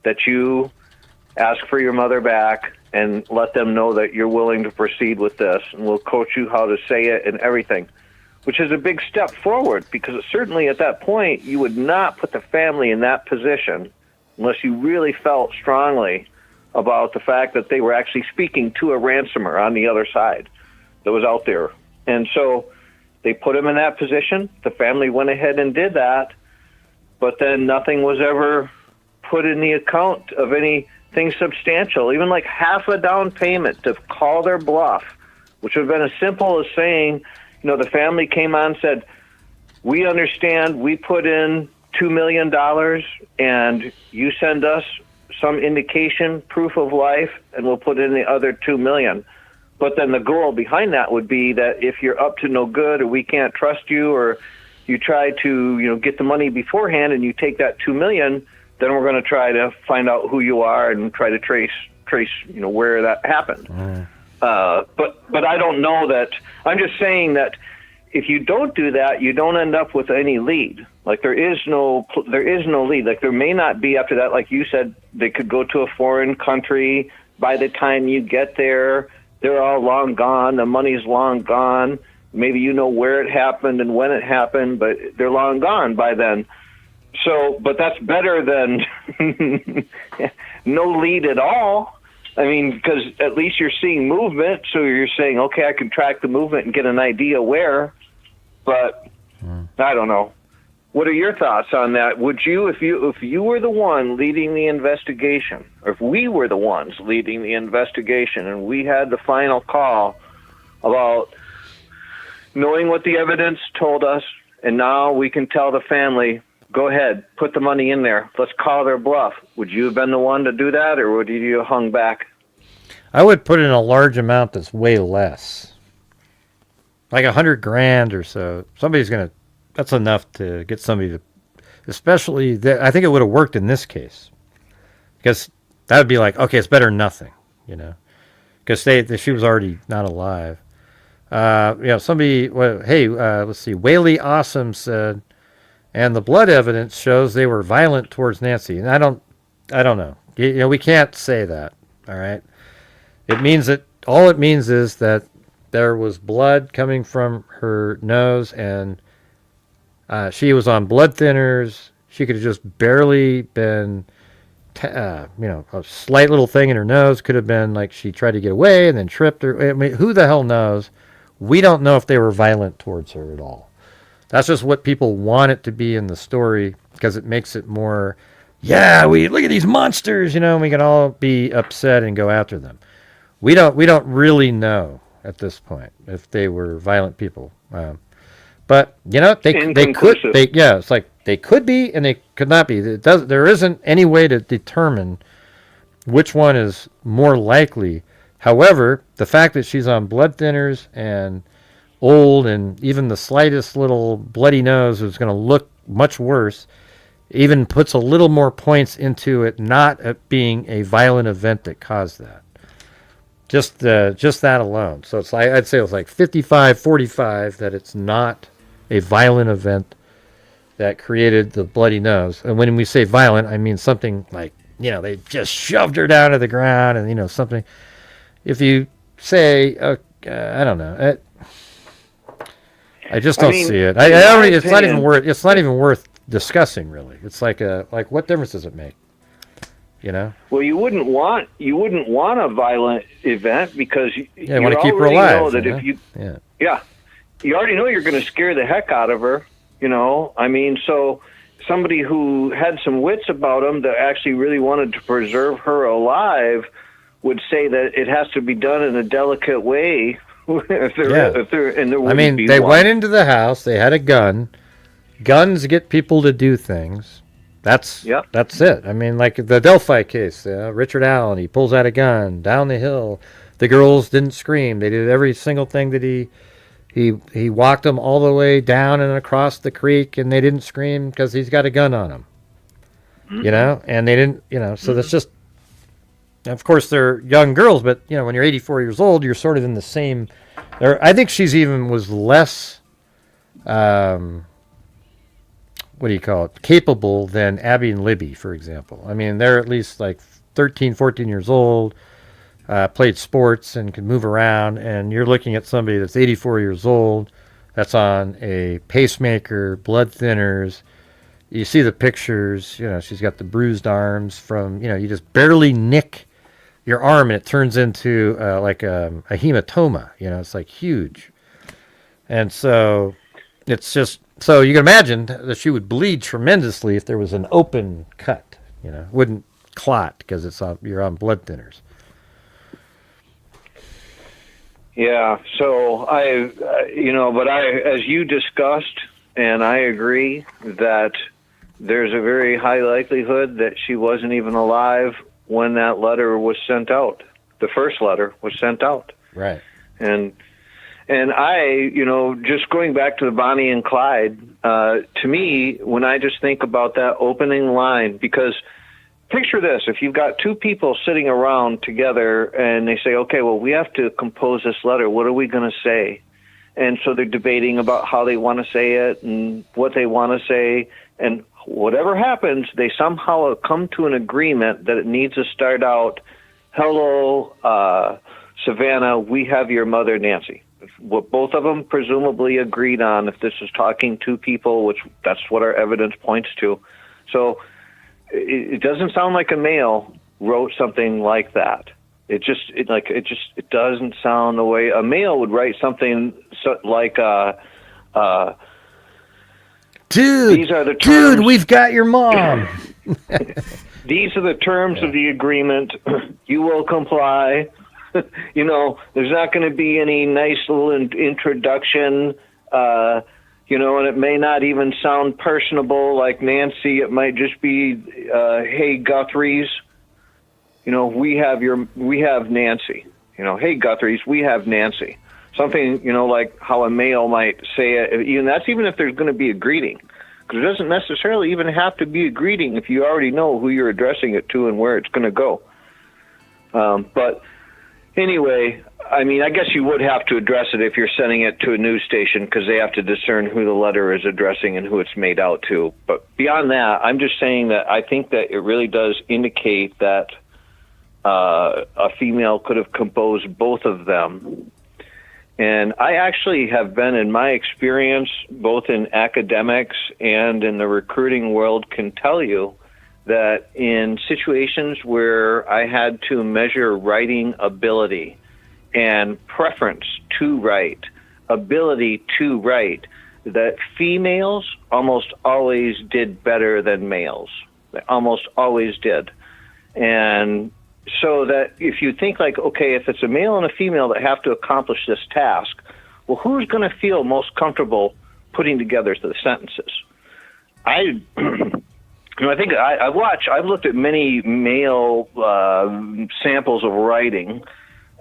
that you ask for your mother back, and let them know that you're willing to proceed with this, and we'll coach you how to say it and everything, which is a big step forward, because certainly at that point you would not put the family in that position unless you really felt strongly about the fact that they were actually speaking to a ransomer on the other side that was out there. And so they put him in that position. The family went ahead and did that, but then nothing was ever put in the account of anything substantial, even like half a down payment to call their bluff, which would have been as simple as saying, the family came on and said, we understand we put in $2 million and you send us some indication, proof of life, and we'll put in the other $2 million. But then the goal behind that would be that if you're up to no good or we can't trust you, or you try to, get the money beforehand and you take that $2 million, then we're going to try to find out who you are and try to trace, where that happened. But I don't know that. I'm just saying that if you don't do that, you don't end up with any lead. Like there is no lead. Like there may not be after that. Like you said, they could go to a foreign country. By the time you get there, they're all long gone. The money's long gone. Maybe you know where it happened and when it happened, but they're long gone by then. So, but that's better than no lead at all. I mean, because at least you're seeing movement, so you're saying, okay, I can track the movement and get an idea where. But I don't know. What are your thoughts on that? Would you, if you were the one leading the investigation, or if we were the ones leading the investigation, and we had the final call about knowing what the evidence told us, and now we can tell the family, go ahead, put the money in there, let's call their bluff. Would you have been the one to do that, or would you have hung back? I would put in a large amount that's way less, like $100,000 or so. That's enough to get somebody to, especially I think it would have worked in this case, because that would be like, okay, it's better than nothing, because she was already not alive. Somebody, let's see, Whaley Awesome said, and the blood evidence shows they were violent towards Nancy. And I don't know. We can't say that. All right. All it means is that there was blood coming from her nose, and she was on blood thinners. She could have just barely been, a slight little thing in her nose. Could have been like she tried to get away and then tripped her. I mean, who the hell knows? We don't know if they were violent towards her at all. That's just what people want it to be in the story, because it makes it more, we look at these monsters, and we can all be upset and go after them. We don't really know at this point if they were violent people. But they could, it's like they could be and they could not be. There isn't any way to determine which one is more likely. However, the fact that she's on blood thinners and old, and even the slightest little bloody nose is going to look much worse, even puts a little more points into it not being a violent event that caused that. Just that alone. So it's like, I'd say it was like 55-45 that it's not a violent event that created the bloody nose. And when we say violent, I mean something like, they just shoved her down to the ground, and something. If you say, I don't know. I just don't see it. It's not even worth. It's not even worth discussing, really. It's like what difference does it make? Well, you wouldn't want a violent event, because you want to keep her alive. Know that if you you already know you're going to scare the heck out of her. I mean, so somebody who had some wits about them that actually really wanted to preserve her alive would say that it has to be done in a delicate way. If there went into the house. They had a gun. Guns get people to do things. That's it. I mean, like the Delphi case, Richard Allen, he pulls out a gun down the hill. The girls didn't scream. They did every single thing that he walked them all the way down and across the creek, and they didn't scream because he's got a gun on them. You know, and they didn't, so that's just, of course, they're young girls, but, when you're 84 years old, you're sort of in the same, I think she's even was less, what do you call it, capable than Abby and Libby, for example. I mean, they're at least like 13, 14 years old, played sports and can move around, and you're looking at somebody that's 84 years old, that's on a pacemaker, blood thinners. You see the pictures, she's got the bruised arms from, you just barely nick your arm and it turns into like a hematoma, it's like huge. And so it's just, so you can imagine that she would bleed tremendously if there was an open cut, wouldn't clot because you're on blood thinners. Yeah, so but as you discussed, and I agree that there's a very high likelihood that she wasn't even alive when that letter was sent out. The first letter was sent out. Right. And I, just going back to the Bonnie and Clyde, to me, when I just think about that opening line, because picture this, if you've got two people sitting around together and they say, okay, well, we have to compose this letter. What are we going to say? And so they're debating about how they want to say it and what they want to say. And whatever happens, they somehow come to an agreement that it needs to start out, hello, Savannah, we have your mother, Nancy. What both of them presumably agreed on, if this is talking to people, which that's what our evidence points to. So it doesn't sound like a male wrote something like that. It doesn't sound the way a male would write something like Dude, these are the terms. Dude, we've got your mom. These are the terms of the agreement. You will comply. There's not going to be any nice little introduction, and it may not even sound personable like Nancy. It might just be, hey, Guthries, we have Nancy. Hey, Guthries, we have Nancy. Something, like how a male might say it, even if there's going to be a greeting. Because it doesn't necessarily even have to be a greeting if you already know who you're addressing it to and where it's going to go. But anyway, I guess you would have to address it if you're sending it to a news station because they have to discern who the letter is addressing and who it's made out to. But beyond that, I'm just saying that I think that it really does indicate that a female could have composed both of them. And I actually have been, in my experience, both in academics and in the recruiting world, can tell you that in situations where I had to measure writing ability and preference to write, ability to write, that females almost always did better than males. They almost always did. And so that if you think like, okay, if it's a male and a female that have to accomplish this task, well, who's going to feel most comfortable putting together the sentences? I think I've looked at many male samples of writing,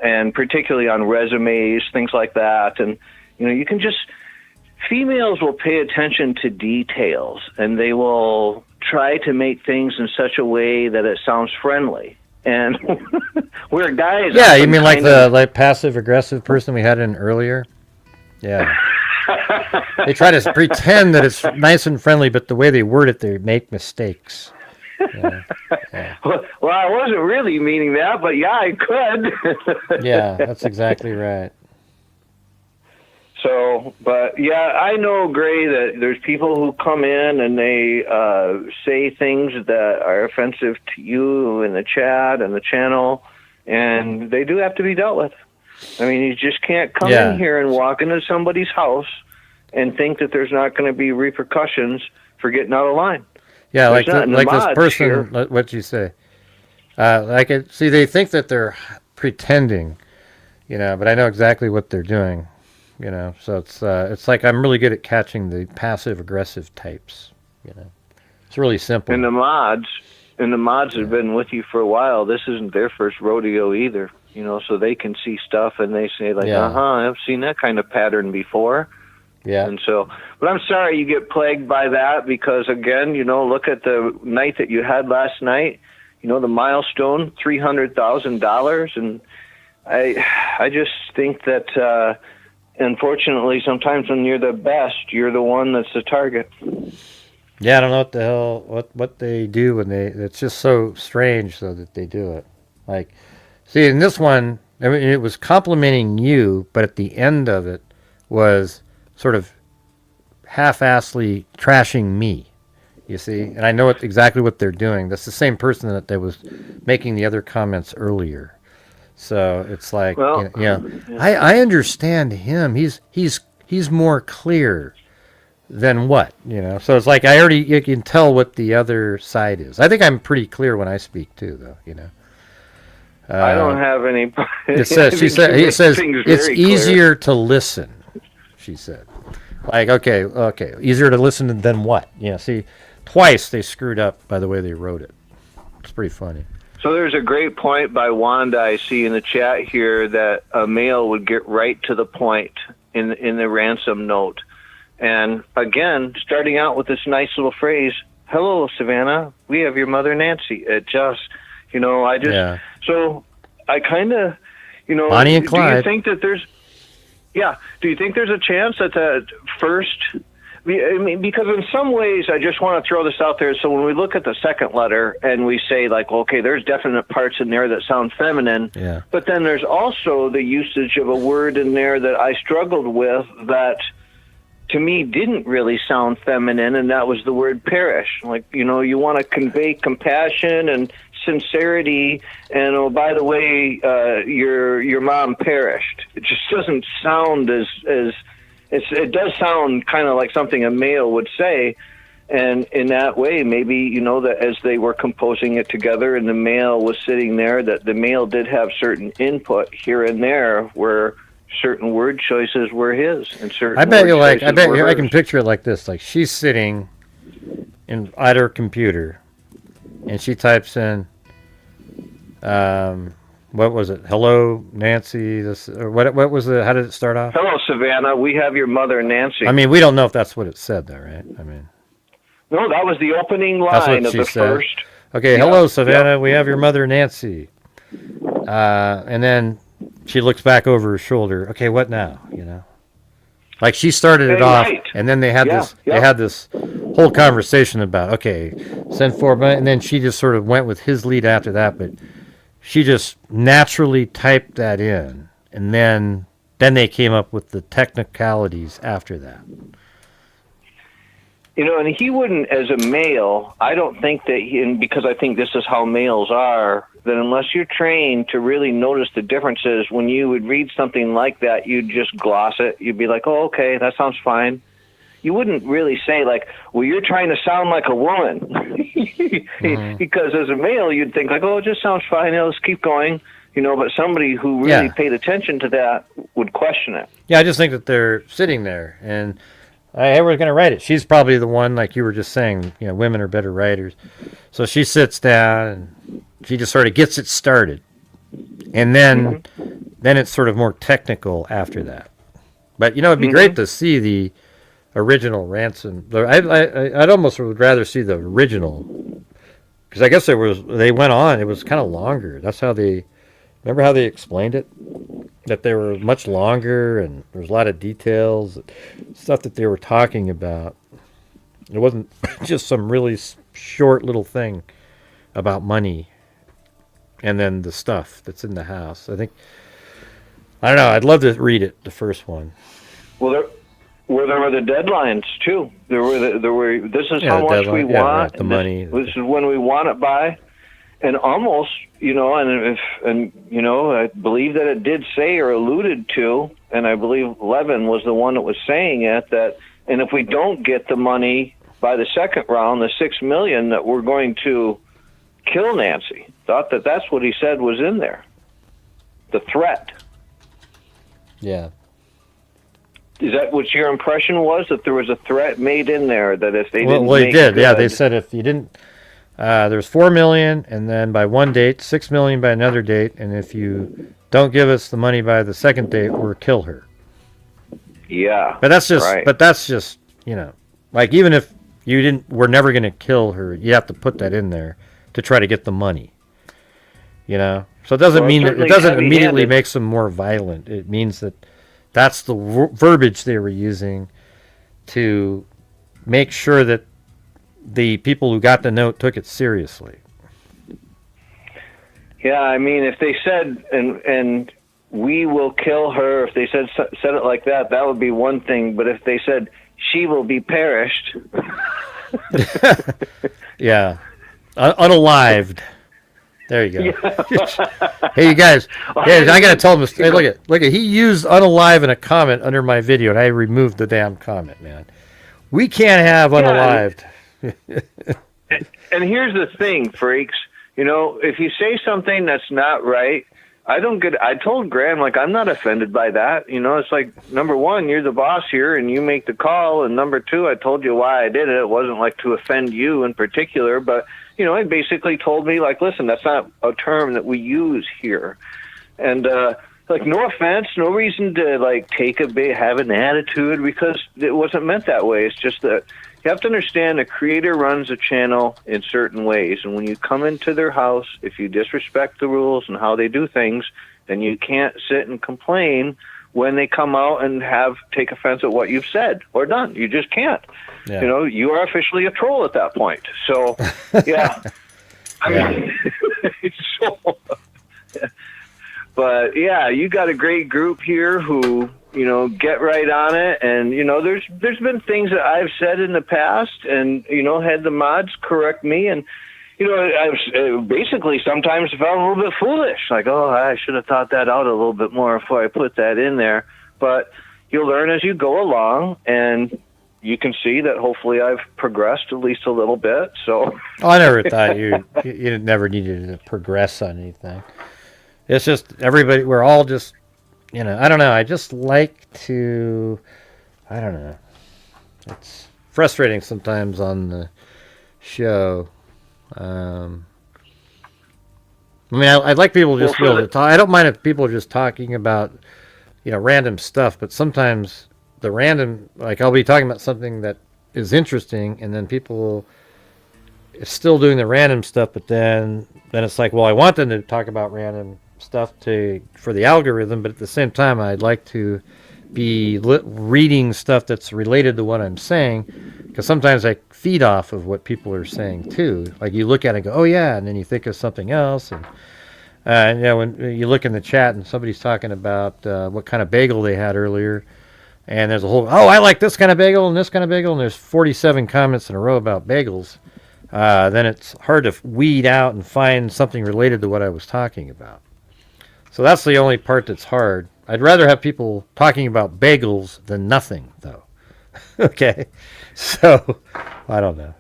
and particularly on resumes, things like that. And, you can just, females will pay attention to details, and they will try to make things in such a way that it sounds friendly. And where guys, yeah, you mean like the passive aggressive person we had in earlier? Yeah. They try to pretend that it's nice and friendly, but the way they word it, they make mistakes. Yeah. Yeah. Well, I wasn't really meaning that, but yeah, I could. Yeah, that's exactly right. So, but yeah, I know, Gray, that there's people who come in and they say things that are offensive to you in the chat and the channel, and they do have to be dealt with. You just can't come in here and walk into somebody's house and think that there's not going to be repercussions for getting out of line. Yeah, like this person, here. What'd you say? They think that they're pretending, but I know exactly what they're doing. So it's like I'm really good at catching the passive aggressive types. It's really simple. And the mods have been with you for a while. This isn't their first rodeo either, you know, so they can see stuff and they say like, I've seen that kind of pattern before. Yeah. And so, but I'm sorry you get plagued by that because again, you know, look at the night that you had last night, you know, the milestone, $300,000. And I just think that, unfortunately, sometimes when you're the best, you're the one that's the target. Yeah, I don't know what the hell what they do when it's just so strange though that they do it. Like, see, in this one, I mean, it was complimenting you, but at the end of it was sort of half-assly trashing me. You see, and I know exactly what they're doing. That's the same person that was making the other comments earlier. So it's like, well, I understand him. He's more clear. Then what, you know? So it's like you can tell what the other side is. I think I'm pretty clear when I speak too, though. You know. I don't have any. It says he says it's easier to listen. She said, like okay, easier to listen than what? Yeah. See, twice they screwed up by the way they wrote it. It's pretty funny. So there's a great point by Wanda I see in the chat here that a male would get right to the point in the ransom note. And again, starting out with this nice little phrase, "Hello, Savannah, we have your mother, Nancy." It just, you know, so I kind of, you know, Bonnie and Clyde. Do you think that there's a chance that the first, I mean, because in some ways, I just want to throw this out there. So when we look at the second letter and we say like, okay, there's definite parts in there that sound feminine, but then there's also the usage of a word in there that I struggled with that to me didn't really sound feminine, and that was the word perish. Like, you know, you want to convey compassion and sincerity, and oh, by the way, your mom perished. It just doesn't sound as it does sound kind of like something a male would say, and in that way, maybe, you know, that as they were composing it together and the male was sitting there, that the male did have certain input here and there where certain word choices were his, and certain. I can picture it like this: like she's sitting at her computer, and she types in, what was it? Hello, Nancy. What was it? How did it start off? Hello, Savannah. We have your mother, Nancy. I mean, we don't know if that's what it said, though, right? I mean, no, that was the opening line of the first. Okay, hello, Savannah. We have your mother, Nancy. And then she looks back over her shoulder. Okay, what now? You know, like she started it off, and then they had this whole conversation about send forward, and then she just sort of went with his lead after that. But she just naturally typed that in, and then they came up with the technicalities after that. You know, and he wouldn't, as a male, I don't think that and because I think this is how males are, that unless you're trained to really notice the differences, when you would read something like that, you'd just gloss it. You'd be like, oh, okay, that sounds fine. You wouldn't really say, like, well, you're trying to sound like a woman. Because as a male, you'd think, like, oh, it just sounds fine. Let's keep going. You know, but somebody who really paid attention to that would question it. Yeah, I just think that they're sitting there, and we're going to write it. She's probably the one, like you were just saying, you know, women are better writers. So she sits down, and she just sort of gets it started. And then it's sort of more technical after that. But, you know, it'd be great to see the original Ransom. I'd almost would rather see the original, because I guess they went on. It was kind of longer. That's how remember how they explained it? That they were much longer, and there was a lot of details, stuff that they were talking about. It wasn't just some really short little thing about money and then the stuff that's in the house. I don't know, I'd love to read it, the first one. Well, there were the deadlines too. There were. This is how much we want. Right, the money. This is when we want it by, and almost, you know, and you know, I believe that it did say or alluded to, and I believe Levin was the one that was saying it, that, and if we don't get the money by the second round, the $6 million, that we're going to kill Nancy. Thought that's what he said was in there. The threat. Yeah. Is that what your impression was? That there was a threat made in there that if they didn't well, they make did. good, Yeah, they said if you didn't, there's 4 million, and then by one date, 6 million by another date, and if you don't give us the money by the second date, we'll kill her. Yeah, But that's just, right. like even if you didn't, we're never going to kill her. You have to put that in there to try to get the money. So it doesn't Well, mean that, it certainly doesn't immediately heavy-handed. makes them more violent. It means that that's the verbiage they were using to make sure that the people who got the note took it seriously. Yeah, I mean, if they said and we will kill her, if they said it like that, that would be one thing. But if they said she will be perished, Yeah, unalived. There you go. Hey, you guys, I gotta tell him. Hey, look at. He used unalive in a comment under my video, and I removed the damn comment, man. We can't have unalived. and here's the thing, freaks. If you say something that's not right, I told Graham, like, I'm not offended by that. It's like, number one, you're the boss here and you make the call. And number two, I told you why I did it. It wasn't like to offend you in particular, but, he basically told me, like, listen, that's not a term that we use here. And, like, no offense, no reason to, like, have an attitude because it wasn't meant that way. It's just that you have to understand the creator runs a channel in certain ways. And when you come into their house, if you disrespect the rules and how they do things, then you can't sit and complain when they come out and take offense at what you've said or done. You just can't. Yeah. You are officially a troll at that point. So, yeah. I mean, but yeah, you got a great group here who, get right on it. And, there's been things that I've said in the past and, had the mods correct me. And, I was basically sometimes felt a little bit foolish. Like, oh, I should have thought that out a little bit more before I put that in there. But you'll learn as you go along, and you can see that hopefully I've progressed at least a little bit. So I never thought you never needed to progress on anything. It's just everybody. We're all just, I don't know. I just like to. I don't know. It's frustrating sometimes on the show. I mean, I'd like people to just be able to talk. I don't mind if people are just talking about, random stuff, but sometimes the random, like I'll be talking about something that is interesting, and then people are still doing the random stuff, but then it's like, well, I want them to talk about random stuff for the algorithm, but at the same time, I'd like to be reading stuff that's related to what I'm saying, because sometimes I feed off of what people are saying too. Like you look at it and go, oh yeah, and then you think of something else, and when you look in the chat and somebody's talking about what kind of bagel they had earlier, and there's a whole, oh, I like this kind of bagel and this kind of bagel, and there's 47 comments in a row about bagels, then it's hard to weed out and find something related to what I was talking about. So that's the only part that's hard. I'd rather have people talking about bagels than nothing, though. Okay? So, I don't know.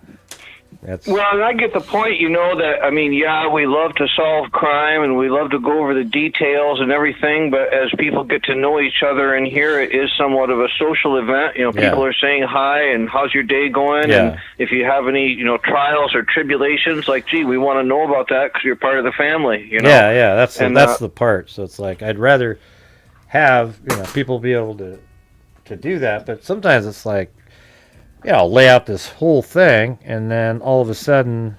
Well, and I get the point, that, I mean, yeah, we love to solve crime and we love to go over the details and everything, but as people get to know each other in here, it is somewhat of a social event. People are saying hi and how's your day going? Yeah. And if you have any, trials or tribulations, like, gee, we want to know about that because you're part of the family, Yeah, that's the part. So it's like, I'd rather have, people be able to do that, but sometimes it's like, I'll lay out this whole thing, and then all of a sudden,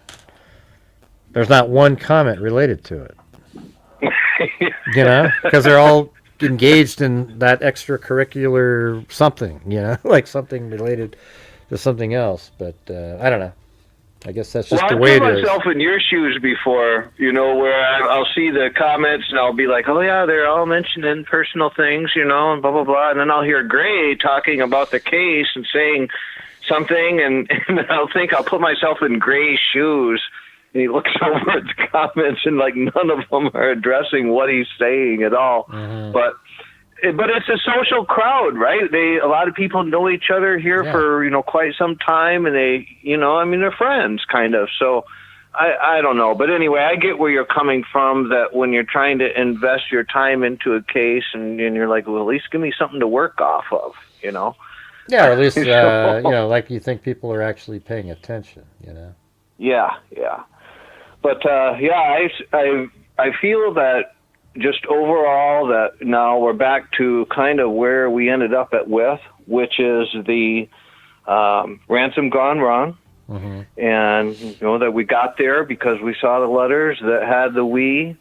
there's not one comment related to it. Because they're all engaged in that extracurricular something, like something related to something else. But I don't know. I guess that's just the way it is. I've put myself in your shoes before, where I'll see the comments and I'll be like, oh yeah, they're all mentioning personal things, and blah, blah, blah. And then I'll hear Gray talking about the case and saying something, and I'll put myself in Gray's shoes, and he looks over at the comments, and like none of them are addressing what he's saying at all. Mm-hmm. But it's a social crowd, right? A lot of people know each other here for quite some time, and they, they're friends, kind of. So I don't know, but anyway, I get where you're coming from. That when you're trying to invest your time into a case, and you're like, well, at least give me something to work off of, you know. Yeah, or at least like you think people are actually paying attention, you know. Yeah. But I feel that just overall that now we're back to kind of where we ended up with, which is the ransom gone wrong. Mm-hmm. And that we got there because we saw the letters that had the we,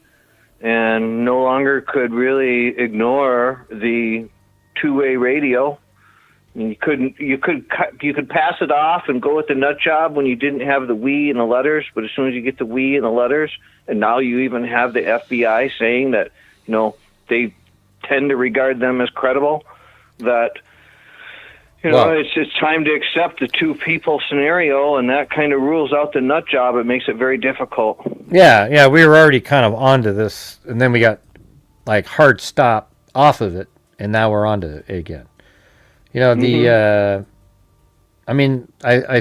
and no longer could really ignore the two-way radio. You could pass it off and go with the nut job when you didn't have the we and the letters, but as soon as you get the we and the letters, and now you even have the FBI saying that they tend to regard them as credible, that it's time to accept the two people scenario, and that kind of rules out the nut job. It makes it very difficult. Yeah, we were already kind of onto this, and then we got like hard stop off of it, and now we're onto it again. I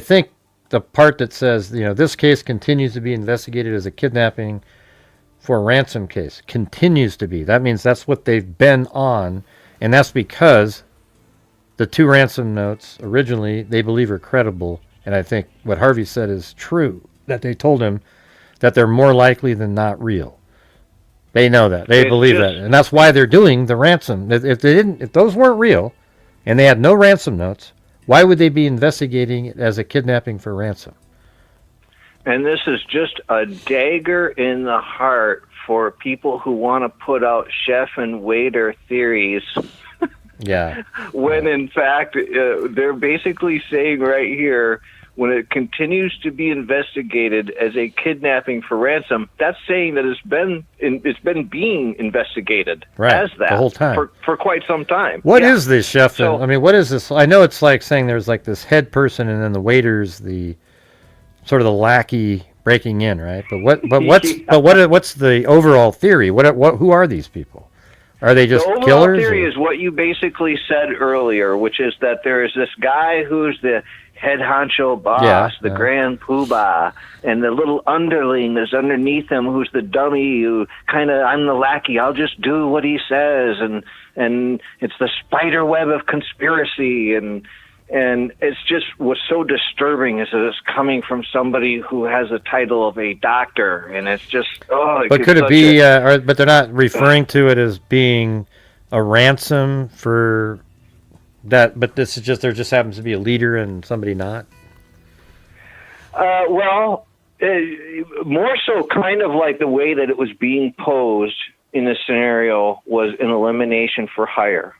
think the part that says, this case continues to be investigated as a kidnapping for a ransom case continues to be. That means that's what they've been on, and that's because the two ransom notes originally they believe are credible, and I think what Harvey said is true, that they told him that they're more likely than not real. They know that. They believe that, and that's why they're doing the ransom. If those weren't real, and they had no ransom notes, why would they be investigating it as a kidnapping for ransom? And this is just a dagger in the heart for people who want to put out chef and waiter theories. Yeah. When in fact, they're basically saying right here, when it continues to be investigated as a kidnapping for ransom, that's saying that it's been being investigated as that the whole time for quite some time. What is this, chef? So, what is this? I know it's like saying there's like this head person, and then the waiter's the sort of the lackey breaking in, right? But what's the overall theory? Who are these people? Are they just killers? The overall theory is what you basically said earlier, which is that there is this guy who's the head honcho boss, the grand poobah, and the little underling that's underneath him who's the dummy who kind of, I'm the lackey, I'll just do what he says, and it's the spider web of conspiracy, and it's just what's so disturbing is that it's coming from somebody who has the title of a doctor, and it's just, but could it be, but they're not referring to it as being a ransom for that, but this is just, there just happens to be a leader and somebody not? More so kind of like the way that it was being posed in this scenario was an elimination for hire,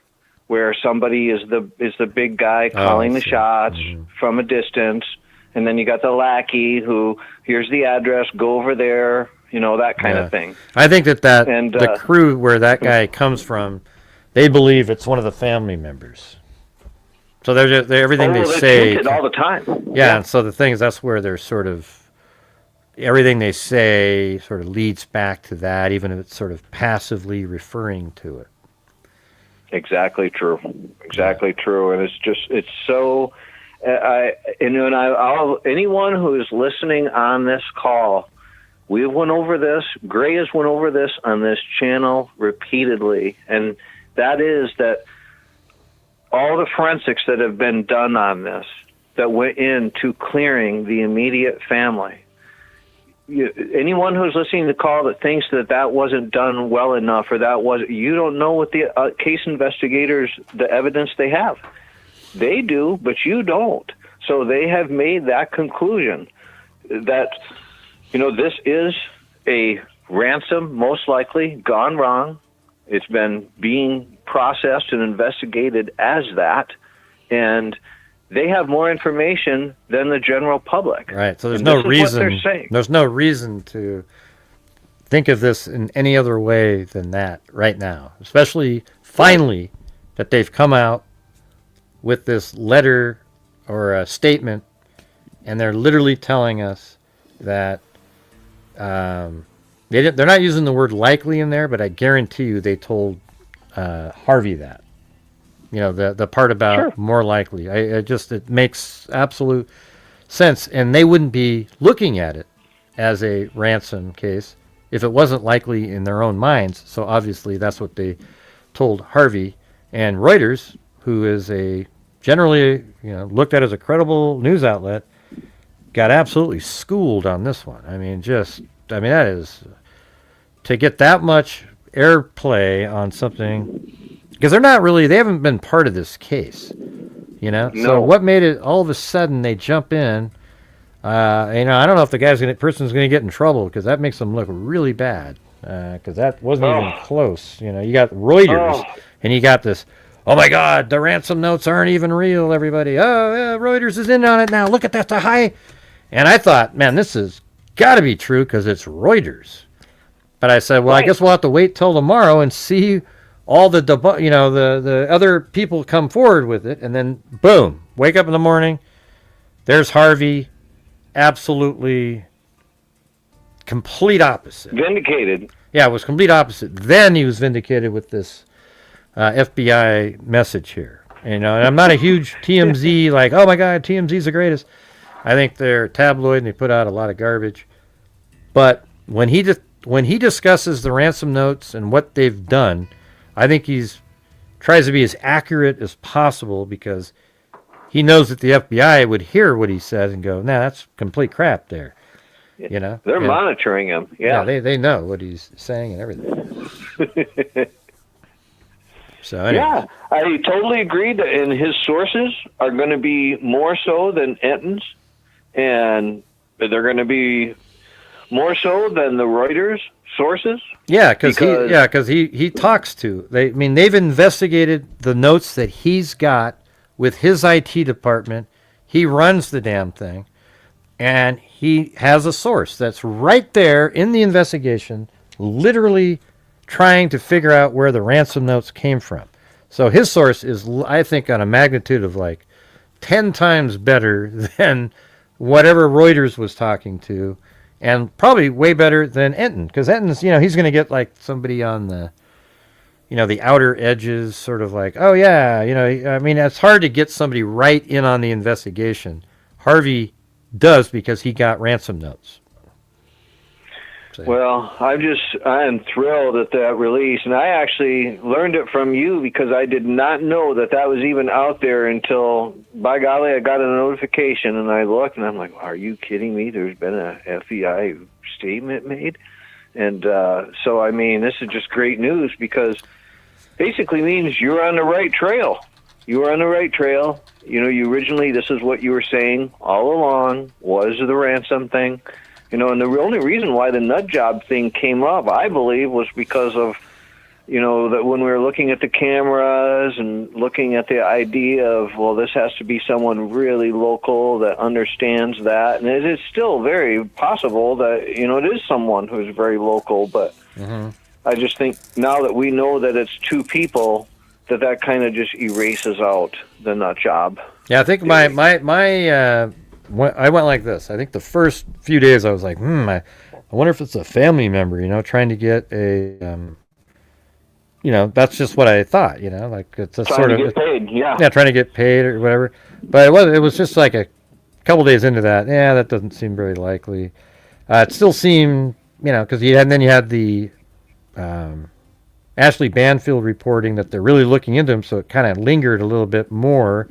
where somebody is the big guy calling the shots from a distance, and then you got the lackey who, here's the address, go over there, that kind of thing. I think that the crew where that guy comes from, they believe it's one of the family members. So they're everything they say all the time. Yeah, and so the thing is, that's where they're sort of, everything they say sort of leads back to that, even if it's sort of passively referring to it. Exactly true. And it's so. Anyone who is listening on this call, we've went over this. Gray has went over this on this channel repeatedly, and that is that all the forensics that have been done on this, that went into clearing the immediate family. Anyone who's listening to the call that thinks that wasn't done well enough, or you don't know what the case investigators, the evidence they have. They do, but you don't. So they have made that conclusion that, this is a ransom, most likely gone wrong. It's been being processed and investigated as that, and they have more information than the general public. Right. So there's no reason. There's no reason to think of this in any other way than that right now. Especially finally that they've come out with this letter or a statement, and they're literally telling us that they're not using the word likely in there, but I guarantee you they told Harvey that. The part about more likely. It makes absolute sense, and they wouldn't be looking at it as a ransom case if it wasn't likely in their own minds. So obviously that's what they told Harvey. And Reuters, who is a generally looked at as a credible news outlet, got absolutely schooled on this one. I mean, that is to get that much airplay on something, because they haven't been part of this case, No. So what made it all of a sudden they jump in? I don't know if the person's going to get in trouble, because that makes them look really bad. Because that wasn't even close. You got Reuters, and you got this. Oh my God, the ransom notes aren't even real. Everybody, oh yeah, Reuters is in on it now. Look at that, the high. And I thought, man, this has got to be true because it's Reuters. But I said, well, I guess we'll have to wait till tomorrow and see all the the other people come forward with it, and then boom, wake up in the morning, there's Harvey, absolutely complete opposite. Vindicated. Yeah, it was complete opposite. Then he was vindicated with this FBI message here. And I'm not a huge TMZ, like, oh my God, TMZ's the greatest. I think they're tabloid and they put out a lot of garbage. But when he discusses the ransom notes and what they've done, I think he's tries to be as accurate as possible, because he knows that the FBI would hear what he says and go, nah, that's complete crap there. They're monitoring him. Yeah, they know what he's saying and everything. So anyways. Yeah, I totally agree that his sources are going to be more so than Enton's, and they're going to be more so than the Reuters sources. Yeah, because he talks to. They've investigated the notes that he's got with his IT department. He runs the damn thing, and he has a source that's right there in the investigation, literally trying to figure out where the ransom notes came from. So his source is, I think, on a magnitude of like 10 times better than whatever Reuters was talking to, and probably way better than Enton, because Enton's, he's going to get like somebody on the, the outer edges, sort of like, oh yeah, it's hard to get somebody right in on the investigation. Harvey does, because he got ransom notes. Well, I am thrilled at that release, and I actually learned it from you, because I did not know that was even out there until, by golly, I got a notification, and I looked, and I'm like, are you kidding me? There's been a FBI statement made? And so, this is just great news, because basically means you're on the right trail. You were on the right trail. You originally, this is what you were saying all along, was the ransom thing. And the only reason why the nut job thing came up, I believe, was because of, that when we were looking at the cameras and looking at the idea of, well, this has to be someone really local that understands that. And it is still very possible that, it is someone who's very local. But I just think now that we know that it's two people, that kind of just erases out the nut job. Yeah, I think I went like this. I think the first few days I was like, I wonder if it's a family member, trying to get a, that's just what I thought, like it's a trying sort to of get paid, yeah, trying to get paid or whatever. But it was just like a couple days into that. Yeah, that doesn't seem very likely. It still seemed, because you had the Ashley Banfield reporting that they're really looking into him, so it kind of lingered a little bit more.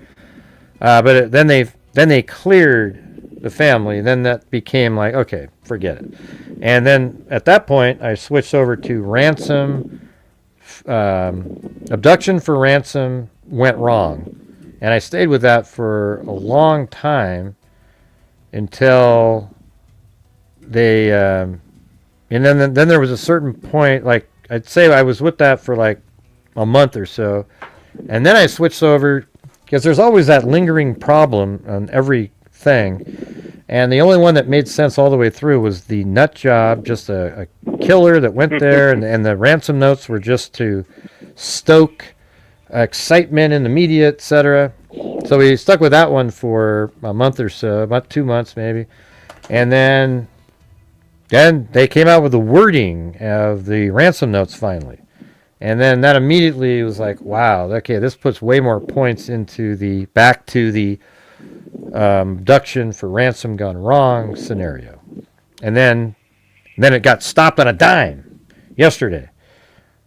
But then they cleared the family. Then that became like, okay, forget it. And then at that point, I switched over to ransom. Abduction for ransom went wrong. And I stayed with that for a long time until they... and then there was a certain point, like, I'd say I was with that for like a month or so. And then I switched over, because there's always that lingering problem on everything. And the only one that made sense all the way through was the nut job, just a killer that went there, and the ransom notes were just to stoke excitement in the media, etc. So we stuck with that one for a month or so, about 2 months maybe. And then they came out with the wording of the ransom notes finally. And then that immediately was like, wow, okay, this puts way more points into back to the abduction for ransom gone wrong scenario. And then it got stopped on a dime yesterday.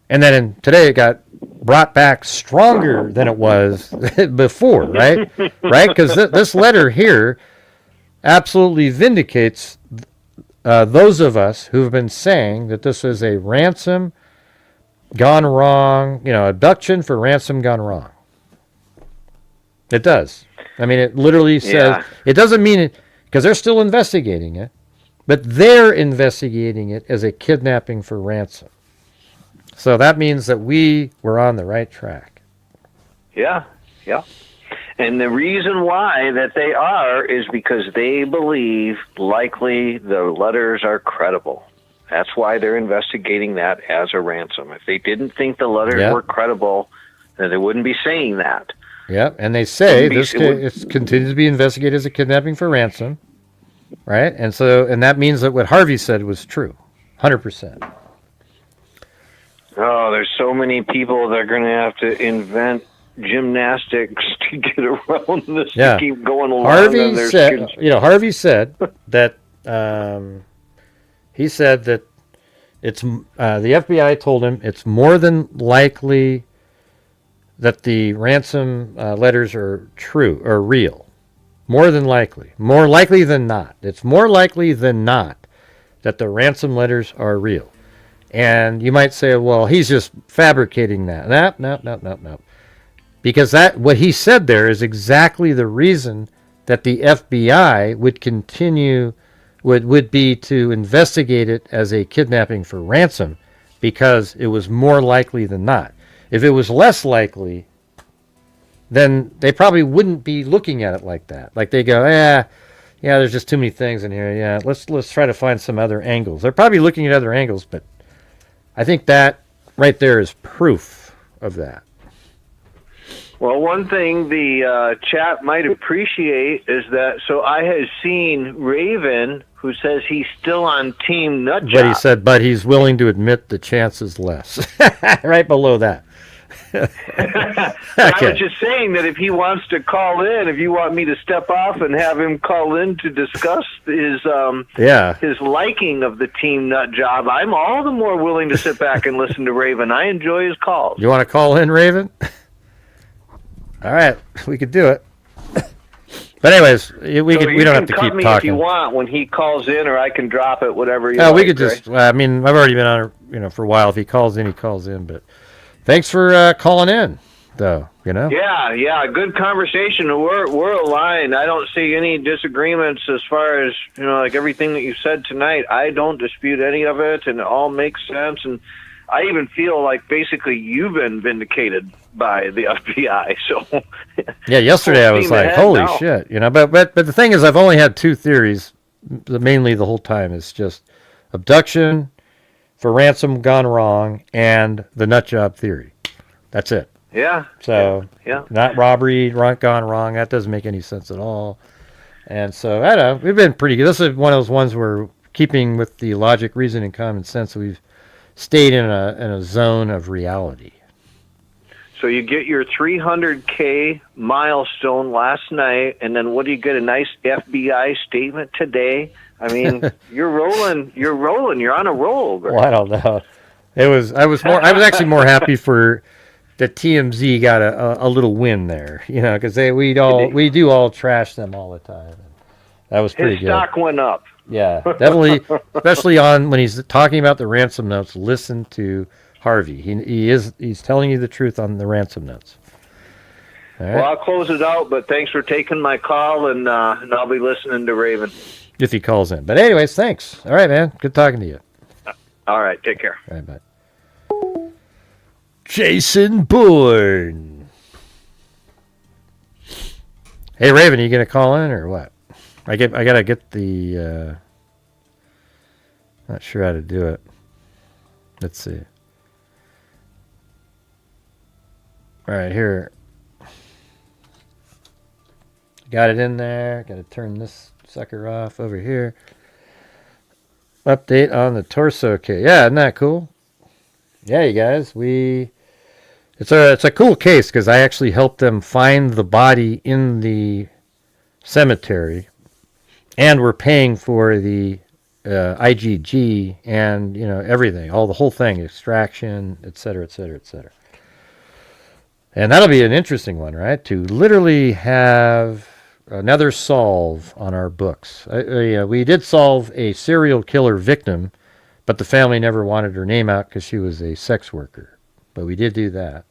And then today it got brought back stronger than it was before, right? Right? Because this letter here absolutely vindicates those of us who've been saying that this is a ransom gone wrong, abduction for ransom gone wrong. It does. I mean, it literally says, it doesn't mean it, because they're still investigating it, but they're investigating it as a kidnapping for ransom. So that means that we were on the right track. Yeah. And the reason why that they are is because they believe likely the letters are credible. That's why they're investigating that as a ransom. If they didn't think the letters were credible, then they wouldn't be saying that. Yep, and they say it continues to be investigated as a kidnapping for ransom, right? And that means that what Harvey said was true, 100%. Oh, there's so many people that are going to have to invent gymnastics to get around this to keep going along. Harvey said that he said that it's the FBI told him it's more than likely that the ransom letters are true or real. More than likely. More likely than not. It's more likely than not that the ransom letters are real. And you might say, well, he's just fabricating that. No. Because what he said there is exactly the reason that the FBI would continue, would be to investigate it as a kidnapping for ransom, because it was more likely than not. If it was less likely, then they probably wouldn't be looking at it like that. Like they go, there's just too many things in here. Yeah, let's try to find some other angles. They're probably looking at other angles, but I think that right there is proof of that. Well, one thing the chat might appreciate is that, so I have seen Raven, who says he's still on Team Nutjob. But he said, but he's willing to admit the chance is less. Right below that. I was just saying that if he wants to call in, if you want me to step off and have him call in to discuss his liking of the Team Nutjob, I'm all the more willing to sit back and listen to Raven. I enjoy his calls. You want to call in, Raven? All right, we could do it. But anyways, we don't have to keep me talking. If you want, when he calls in, or I can drop it, whatever you like. We could Ray. just. I mean, I've already been on, for a while. If he calls in, he calls in. But thanks for calling in, though. Yeah, good conversation. We're aligned. I don't see any disagreements as far as like everything that you said tonight. I don't dispute any of it, and it all makes sense. And I even feel like basically you've been vindicated by the FBI. So yeah, yesterday I was like, holy shit, But the thing is, I've only had two theories, mainly the whole time. It's just abduction for ransom gone wrong and the nut job theory. That's it. Yeah. So not robbery gone wrong. That doesn't make any sense at all. And so I don't know. We've been pretty good. This is one of those ones where, keeping with the logic, reason, and common sense, we've stayed in a zone of reality. So you get your 300K milestone last night, and then what do you get? A nice FBI statement today? I mean, you're rolling. You're on a roll, Greg. Well, I don't know. I was actually more happy for that TMZ got a little win there, because we do all trash them all the time. That was pretty good. His stock went up. Yeah, definitely, especially when he's talking about the ransom notes. Listen to Harvey. He's telling you the truth on the ransom notes. All right. Well, I'll close it out, but thanks for taking my call, and I'll be listening to Raven if he calls in. But anyways, thanks. All right, man. Good talking to you. All right, take care. All right, bye. Jason Bourne. Hey, Raven, are you gonna call in or what? I gotta get the. Not sure how to do it. Let's see. All right, here. Got it in there. Got to turn this sucker off over here. Update on the torso case. Yeah, isn't that cool? Yeah, you guys. It's a cool case because I actually helped them find the body in the cemetery, and we're paying for the IgG, and everything, the whole thing, extraction, et cetera, et cetera, et cetera. And that'll be an interesting one, right? To literally have another solve on our books. We did solve a serial killer victim, but the family never wanted her name out because she was a sex worker. But we did do that.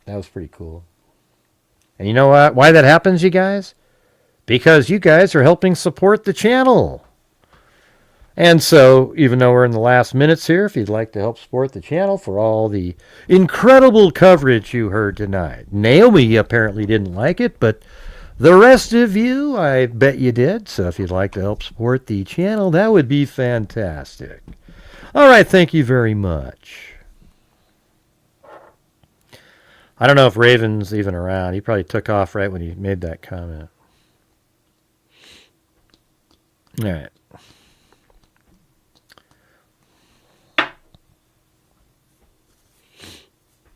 That was pretty cool. And you know what? Why that happens, you guys? Because you guys are helping support the channel. And so, even though we're in the last minutes here, if you'd like to help support the channel for all the incredible coverage you heard tonight. Naomi apparently didn't like it, but the rest of you, I bet you did. So if you'd like to help support the channel, that would be fantastic. All right, thank you very much. I don't know if Raven's even around. He probably took off right when he made that comment. All right.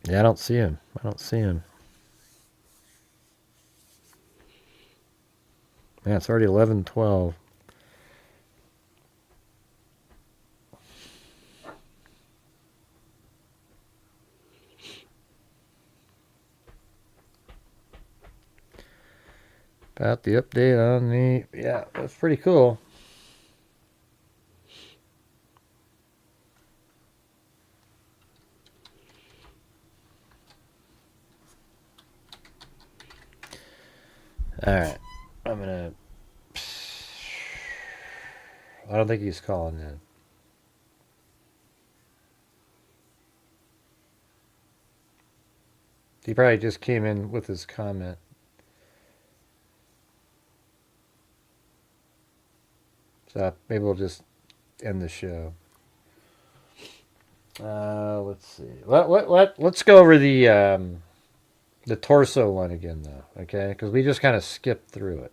Yeah, I don't see him. Yeah, it's already 11:12. About the update on the... Yeah, that's pretty cool. All right. I'm going to... I don't think he's calling in. He probably just came in with his comment. So maybe we'll just end the show. Let's see. Let's go over the torso one again, though. Okay, because we just kind of skipped through it.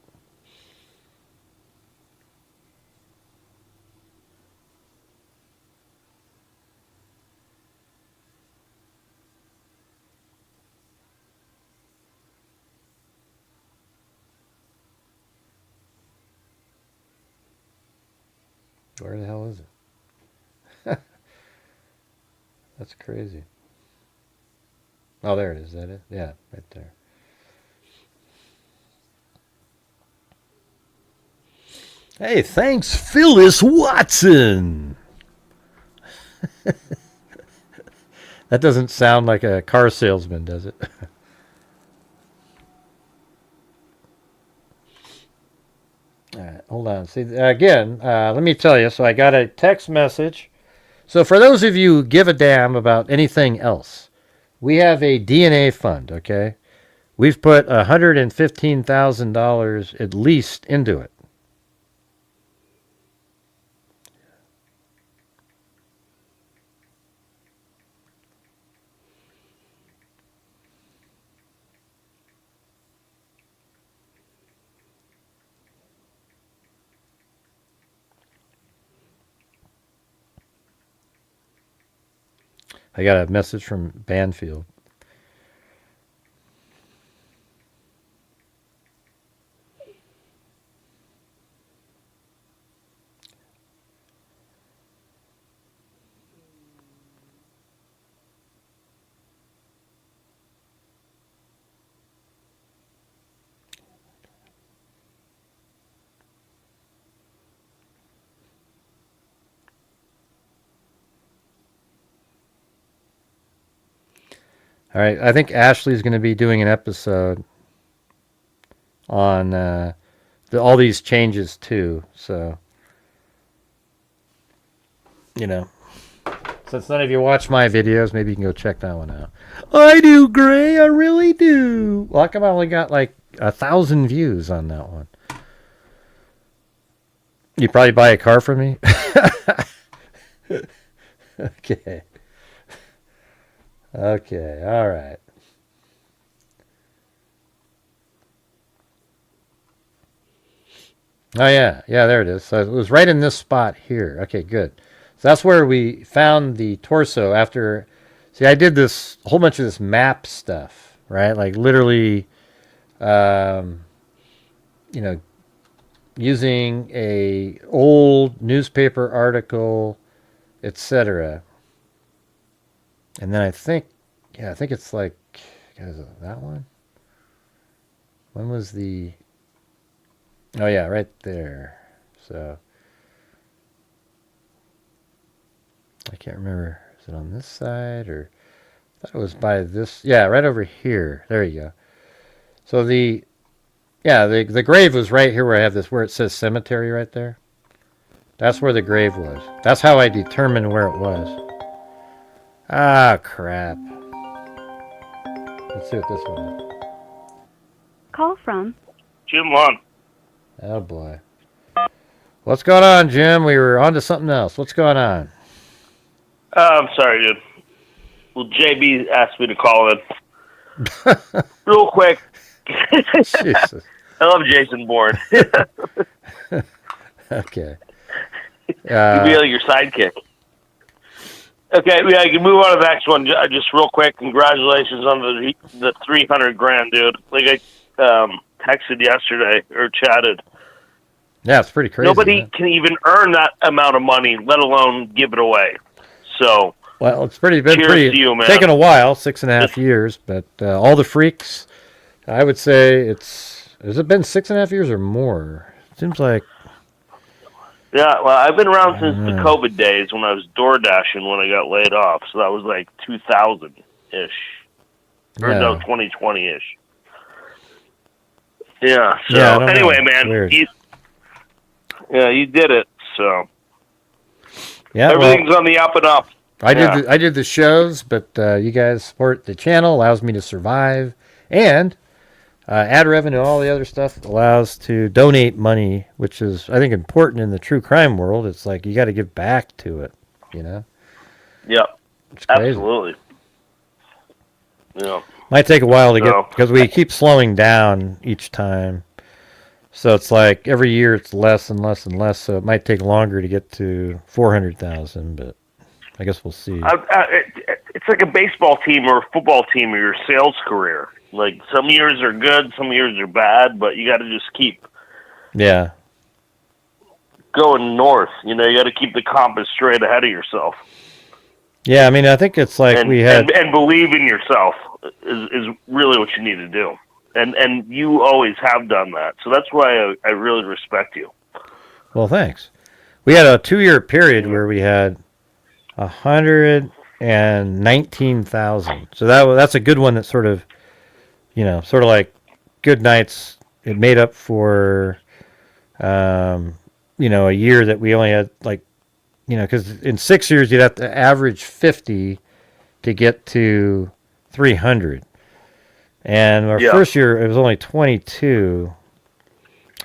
Where the hell is it? That's crazy. Oh, there it is. Is that it? Yeah, right there. Hey, thanks, Phyllis Watson. That doesn't sound like a car salesman, does it? All right, hold on. See, again, let me tell you. So I got a text message. So for those of you who give a damn about anything else, we have a DNA fund, okay? We've put $115,000 at least into it. I got a message from Banfield. All right, I think Ashley's going to be doing an episode on all these changes too. So, since none of you watch my videos, maybe you can go check that one out. I do, Gray. I really do. Well, how come I only got like 1,000 views on that one? You probably buy a car from me? Okay. Okay, all right. Oh, yeah, there it is. So it was right in this spot here. Okay, good. So that's where we found the torso after... See, I did this whole bunch of this map stuff, right? Like literally, using a old newspaper article, etc. And then I think it's like, is it that one? When was the? Oh yeah, right there. So I can't remember. Is it on this side or? I thought it was by this. Yeah, right over here. There you go. So the grave was right here where I have this, where it says cemetery right there. That's where the grave was. That's how I determined where it was. Ah, crap. Let's see what this one is. Call from Jim Lund. Oh, boy. What's going on, Jim? We were on to something else. What's going on? I'm sorry, dude. Well, JB asked me to call in. Real quick. Jesus. I love Jason Bourne. Okay. He'd be like your sidekick. Okay, yeah, you can move on to the next one. Just real quick, congratulations on the $300,000, dude. Like I texted yesterday or chatted. Yeah, it's pretty crazy. Nobody can even earn that amount of money, let alone give it away. So, well, it's been cheers pretty to you, man. taken a while, 6.5 years, but all the freaks, I would say has it been 6.5 years or more? It seems like. Yeah, well, I've been around since the COVID days when I was door dashing when I got laid off. So that was like 2000-ish. Or no, 2020-ish. Yeah, so anyway, man, you did it, so. Yeah, everything's on the up and up. I did the shows, but you guys support the channel, allows me to survive, and ad revenue, all the other stuff allows to donate money, which is, I think, important in the true crime world. It's like you got to give back to it, you know? Yep, absolutely. Yeah. Might take a while to get, because we keep slowing down each time. So it's like every year it's less and less and less, so it might take longer to get to 400,000, but I guess we'll see. It's like a baseball team or a football team or your sales career. Like, some years are good, some years are bad, but you got to just keep going north. You know, you got to keep the compass straight ahead of yourself. Yeah, I mean, I think it's like and believe in yourself is really what you need to do. And you always have done that. So that's why I really respect you. Well, thanks. We had a 2-year period where we had 119,000. So that's a good one that sort of, sort of like good nights. It made up for, a year that we only had because in 6 years you'd have to average 50 to get to 300. And our first year, it was only 22.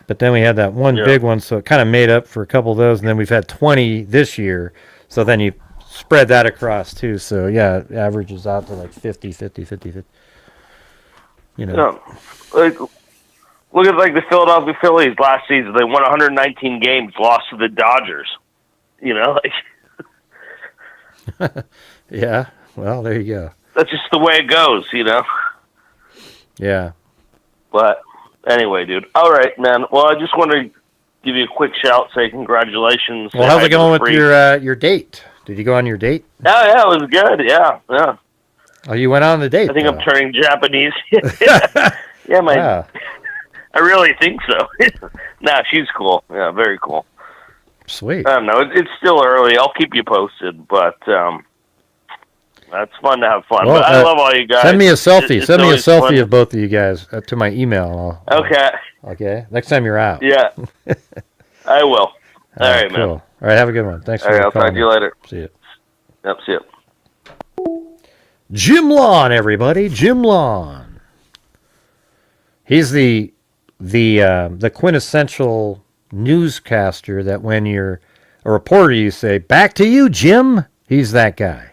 But then we had that one big one, so it kind of made up for a couple of those. And then we've had 20 this year. So then you spread that across, too. So, yeah, it averages out to like 50. Yeah. Like, look at like the Philadelphia Phillies last season. They won 119 games, lost to the Dodgers. Yeah, well, there you go. That's just the way it goes, Yeah. But anyway, dude. All right, man. Well, I just want to give you a quick shout, say congratulations. Well, how's it going with your date? Did you go on your date? Oh, yeah, it was good. Yeah. Oh, you went on the date. I think I'm turning Japanese. Yeah, Wow. I really think so. Nah, she's cool. Yeah, very cool. Sweet. I don't know. It's still early. I'll keep you posted, but that's fun to have fun. Well, but I love all you guys. Send me a selfie. Send me a selfie fun. of both of you guys to my email. Okay. Okay. Next time you're out. Yeah. I will. All right, man. Cool. All right. Have a good one. Thanks for I'll talk to you later. See you. Yep. See you. Jim Lawn, everybody. Jim Lawn. He's the quintessential newscaster that when you're a reporter, you say, "Back to you, Jim." He's that guy.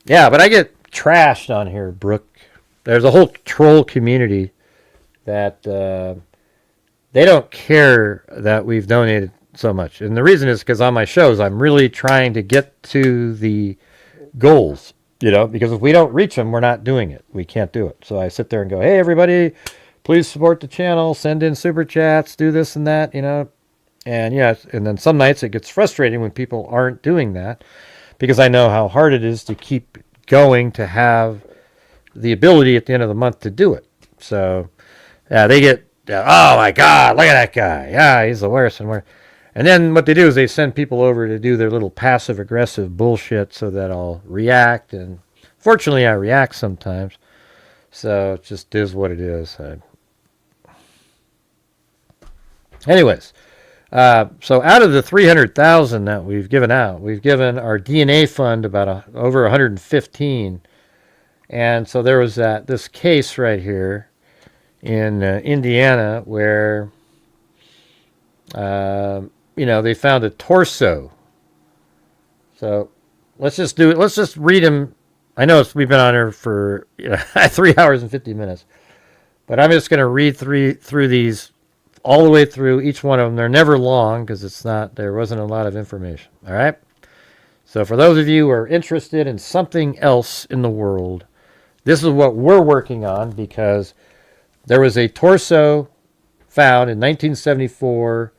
Yeah, but I get trashed on here, Brooke. There's a whole troll community that they don't care that we've donated so much. And the reason is because on my shows, I'm really trying to get to the goals, because if we don't reach them, we're not doing it. We can't do it. So I sit there and go, "Hey, everybody, please support the channel, send in super chats, do this and that, you know. And yeah, and then some nights it gets frustrating when people aren't doing that, because I know how hard it is to keep going to have the ability at the end of the month to do it. So yeah, they get, oh my God, look at that guy. Yeah, he's the worst and worst. And then what they do is they send people over to do their little passive-aggressive bullshit so that I'll react. And fortunately, I react sometimes. So it just is what it is. Anyways, so out of the 300,000 that we've given out, we've given our DNA fund about over 115. And so there was this case right here in Indiana where, you know, they found a torso. So let's just do it. Let's just read them. I know we've been on here for 3 hours and 50 minutes, but I'm just going to read through these all the way through each one of them. They're never long because there wasn't a lot of information. All right. So for those of you who are interested in something else in the world, this is what we're working on, because there was a torso found in 1974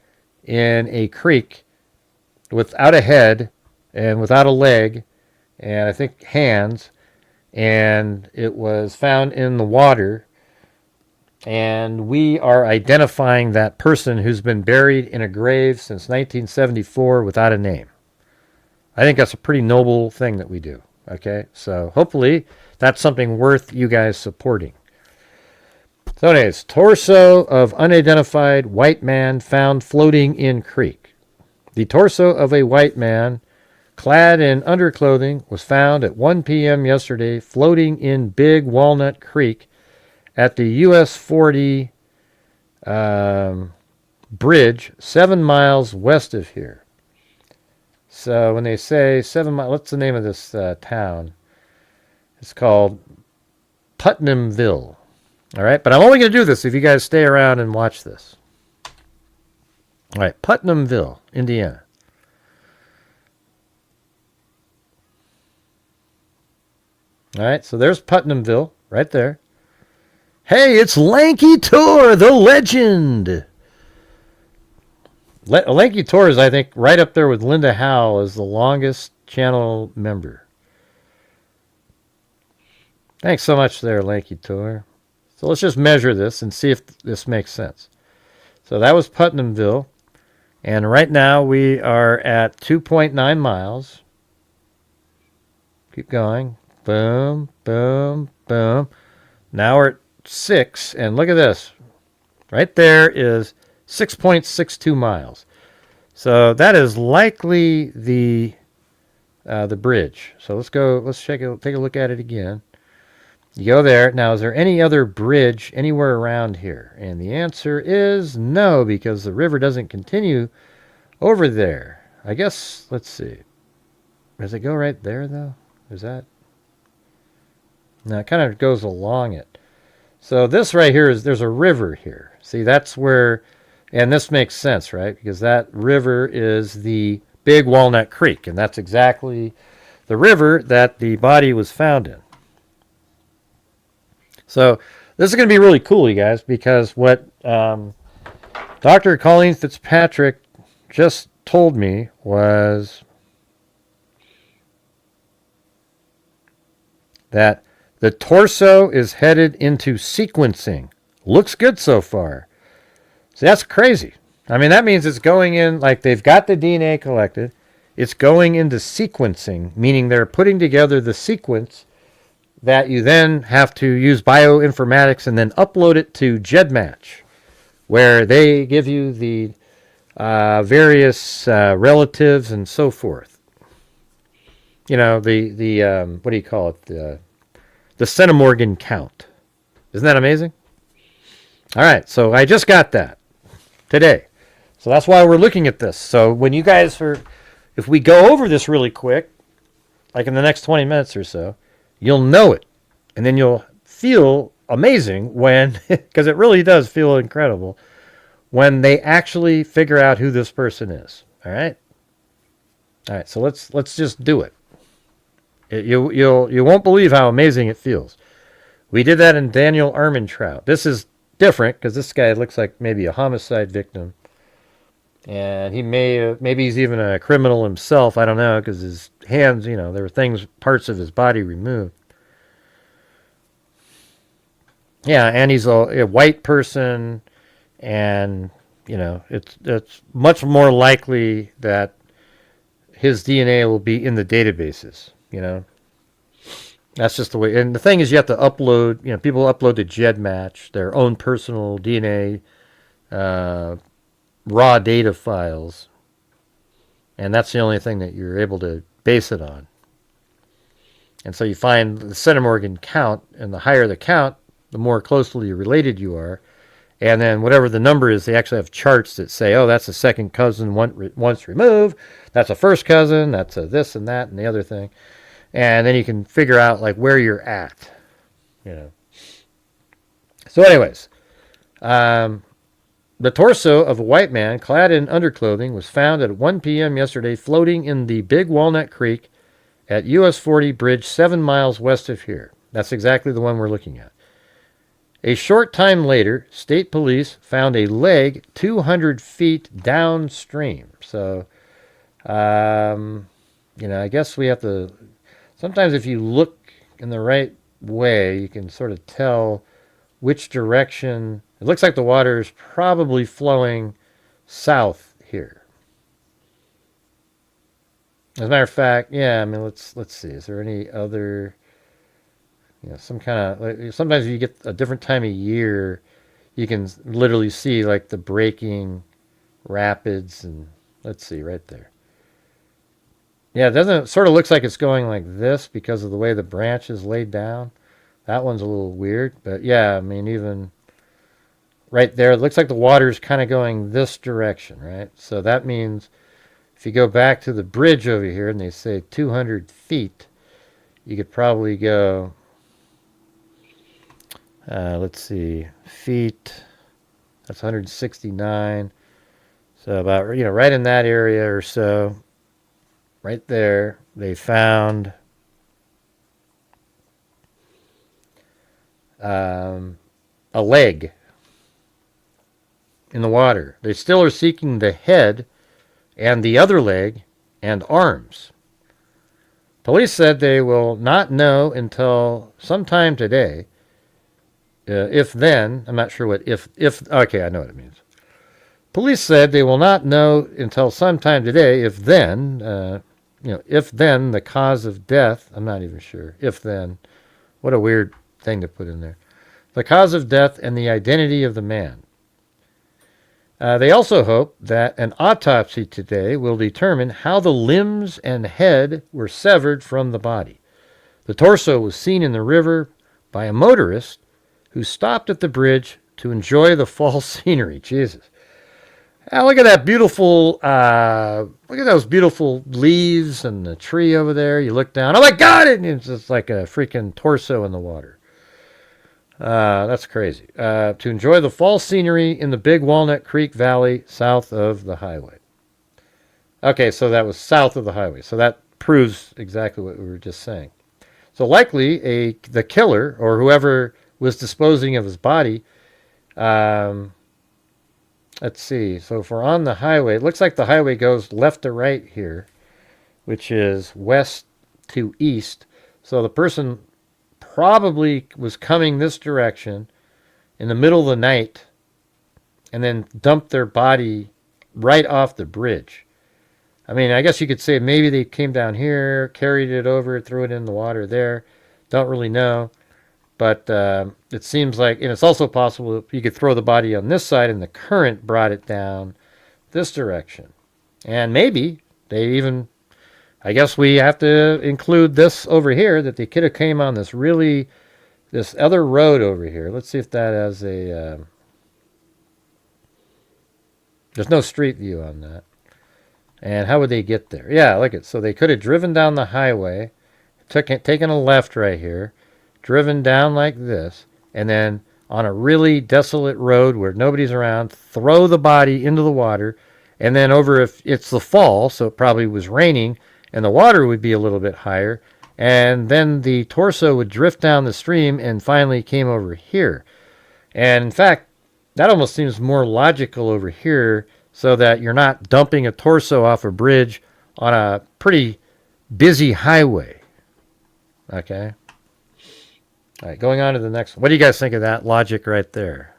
in a creek without a head and without a leg and I think hands, and it was found in the water, and we are identifying that person who's been buried in a grave since 1974 without a name. I think that's a pretty noble thing that we do. Okay, so hopefully that's something worth you guys supporting. So anyways, torso of unidentified white man found floating in creek. The torso of a white man clad in underclothing was found at 1 p.m. yesterday floating in Big Walnut Creek at the US 40 bridge 7 miles west of here. So when they say 7 miles, what's the name of this town? It's called Putnamville. All right, but I'm only going to do this if you guys stay around and watch this. All right, Putnamville, Indiana. All right, so there's Putnamville right there. Hey, it's Lanky Tor, the legend. Lanky Tor is, I think, right up there with Linda Howe as the longest channel member. Thanks so much there, Lanky Tor. So let's just measure this and see if this makes sense. So that was Putnamville. And right now we are at 2.9 miles. Keep going. Boom, boom, boom. Now we're at 6. And look at this. Right there is 6.62 miles. So that is likely the bridge. So let's go. Let's take a look at it again. You go there. Now, is there any other bridge anywhere around here? And the answer is no, because the river doesn't continue over there. I guess, let's see. Does it go right there, though? Is that? No, it kind of goes along it. So this right here there's a river here. See, that's where, and this makes sense, right? Because that river is the Big Walnut Creek, and that's exactly the river that the body was found in. So this is going to be really cool, you guys, because what Dr. Colleen Fitzpatrick just told me was that the torso is headed into sequencing. Looks good so far. So that's crazy. I mean, that means it's going in, like they've got the DNA collected. It's going into sequencing, meaning they're putting together the sequence that you then have to use bioinformatics and then upload it to GEDmatch, where they give you the various relatives and so forth. You know, the what do you call it? The centimorgan count. Isn't that amazing? All right, so I just got that today. So that's why we're looking at this. So when you guys if we go over this really quick, like in the next 20 minutes or so, you'll know it, and then you'll feel amazing when, because it really does feel incredible, when they actually figure out who this person is. All right? All right, so let's just do it. You won't believe how amazing it feels. We did that in Daniel Armentrout. This is different because this guy looks like maybe a homicide victim. And he maybe he's even a criminal himself. I don't know, because his hands, there were parts of his body removed. Yeah, and he's a white person, and, it's much more likely that his DNA will be in the databases, That's just the way. And the thing is, you have to upload, people upload to GEDmatch, their own personal DNA raw data files, and that's the only thing that you're able to base it on. And so you find the centimorgan count, and the higher the count, the more closely related you are. And then whatever the number is, they actually have charts that say, oh, that's a second cousin once removed, that's a first cousin, that's a this and that and the other thing. And then you can figure out like where you're at, So anyways, the torso of a white man clad in underclothing was found at 1 p.m. yesterday floating in the Big Walnut Creek at US 40 Bridge 7 miles west of here. That's exactly the one we're looking at. A short time later, state police found a leg 200 feet downstream. So, I guess we have to... Sometimes if you look in the right way, you can sort of tell which direction... It looks like the water is probably flowing south here. As a matter of fact, let's see. Is there any other, some kind of... Sometimes if you get a different time of year, you can literally see like the breaking rapids, and let's see right there. Yeah, it sort of looks like it's going like this because of the way the branch is laid down. That one's a little weird, but yeah, even right there, it looks like the water is kind of going this direction, right? So that means if you go back to the bridge over here and they say 200 feet, you could probably go, let's see, feet, that's 169. So about, right in that area or so, right there, they found a leg in the water. They still are seeking the head and the other leg and arms. Police said they will not know until sometime today. If then, I'm not sure what if, okay, I know what it means. Police said they will not know until sometime today if then, if then the cause of death, I'm not even sure. If then, what a weird thing to put in there. The cause of death and the identity of the man. They also hope that an autopsy today will determine how the limbs and head were severed from the body. The torso was seen in the river by a motorist who stopped at the bridge to enjoy the fall scenery. Jesus. Look at that beautiful, look at those beautiful leaves and the tree over there. You look down, oh my God, it's just like a freaking torso in the water. That's crazy. To enjoy the fall scenery in the Big Walnut Creek Valley south of the highway. Okay, so that was south of the highway. So that proves exactly what we were just saying. So likely the killer or whoever was disposing of his body, let's see. So if we're on the highway, it looks like the highway goes left to right here, which is west to east. So the person probably was coming this direction in the middle of the night and then dumped their body right off the bridge. I guess you could say maybe they came down here, carried it over, threw it in the water there. Don't really know. But it seems like, and it's also possible you could throw the body on this side and the current brought it down this direction. And maybe they even... I guess we have to include this over here, that they could have came on this other road over here. Let's see if that has a... there's no street view on that. And how would they get there? Yeah, look at, so they could have driven down the highway, taken a left right here, driven down like this, and then on a really desolate road where nobody's around, throw the body into the water, and then over, if it's the fall, so it probably was raining, and the water would be a little bit higher, and then the torso would drift down the stream and finally came over here. And in fact, that almost seems more logical over here, so that you're not dumping a torso off a bridge on a pretty busy highway. Okay. All right, going on to the next one. What do you guys think of that logic right there?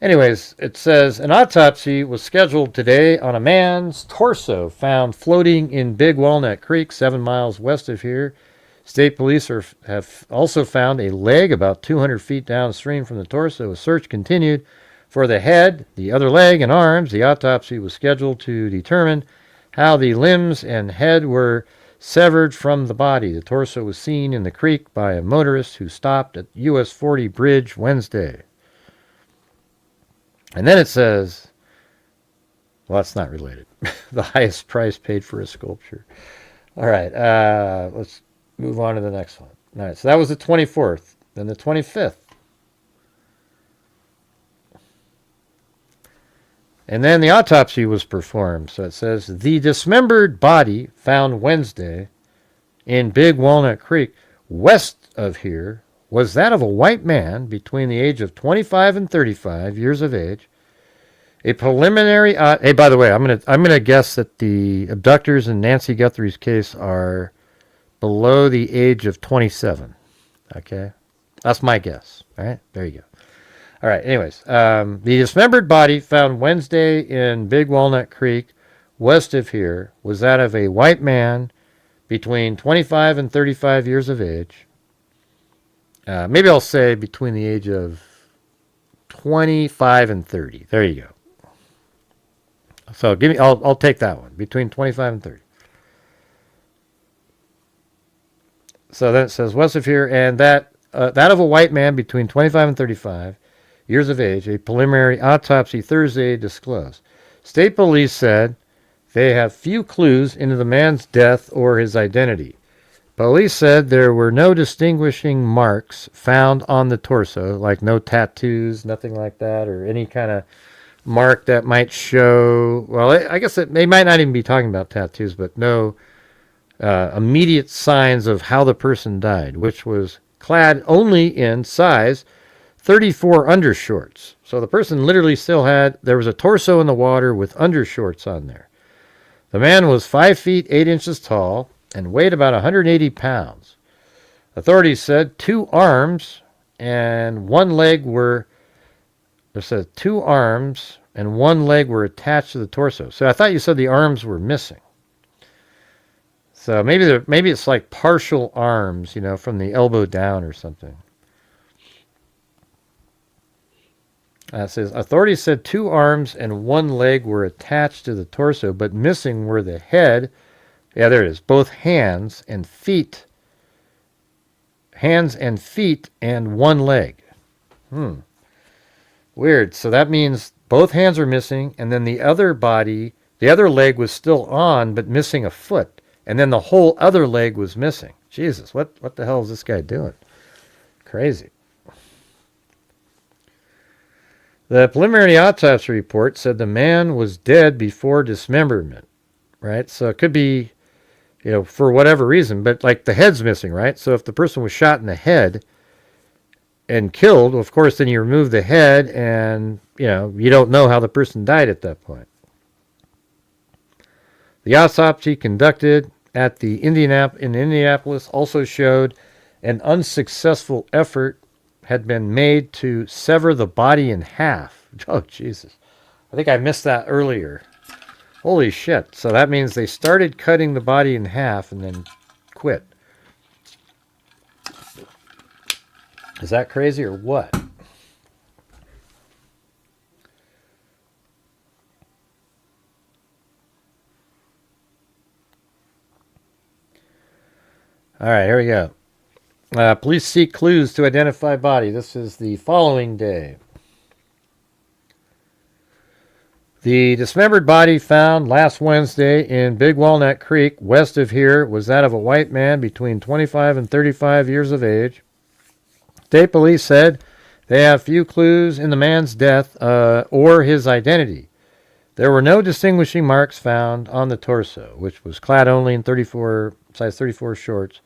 Anyways, it says an autopsy was scheduled today on a man's torso found floating in Big Walnut Creek, 7 miles west of here. State police have also found a leg about 200 feet downstream from the torso. A search continued for the head, the other leg, and arms. The autopsy was scheduled to determine how the limbs and head were severed from the body. The torso was seen in the creek by a motorist who stopped at US 40 Bridge Wednesday. And then it says, well, that's not related. The highest price paid for a sculpture. All right, let's move on to the next one. All right, so that was the 24th. Then the 25th. And then the autopsy was performed. So it says, the dismembered body found Wednesday in Big Walnut Creek, west of here, was that of a white man between the age of 25 and 35 years of age. A preliminary... hey, by the way, I'm gonna guess that the abductors in Nancy Guthrie's case are below the age of 27. Okay? That's my guess. All right? There you go. All right, anyways. The dismembered body found Wednesday in Big Walnut Creek, west of here, was that of a white man between 25 and 35 years of age. Maybe I'll say between the age of 25 and 30. There you go. So I'll take that one, between 25 and 30. So then it says west of here, and that of a white man between 25 and 35 years of age, a preliminary autopsy Thursday disclosed. State police said they have few clues into the man's death or his identity. Police said there were no distinguishing marks found on the torso, like no tattoos, nothing like that, or any kind of mark that might show, well, I guess they might not even be talking about tattoos, but no immediate signs of how the person died, which was clad only in size 34 undershorts. So the person literally still there was a torso in the water with undershorts on there. The man was 5 feet 8 inches tall and weighed about 180 pounds. Authorities said 2 arms and 1 leg were attached to the torso. So I thought you said the arms were missing. So maybe it's like partial arms, from the elbow down or something. It says, authorities said 2 arms and 1 leg were attached to the torso, but missing were the head. Yeah, there it is. Both hands and feet. Hands and feet and 1 leg. Weird. So that means both hands are missing, and then the other leg was still on, but missing a foot. And then the whole other leg was missing. Jesus, what the hell is this guy doing? Crazy. The preliminary autopsy report said the man was dead before dismemberment, right? So it could be, for whatever reason, but like the head's missing, right? So if the person was shot in the head and killed, of course, then you remove the head and, you don't know how the person died at that point. The autopsy conducted at in Indianapolis also showed an unsuccessful effort had been made to sever the body in half. Oh, Jesus. I think I missed that earlier. Holy shit. So that means they started cutting the body in half and then quit. Is that crazy or what? All right, here we go. Police seek clues to identify body. This is the following day. The dismembered body found last Wednesday in Big Walnut Creek, west of here, was that of a white man between 25 and 35 years of age. State police said they have few clues in the man's death or his identity. There were no distinguishing marks found on the torso, which was clad only in size 34 shorts.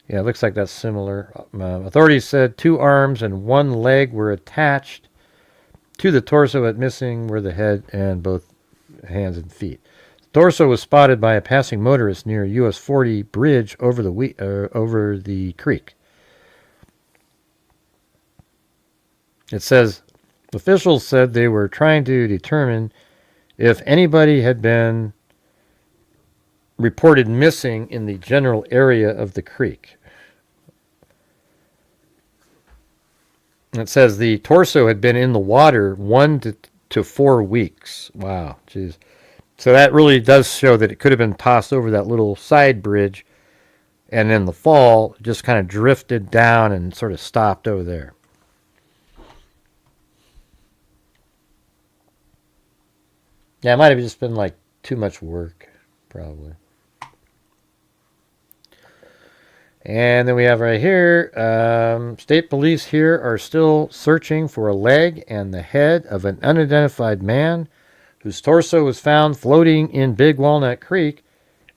Yeah, it looks like that's similar. Authorities said 2 arms and 1 leg were attached to the torso, but missing were the head and both hands and feet. The torso was spotted by a passing motorist near US 40 bridge over the creek. It says officials said they were trying to determine if anybody had been reported missing in the general area of the creek. It says the torso had been in the water 1 to 4 weeks. Wow, jeez. So that really does show that it could have been tossed over that little side bridge, and in the fall just kind of drifted down and sort of stopped over there. Yeah, it might have just been like too much work, probably. And then we have right here, state police here are still searching for a leg and the head of an unidentified man whose torso was found floating in Big Walnut Creek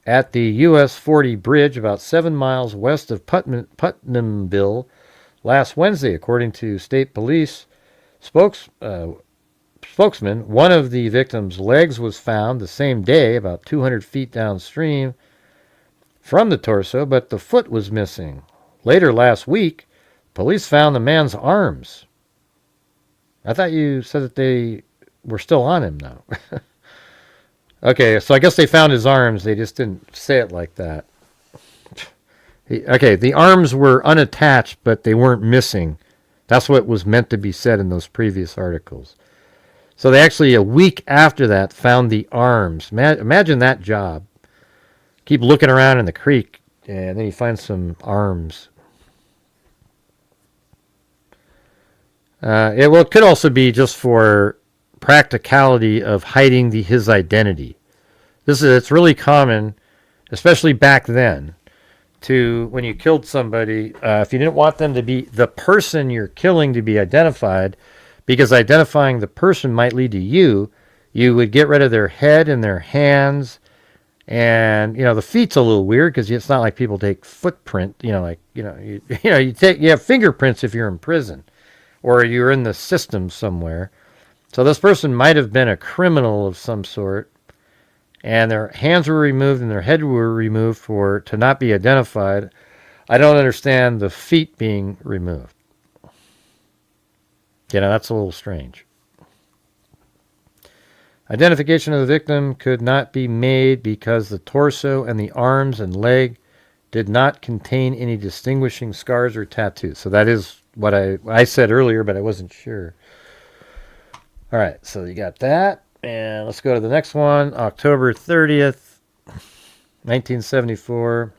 at the US 40 bridge about 7 miles west of Putnamville last Wednesday, according to state police spokesman. One of the victim's legs was found the same day, about 200 feet downstream from the torso, but the foot was missing. Later last week, police found the man's arms. I thought you said that they were still on him now. Okay, so I guess they found his arms. They just didn't say it like that. Okay, the arms were unattached, but they weren't missing. That's what was meant to be said in those previous articles. So they actually, a week after that, found the arms. Imagine that job. Keep looking around in the creek, and then you find some arms. It could also be just for practicality of hiding his identity. It's really common, especially back then, to when you killed somebody, if you didn't want them to be the person you're killing to be identified, because identifying the person might lead to you would get rid of their head and their hands. And the feet's a little weird because it's not like people take footprint. You have fingerprints if you're in prison, or you're in the system somewhere. So this person might have been a criminal of some sort, and their hands were removed and their head were removed to not be identified. I don't understand the feet being removed. That's a little strange. Identification of the victim could not be made because the torso and the arms and leg did not contain any distinguishing scars or tattoos. So that is what I said earlier, but I wasn't sure. All right, so you got that. And let's go to the next one. October 30th, 1974.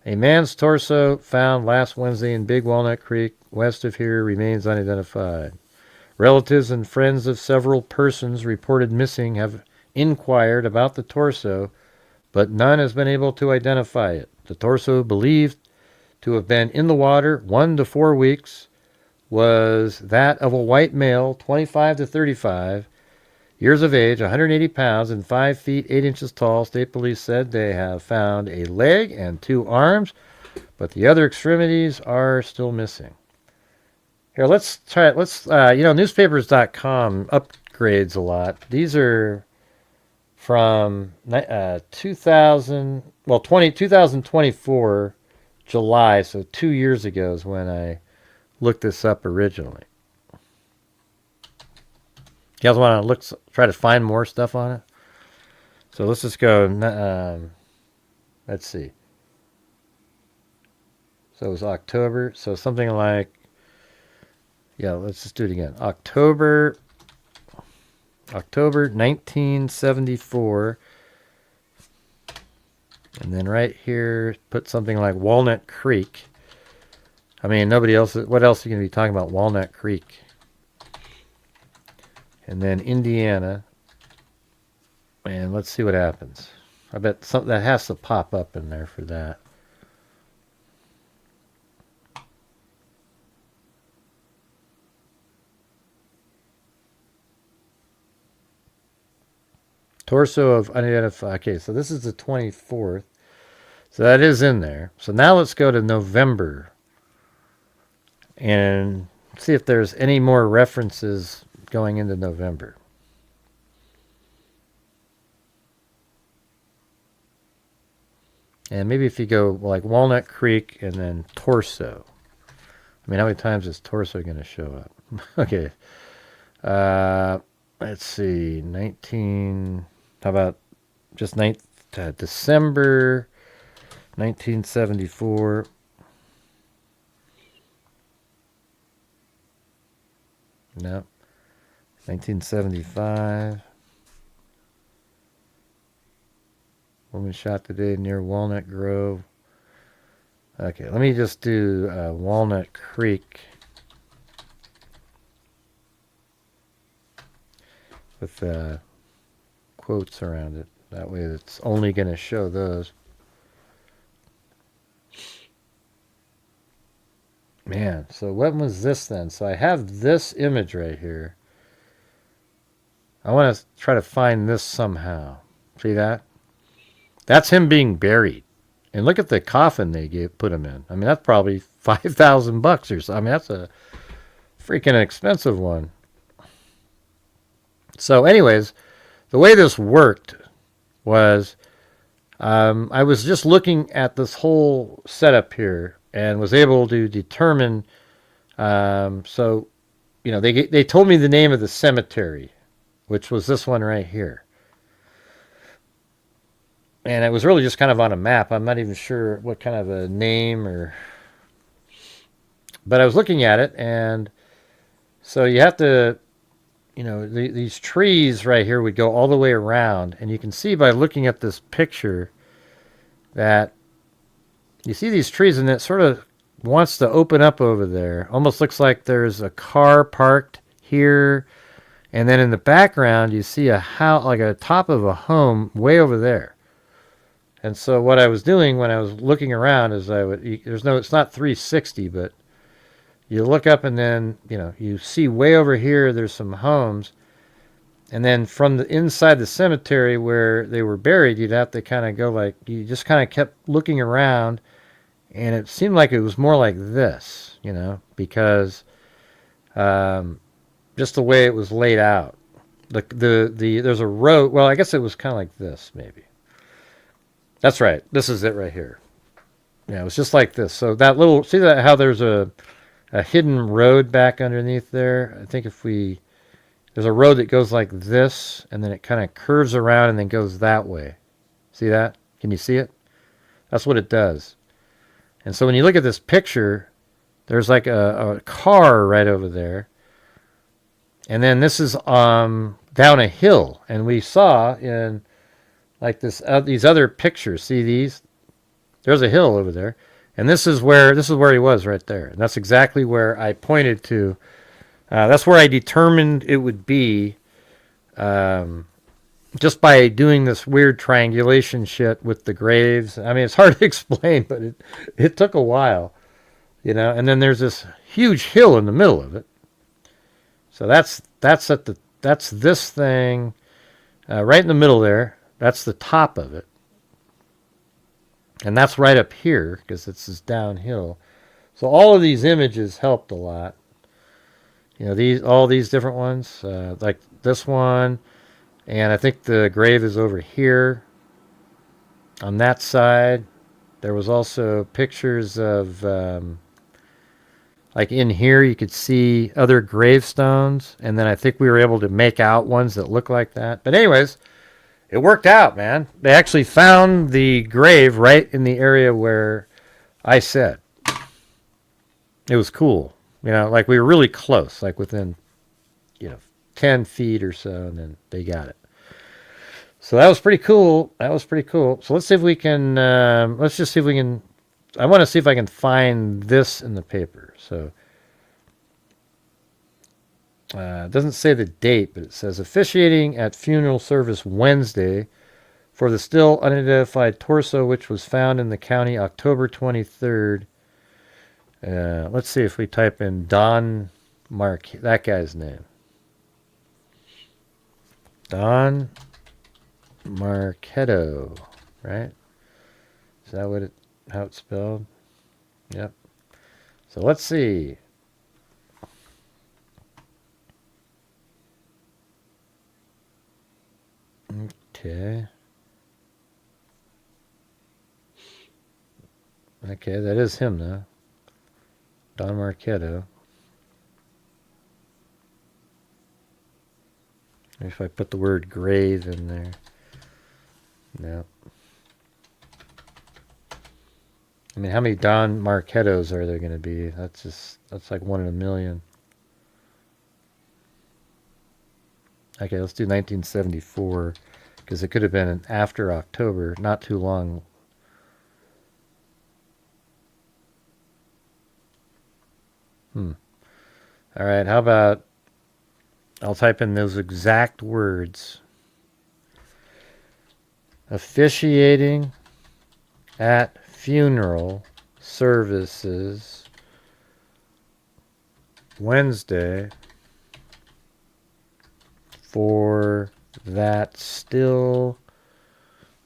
A man's torso found last Wednesday in Big Walnut Creek, west of here, remains unidentified. Relatives and friends of several persons reported missing have inquired about the torso, but none has been able to identify it. The torso, believed to have been in the water 1 to 4 weeks, was that of a white male, 25 to 35 years of age, 180 pounds, and 5 feet 8 inches tall. State police said they have found a leg and 2 arms, but the other extremities are still missing. Here, let's try it. Newspapers.com upgrades a lot. These are from 2024, July, so 2 years ago is when I looked this up originally. You guys want to try to find more stuff on it? So let's just go, let's see. So it was October, so something like, let's just do it again. October 1974. And then right here, put something like Walnut Creek. I mean, nobody else, what else are you going to be talking about? Walnut Creek. And then Indiana. And let's see what happens. I bet something that has to pop up in there for that. Torso of unidentified. Okay, so this is the 24th. So that is in there. So now let's go to November and see if there's any more references going into November. And maybe if you go like Walnut Creek and then Torso. I mean, how many times is Torso going to show up? Okay. Let's see. 19. How about just December 1974. No. 1975. Woman shot today near Walnut Grove. Okay, let me just do Walnut Creek with quotes around it. That way it's only going to show those. Man, so when was this then? So I have this image right here. I want to try to find this somehow. See that? That's him being buried. And look at the coffin they put him in. I mean, that's probably $5,000 or so. I mean, that's a freaking expensive one. So anyways, the way this worked was I was just looking at this whole setup here and was able to determine, so, you know, they told me the name of the cemetery, which was this one right here. And it was really just kind of on a map. I'm not even sure what kind of a name or... But I was looking at it, and so you have to, you know, these trees right here would go all the way around. And you can see by looking at this picture that you see these trees, and it sort of wants to open up over there. Almost looks like there's a car parked here. And then in the background, you see a house, like a top of a home way over there. And so what I was doing when I was looking around is it's not 360, but you look up and then, you know, you see way over here, there's some homes. And then from the inside the cemetery where they were buried, you'd have to kind of go like, you just kind of kept looking around. And it seemed like it was more like this, you know, because just the way it was laid out. There's a road, well, I guess it was kind of like this, maybe. That's right. This is it right here. Yeah, it was just like this. So that little, see that how there's a hidden road back underneath there? I think there's a road that goes like this, and then it kind of curves around and then goes that way. See that? Can you see it? That's what it does. And so when you look at this picture, there's like a car right over there. And then this is down a hill. And we saw in like these other pictures. See these? There's a hill over there, and this is where he was right there. And that's exactly where I pointed to. That's where I determined it would be, just by doing this weird triangulation shit with the graves. I mean, it's hard to explain, but it took a while, you know. And then there's this huge hill in the middle of it. So that's this thing right in the middle there. That's the top of it. And that's right up here because it's this downhill. So all of these images helped a lot. You know, all these different ones, like this one. And I think the grave is over here on that side. There was also pictures of, like in here, you could see other gravestones. And then I think we were able to make out ones that look like that. But anyways, it worked out, man. They actually found the grave right in the area where I said. It was cool. You know, like we were really close, like within, 10 feet or so, and then they got it. So that was pretty cool. So let's see if we can, I want to see if I can find this in the paper. So it doesn't say the date, but it says officiating at funeral service Wednesday for the still unidentified torso, which was found in the county October 23rd. Let's see if we type in Don that guy's name. Don Marchetto, right? Is that how it's spelled? Yep. So let's see. Okay. Okay, that is him though. Don Marchetto. Maybe if I put the word grave in there. No. I mean, how many Don Marchettos are there going to be? That's like 1 in a million. Okay, let's do 1974, because it could have been after October, not too long. All right, how about I'll type in those exact words. Officiating at funeral services Wednesday for that still.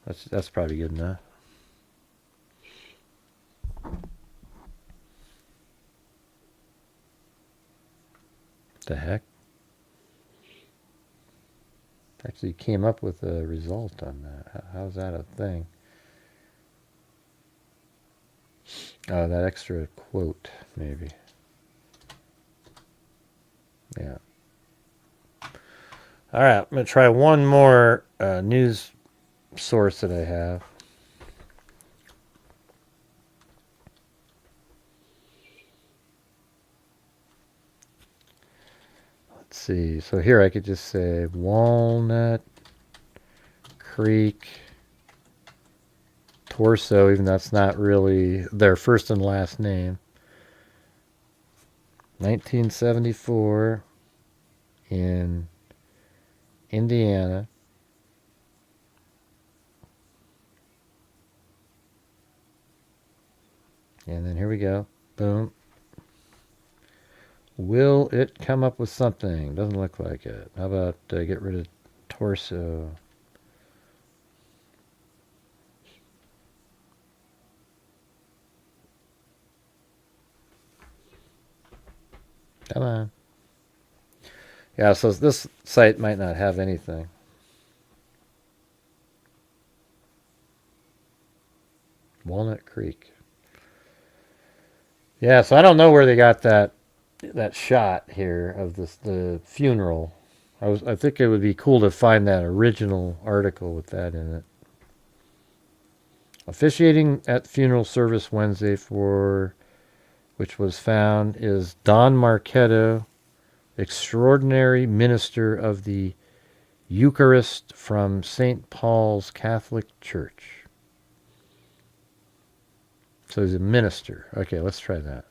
That's probably good enough. The heck? Actually came up with a result on that. How's that a thing? Oh, that extra quote, maybe. Yeah. All right, I'm going to try one more news source that I have. Let's see. So here I could just say Walnut Creek Torso, even though that's not really their first and last name. 1974 in Indiana. And then here we go. Boom. Will it come up with something? Doesn't look like it. How about get rid of torso? Come on. Yeah, so this site might not have anything. Walnut Creek. Yeah, so I don't know where they got that shot here of the funeral. I think it would be cool to find that original article with that in it. Officiating at funeral service Wednesday for which was found is Don Marchetto, extraordinary minister of the Eucharist from St. Paul's Catholic Church. So he's a minister. Okay, let's try that.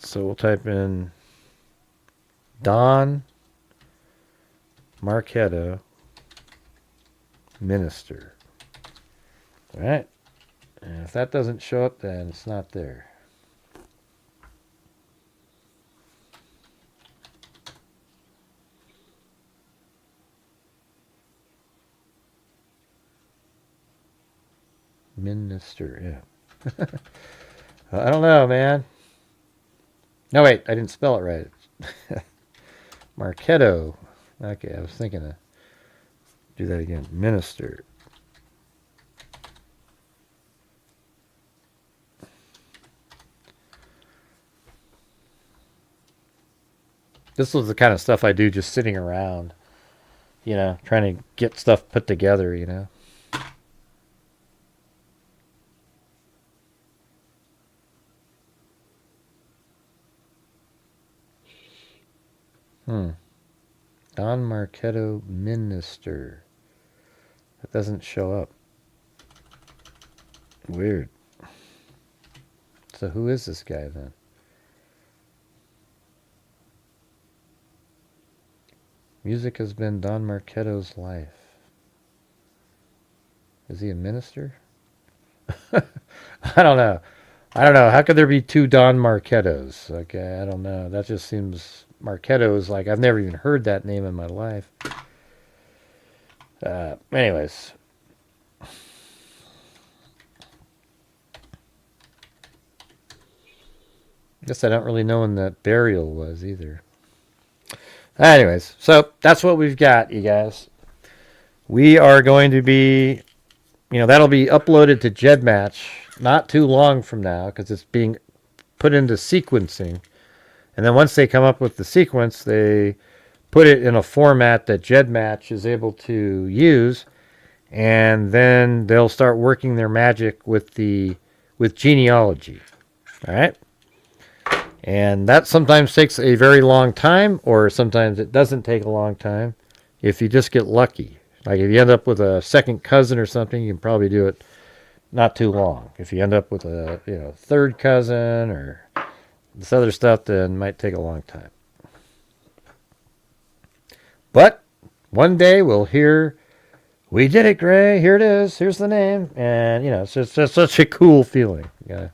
So we'll type in Don Marchetto, minister. All right. And if that doesn't show up, then it's not there. Minister, yeah. I don't know, man. No, wait, I didn't spell it right. Marchetto. Okay, I was thinking to do that again. Minister. This was the kind of stuff I do just sitting around, you know, trying to get stuff put together, you know. Don Marchetto, minister. That doesn't show up. Weird. So who is this guy then? Music has been Don Marchetto's life. Is he a minister? I don't know. How could there be two Don Marchettos? Okay, I don't know. That just seems... Marchetto is like, I've never even heard that name in my life. Anyways. Guess I don't really know when that burial was either. Anyways, so that's what we've got, you guys. We are going to be, that'll be uploaded to GEDmatch not too long from now because it's being put into sequencing. And then once they come up with the sequence, they put it in a format that GEDmatch is able to use, and then they'll start working their magic with genealogy. All right? And that sometimes takes a very long time, or sometimes it doesn't take a long time if you just get lucky. Like if you end up with a second cousin or something, you can probably do it not too long. If you end up with a third cousin or this other stuff, then it might take a long time. But one day we'll hear, "We did it, Gray. Here it is. Here's the name." And, it's just such a cool feeling. Yeah,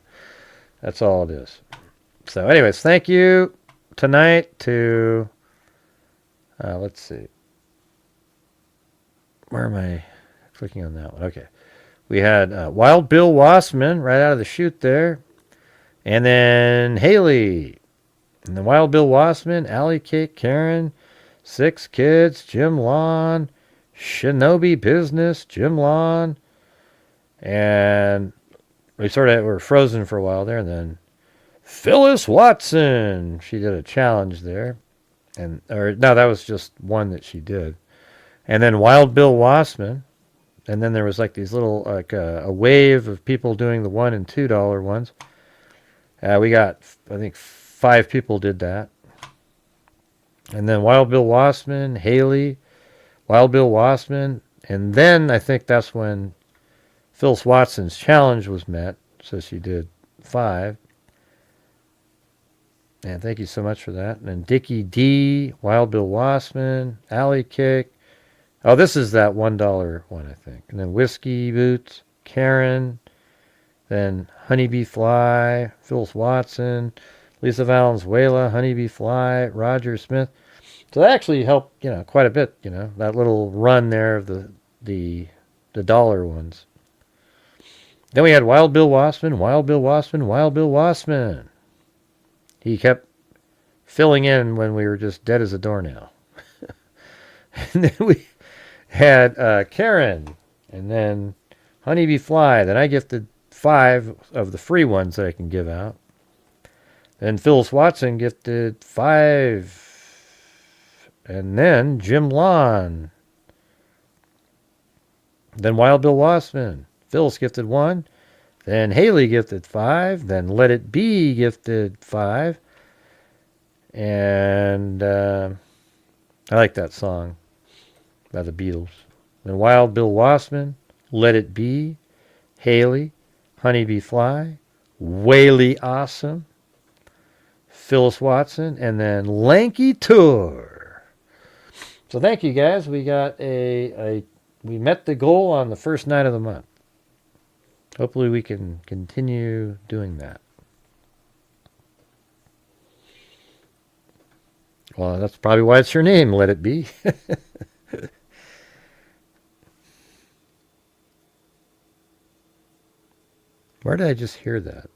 that's all it is. So anyways, thank you tonight to, let's see. Where am I clicking on that one? Okay. We had Wild Bill Wassman right out of the chute there. And then Haley. And then Wild Bill Wassman, Allie Kate Karen, 6 Kids, Jim Lawn, Shinobi Business, Jim Lawn. And we sort of were frozen for a while there. And then Phyllis Watson. She did a challenge there. No, that was just one that she did. And then Wild Bill Wassman. And then there was like these little, like a wave of people doing the $1 and $2 ones. We got, I think, 5 people did that. And then Wild Bill Wassman, Haley, Wild Bill Wassman. And then I think that's when Phyllis Watson's challenge was met. So she did 5. And thank you so much for that. And then Dickie D, Wild Bill Wassman, Alley Kick. Oh, this is that $1 one, I think. And then Whiskey Boots, Karen, then Honeybee Fly, Phyllis Watson, Lisa Valenzuela, Honeybee Fly, Roger Smith. So that actually helped, quite a bit, that little run there of the dollar ones. Then we had Wild Bill Wassman, Wild Bill Wassman, Wild Bill Wassman. He kept filling in when we were just dead as a doornail. And then we had Karen, and then Honeybee Fly. Then I gifted 5 of the free ones that I can give out. Then Phyllis Watson gifted 5. And then Jim Lawn. Then Wild Bill Wassman. Phyllis gifted 1. Then Haley gifted 5. Then Let It Be gifted 5. And I like that song by the Beatles. Then Wild Bill Wassman, Let It Be, Haley, Honeybee Fly, Whaley Awesome, Phyllis Watson, and then Lanky Tour. So thank you guys. We got we met the goal on the first night of the month. Hopefully we can continue doing that. Well, that's probably why it's your name, Let It Be. Where did I just hear that?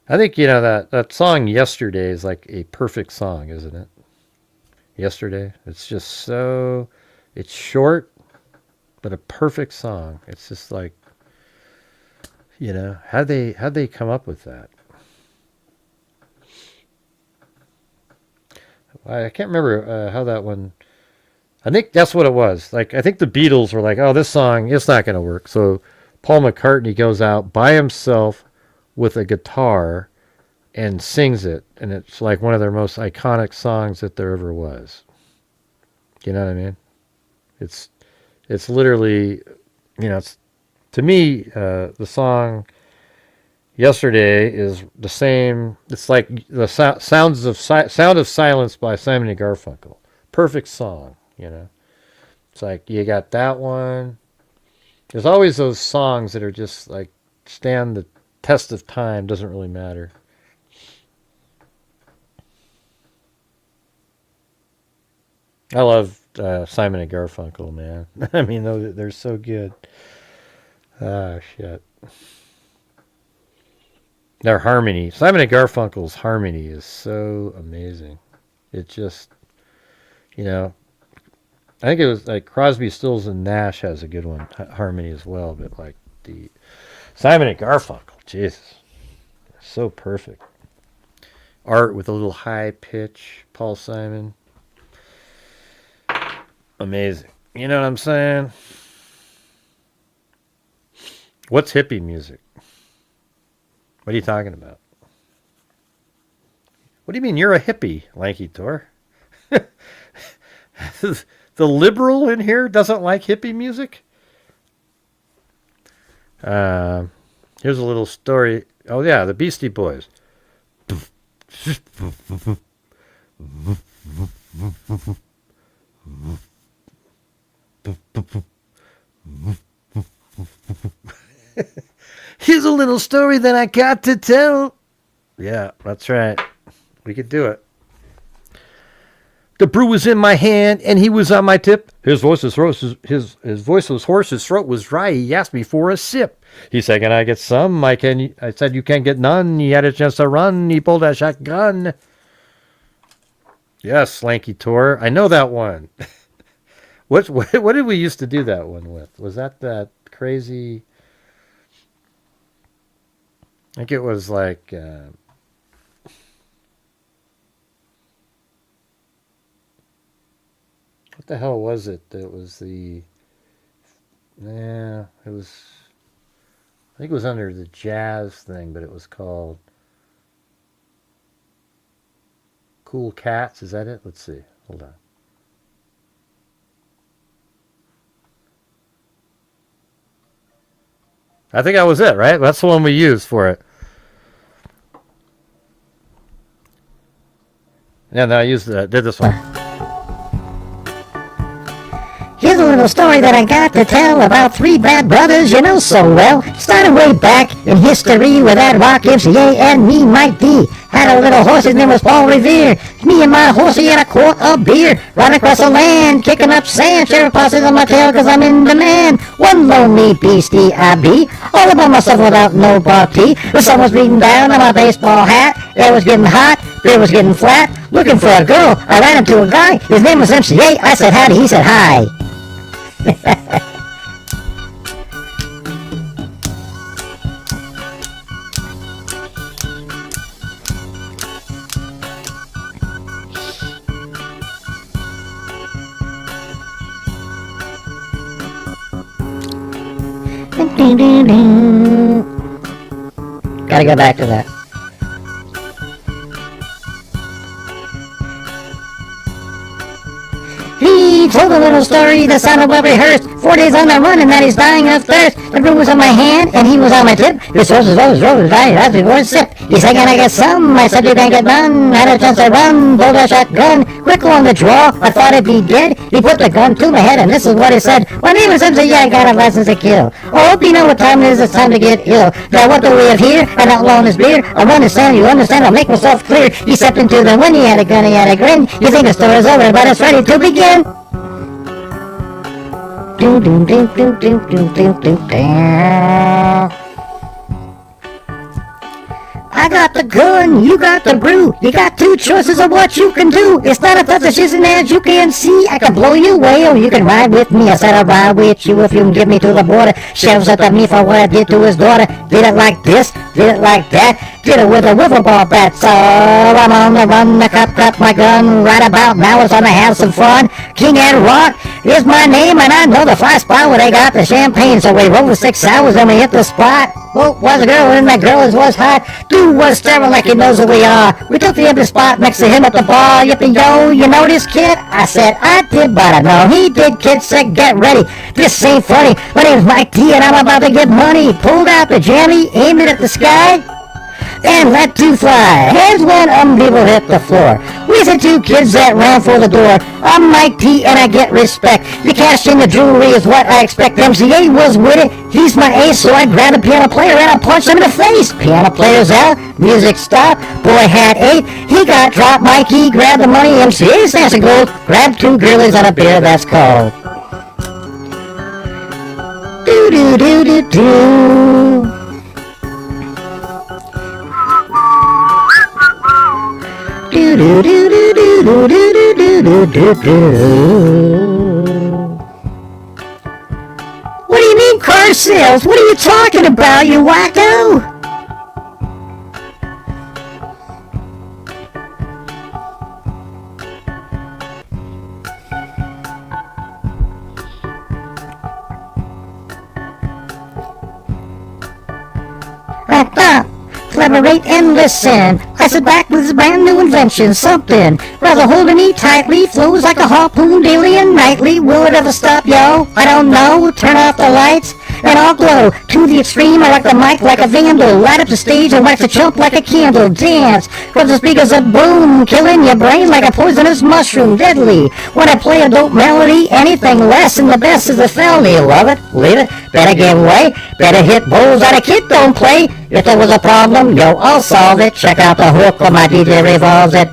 I think, that song Yesterday is like a perfect song, isn't it? Yesterday. It's just so, it's short, but a perfect song. It's just like, how'd they come up with that? I can't remember how that one. I think that's what it was. Like, I think the Beatles were like, "Oh, this song, it's not going to work." So Paul McCartney goes out by himself with a guitar and sings it, and it's like one of their most iconic songs that there ever was. You know what I mean? It's literally, it's, to me, the song Yesterday is the same. It's like the Sound of Silence by Simon and Garfunkel. Perfect song, It's like you got that one. There's always those songs that are just like stand the test of time. Doesn't really matter. I love Simon and Garfunkel, man. I mean, they're so good. Ah, shit. Their harmony. Simon and Garfunkel's harmony is so amazing. It just, I think it was like Crosby, Stills, and Nash has a good one, harmony as well. But like the Simon and Garfunkel, Jesus, so perfect. Art with a little high pitch, Paul Simon. Amazing. You know what I'm saying? What's hippie music? What are you talking about? What do you mean you're a hippie, Lanky Tor? The liberal in here doesn't like hippie music? Here's a little story. Oh yeah, the Beastie Boys. Here's a little story that I got to tell. Yeah, that's right. We could do it. The brew was in my hand, and he was on my tip. His voice was hoarse. His voice was hoarse. His throat was dry. He asked me for a sip. He said, "Can I get some?" I said, "You can't get none." He had a chance to run. He pulled a shotgun. Yes, Lanky Tor. I know that one. What did we used to do that one with? Was that crazy? I think it was like... what the hell was it? It was the... Yeah, it was... I think it was under the jazz thing, but it was called... Cool Cats. Is that it? Let's see. Hold on. I think that was it, right? That's the one we used for it. Yeah, no, I did this one. Here's a little story that I got to tell about three bad brothers you know so well. Started way back in history with that Rock MCA and me, Mike D. Had a little horse, his name was Paul Revere. Me and my horsey had a quart of beer. Riding across the land, kicking up sand. Sheriff posses on my tail cause I'm in demand. One lonely beastie I be, all by myself without no party. The sun was beating down on my baseball hat. Air was getting hot, beer was getting flat. Looking for a girl, I ran into a guy. His name was MCA, I said howdy, he said hi. Gotta go back to that. He told a little story that sounded well rehearsed. 4 days on the run and that he's dying of thirst. The brew was on my hand and he was on my tip. His horse was always rose, dying as before a sip. He said, "Can I get some?" I said, "You can't get none." Had a chance to run, pulled a shotgun. Quick along the draw, I thought it'd be dead. He put the gun to my head and this is what he said. "My name is MCA, I got a license to kill. I hope you know what time it is, it's time to get ill. Now what do we have here? An outlaw in his beard. I understand, you understand, I'll make myself clear." He stepped into the wind, he had a gun, he had a grin. You think the story's over, but it's ready to begin. Do do do do do do do do. I got the gun, you got the brew. You got two choices of what you can do. It's not a decision as you can see. I can blow you away or you can ride with me. I said I'll ride with you if you can get me to the border. Sheriff's at me for what I did to his daughter. Did it like this, did it like that. Did it with a wiffle ball bat. So I'm on the run, the cop got my gun. Right about now it's time to have some fun. King and Rock is my name and I know the fly spot where they got the champagne. So we rode for 6 hours and we hit the spot. Well, was a girl and that girl was hot. Dude was staring like he knows who we are. We took the empty spot next to him at the bar. Yippee yo, you know this kid? I said I did, but I know he did. Kid said get ready, this ain't funny. My name's Mike D and I'm about to get money. Pulled out the jammy, aimed it at the sky, and let two fly. Hands went up, people hit the floor. We the two kids that ran for the door. I'm Mike T and I get respect. The cash in the jewelry is what I expect. MCA was with it, he's my ace, so I grabbed a piano player and I punched him in the face. Piano player's out, music stopped, boy had 8, he got dropped. Mikey grabbed the money, MCA snatched the gold, grabbed 2 girlies on a beer that's cold. Do do do do do. What do you mean car sales? What are you talking about, you wacko? Wrapped up. Collaborate and listen. I sit back with this brand new invention, something rather holding me tightly, flows like a harpoon daily and nightly. Will it ever stop, yo? I don't know. Turn off the lights and I'll glow to the extreme. I rock the mic like a vandal, light up the stage and wax a chump like a candle. Dance, grab the speakers a boom, killing your brain like a poisonous mushroom, deadly. When I play a dope melody, anything less than the best is a felony. Love it, leave it, better give way, better hit bowls out of kid, don't play. If there was a problem, yo, I'll solve it. Check out the hook when my DJ revolves it.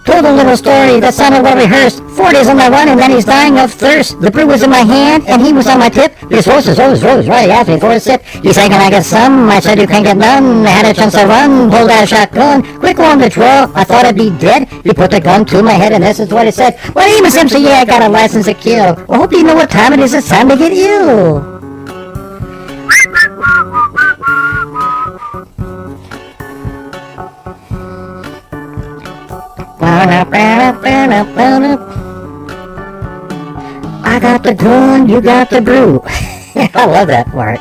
Told a little story that sounded well rehearsed. 4 days on my run and then he's dying of thirst. The brew was in my hand and he was on my tip. His horse is always right. He asked me for a sip. He sang, "Can I get some?" I said, "You can't get none." I had a chance to run, pulled out a shotgun, quick one to draw. I thought I'd be dead. He put the gun to my head and this is what he said. "My name is MC, yeah, I got a license to kill. Well, hope you know what time it is. It's time to get ill." I got the gun, you got the brew. I love that part.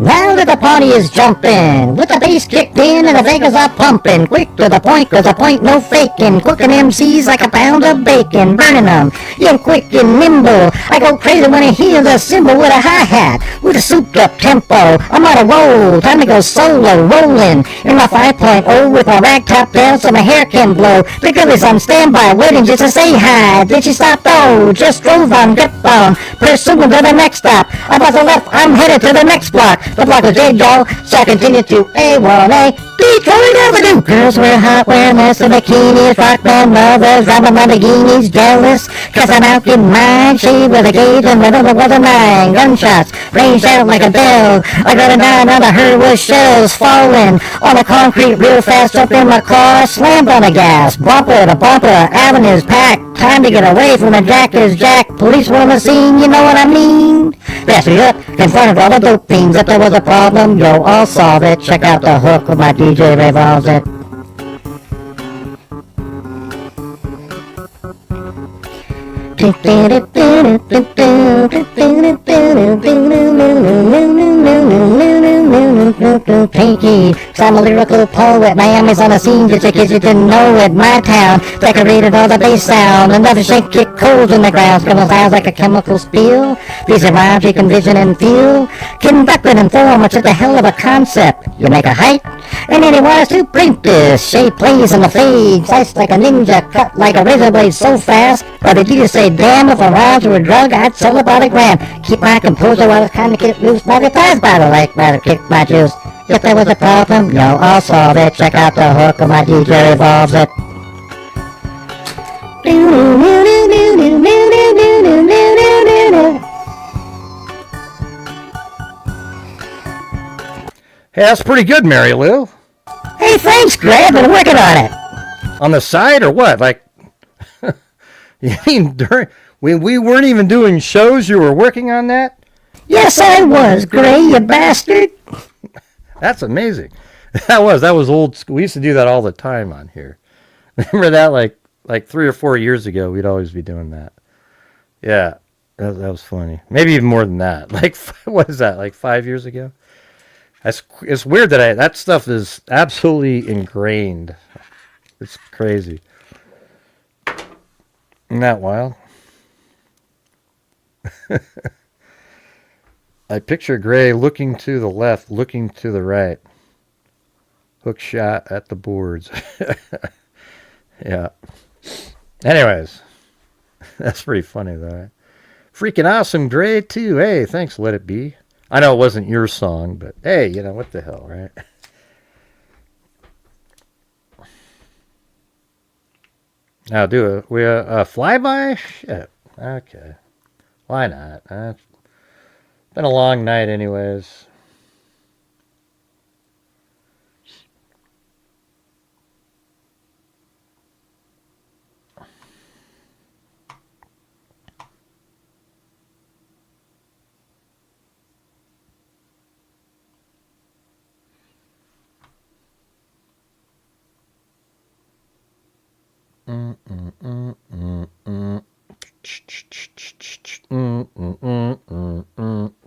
Now that the party is jumping, with the bass kicked in and the Vegas are pumping, quick to the point, cause the point no faking, cooking MCs like a pound of bacon, burning them, yeah, quick and nimble. I go crazy when I hear the cymbal with a hi-hat, with a souped up tempo. I'm on a roll, time to go solo, rolling in my 5.0 with my rag top down so my hair can blow. The girl is on standby, waiting just to say hi. Did she stop? Oh, just drove on, grip on, pursuing to the next stop. I'm on the left, I'm headed to the next block. The block is dead, y'all, so I continue to A1A. Detroit Avenue. Girls wear hot, wear masks and bikinis, rock band lovers, driving Lamborghinis, jealous, cause I'm out in mine, shade with a gauge and middle of the 9. Gunshots ranged out like a bell. I got a 9 on the her with shells falling on the concrete real fast up in my car, slammed on the gas, bumper to bumper, avenues packed. Time to get away from the jack is jack. Police were on the scene, you know what I mean? Pass me up, confronted all the dope fiends. If there was a problem, yo, I'll solve it. Check out the hook with my DJ revolves it. Pinky, cause I'm a lyrical poet. Miami's on the scene, just in case you didn't know it. My town decorated all the bass sound. Another shake kick cold in the ground. Scribble sounds like a chemical spill. These are rhymes you can vision and feel. Conducted and form, it's a hell of a concept. You make a height, and then he wants to print this. Shape plays in the fade, slice like a ninja, cut like a razor blade so fast. But did you just say, damn, if a rhymes were a drug, I'd sell about a gram. Keep my composure while it's kind of get loose. By the thighs by the lake, rather kick my juice. If there was a problem, yo, I'll solve it. Check out the hook of my DJ revolves it. Hey, that's pretty good, Mary Lou. Hey, thanks, Greg. I've been working on it. On the side or what? Like, you mean during we weren't even doing shows? You were working on that? Yes, I was, Gray, you bastard. That's amazing. That was old school. We used to do that all the time on here. Remember that? Like 3 or 4 years ago, we'd always be doing that. Yeah, that was funny. Maybe even more than that. Like, what is that? Like 5 years ago? It's weird that that stuff is absolutely ingrained. It's crazy. Isn't that wild? I picture Gray looking to the left, looking to the right. Hook shot at the boards. Yeah. Anyways, that's pretty funny, though. Right? Freaking awesome, Gray, too. Hey, thanks, Let It Be. I know it wasn't your song, but hey, you know, what the hell, right? Now do a flyby? Shit. Okay. Why not? It's been a long night anyways.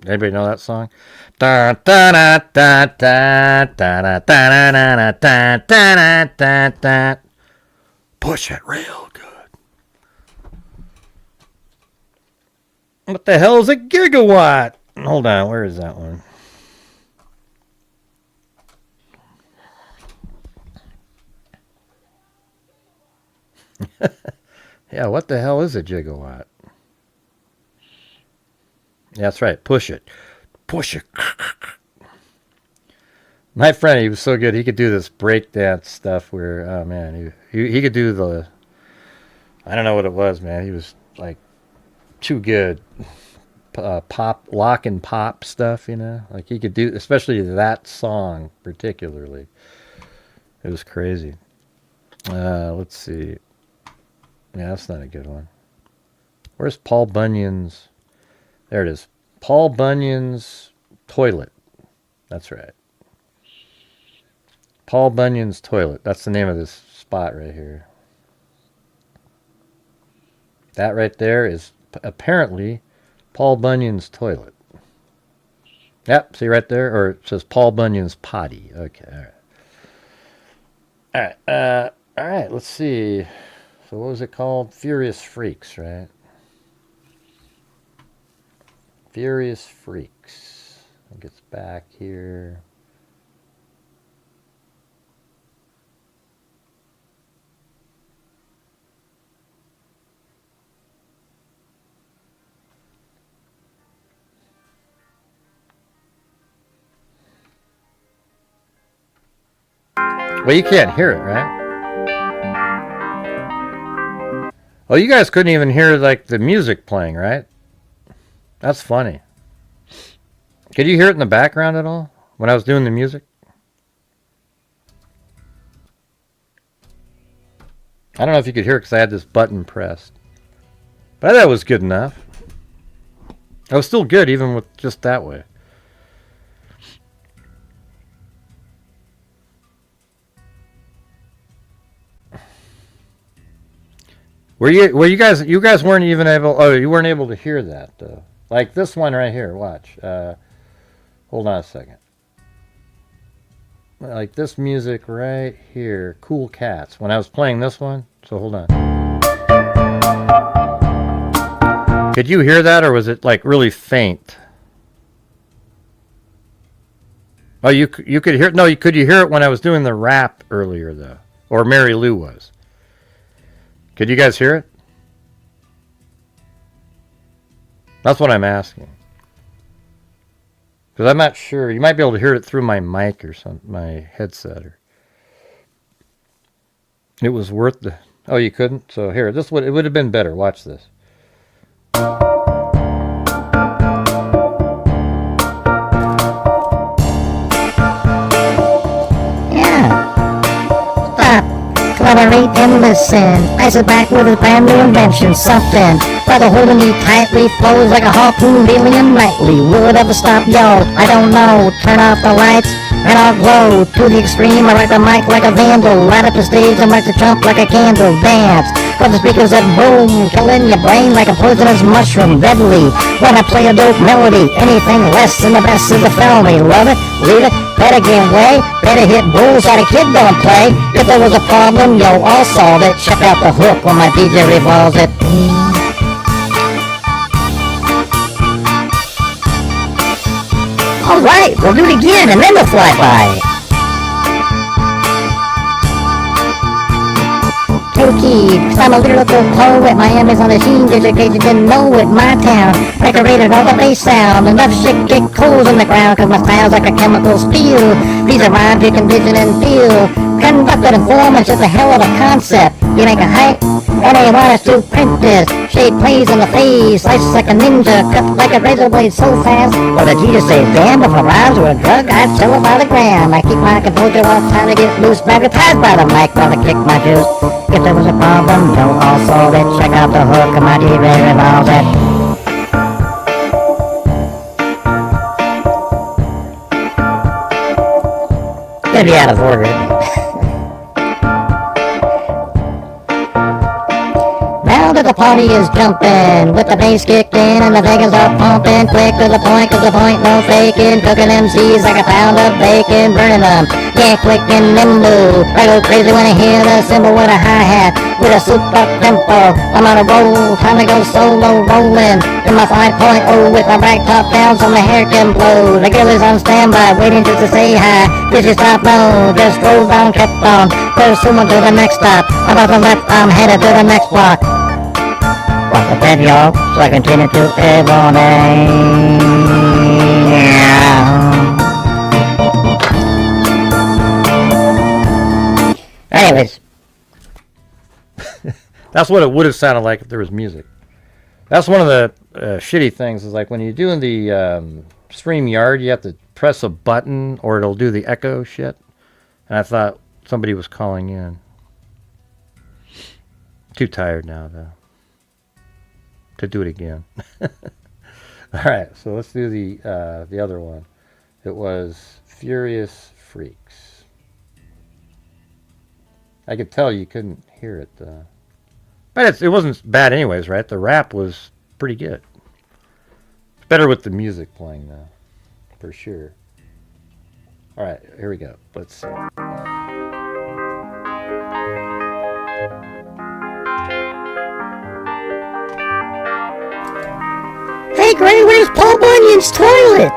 Anybody know that song? Push it real good. What the hell is a gigawatt? Hold on, where is that one? Yeah, what the hell is a gigawatt? Yeah, that's right. Push it. Push it. My friend, he was so good. He could do this breakdance stuff where, oh man, he could do the, I don't know what it was, man. He was like too good. Pop, lock and pop stuff, you know? Like he could do, especially that song particularly. It was crazy. Let's see. Yeah, that's not a good one. Where's Paul Bunyan's? There it is. Paul Bunyan's Toilet. That's right. Paul Bunyan's Toilet. That's the name of this spot right here. That right there is apparently Paul Bunyan's Toilet. Yep, see right there? Or it says Paul Bunyan's Potty. Okay, all right. All right, let's see. So what was it called? Furious Freaks, right? Furious Freaks. It gets back here. Well, you can't hear it, right? Oh, you guys couldn't even hear, like, the music playing, right? That's funny. Could you hear it in the background at all when I was doing the music? I don't know if you could hear it because I had this button pressed. But I thought it was good enough. It was still good even with just that way. You guys weren't even able, you weren't able to hear that though. Like this one right here, watch. Hold on a second. Like this music right here, Cool Cats. When I was playing this one, so hold on. Could you hear that or was it like really faint? Oh, you could hear it? No, could you hear it when I was doing the rap earlier though? Or Mary Lou was? Could you guys hear it? That's what I'm asking. Because I'm not sure. You might be able to hear it through my mic or something, my headset. Or it was worth the... Oh, you couldn't? So here, it would have been better. Watch this. Collaborate and listen. I sit back with a brand new invention, something. Brother holding me tightly, flows like a harpoon, alien nightly. Will it ever stop, yo? I don't know. Turn off the lights and I'll glow to the extreme. I rock the mic like a vandal, light up the stage and light the trump like a candle. Dance from the speakers that boom, killing your brain like a poisonous mushroom, deadly. When I play a dope melody, anything less than the best is a felony. Love it, leave it. better get away, better hit bulls that a kid don't play. If there was a problem, yo, I'll solve it. Check out the hook when my DJ revolves it. Alright, we'll do it again and then we'll fly by. Key, cause I'm a lyrical poet. Miami's on the scene, just in case you didn't know it. My town, decorated all the bass sound. Enough shit get coals in the ground, cause my style's like a chemical steel. These are rhymes you can vision and feel. Conducted informants is a hell of a concept. You make a hype, and they want us to print this. Shade plays in the face, slices like a ninja, cut like a razor blade so fast. Or did you just say, damn, if my rhymes were a drug, I'd sell it by the gram. I keep my composure while it's time to get loose, magnetized by the mic while I kick my juice. If there was a problem, don't all solve it. Check out the hook, and my DJ revolves it. Gonna be out of order. Now that the party is jumping, with the bass kicked in and the Vegas are pumping, quick to the point, cause the point no faking, cooking MCs like a pound of bacon, burning them, yeah, quick and nimble. I go crazy when I hear the cymbal with a hi-hat, with a super tempo. I'm on a roll, time to go solo rolling, in my 5.0 with my right top down so my hair can blow. The girl is on standby, waiting just to say hi. Did you stop? No, just rolled on, kept on, pursuing to the next stop. I'm on the left, I'm headed to the next block. Walk the bed, y'all, so I continue to live all day. Anyways. That's what it would have sounded like if there was music. That's one of the shitty things is like when you're doing the StreamYard, you have to press a button or it'll do the echo shit. And I thought somebody was calling in. Too tired now, though, to do it again. All right, so let's do the other one. It was Furious Freaks. I could tell you couldn't hear it, but it wasn't bad anyways, right? The rap was pretty good. It's better with the music playing, though, for sure. All right, here we go. Let's see. Hey Gray, where's Paul Bunyan's toilet?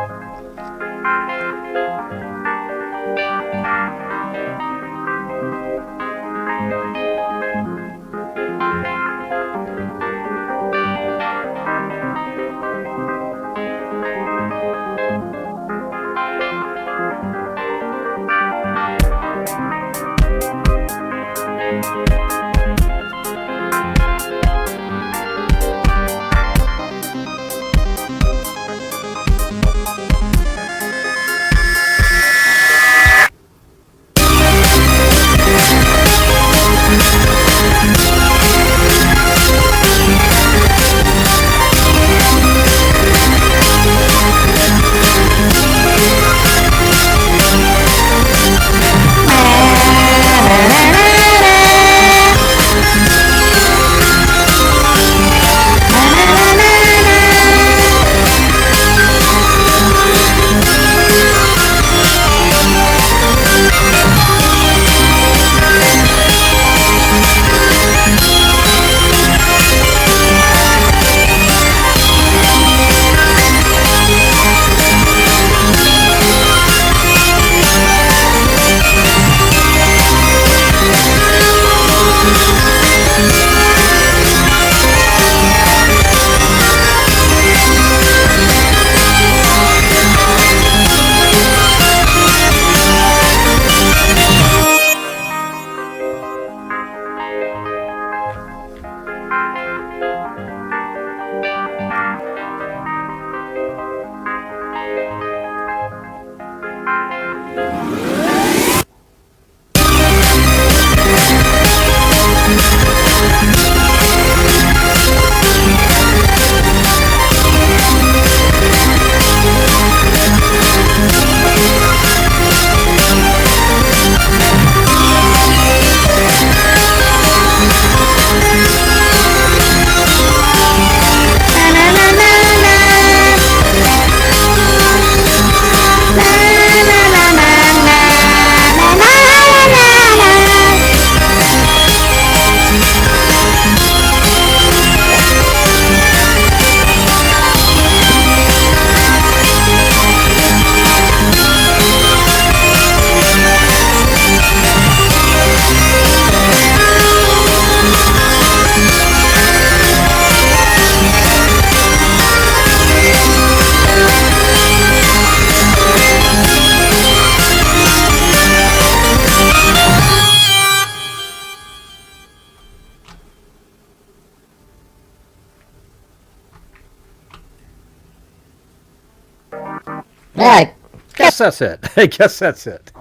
I guess that's it. I guess that's it.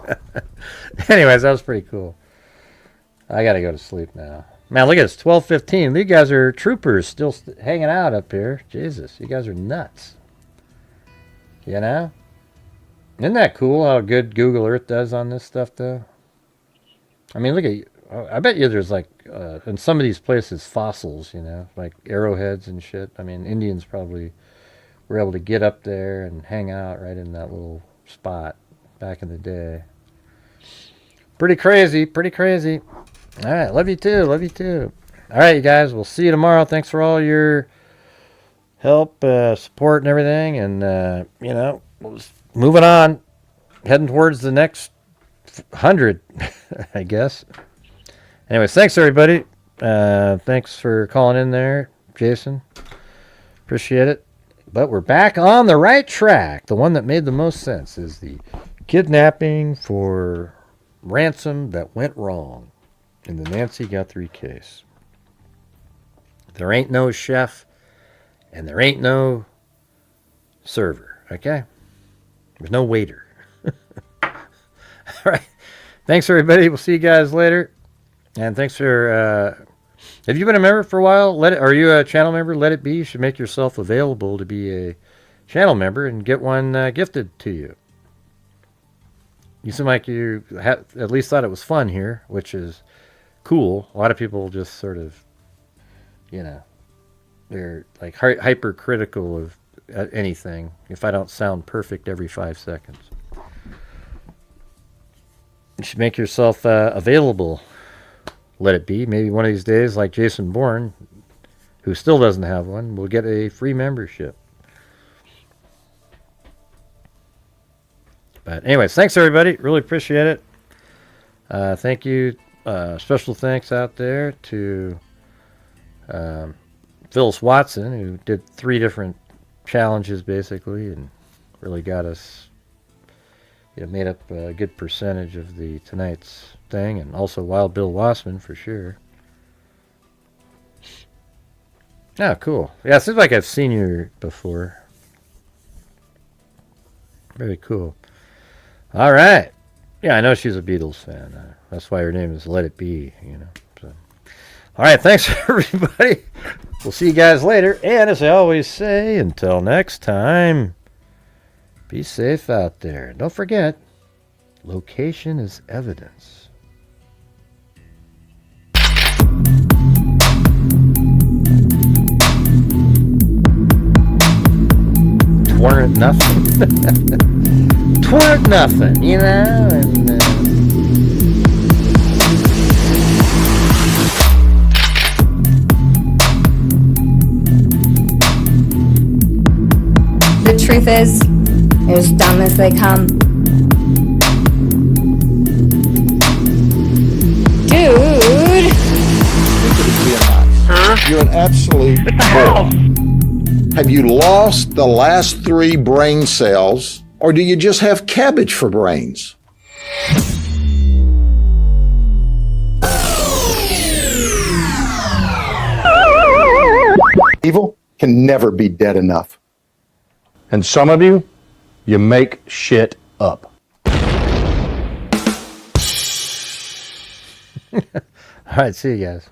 Anyways, that was pretty cool. I got to go to sleep now. Man, look at this, 12:15. You guys are troopers still hanging out up here. Jesus, you guys are nuts. You know? Isn't that cool how good Google Earth does on this stuff, though? I mean, look at you. I bet you there's like, in some of these places, fossils, you know, like arrowheads and shit. I mean, Indians probably were able to get up there and hang out right in that little spot back in the day. Pretty crazy, pretty crazy. All right, love you too, love you too. All right, you guys, we'll see you tomorrow. Thanks for all your help, support, and everything. And, you know, moving on, heading towards the next 100, I guess. Anyways, thanks, everybody. Thanks for calling in there, Jason. Appreciate it. But we're back on the right track. The one that made the most sense is the kidnapping for ransom that went wrong in the Nancy Guthrie case. There ain't no chef, and there ain't no server, okay? There's no waiter. All right. Thanks, everybody. We'll see you guys later. And thanks for... have you been a member for a while? Are you a channel member? Let it be. You should make yourself available to be a channel member and get one gifted to you. You seem like you at least thought it was fun here, which is cool. A lot of people just sort of, you know, they're like hypercritical of anything if I don't sound perfect every 5 seconds. You should make yourself available. Let it be. Maybe one of these days, like Jason Bourne, who still doesn't have one, will get a free membership. But anyways, thanks everybody. Really appreciate it. Thank you. Special thanks out there to Phyllis Watson, who did 3 different challenges basically, and really got us, you know, made up a good percentage of the tonight's thing, and also Wild Bill Wassman for sure. Oh, cool. Yeah, it seems like I've seen you before. Very cool. All right. Yeah, I know she's a Beatles fan. That's why her name is Let It Be, you know. So. All right, thanks everybody. We'll see you guys later. And as I always say, until next time, be safe out there. Don't forget, location is evidence. Tweren't nothing. Tweren't nothing, you know, and the truth is, they're as dumb as they come. Dude! Huh? You're an absolute moron. Have you lost the last 3 brain cells, or do you just have cabbage for brains? Evil can never be dead enough. And some of you, you make shit up. All right, see you guys.